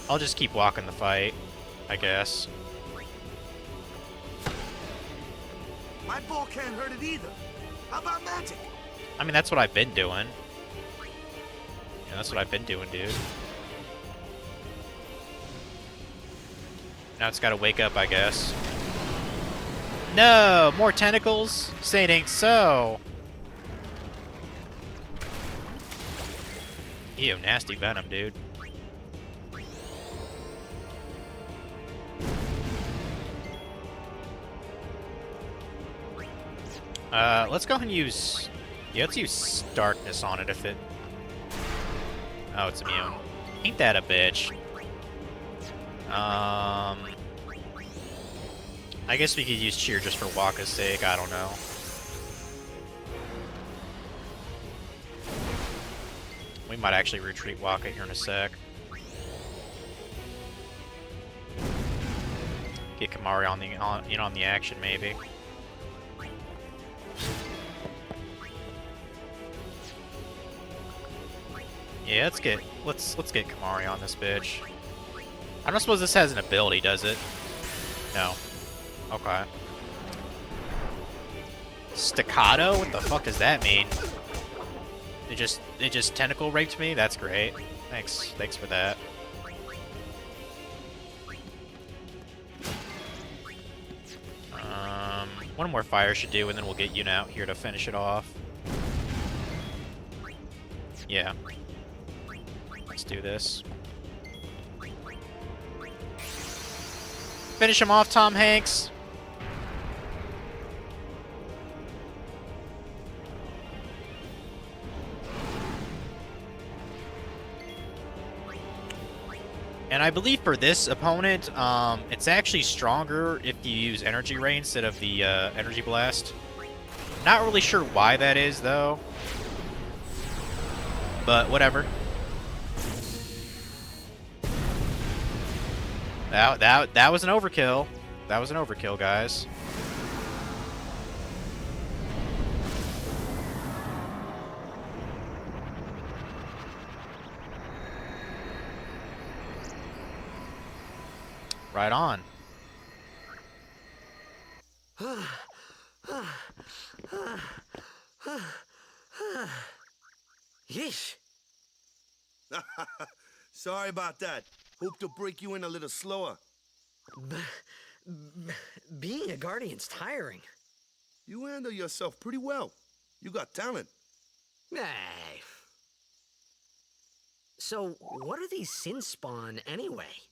Speaker 1: I'll just keep walking the fight, I guess.
Speaker 6: My ball can't hurt it either. How about magic?
Speaker 1: I mean, that's what I've been doing. Yeah, that's what I've been doing, dude. Now it's gotta wake up, I guess. No! More tentacles? Say it ain't so. Ew, nasty venom, dude. Let's go ahead and use... Yeah, let's use darkness on it if it... Oh, it's immune. Ain't that a bitch? I guess we could use cheer just for Waka's sake, I don't know. We might actually retreat Waka here in a sec. Get Kamari on the action maybe. Yeah, let's get Kamari on this bitch. I don't suppose this has an ability, does it? No. Okay. Staccato? What the fuck does that mean? It just tentacle raped me? That's great. Thanks for that. One more fire should do, and then we'll get Yuna out here to finish it off. Yeah. Let's do this. Finish him off, Tom Hanks. And I believe for this opponent, it's actually stronger if you use Energy Ray instead of the Energy Blast. Not really sure why that is, though. But whatever. That was an overkill. That was an overkill, guys. Right on.
Speaker 8: Yeesh.
Speaker 7: Sorry about that. Hope to break you in a little slower.
Speaker 8: Being a guardian's tiring.
Speaker 7: You handle yourself pretty well. You got talent.
Speaker 8: Hey. So, what are these sin spawn anyway?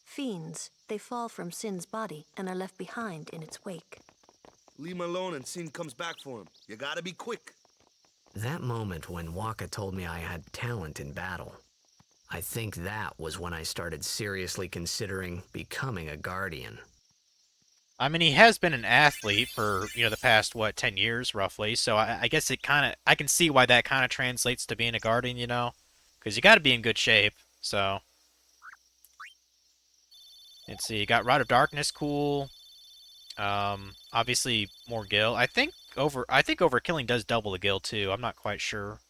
Speaker 13: Fiends. They fall from Sin's body and are left behind in its wake.
Speaker 7: Leave him alone and Sin comes back for him. You gotta be quick.
Speaker 2: That moment when Waka told me I had talent in battle, I think that was when I started seriously considering becoming a guardian.
Speaker 1: I mean, he has been an athlete for, the past, 10 years, roughly, so I guess I can see why that kind of translates to being a guardian, Because you gotta be in good shape, so... Let's see, you got Rod of Darkness, cool. Obviously, more gil. I think overkilling does double the gil, too. I'm not quite sure.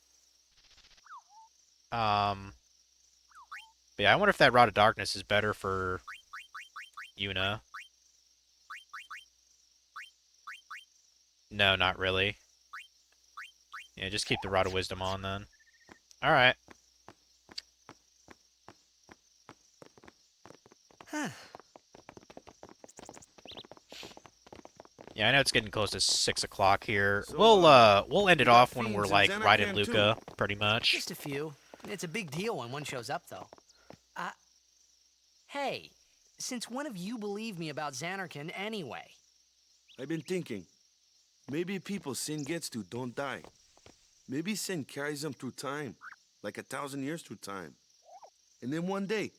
Speaker 1: But yeah, I wonder if that Rod of Darkness is better for Yuna. No, not really. Yeah, just keep the Rod of Wisdom on, then. Alright. Yeah, I know it's getting close to 6 o'clock here.
Speaker 7: So,
Speaker 1: we'll end it off when we're,
Speaker 7: fiends in
Speaker 1: right in
Speaker 7: Zanarkand,
Speaker 1: Luca, pretty much.
Speaker 2: Just a few. It's a big deal when one shows up, though. Hey, since when have you believed me about Zanarkand anyway?
Speaker 7: I've been thinking. Maybe people Sin gets to don't die. Maybe Sin carries them through time. Like 1,000 years through time. And then one day,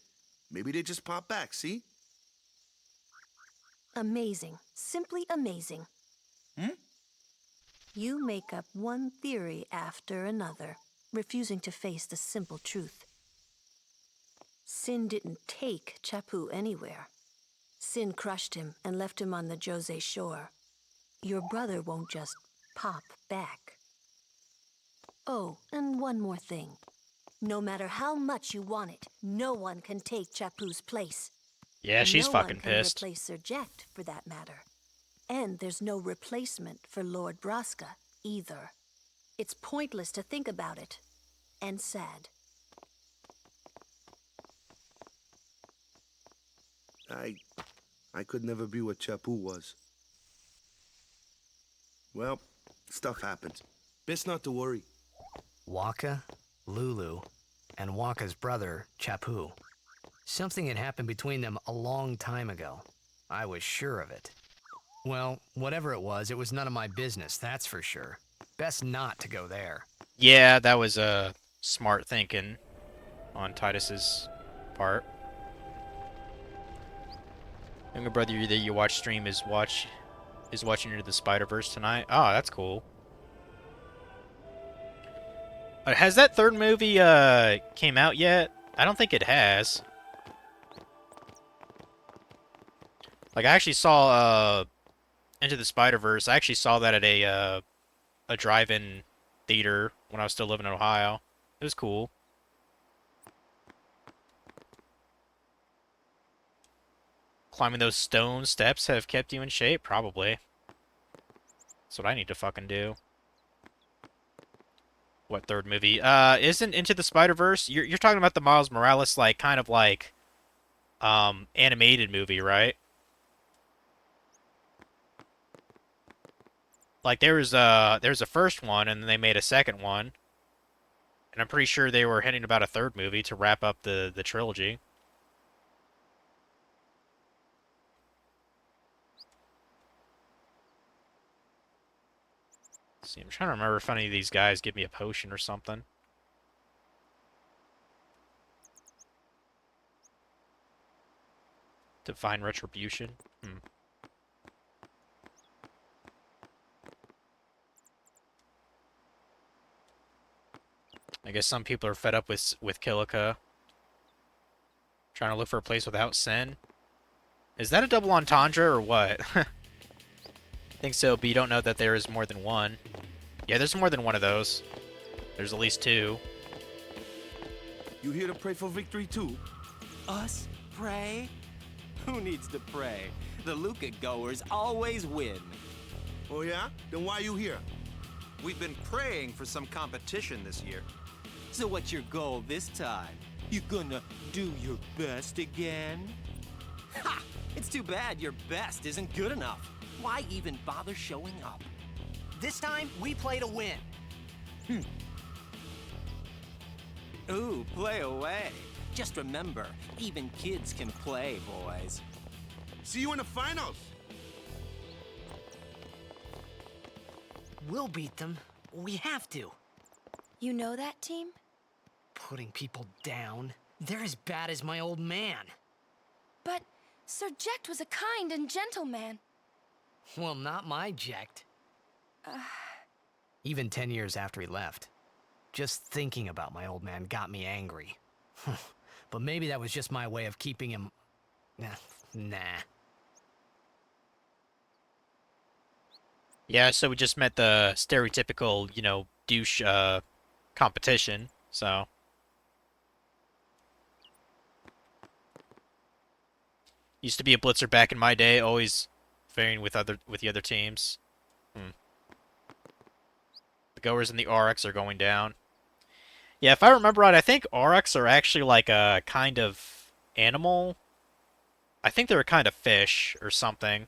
Speaker 7: maybe they just pop back, see?
Speaker 13: Amazing. Simply amazing. You make up one theory after another, refusing to face the simple truth. Sin didn't take Chapu anywhere. Sin crushed him and left him on the Jose shore. Your brother won't just pop back. Oh, and one more thing. No matter how much you want it, no one can take Chapu's place.
Speaker 1: Yeah, she's
Speaker 13: no
Speaker 1: fucking
Speaker 13: one can
Speaker 1: pissed.
Speaker 13: replace Sir Jekt, for that matter. And there's no replacement for Lord Braska, either. It's pointless to think about it. And sad.
Speaker 7: I could never be what Chapu was. Well, stuff happens. Best not to worry.
Speaker 2: Waka, Lulu, and Waka's brother, Chapu. Something had happened between them a long time ago. I was sure of it. Well, whatever it was none of my business, that's for sure. Best not to go there.
Speaker 1: Yeah, that was smart thinking on Titus's part. Younger brother that you watch stream is watching Into the Spider-Verse tonight. Oh, that's cool. Has that third movie came out yet? I don't think it has. Like, I actually saw Into the Spider-Verse. I actually saw that at a drive-in theater when I was still living in Ohio. It was cool. Climbing those stone steps have kept you in shape? Probably. That's what I need to fucking do. What third movie? Isn't Into the Spider-Verse? You're talking about the Miles Morales, like, kind of like, animated movie, right? Like, there's a first one, and then they made a second one. And I'm pretty sure they were hinting about a third movie to wrap up the trilogy. Let's see, I'm trying to remember if any of these guys give me a potion or something. Divine Retribution? I guess some people are fed up with Kilika. Trying to look for a place without sin. Is that a double entendre or what? I think so, but you don't know that there is more than one. Yeah, there's more than one of those. There's at least two.
Speaker 6: You here to pray for victory too?
Speaker 19: Us? Pray? Who needs to pray? The Luca goers always win.
Speaker 6: Oh yeah? Then why you here?
Speaker 9: We've been praying for some competition this year.
Speaker 19: So what's your goal this time? You gonna do your best again? Ha! It's too bad your best isn't good enough. Why even bother showing up?
Speaker 8: This time, we play to win.
Speaker 19: Ooh, play away. Just remember, even kids can play, boys.
Speaker 6: See you in the finals.
Speaker 8: We'll beat them. We have to.
Speaker 14: You know that team?
Speaker 2: Putting people down. They're as bad as my old man.
Speaker 14: But Sir Jekt was a kind and gentle man.
Speaker 2: Well, not my Jekt. Even 10 years after he left. Just thinking about my old man got me angry. But maybe that was just my way of keeping him... Nah.
Speaker 1: Yeah, so we just met the stereotypical, you know, douche competition, so... Used to be a blitzer back in my day, always varying with the other teams. The goers and the RX are going down. Yeah, if I remember right, I think RX are actually like a kind of animal. I think they're a kind of fish or something.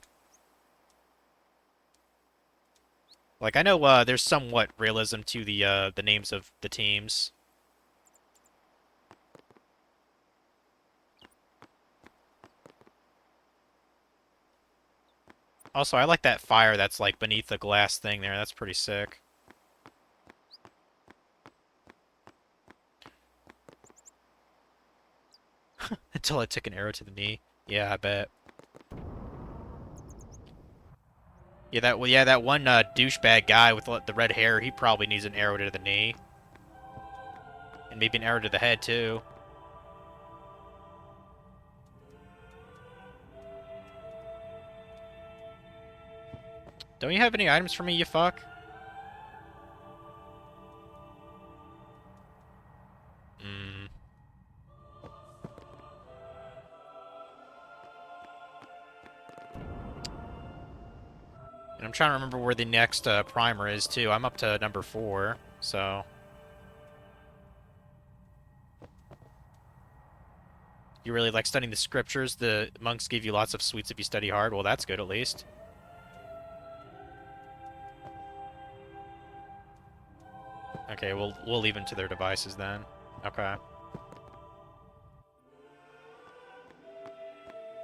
Speaker 1: Like, I know there's somewhat realism to the names of the teams. Also, I like that fire that's like beneath the glass thing there. That's pretty sick. Until I took an arrow to the knee. Yeah, I bet. Yeah, that one douchebag guy with the red hair, he probably needs an arrow to the knee. And maybe an arrow to the head, too. Don't you have any items for me, you fuck? Hmm. And I'm trying to remember where the next primer is, too. I'm up to number 4, so... You really like studying the scriptures? The monks give you lots of sweets if you study hard? Well, that's good, at least. Okay, we'll leave them to their devices, then. Okay.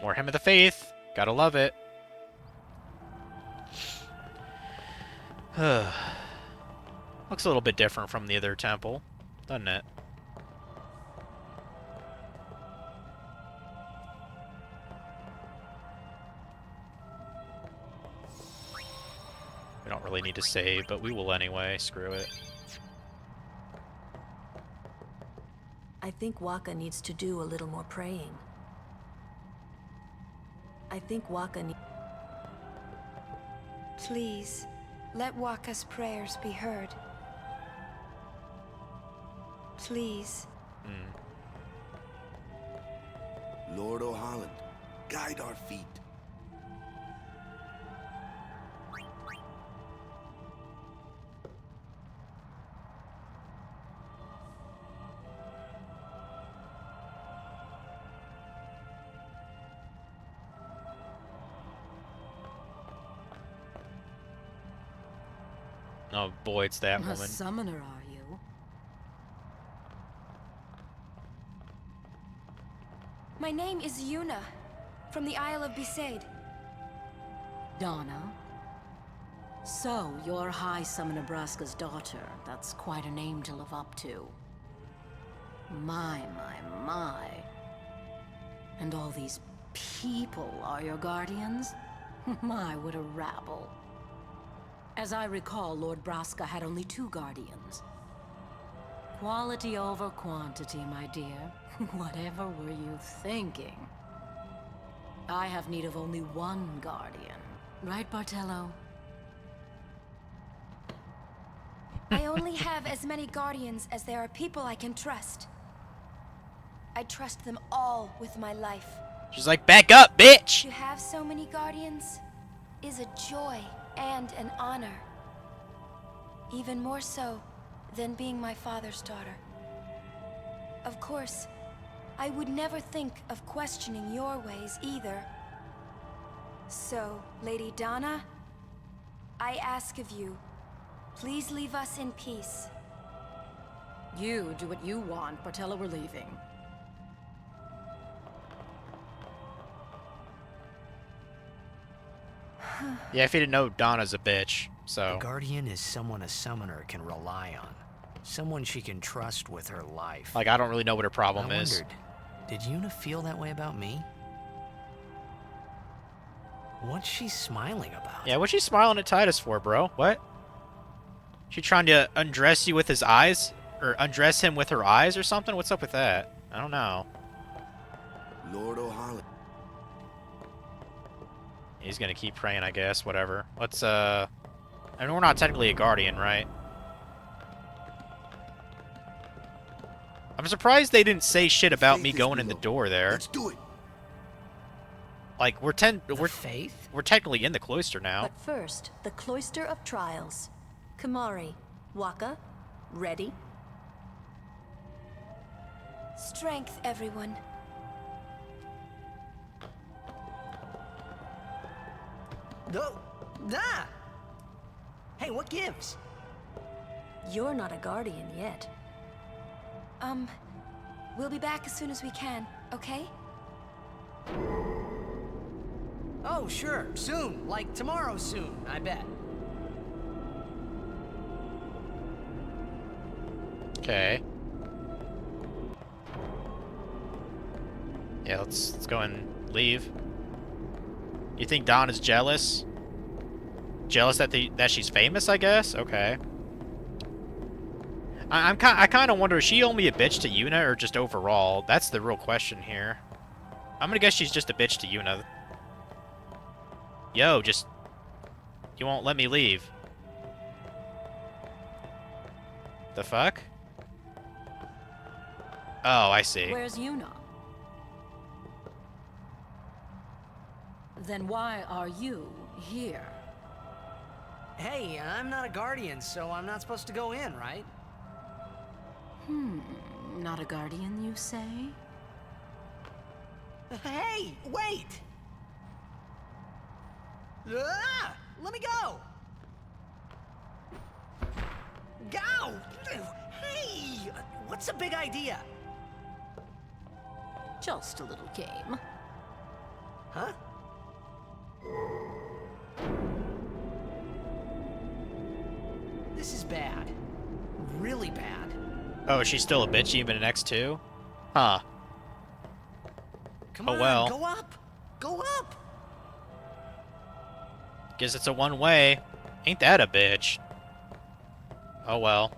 Speaker 1: More Hymn of the Faith! Gotta love it. Looks a little bit different from the other temple, doesn't it? We don't really need to save, but we will anyway. Screw it.
Speaker 13: I think Waka needs to do a little more praying. I think Waka needs...
Speaker 14: Please, let Waka's prayers be heard. Please.
Speaker 7: Lord O'Holland, guide our feet.
Speaker 1: Oh boy, it's that
Speaker 20: A
Speaker 1: woman.
Speaker 20: summoner, are you?
Speaker 14: My name is Yuna, from the Isle of Besaid.
Speaker 20: Donna? So, you're High Summoner Braska's daughter. That's quite a name to live up to. My. And all these people are your guardians? My, what a rabble. As I recall, Lord Braska had only 2 guardians. Quality over quantity, my dear. Whatever were you thinking? I have need of only 1 guardian. Right, Bartello?
Speaker 14: I only have as many guardians as there are people I can trust. I trust them all with my life.
Speaker 1: She's like, back up, bitch!
Speaker 14: To have so many guardians is a joy and an honor. Even more so than being my father's daughter. Of course, I would never think of questioning your ways either. So, Lady Donna, I ask of you, please leave us in peace.
Speaker 20: You do what you want, Bartello, we're leaving.
Speaker 1: Yeah, if you didn't know, Donna's a bitch, so...
Speaker 2: A guardian is someone a summoner can rely on. Someone she can trust with her life.
Speaker 1: Like, I don't really know what her problem
Speaker 2: I
Speaker 1: is.
Speaker 2: wondered, did Yuna feel that way about me? What's she smiling about?
Speaker 1: Yeah, what's she smiling at Titus for, bro? What? She trying to undress you with his eyes? Or undress him with her eyes or something? What's up with that? I don't know.
Speaker 7: Lord O'Holland.
Speaker 1: He's gonna keep praying, I guess. Whatever. Let's, I mean, we're not technically a guardian, right? I'm surprised they didn't say shit about me going in the door there.
Speaker 7: Let's do it.
Speaker 1: Like, we're technically in the cloister now.
Speaker 13: But first, the Cloister of Trials. Kamari, Waka, ready?
Speaker 14: Strength, everyone.
Speaker 8: No, nah. Hey, what gives?
Speaker 13: You're not a guardian yet.
Speaker 14: We'll be back as soon as we can, okay?
Speaker 8: Oh, sure, soon. Like tomorrow soon, I bet.
Speaker 1: Okay. Yeah, let's go and leave. You think Dawn is jealous? Jealous that she's famous, I guess? Okay. I kind of wonder, is she only a bitch to Yuna or just overall? That's the real question here. I'm gonna guess she's just a bitch to Yuna. Yo, just You won't let me leave. The fuck? Oh, I see.
Speaker 20: Where's Yuna? Then why are you here?
Speaker 2: Hey, I'm not a guardian, so I'm not supposed to go in, right?
Speaker 20: Not a guardian, you say?
Speaker 8: Hey, wait! Ah, let me go! Go! Hey! What's the big idea?
Speaker 20: Just a little game.
Speaker 8: Huh?
Speaker 2: This is bad. Really bad.
Speaker 1: Oh, she's still a bitch even in X2? Huh.
Speaker 8: Come
Speaker 1: Oh
Speaker 8: on,
Speaker 1: well.
Speaker 8: go up! Go up!
Speaker 1: Guess it's a one-way. Ain't that a bitch? Oh well.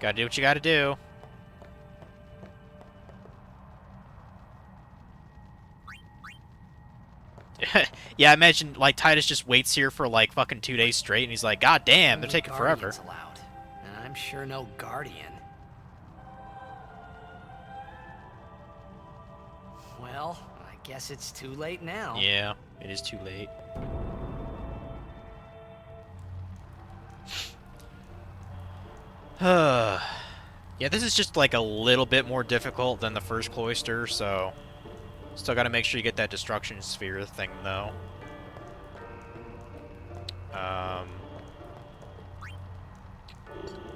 Speaker 1: Gotta do what you gotta do. Yeah, I imagine, like, Titus just waits here for, like, fucking 2 days straight, and he's like, God damn, they're
Speaker 2: Only
Speaker 1: taking forever.
Speaker 2: guardians allowed. And I'm sure no guardian. Well, I guess it's too late now.
Speaker 1: Yeah, it is too late. Yeah, this is just, like, a little bit more difficult than the first Cloister, so... Still gotta make sure you get that Destruction Sphere thing, though.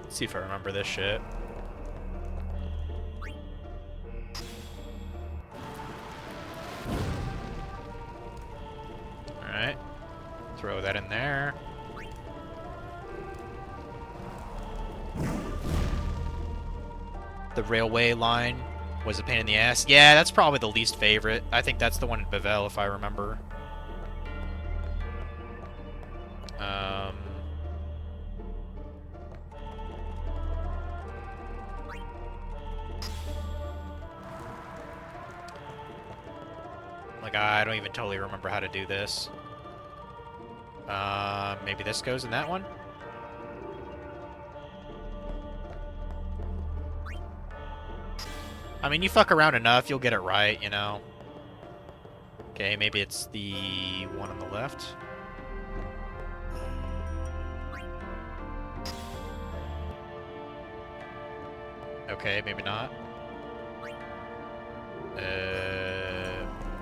Speaker 1: Let's see if I remember this shit. Alright. Throw that in there. The railway line was a pain in the ass. Yeah, that's probably the least favorite. I think that's the one in Bavel, if I remember. Like, I don't even totally remember how to do this. Maybe this goes in that one? I mean, you fuck around enough, you'll get it right, you know? Okay, maybe it's the one on the left. Okay, maybe not.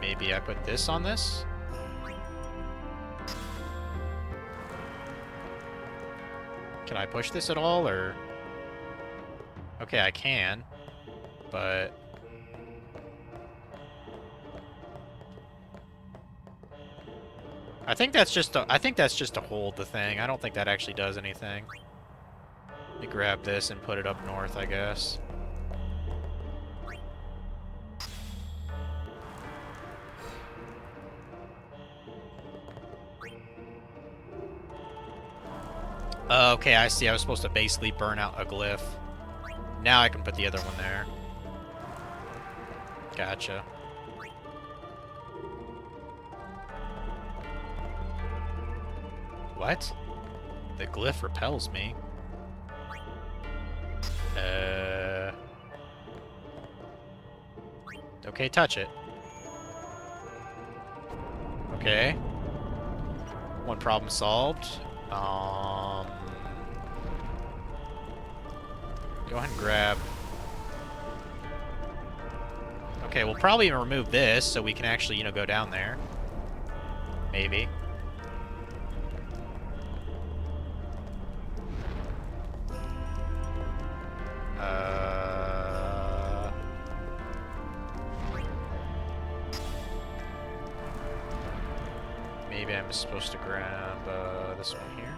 Speaker 1: Maybe I put this on this? Can I push this at all, or... Okay, I can. But... I think that's just to hold the thing. I don't think that actually does anything. Let me grab this and put it up north, I guess. Okay, I see. I was supposed to basically burn out a glyph. Now I can put the other one there. Gotcha. What? The glyph repels me. Okay, touch it. Okay. One problem solved. Go ahead and grab... Okay, we'll probably remove this so we can actually, you know, go down there. Maybe. Maybe I'm supposed to grab this one here.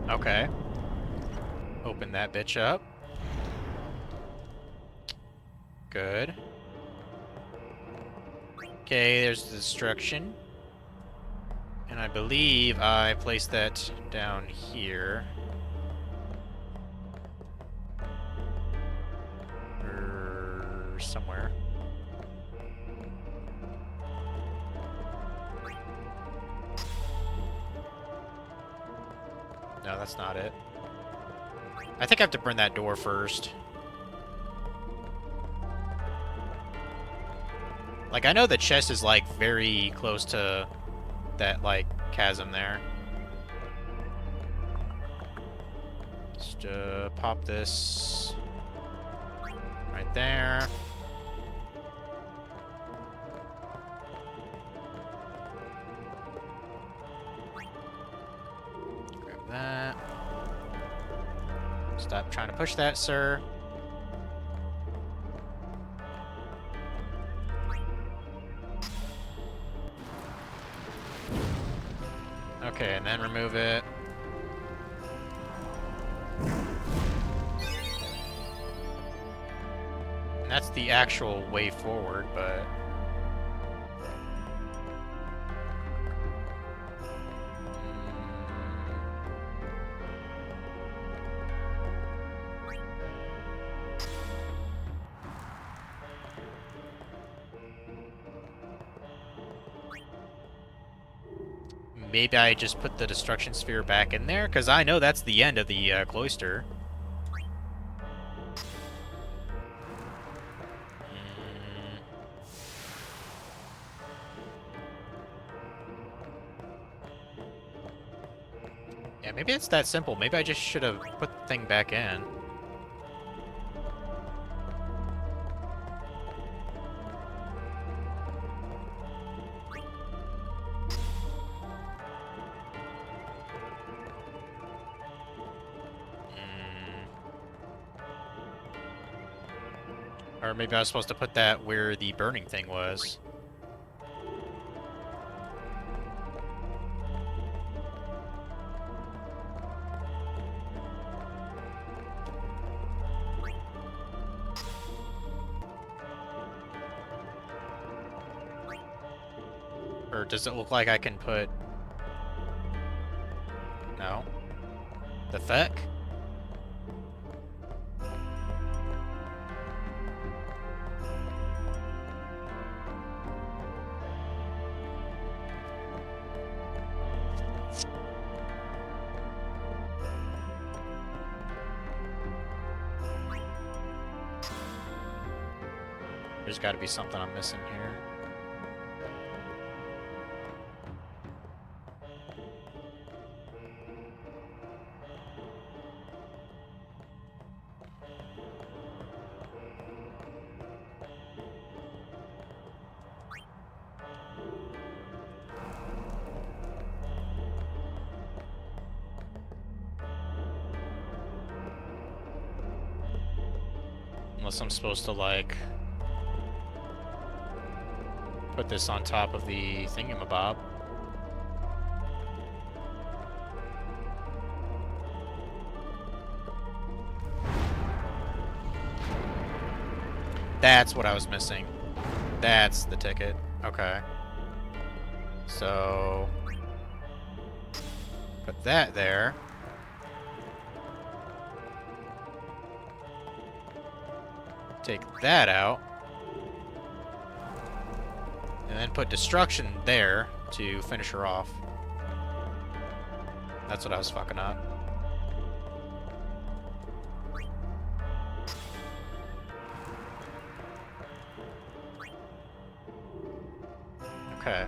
Speaker 1: Okay. Open that bitch up. Good. Okay, there's the destruction. And I believe I placed that down here. No, that's not it. I think I have to burn that door first. Like, I know the chest is, like, very close to that, like, chasm there. Just, pop this right there. Grab that. Stop trying to push that, sir. Okay, and then remove it. And that's the actual way forward, but... Maybe I just put the destruction sphere back in there, because I know that's the end of the cloister. Yeah, maybe it's that simple. Maybe I just should have put the thing back in. Or maybe I was supposed to put that where the burning thing was. Or does it look like I can put... No. The feck? There's got to be something I'm missing here. Unless I'm supposed to, like... put this on top of the thingamabob. That's what I was missing. That's the ticket. Okay. So... put that there. Take that out. And then put destruction there to finish her off. That's what I was fucking up. Okay.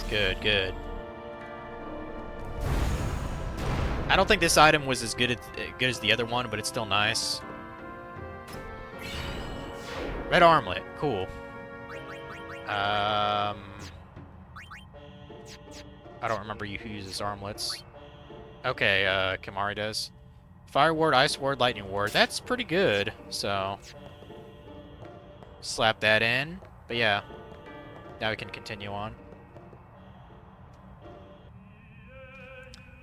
Speaker 1: Good, good. I don't think this item was as good as the other one, but it's still nice. Red armlet, cool. I don't remember who uses armlets. Okay, Kimari does. Fire ward, ice ward, lightning ward. That's pretty good. So slap that in. But yeah, now we can continue on.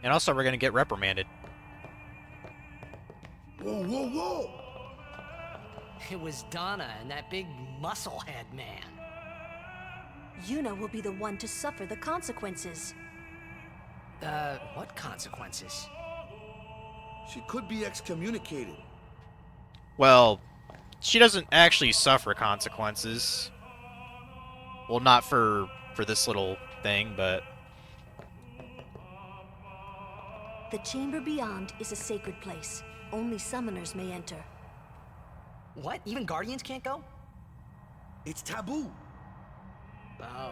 Speaker 1: And also, we're gonna get reprimanded.
Speaker 2: Whoa, whoa, whoa! It was Donna and that big musclehead man.
Speaker 13: Yuna will be the one to suffer the consequences.
Speaker 2: What consequences?
Speaker 7: She could be excommunicated.
Speaker 1: Well, she doesn't actually suffer consequences. Well, not for this little thing, but...
Speaker 13: The chamber beyond is a sacred place. Only summoners may enter.
Speaker 8: What? Even Guardians can't go?
Speaker 7: It's taboo.
Speaker 8: Oh.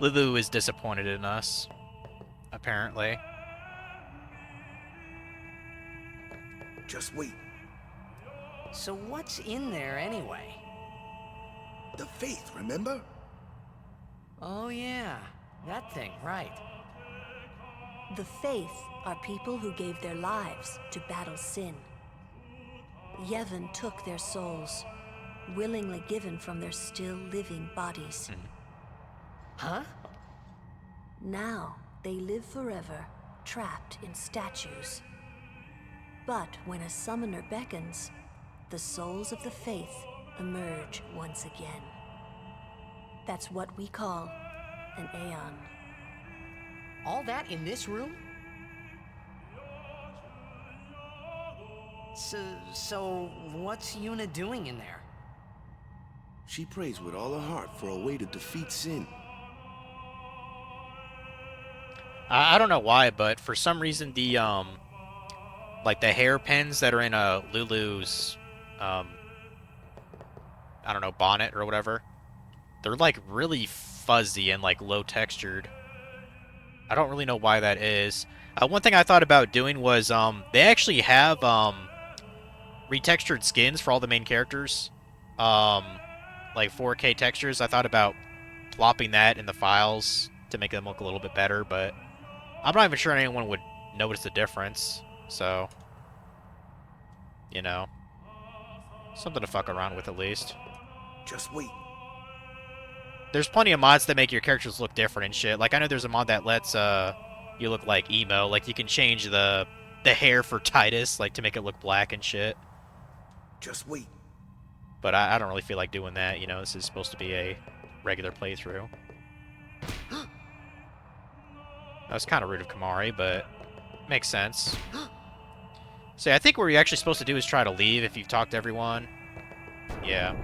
Speaker 1: Lulu is disappointed in us, apparently.
Speaker 7: Just wait.
Speaker 8: So what's in there anyway?
Speaker 7: The faith, remember?
Speaker 8: Oh yeah, that thing, right.
Speaker 13: The faith are people who gave their lives to battle sin. Yevon took their souls, willingly given from their still living bodies.
Speaker 8: Huh?
Speaker 13: Now they live forever, trapped in statues. But when a summoner beckons, the souls of the faith emerge once again. That's what we call an Aeon.
Speaker 8: All that in this room? So what's Yuna doing in there?
Speaker 7: She prays with all her heart for a way to defeat sin.
Speaker 1: I don't know why, but for some reason the like the hairpins that are in Lulu's I don't know, bonnet or whatever, they're like really fuzzy and like low textured. I don't really know why that is. One thing I thought about doing was they actually have retextured skins for all the main characters, like 4K textures. I thought about plopping that in the files to make them look a little bit better, but I'm not even sure anyone would notice the difference. So, you know, something to fuck around with at least.
Speaker 7: Just wait.
Speaker 1: There's plenty of mods that make your characters look different and shit. Like, I know there's a mod that lets you look like emo. Like, you can change the hair for Titus, like, to make it look black and shit.
Speaker 7: Just wait.
Speaker 1: But I don't really feel like doing that, you know. This is supposed to be a regular playthrough. That was kind of rude of Kamari, but makes sense. So yeah, I think what you're actually supposed to do is try to leave if you've talked to everyone. Yeah.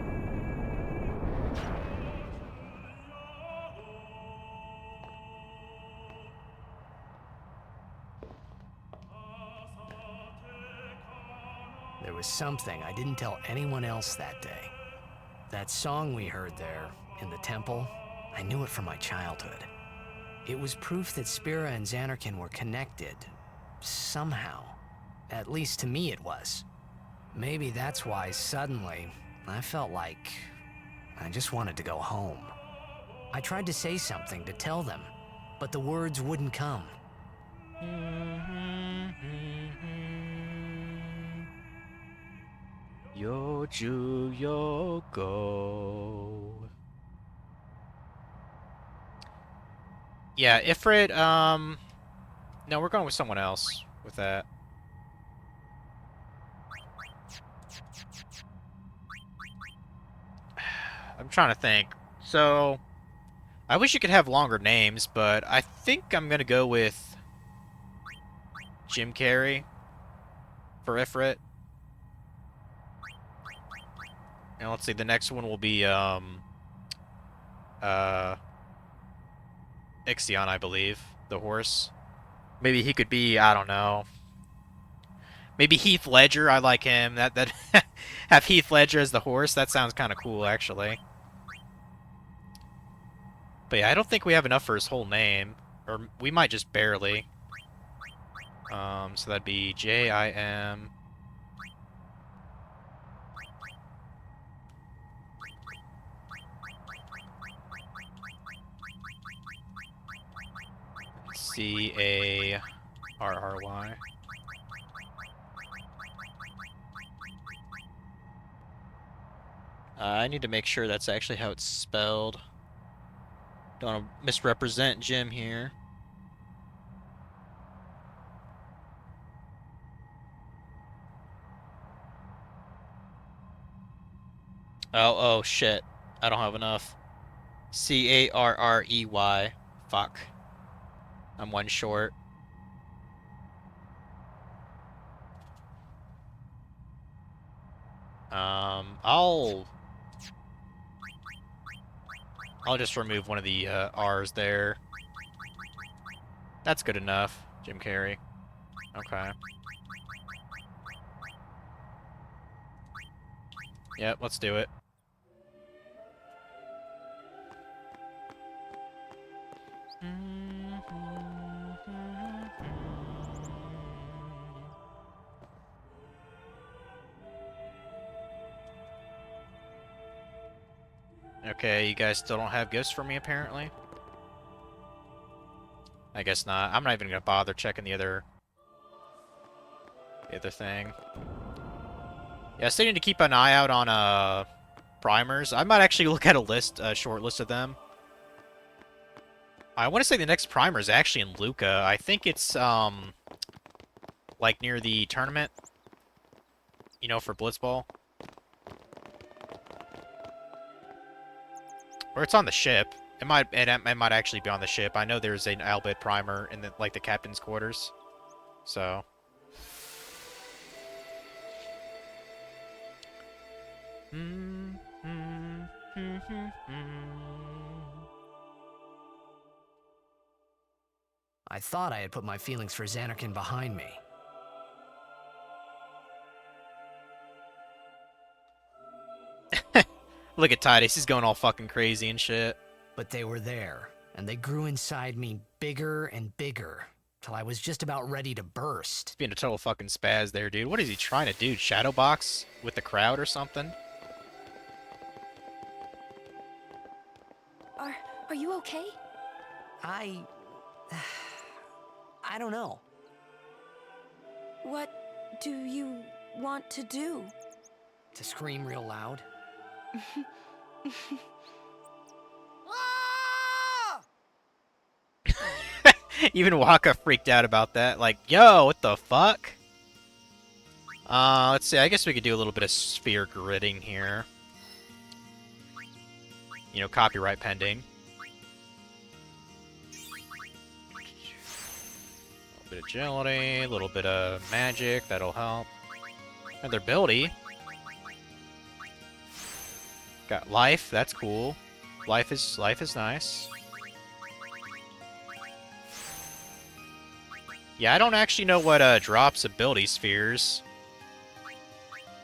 Speaker 2: There was something I didn't tell anyone else that day. That song we heard there, in the temple, I knew it from my childhood. It was proof that Spira and Zanarkand were connected. Somehow. At least to me it was. Maybe that's why suddenly, I felt like I just wanted to go home. I tried to say something to tell them, but the words wouldn't come.
Speaker 1: Yoju Yoko. Yeah, Ifrit, no, we're going with someone else with that. I'm trying to think. So, I wish you could have longer names, but I think I'm going to go with Jim Carrey for Ifrit. And let's see, the next one will be, Ixion, I believe. The horse. Maybe he could be, I don't know. Maybe Heath Ledger, I like him. That have Heath Ledger as the horse, that sounds kind of cool, actually. But yeah, I don't think we have enough for his whole name. Or we might just barely. So that'd be Jim. Carrry. I need to make sure that's actually how it's spelled. Don't want to misrepresent Jim here. Oh shit. I don't have enough. Carrey. Fuck. I'm one short. I'll just remove one of the R's there. That's good enough, Jim Carrey. Okay. Yep, let's do it. Okay, you guys still don't have gifts for me, apparently. I guess not. I'm not even gonna bother checking the other thing. Yeah, I still need to keep an eye out on primers. I might actually look at a short list of them. I want to say the next primer is actually in Luca. I think it's like near the tournament, you know, for Blitzball. Or it's on the ship. It might actually be on the ship. I know there's an Albit primer in the the captain's quarters. So
Speaker 2: I thought I had put my feelings for Zanarkand behind me.
Speaker 1: Look at Titus, he's going all fucking crazy and shit.
Speaker 2: But they were there, and they grew inside me bigger and bigger, till I was just about ready to burst.
Speaker 1: He's being a total fucking spaz there, dude. What is he trying to do? Shadowbox with the crowd or something?
Speaker 14: Are you okay?
Speaker 2: I don't know.
Speaker 14: What do you want to do?
Speaker 2: To scream real loud.
Speaker 1: Even Waka freaked out about that. Like, yo, what the fuck? Let's see. I guess we could do a little bit of sphere gridding here. You know, copyright pending. A little bit of agility, a little bit of magic. That'll help. Another ability. Got life. That's cool. Life is nice. Yeah, I don't actually know what drops ability spheres.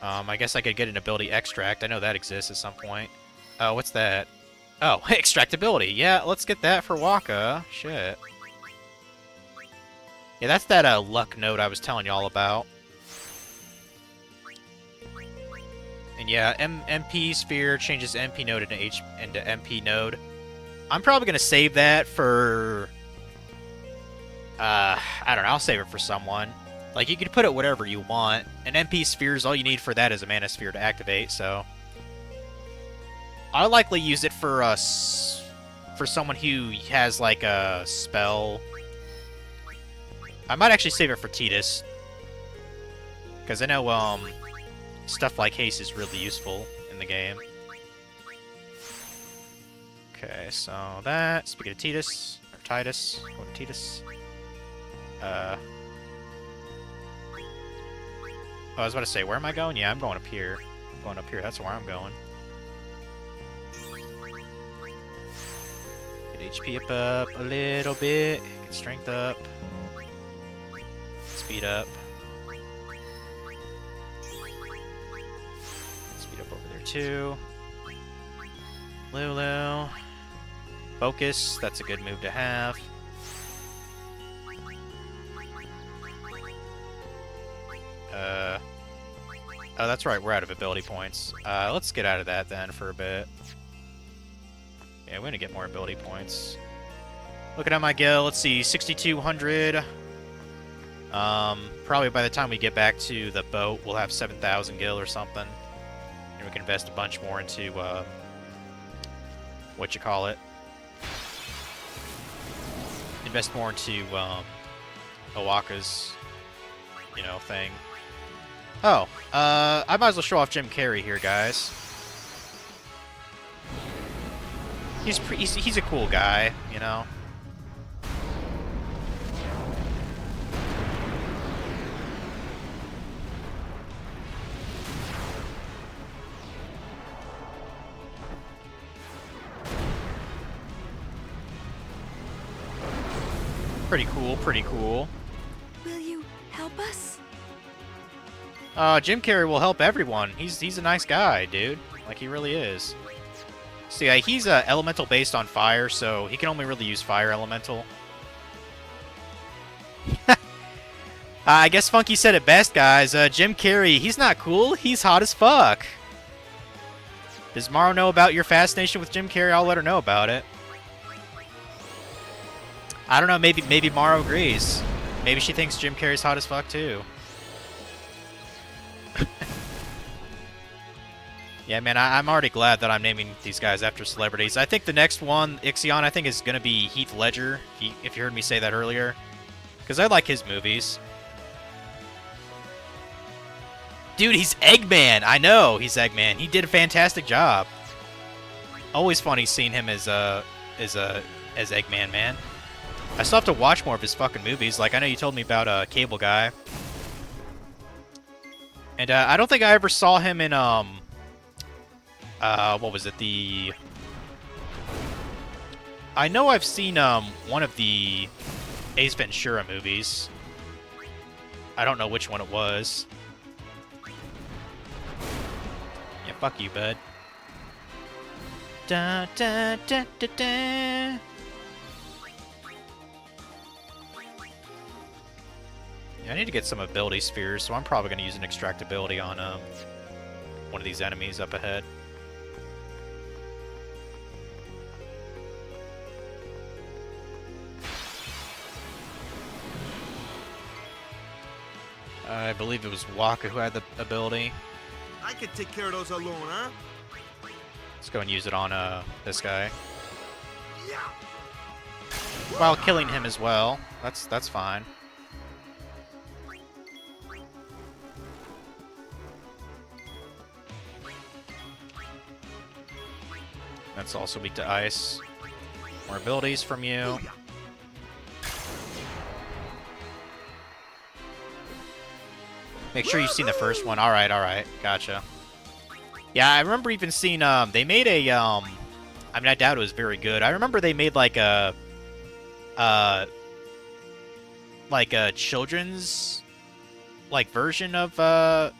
Speaker 1: I guess I could get an ability extract. I know that exists at some point. Oh, what's that? Oh, extractability. Yeah, let's get that for Waka. Shit. Yeah, that's that luck node I was telling y'all about. And yeah, MP sphere changes MP node into MP node. I'm probably gonna save that for I don't know, I'll save it for someone. Like, you can put it whatever you want. An MP spheres, all you need for that is a mana sphere to activate, so I'll likely use it for someone who has like a spell. I might actually save it for Titus, because I know stuff like haste is really useful in the game. Okay, so that, speaking of Titus, or Titus, going to Titus. Oh, I was about to say, where am I going? Yeah, I'm going up here. I'm going up here, that's where I'm going. Get HP up a little bit, get strength up, speed up. Speed up over there too. Lulu. Focus, that's a good move to have. Oh, that's right, we're out of ability points. Let's get out of that then for a bit. Yeah, we're gonna get more ability points. Looking at my gil, let's see, 6,200. Probably by the time we get back to the boat, we'll have 7,000 gil or something. And we can invest a bunch more into, invest more into, Owaka's, you know, thing. Oh, I might as well show off Jim Carrey here, guys. He's a cool guy, you know. Pretty cool, pretty cool.
Speaker 14: Will you help us?
Speaker 1: Jim Carrey will help everyone. He's a nice guy, dude. Like, he really is. See, he's elemental based on fire, so he can only really use fire elemental. I guess Funky said it best, guys. Jim Carrey, he's not cool. He's hot as fuck. Does Morrow know about your fascination with Jim Carrey? I'll let her know about it. I don't know. Maybe Morrow agrees. Maybe she thinks Jim Carrey's hot as fuck, too. Yeah, man, I'm already glad that I'm naming these guys after celebrities. I think the next one, Ixion, I think is going to be Heath Ledger, if you heard me say that earlier. Because I like his movies. Dude, he's Eggman. I know he's Eggman. He did a fantastic job. Always funny seeing him as Eggman, man. I still have to watch more of his fucking movies. Like, I know you told me about Cable Guy. And I don't think I ever saw him in what was it? I know I've seen one of the Ace Ventura movies. I don't know which one it was. Yeah, fuck you, bud. Da da da da da. Yeah, I need to get some ability spheres, so I'm probably going to use an extractability on one of these enemies up ahead. I believe it was Waka who had the ability.
Speaker 7: I could take care of those alone, huh?
Speaker 1: Let's go and use it on this guy. While killing him as well. That's fine. That's also weak to ice. More abilities from you. Make sure you've seen the first one. Alright, alright. Gotcha. Yeah, I remember even seeing, they made a, I mean, I doubt it was very good. I remember they made, like a children's, like, version of,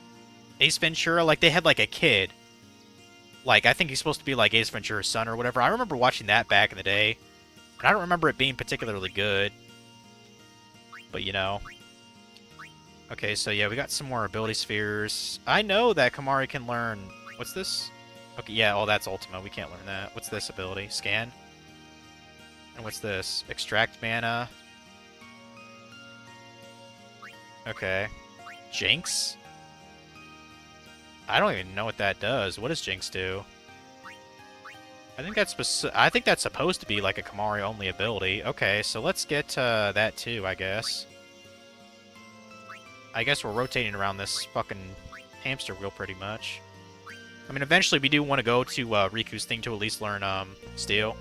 Speaker 1: Ace Ventura. Like, they had, like, a kid. Like, I think he's supposed to be, like, Ace Ventura's son or whatever. I remember watching that back in the day. And I don't remember it being particularly good. But, you know. Okay, so yeah, we got some more ability spheres. I know that Kamari can learn... What's this? Okay, yeah, oh, that's Ultima. We can't learn that. What's this ability? Scan? And what's this? Extract mana? Okay. Jinx? I don't even know what that does. What does Jinx do? I think that's supposed to be like a Kamari-only ability. Okay, so let's get that too, I guess. I guess we're rotating around this fucking hamster wheel pretty much. I mean, eventually we do want to go to Riku's thing to at least learn Steel.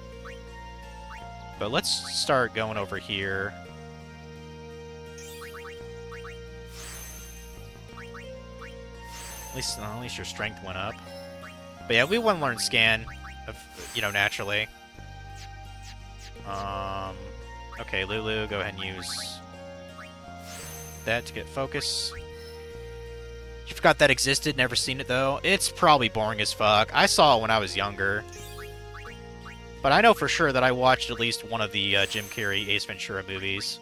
Speaker 1: But let's start going over here. At least your strength went up. But yeah, we want to learn Scan, you know, naturally. Okay, Lulu, go ahead and use that to get focus. You forgot that existed, never seen it though. It's probably boring as fuck. I saw it when I was younger. But I know for sure that I watched at least one of the Jim Carrey Ace Ventura movies.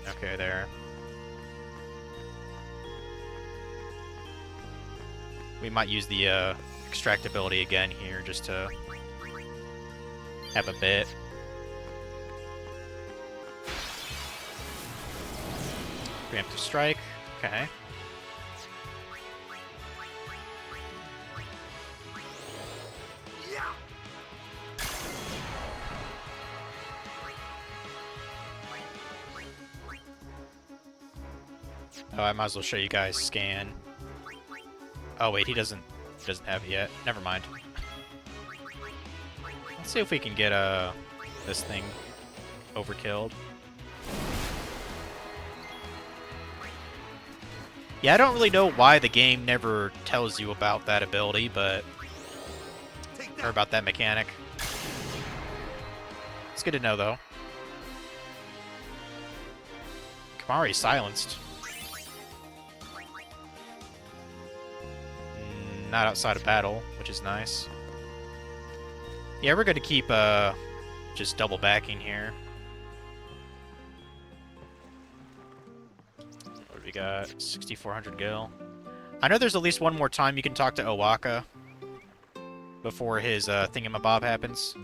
Speaker 1: Okay, there. We might use the extractability again here just to have a bit. Preemptive strike. Okay. Oh, I might as well show you guys Scan. Oh wait, he doesn't have it yet. Never mind. Let's see if we can get this thing overkilled. Yeah, I don't really know why the game never tells you about that ability, but Or about that mechanic. It's good to know, though. Kamari's silenced. Not outside of battle, which is nice. Yeah, we're going to keep just double backing here. What do we got? 6,400 gil. I know there's at least one more time you can talk to Owaka before his thingamabob happens.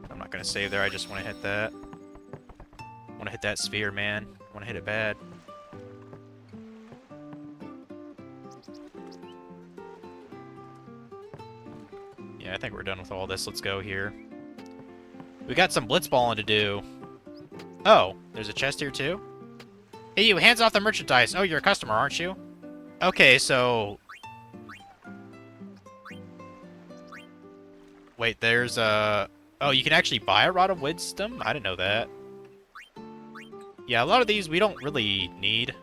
Speaker 1: I'm not gonna save there, I just want to hit that. I want to hit that sphere, man. I want to hit it bad. Yeah, I think we're done with all this. Let's go here. We got some blitzballing to do. Oh, there's a chest here too? Hey you, hands off the merchandise! Oh, you're a customer, aren't you? Okay, so... Wait, there's a... Oh, you can actually buy a Rod of Wisdom? I didn't know that. Yeah, a lot of these we don't really need.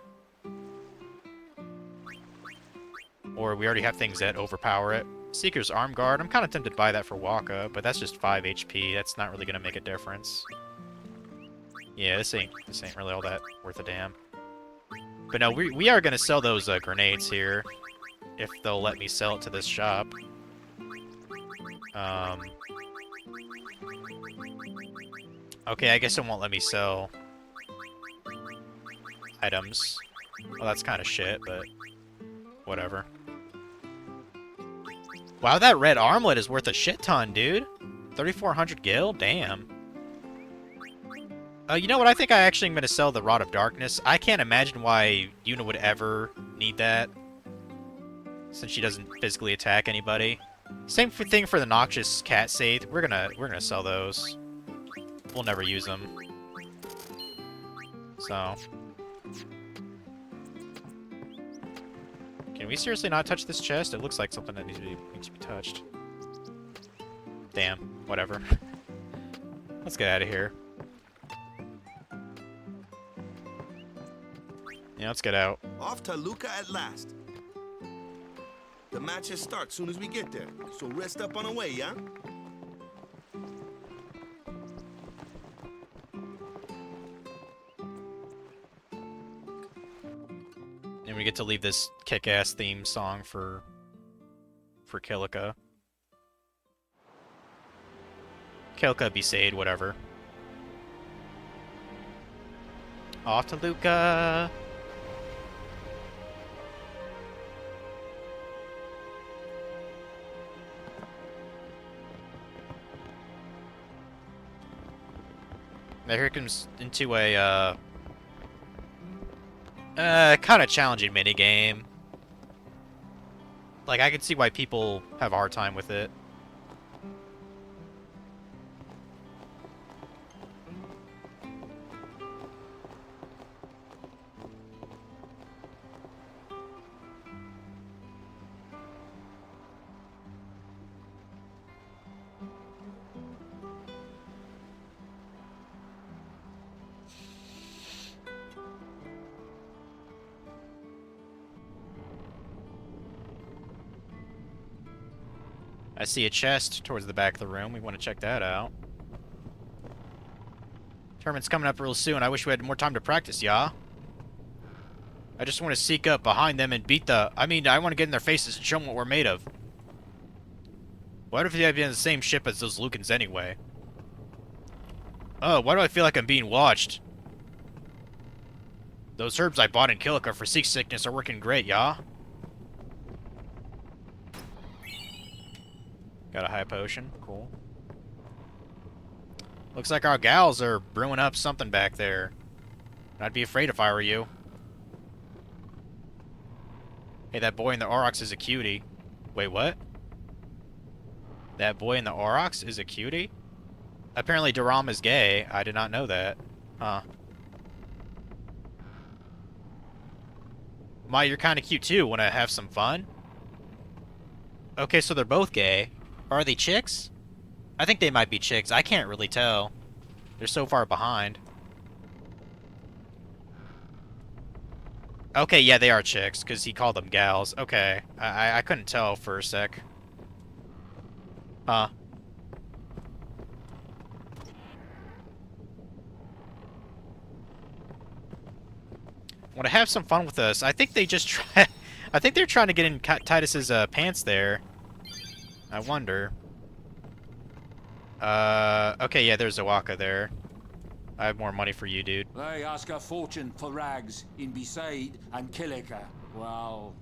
Speaker 1: Or we already have things that overpower it. Seeker's Arm Guard. I'm kind of tempted to buy that for Waka, but that's just 5 HP. That's not really going to make a difference. Yeah, this ain't really all that worth a damn. But no, we are going to sell those grenades here. If they'll let me sell it to this shop. Okay, I guess it won't let me sell items. Well, that's kind of shit, but whatever. Wow, that red armlet is worth a shit ton, dude. 3,400 gil? Damn. You know what? I think I actually am going to sell the Rod of Darkness. I can't imagine why Yuna would ever need that, since she doesn't physically attack anybody. Same thing for the Noxious Cat Saith. We're gonna sell those. We'll never use them. So... Can we seriously not touch this chest? It looks like something that needs to be touched. Damn. Whatever. Let's get out of here. Yeah, let's get out.
Speaker 7: Off to Luca at last. The matches start soon as we get there, so rest up on the way, yeah?
Speaker 1: And we get to leave this kick-ass theme song for Kilika. Kilika, Besaid, whatever. Off to Luca! Now here comes into a, kind of challenging minigame. Like, I can see why people have a hard time with it. I see a chest towards the back of the room. We want to check that out. Tournament's coming up real soon. I wish we had more time to practice, yeah? I just want to sneak up behind them and beat the... I mean, I want to get in their faces and show them what we're made of. What if they have been on the same ship as those Lucans anyway? Oh, why do I feel like I'm being watched? Those herbs I bought in Kilika for seasickness are working great, yeah? Got a high potion. Cool. Looks like our gals are brewing up something back there. I'd be afraid if I were you. Hey, that boy in the Aurochs is a cutie. Wait, what? That boy in the Aurochs is a cutie? Apparently Durham is gay. I did not know that. Huh. Ma, you're kind of cute too. Want to have some fun? Okay, so they're both gay. Are they chicks? I think they might be chicks. I can't really tell. They're so far behind. Okay, yeah, they are chicks, because he called them gals. Okay, I couldn't tell for a sec. Huh. Want to have some fun with us. I think they just try... I think they're trying to get in Titus's pants there. I wonder. Okay, yeah, there's Zawaka there. I have more money for you, dude.
Speaker 16: They ask a fortune for rags in Besaid and Kilika. Well,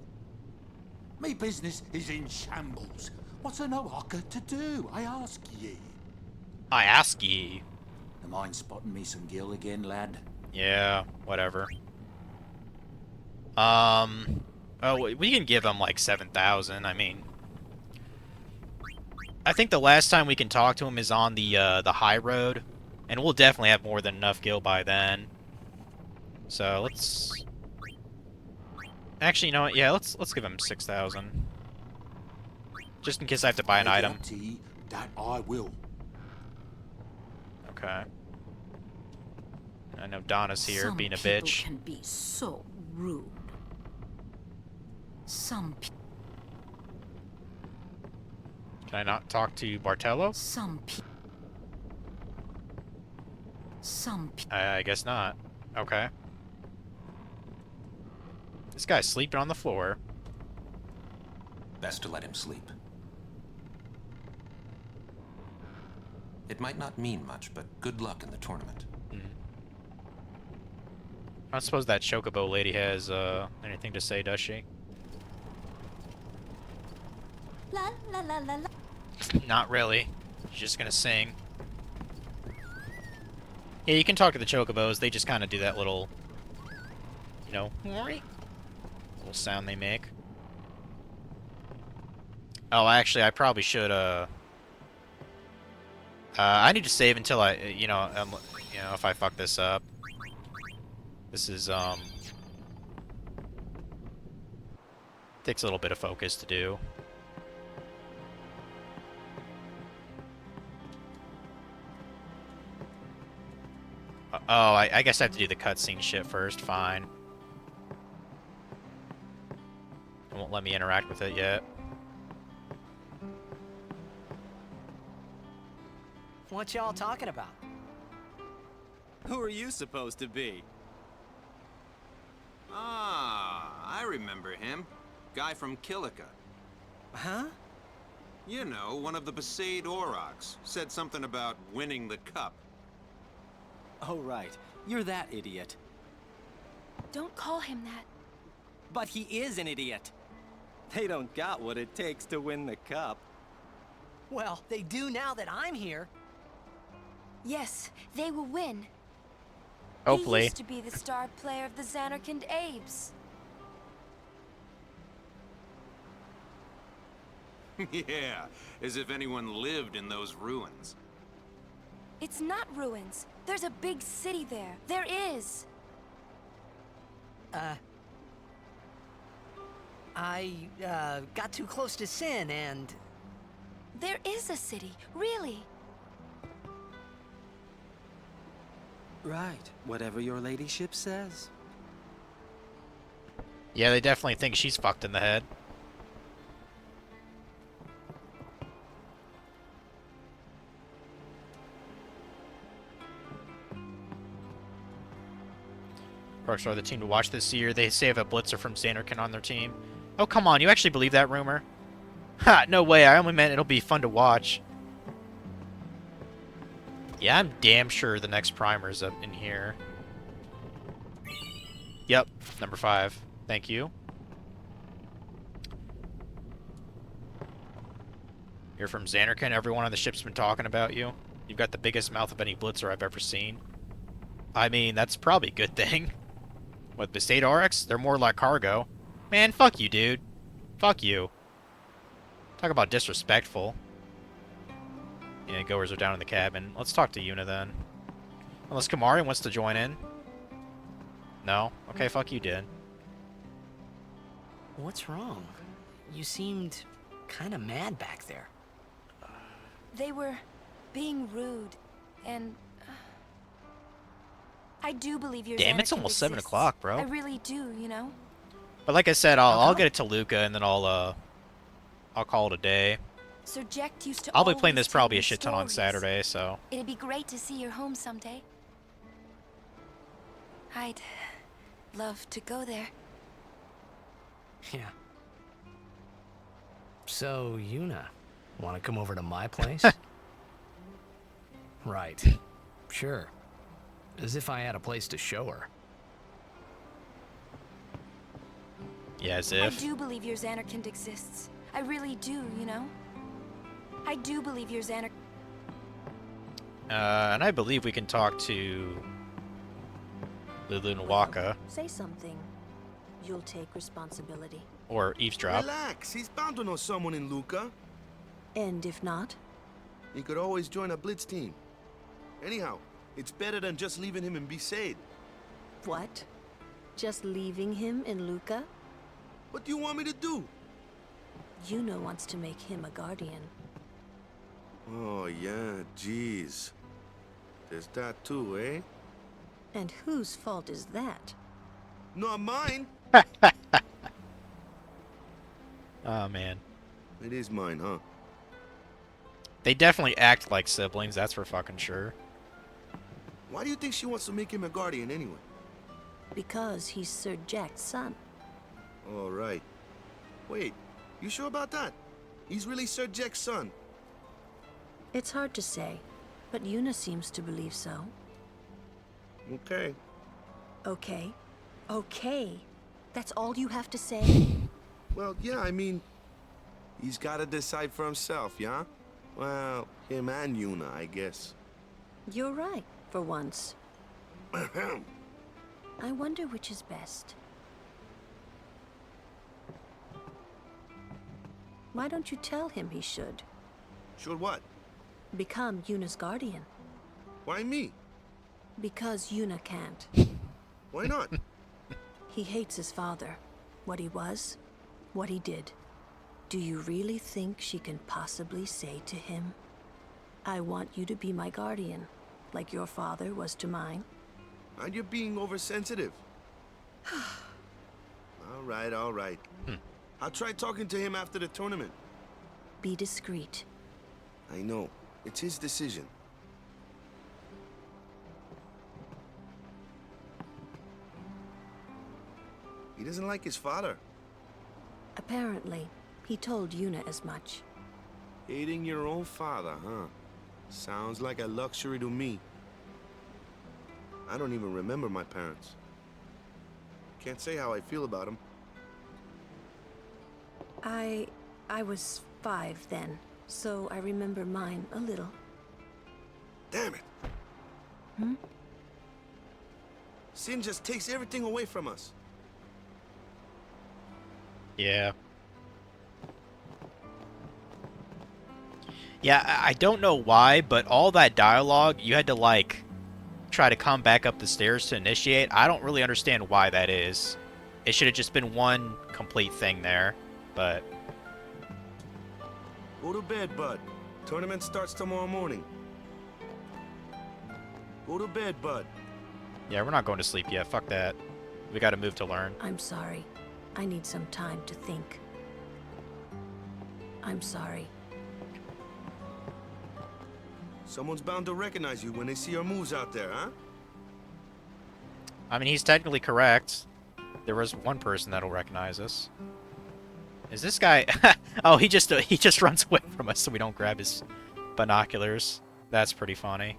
Speaker 16: me business is in shambles. What's an Oaka to do, I ask ye?
Speaker 1: I ask ye.
Speaker 16: Am I spotting me some gill again, lad?
Speaker 1: Yeah, whatever. Oh, we can give him like 7,000. I mean, I think the last time we can talk to him is on the high road, and we'll definitely have more than enough gil by then. So let's. Actually, you know what? Yeah, let's give him 6,000, just in case I have to buy an item.
Speaker 16: That I will.
Speaker 1: Okay. I know Donna's here,
Speaker 20: Some
Speaker 1: being a
Speaker 20: people
Speaker 1: bitch.
Speaker 20: can be so rude. Some
Speaker 1: Can I not talk to Bartello? I guess not. Okay. This guy's sleeping on the floor.
Speaker 9: Best to let him sleep. It might not mean much, but good luck in the tournament.
Speaker 1: I don't suppose that Chocobo lady has anything to say, does she?
Speaker 17: La la la la la.
Speaker 1: Not really. She's just gonna sing. Yeah, you can talk to the Chocobos. They just kind of do that little, you know, little sound they make. Oh, actually, I probably should. I need to save until I, you know, if I fuck this up. This is takes a little bit of focus to do. Oh, I guess I have to do the cutscene shit first. Fine. It won't let me interact with it yet.
Speaker 8: What y'all talking about?
Speaker 19: Who are you supposed to be? Ah, I remember him. Guy from Kilika.
Speaker 8: Huh?
Speaker 19: You know, one of the Besaid Aurochs. Said something about winning the cup.
Speaker 10: Oh, right. You're that idiot.
Speaker 14: Don't call him that.
Speaker 10: But he is an idiot. They don't got what it takes to win the cup.
Speaker 8: Well, they do now that I'm here.
Speaker 14: Yes, they will win.
Speaker 1: Hopefully.
Speaker 14: He used to be the star player of the Zanarkand Abes.
Speaker 19: Yeah, as if anyone lived in those ruins.
Speaker 14: It's not ruins. There's a big city there. There is.
Speaker 8: I got too close to Sin and...
Speaker 14: There is a city, really.
Speaker 10: Right. Whatever your ladyship says.
Speaker 1: Yeah, they definitely think she's fucked in the head. Parks are the team to watch this year. They say have a blitzer from Zanarkand on their team. Oh, come on. You actually believe that rumor? Ha, no way. I only meant it'll be fun to watch. Yeah, I'm damn sure the next primer's up in here. Yep, number 5. Thank you. You're from Zanarkand. Everyone on the ship's been talking about you. You've got the biggest mouth of any blitzer I've ever seen. I mean, that's probably a good thing. What, the State RX? They're more like cargo. Man, fuck you, dude. Fuck you. Talk about disrespectful. Yeah, goers are down in the cabin. Let's talk to Yuna then. Unless Kamari wants to join in. No? Okay, fuck you, dude.
Speaker 2: What's wrong? You seemed kind of mad back there.
Speaker 14: They were being rude, and I do believe your
Speaker 1: Damn, it's
Speaker 14: Zanarkand
Speaker 1: almost 7
Speaker 14: exists.
Speaker 1: o'clock, bro.
Speaker 14: I really do, you know?
Speaker 1: But like I said, I'll get it to Luca, and then I'll call it a day.
Speaker 14: Sir Jecht used to
Speaker 1: I'll be playing
Speaker 14: always
Speaker 1: this probably
Speaker 14: tell
Speaker 1: a
Speaker 14: me
Speaker 1: shit ton on
Speaker 14: stories.
Speaker 1: Saturday, so.
Speaker 14: It'd be great to see your home someday. I'd love to go there.
Speaker 2: Yeah. So, Yuna, want to come over to my place? Right. Sure. As if I had a place to show her.
Speaker 1: Yeah, as
Speaker 14: I
Speaker 1: if.
Speaker 14: do believe your Zanarkand exists. I really do, you know? I do believe your Zanarkand...
Speaker 1: And I believe we can talk to Lulu Nwaka.
Speaker 13: Say something. You'll take responsibility.
Speaker 1: Or eavesdrop.
Speaker 7: Relax, he's bound to know someone in Luca.
Speaker 13: And if not?
Speaker 7: He could always join a blitz team. Anyhow, it's better than just leaving him in Besaid.
Speaker 13: What? Just leaving him in Luca?
Speaker 7: What do you want me to do?
Speaker 13: Yuna wants to make him a guardian.
Speaker 7: Oh, yeah, jeez. There's that too, eh?
Speaker 13: And whose fault is that?
Speaker 7: Not mine.
Speaker 1: Oh, man.
Speaker 7: It is mine, huh?
Speaker 1: They definitely act like siblings, that's for fucking sure.
Speaker 7: Why do you think she wants to make him a guardian anyway?
Speaker 13: Because he's Sir Jecht's son.
Speaker 7: All right. Wait, you sure about that? He's really Sir Jecht's son.
Speaker 13: It's hard to say, but Yuna seems to believe so.
Speaker 7: Okay.
Speaker 13: Okay. Okay. That's all you have to say?
Speaker 7: Well, yeah, I mean, he's got to decide for himself, yeah? Well, him and Yuna, I guess.
Speaker 13: You're right, for once. I wonder which is best. Why don't you tell him he should?
Speaker 7: Should what?
Speaker 13: Become Yuna's guardian.
Speaker 7: Why me?
Speaker 13: Because Yuna can't.
Speaker 7: Why not?
Speaker 13: He hates his father. What he was, what he did. Do you really think she can possibly say to him, I want you to be my guardian, like your father was to mine?
Speaker 7: And you're being oversensitive. All right, all right. I'll try talking to him after the tournament.
Speaker 13: Be discreet.
Speaker 7: I know. It's his decision. He doesn't like his father.
Speaker 13: Apparently, he told Yuna as much.
Speaker 7: Hating your own father, huh? Sounds like a luxury to me. I don't even remember my parents. Can't say how I feel about them.
Speaker 13: I was 5 then, so I remember mine a little.
Speaker 7: Damn it!
Speaker 13: Hmm?
Speaker 7: Sin just takes everything away from us.
Speaker 1: Yeah. Yeah, I don't know why, but all that dialogue, you had to, like, try to come back up the stairs to initiate. I don't really understand why that is. It should have just been one complete thing there, but...
Speaker 7: Go to bed, bud. Tournament starts tomorrow morning. Go to bed, bud.
Speaker 1: Yeah, we're not going to sleep yet. Fuck that. We gotta move to learn.
Speaker 13: I'm sorry. I need some time to think. I'm sorry.
Speaker 7: Someone's bound to recognize you when they see your moves out there, huh?
Speaker 1: I mean, he's technically correct. There was one person that'll recognize us. Is this guy... Oh, he just runs away from us so we don't grab his binoculars. That's pretty funny.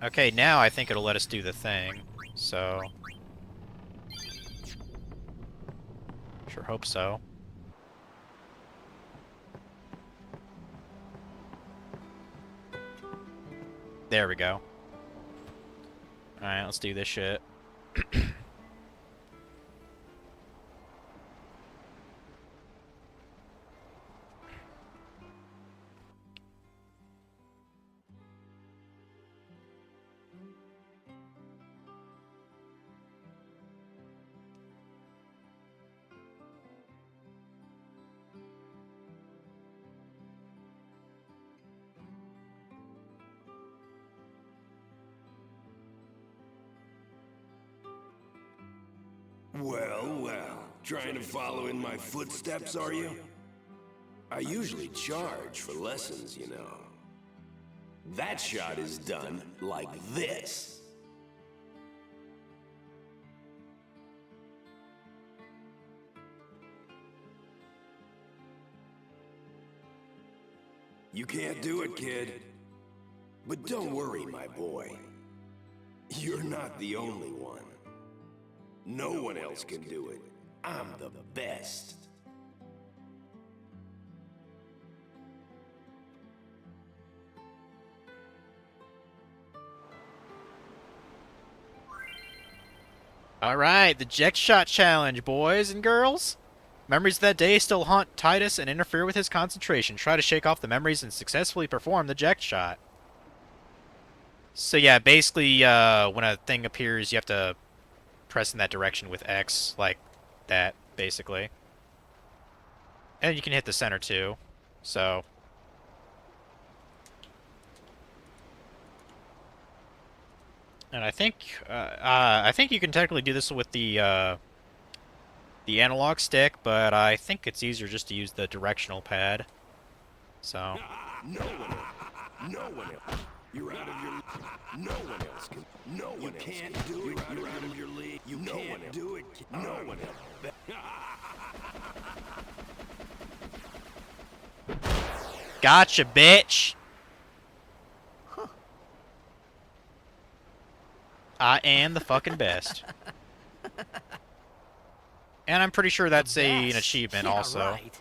Speaker 1: Okay, now I think it'll let us do the thing. So... Sure hope so. There we go. Alright, let's do this shit.
Speaker 6: Trying to follow in my footsteps, are you? I usually charge for lessons, you know. That shot is done like this. You can't do it, kid. But don't worry, my boy. You're not the only one. No one else can do it. I'm the best.
Speaker 1: Alright, the Ject Shot Challenge, boys and girls. Memories of that day still haunt Titus and interfere with his concentration. Try to shake off the memories and successfully perform the Ject Shot. So yeah, basically, when a thing appears, you have to press in that direction with X, like that, basically. And you can hit the center, too. So... And I think you can technically do this with the analog stick, but I think it's easier just to use the directional pad. So.
Speaker 6: No one else. You're out of your. No one else can. No one else can't do it. You're out of your league. You can't do it. No one else.
Speaker 1: Gotcha, bitch. I am the fucking best. And I'm pretty sure that's an achievement also.
Speaker 8: Right.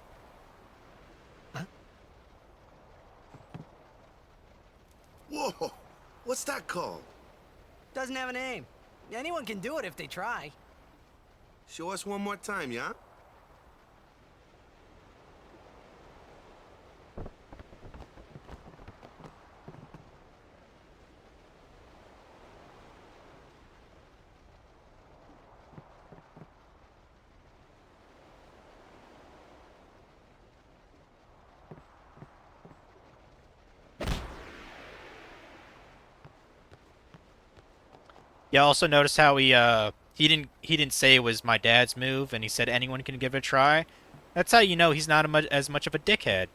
Speaker 8: Huh?
Speaker 7: Whoa! What's that called?
Speaker 8: Doesn't have a name. Anyone can do it if they try.
Speaker 7: Show us one more time, yeah?
Speaker 1: Yeah, also notice how he didn't say it was my dad's move, and he said anyone can give it a try. That's how you know he's not as much of a dickhead.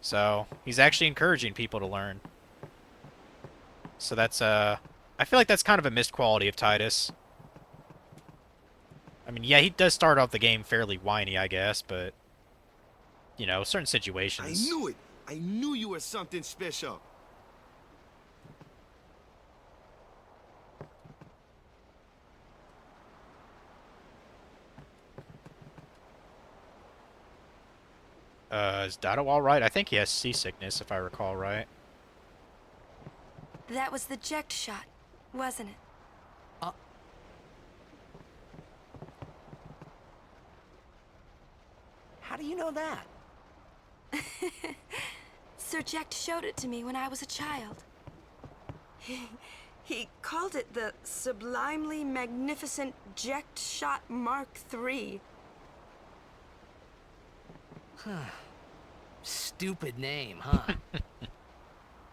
Speaker 1: So he's actually encouraging people to learn. So that's I feel like that's kind of a missed quality of Titus. I mean, yeah, he does start off the game fairly whiny, I guess, but you know, certain situations.
Speaker 7: I knew it. I knew you were something special.
Speaker 1: Is Dado all right? I think he has seasickness, if I recall right.
Speaker 14: That was the Ject Shot, wasn't it?
Speaker 8: How do you know that?
Speaker 14: Sir Ject showed it to me when I was a child. He called it the Sublimely Magnificent Ject Shot Mark III.
Speaker 8: Stupid name, huh?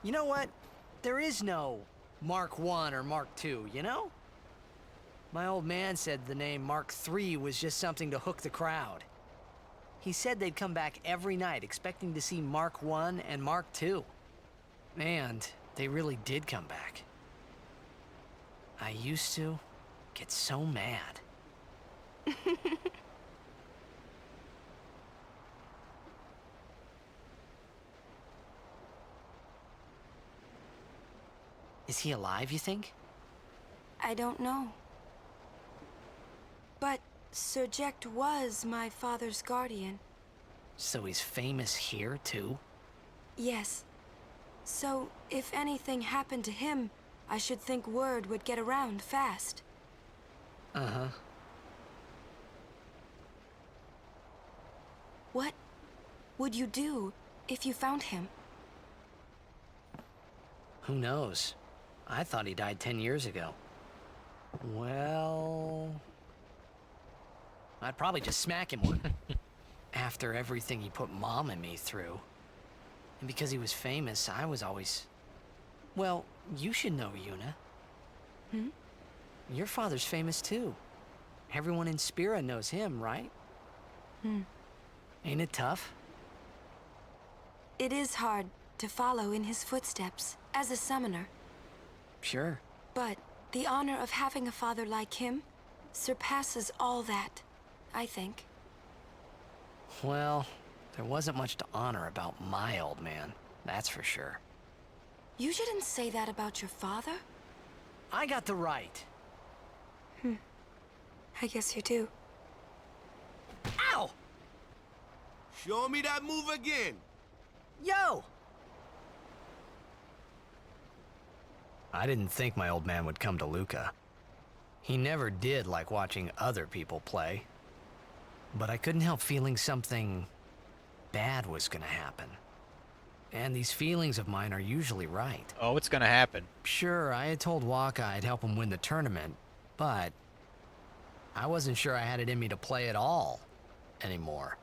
Speaker 8: You know what? There is no Mark I or Mark II, you know? My old man said the name Mark III was just something to hook the crowd. He said they'd come back every night expecting to see Mark I and Mark II. And they really did come back. I used to get so mad. Is he alive, you think?
Speaker 14: I don't know. But Sir Ject was my father's guardian.
Speaker 8: So he's famous here, too?
Speaker 14: Yes. So, if anything happened to him, I should think word would get around fast.
Speaker 8: Uh-huh.
Speaker 14: What would you do if you found him?
Speaker 8: Who knows? I thought he died 10 years ago. Well... I'd probably just smack him one. After everything he put Mom and me through. And because he was famous, I was always... Well, you should know, Yuna.
Speaker 14: Hmm?
Speaker 8: Your father's famous too.
Speaker 2: Everyone in Spira knows him, right? Ain't it tough?
Speaker 14: It is hard to follow in his footsteps as a summoner.
Speaker 2: Sure.
Speaker 14: But the honor of having a father like him surpasses all that, I think.
Speaker 2: Well, there wasn't much to honor about my old man, that's for sure.
Speaker 14: You shouldn't say that about your father.
Speaker 2: I got the right.
Speaker 14: I guess you do.
Speaker 2: Ow!
Speaker 7: Show me that move again.
Speaker 2: Yo! I didn't think my old man would come to Luca. He never did like watching other people play. But I couldn't help feeling something bad was gonna happen. And these feelings of mine are usually right.
Speaker 1: Oh, it's gonna happen.
Speaker 2: Sure, I had told Waka I'd help him win the tournament, but I wasn't sure I had it in me to play at all anymore.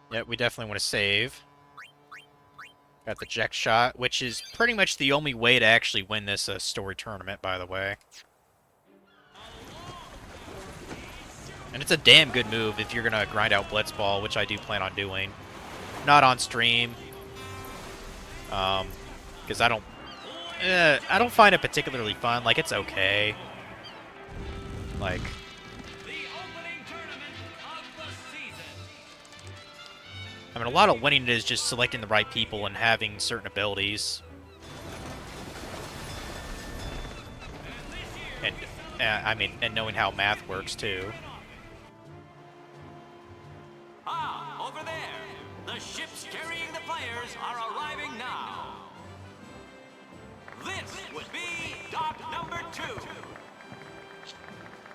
Speaker 1: Yeah, we definitely want to save. Got the Jack shot, which is pretty much the only way to actually win this story tournament, by the way. And it's a damn good move if you're going to grind out Blitzball, which I do plan on doing. Not on stream. Because I don't find it particularly fun. Like, it's okay. Like... I mean, a lot of winning it is just selecting the right people and having certain abilities. And, I mean, and knowing how math works, too.
Speaker 21: Ah, over there! The ships carrying the players are arriving now. This would be dock number 2.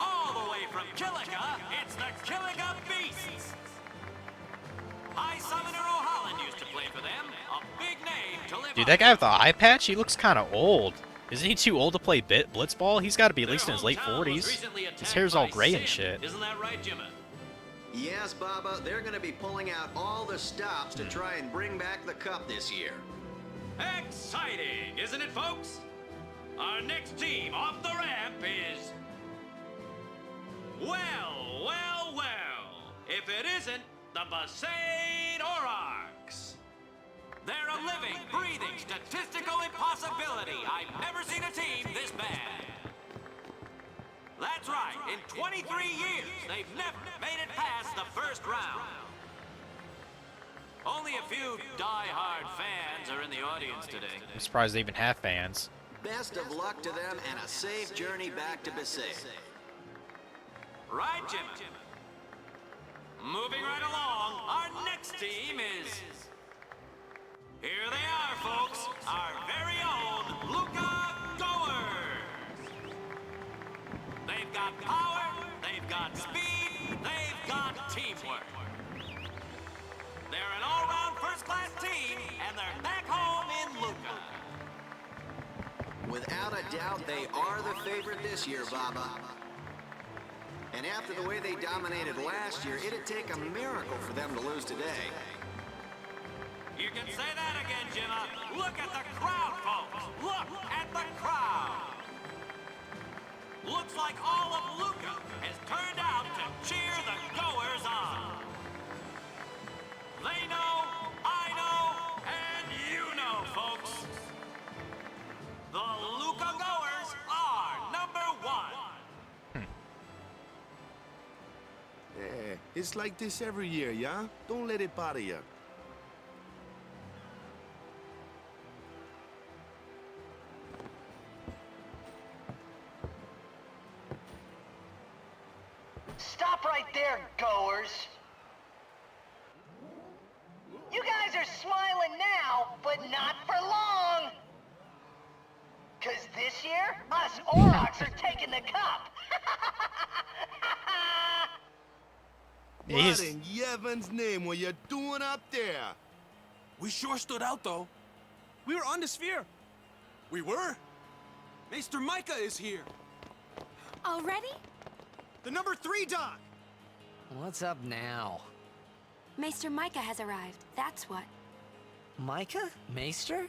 Speaker 21: All the way from Kilika, it's the Kilika Beasts! High Summoner O'Holland used to play for them. A big name to live
Speaker 1: Dude, that guy with the eye patch, he looks kind of old. Isn't he too old to play Blitzball? He's got to be at least in his late 40s. His hair's all gray and shit.
Speaker 21: Isn't that right, Jimmy?
Speaker 22: Yes, Baba, they're going to be pulling out all the stops to try and bring back the cup this year.
Speaker 21: Exciting, isn't it, folks? Our next team off the ramp is... Well, well, well. If it isn't the Besaid Aurochs. They're a living, breathing, statistical impossibility. I've never seen a team this bad. That's right, in 23 years, they've never made it past the first round. Only a few die-hard fans are in the audience today.
Speaker 1: I'm surprised they even have fans.
Speaker 22: Best of luck to them and a safe journey back to Besaid.
Speaker 21: Right, Jim? Moving right along, our next team is... Here they are, folks, our very own Luca Goers. They've got power, they've got speed, they've got teamwork. They're an all-round first-class team, and they're back home in Luca.
Speaker 22: Without a doubt, they are the favorite this year, Baba. And after the way they dominated last year, it'd take a miracle for them to lose today.
Speaker 21: You can say that again, Jimma. Look at the crowd, folks. Look at the crowd. Looks like all of Luca has turned out to cheer the Goers on. They know, I know, and you know, folks. The Luca Goers are number 1.
Speaker 7: Yeah, it's like this every year, yeah? Don't let it bother you.
Speaker 8: Stop right there, goers! You guys are smiling now, but not for long! 'Cause this year, us Aurochs are taking the cup!
Speaker 7: What in Yevon's name were you doing up there?
Speaker 23: We sure stood out, though. We were on the sphere. We were. Maester Micah is here.
Speaker 14: Already?
Speaker 23: The number 3 dock.
Speaker 2: What's up now?
Speaker 14: Maester Micah has arrived, that's what.
Speaker 8: Micah? Maester?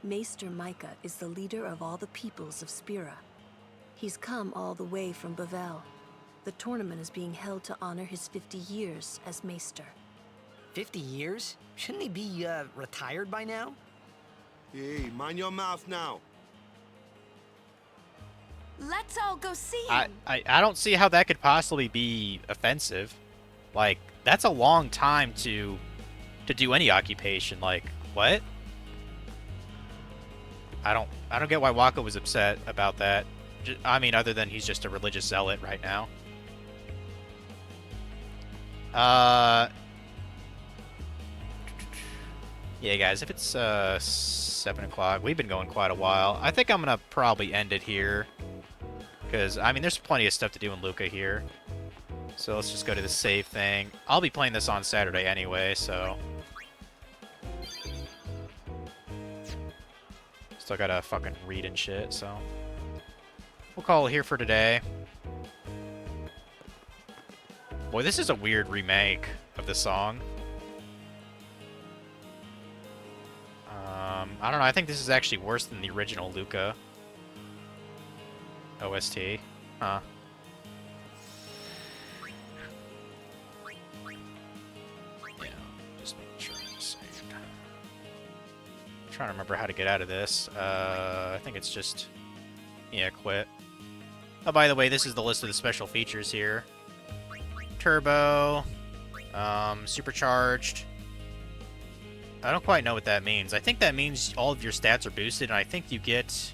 Speaker 13: Maester Micah is the leader of all the peoples of Spira. He's come all the way from Bavel. The tournament is being held to honor his 50 years as Maester.
Speaker 8: 50 years? Shouldn't he be, retired by now?
Speaker 7: Hey, mind your mouth now.
Speaker 14: Let's all go see
Speaker 1: I
Speaker 14: him.
Speaker 1: I don't see how that could possibly be offensive. Like, that's a long time to do any occupation. Like, what? I don't get why Waka was upset about that. I mean, other than he's just a religious zealot right now. Yeah, guys, if it's 7 o'clock, we've been going quite a while. I think I'm gonna probably end it here, because I mean, there's plenty of stuff to do in Luca here. So let's just go to the save thing. I'll be playing this on Saturday anyway, so still gotta fucking read and shit. So we'll call it here for today. Boy, this is a weird remake of the song. I don't know. I think this is actually worse than the original Luca OST. Huh. Yeah, just making sure I'm saved. I'm trying to remember how to get out of this. I think it's just... yeah, quit. Oh, by the way, this is the list of the special features here. Turbo, supercharged. I don't quite know what that means. I think that means all of your stats are boosted, and I think you get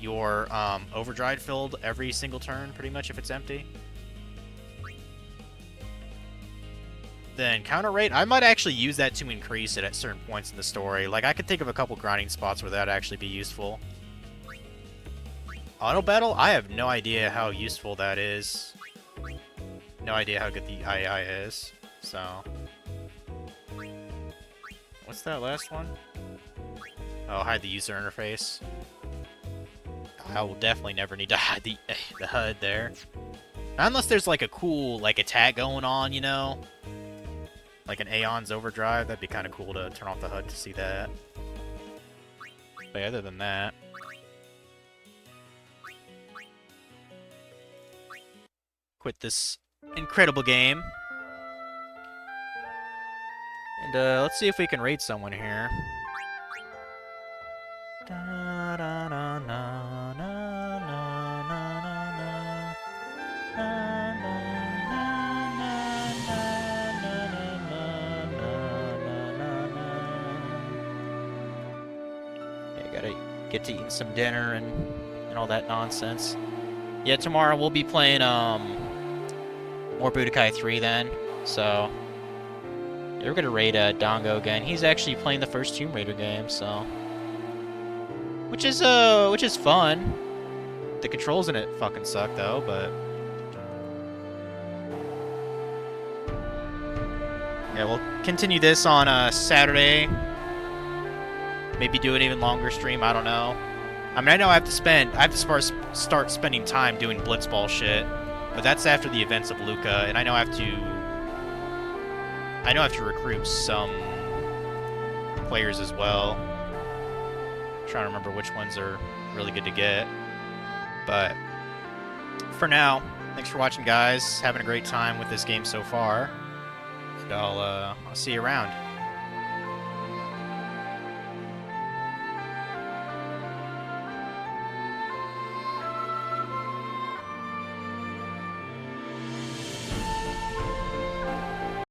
Speaker 1: your overdrive filled every single turn, pretty much, if it's empty. Then counter rate, I might actually use that to increase it at certain points in the story. Like, I could think of a couple grinding spots where that would actually be useful. Auto battle, I have no idea how useful that is. No idea how good the II is, so... What's that last one? Oh, hide the user interface. I will definitely never need to hide the HUD there. Unless there's like a cool like attack going on, you know? Like an Aeon's Overdrive, that'd be kind of cool to turn off the HUD to see that. But other than that... quit this incredible game. And let's see if we can raid someone here. Yeah, gotta get to eating some dinner and all that nonsense. Yeah, tomorrow we'll be playing more Budokai 3 then, so... yeah, we're gonna raid Dongo again. He's actually playing the first Tomb Raider game, so... which is fun. The controls in it fucking suck, though, but... yeah, we'll continue this on Saturday. Maybe do an even longer stream, I don't know. I mean, I know I have to start spending time doing blitzball shit, but that's after the events of Luca, and I know I have to recruit some players as well. I'm trying to remember which ones are really good to get. But for now, thanks for watching, guys. Having a great time with this game so far. And I'll see you around.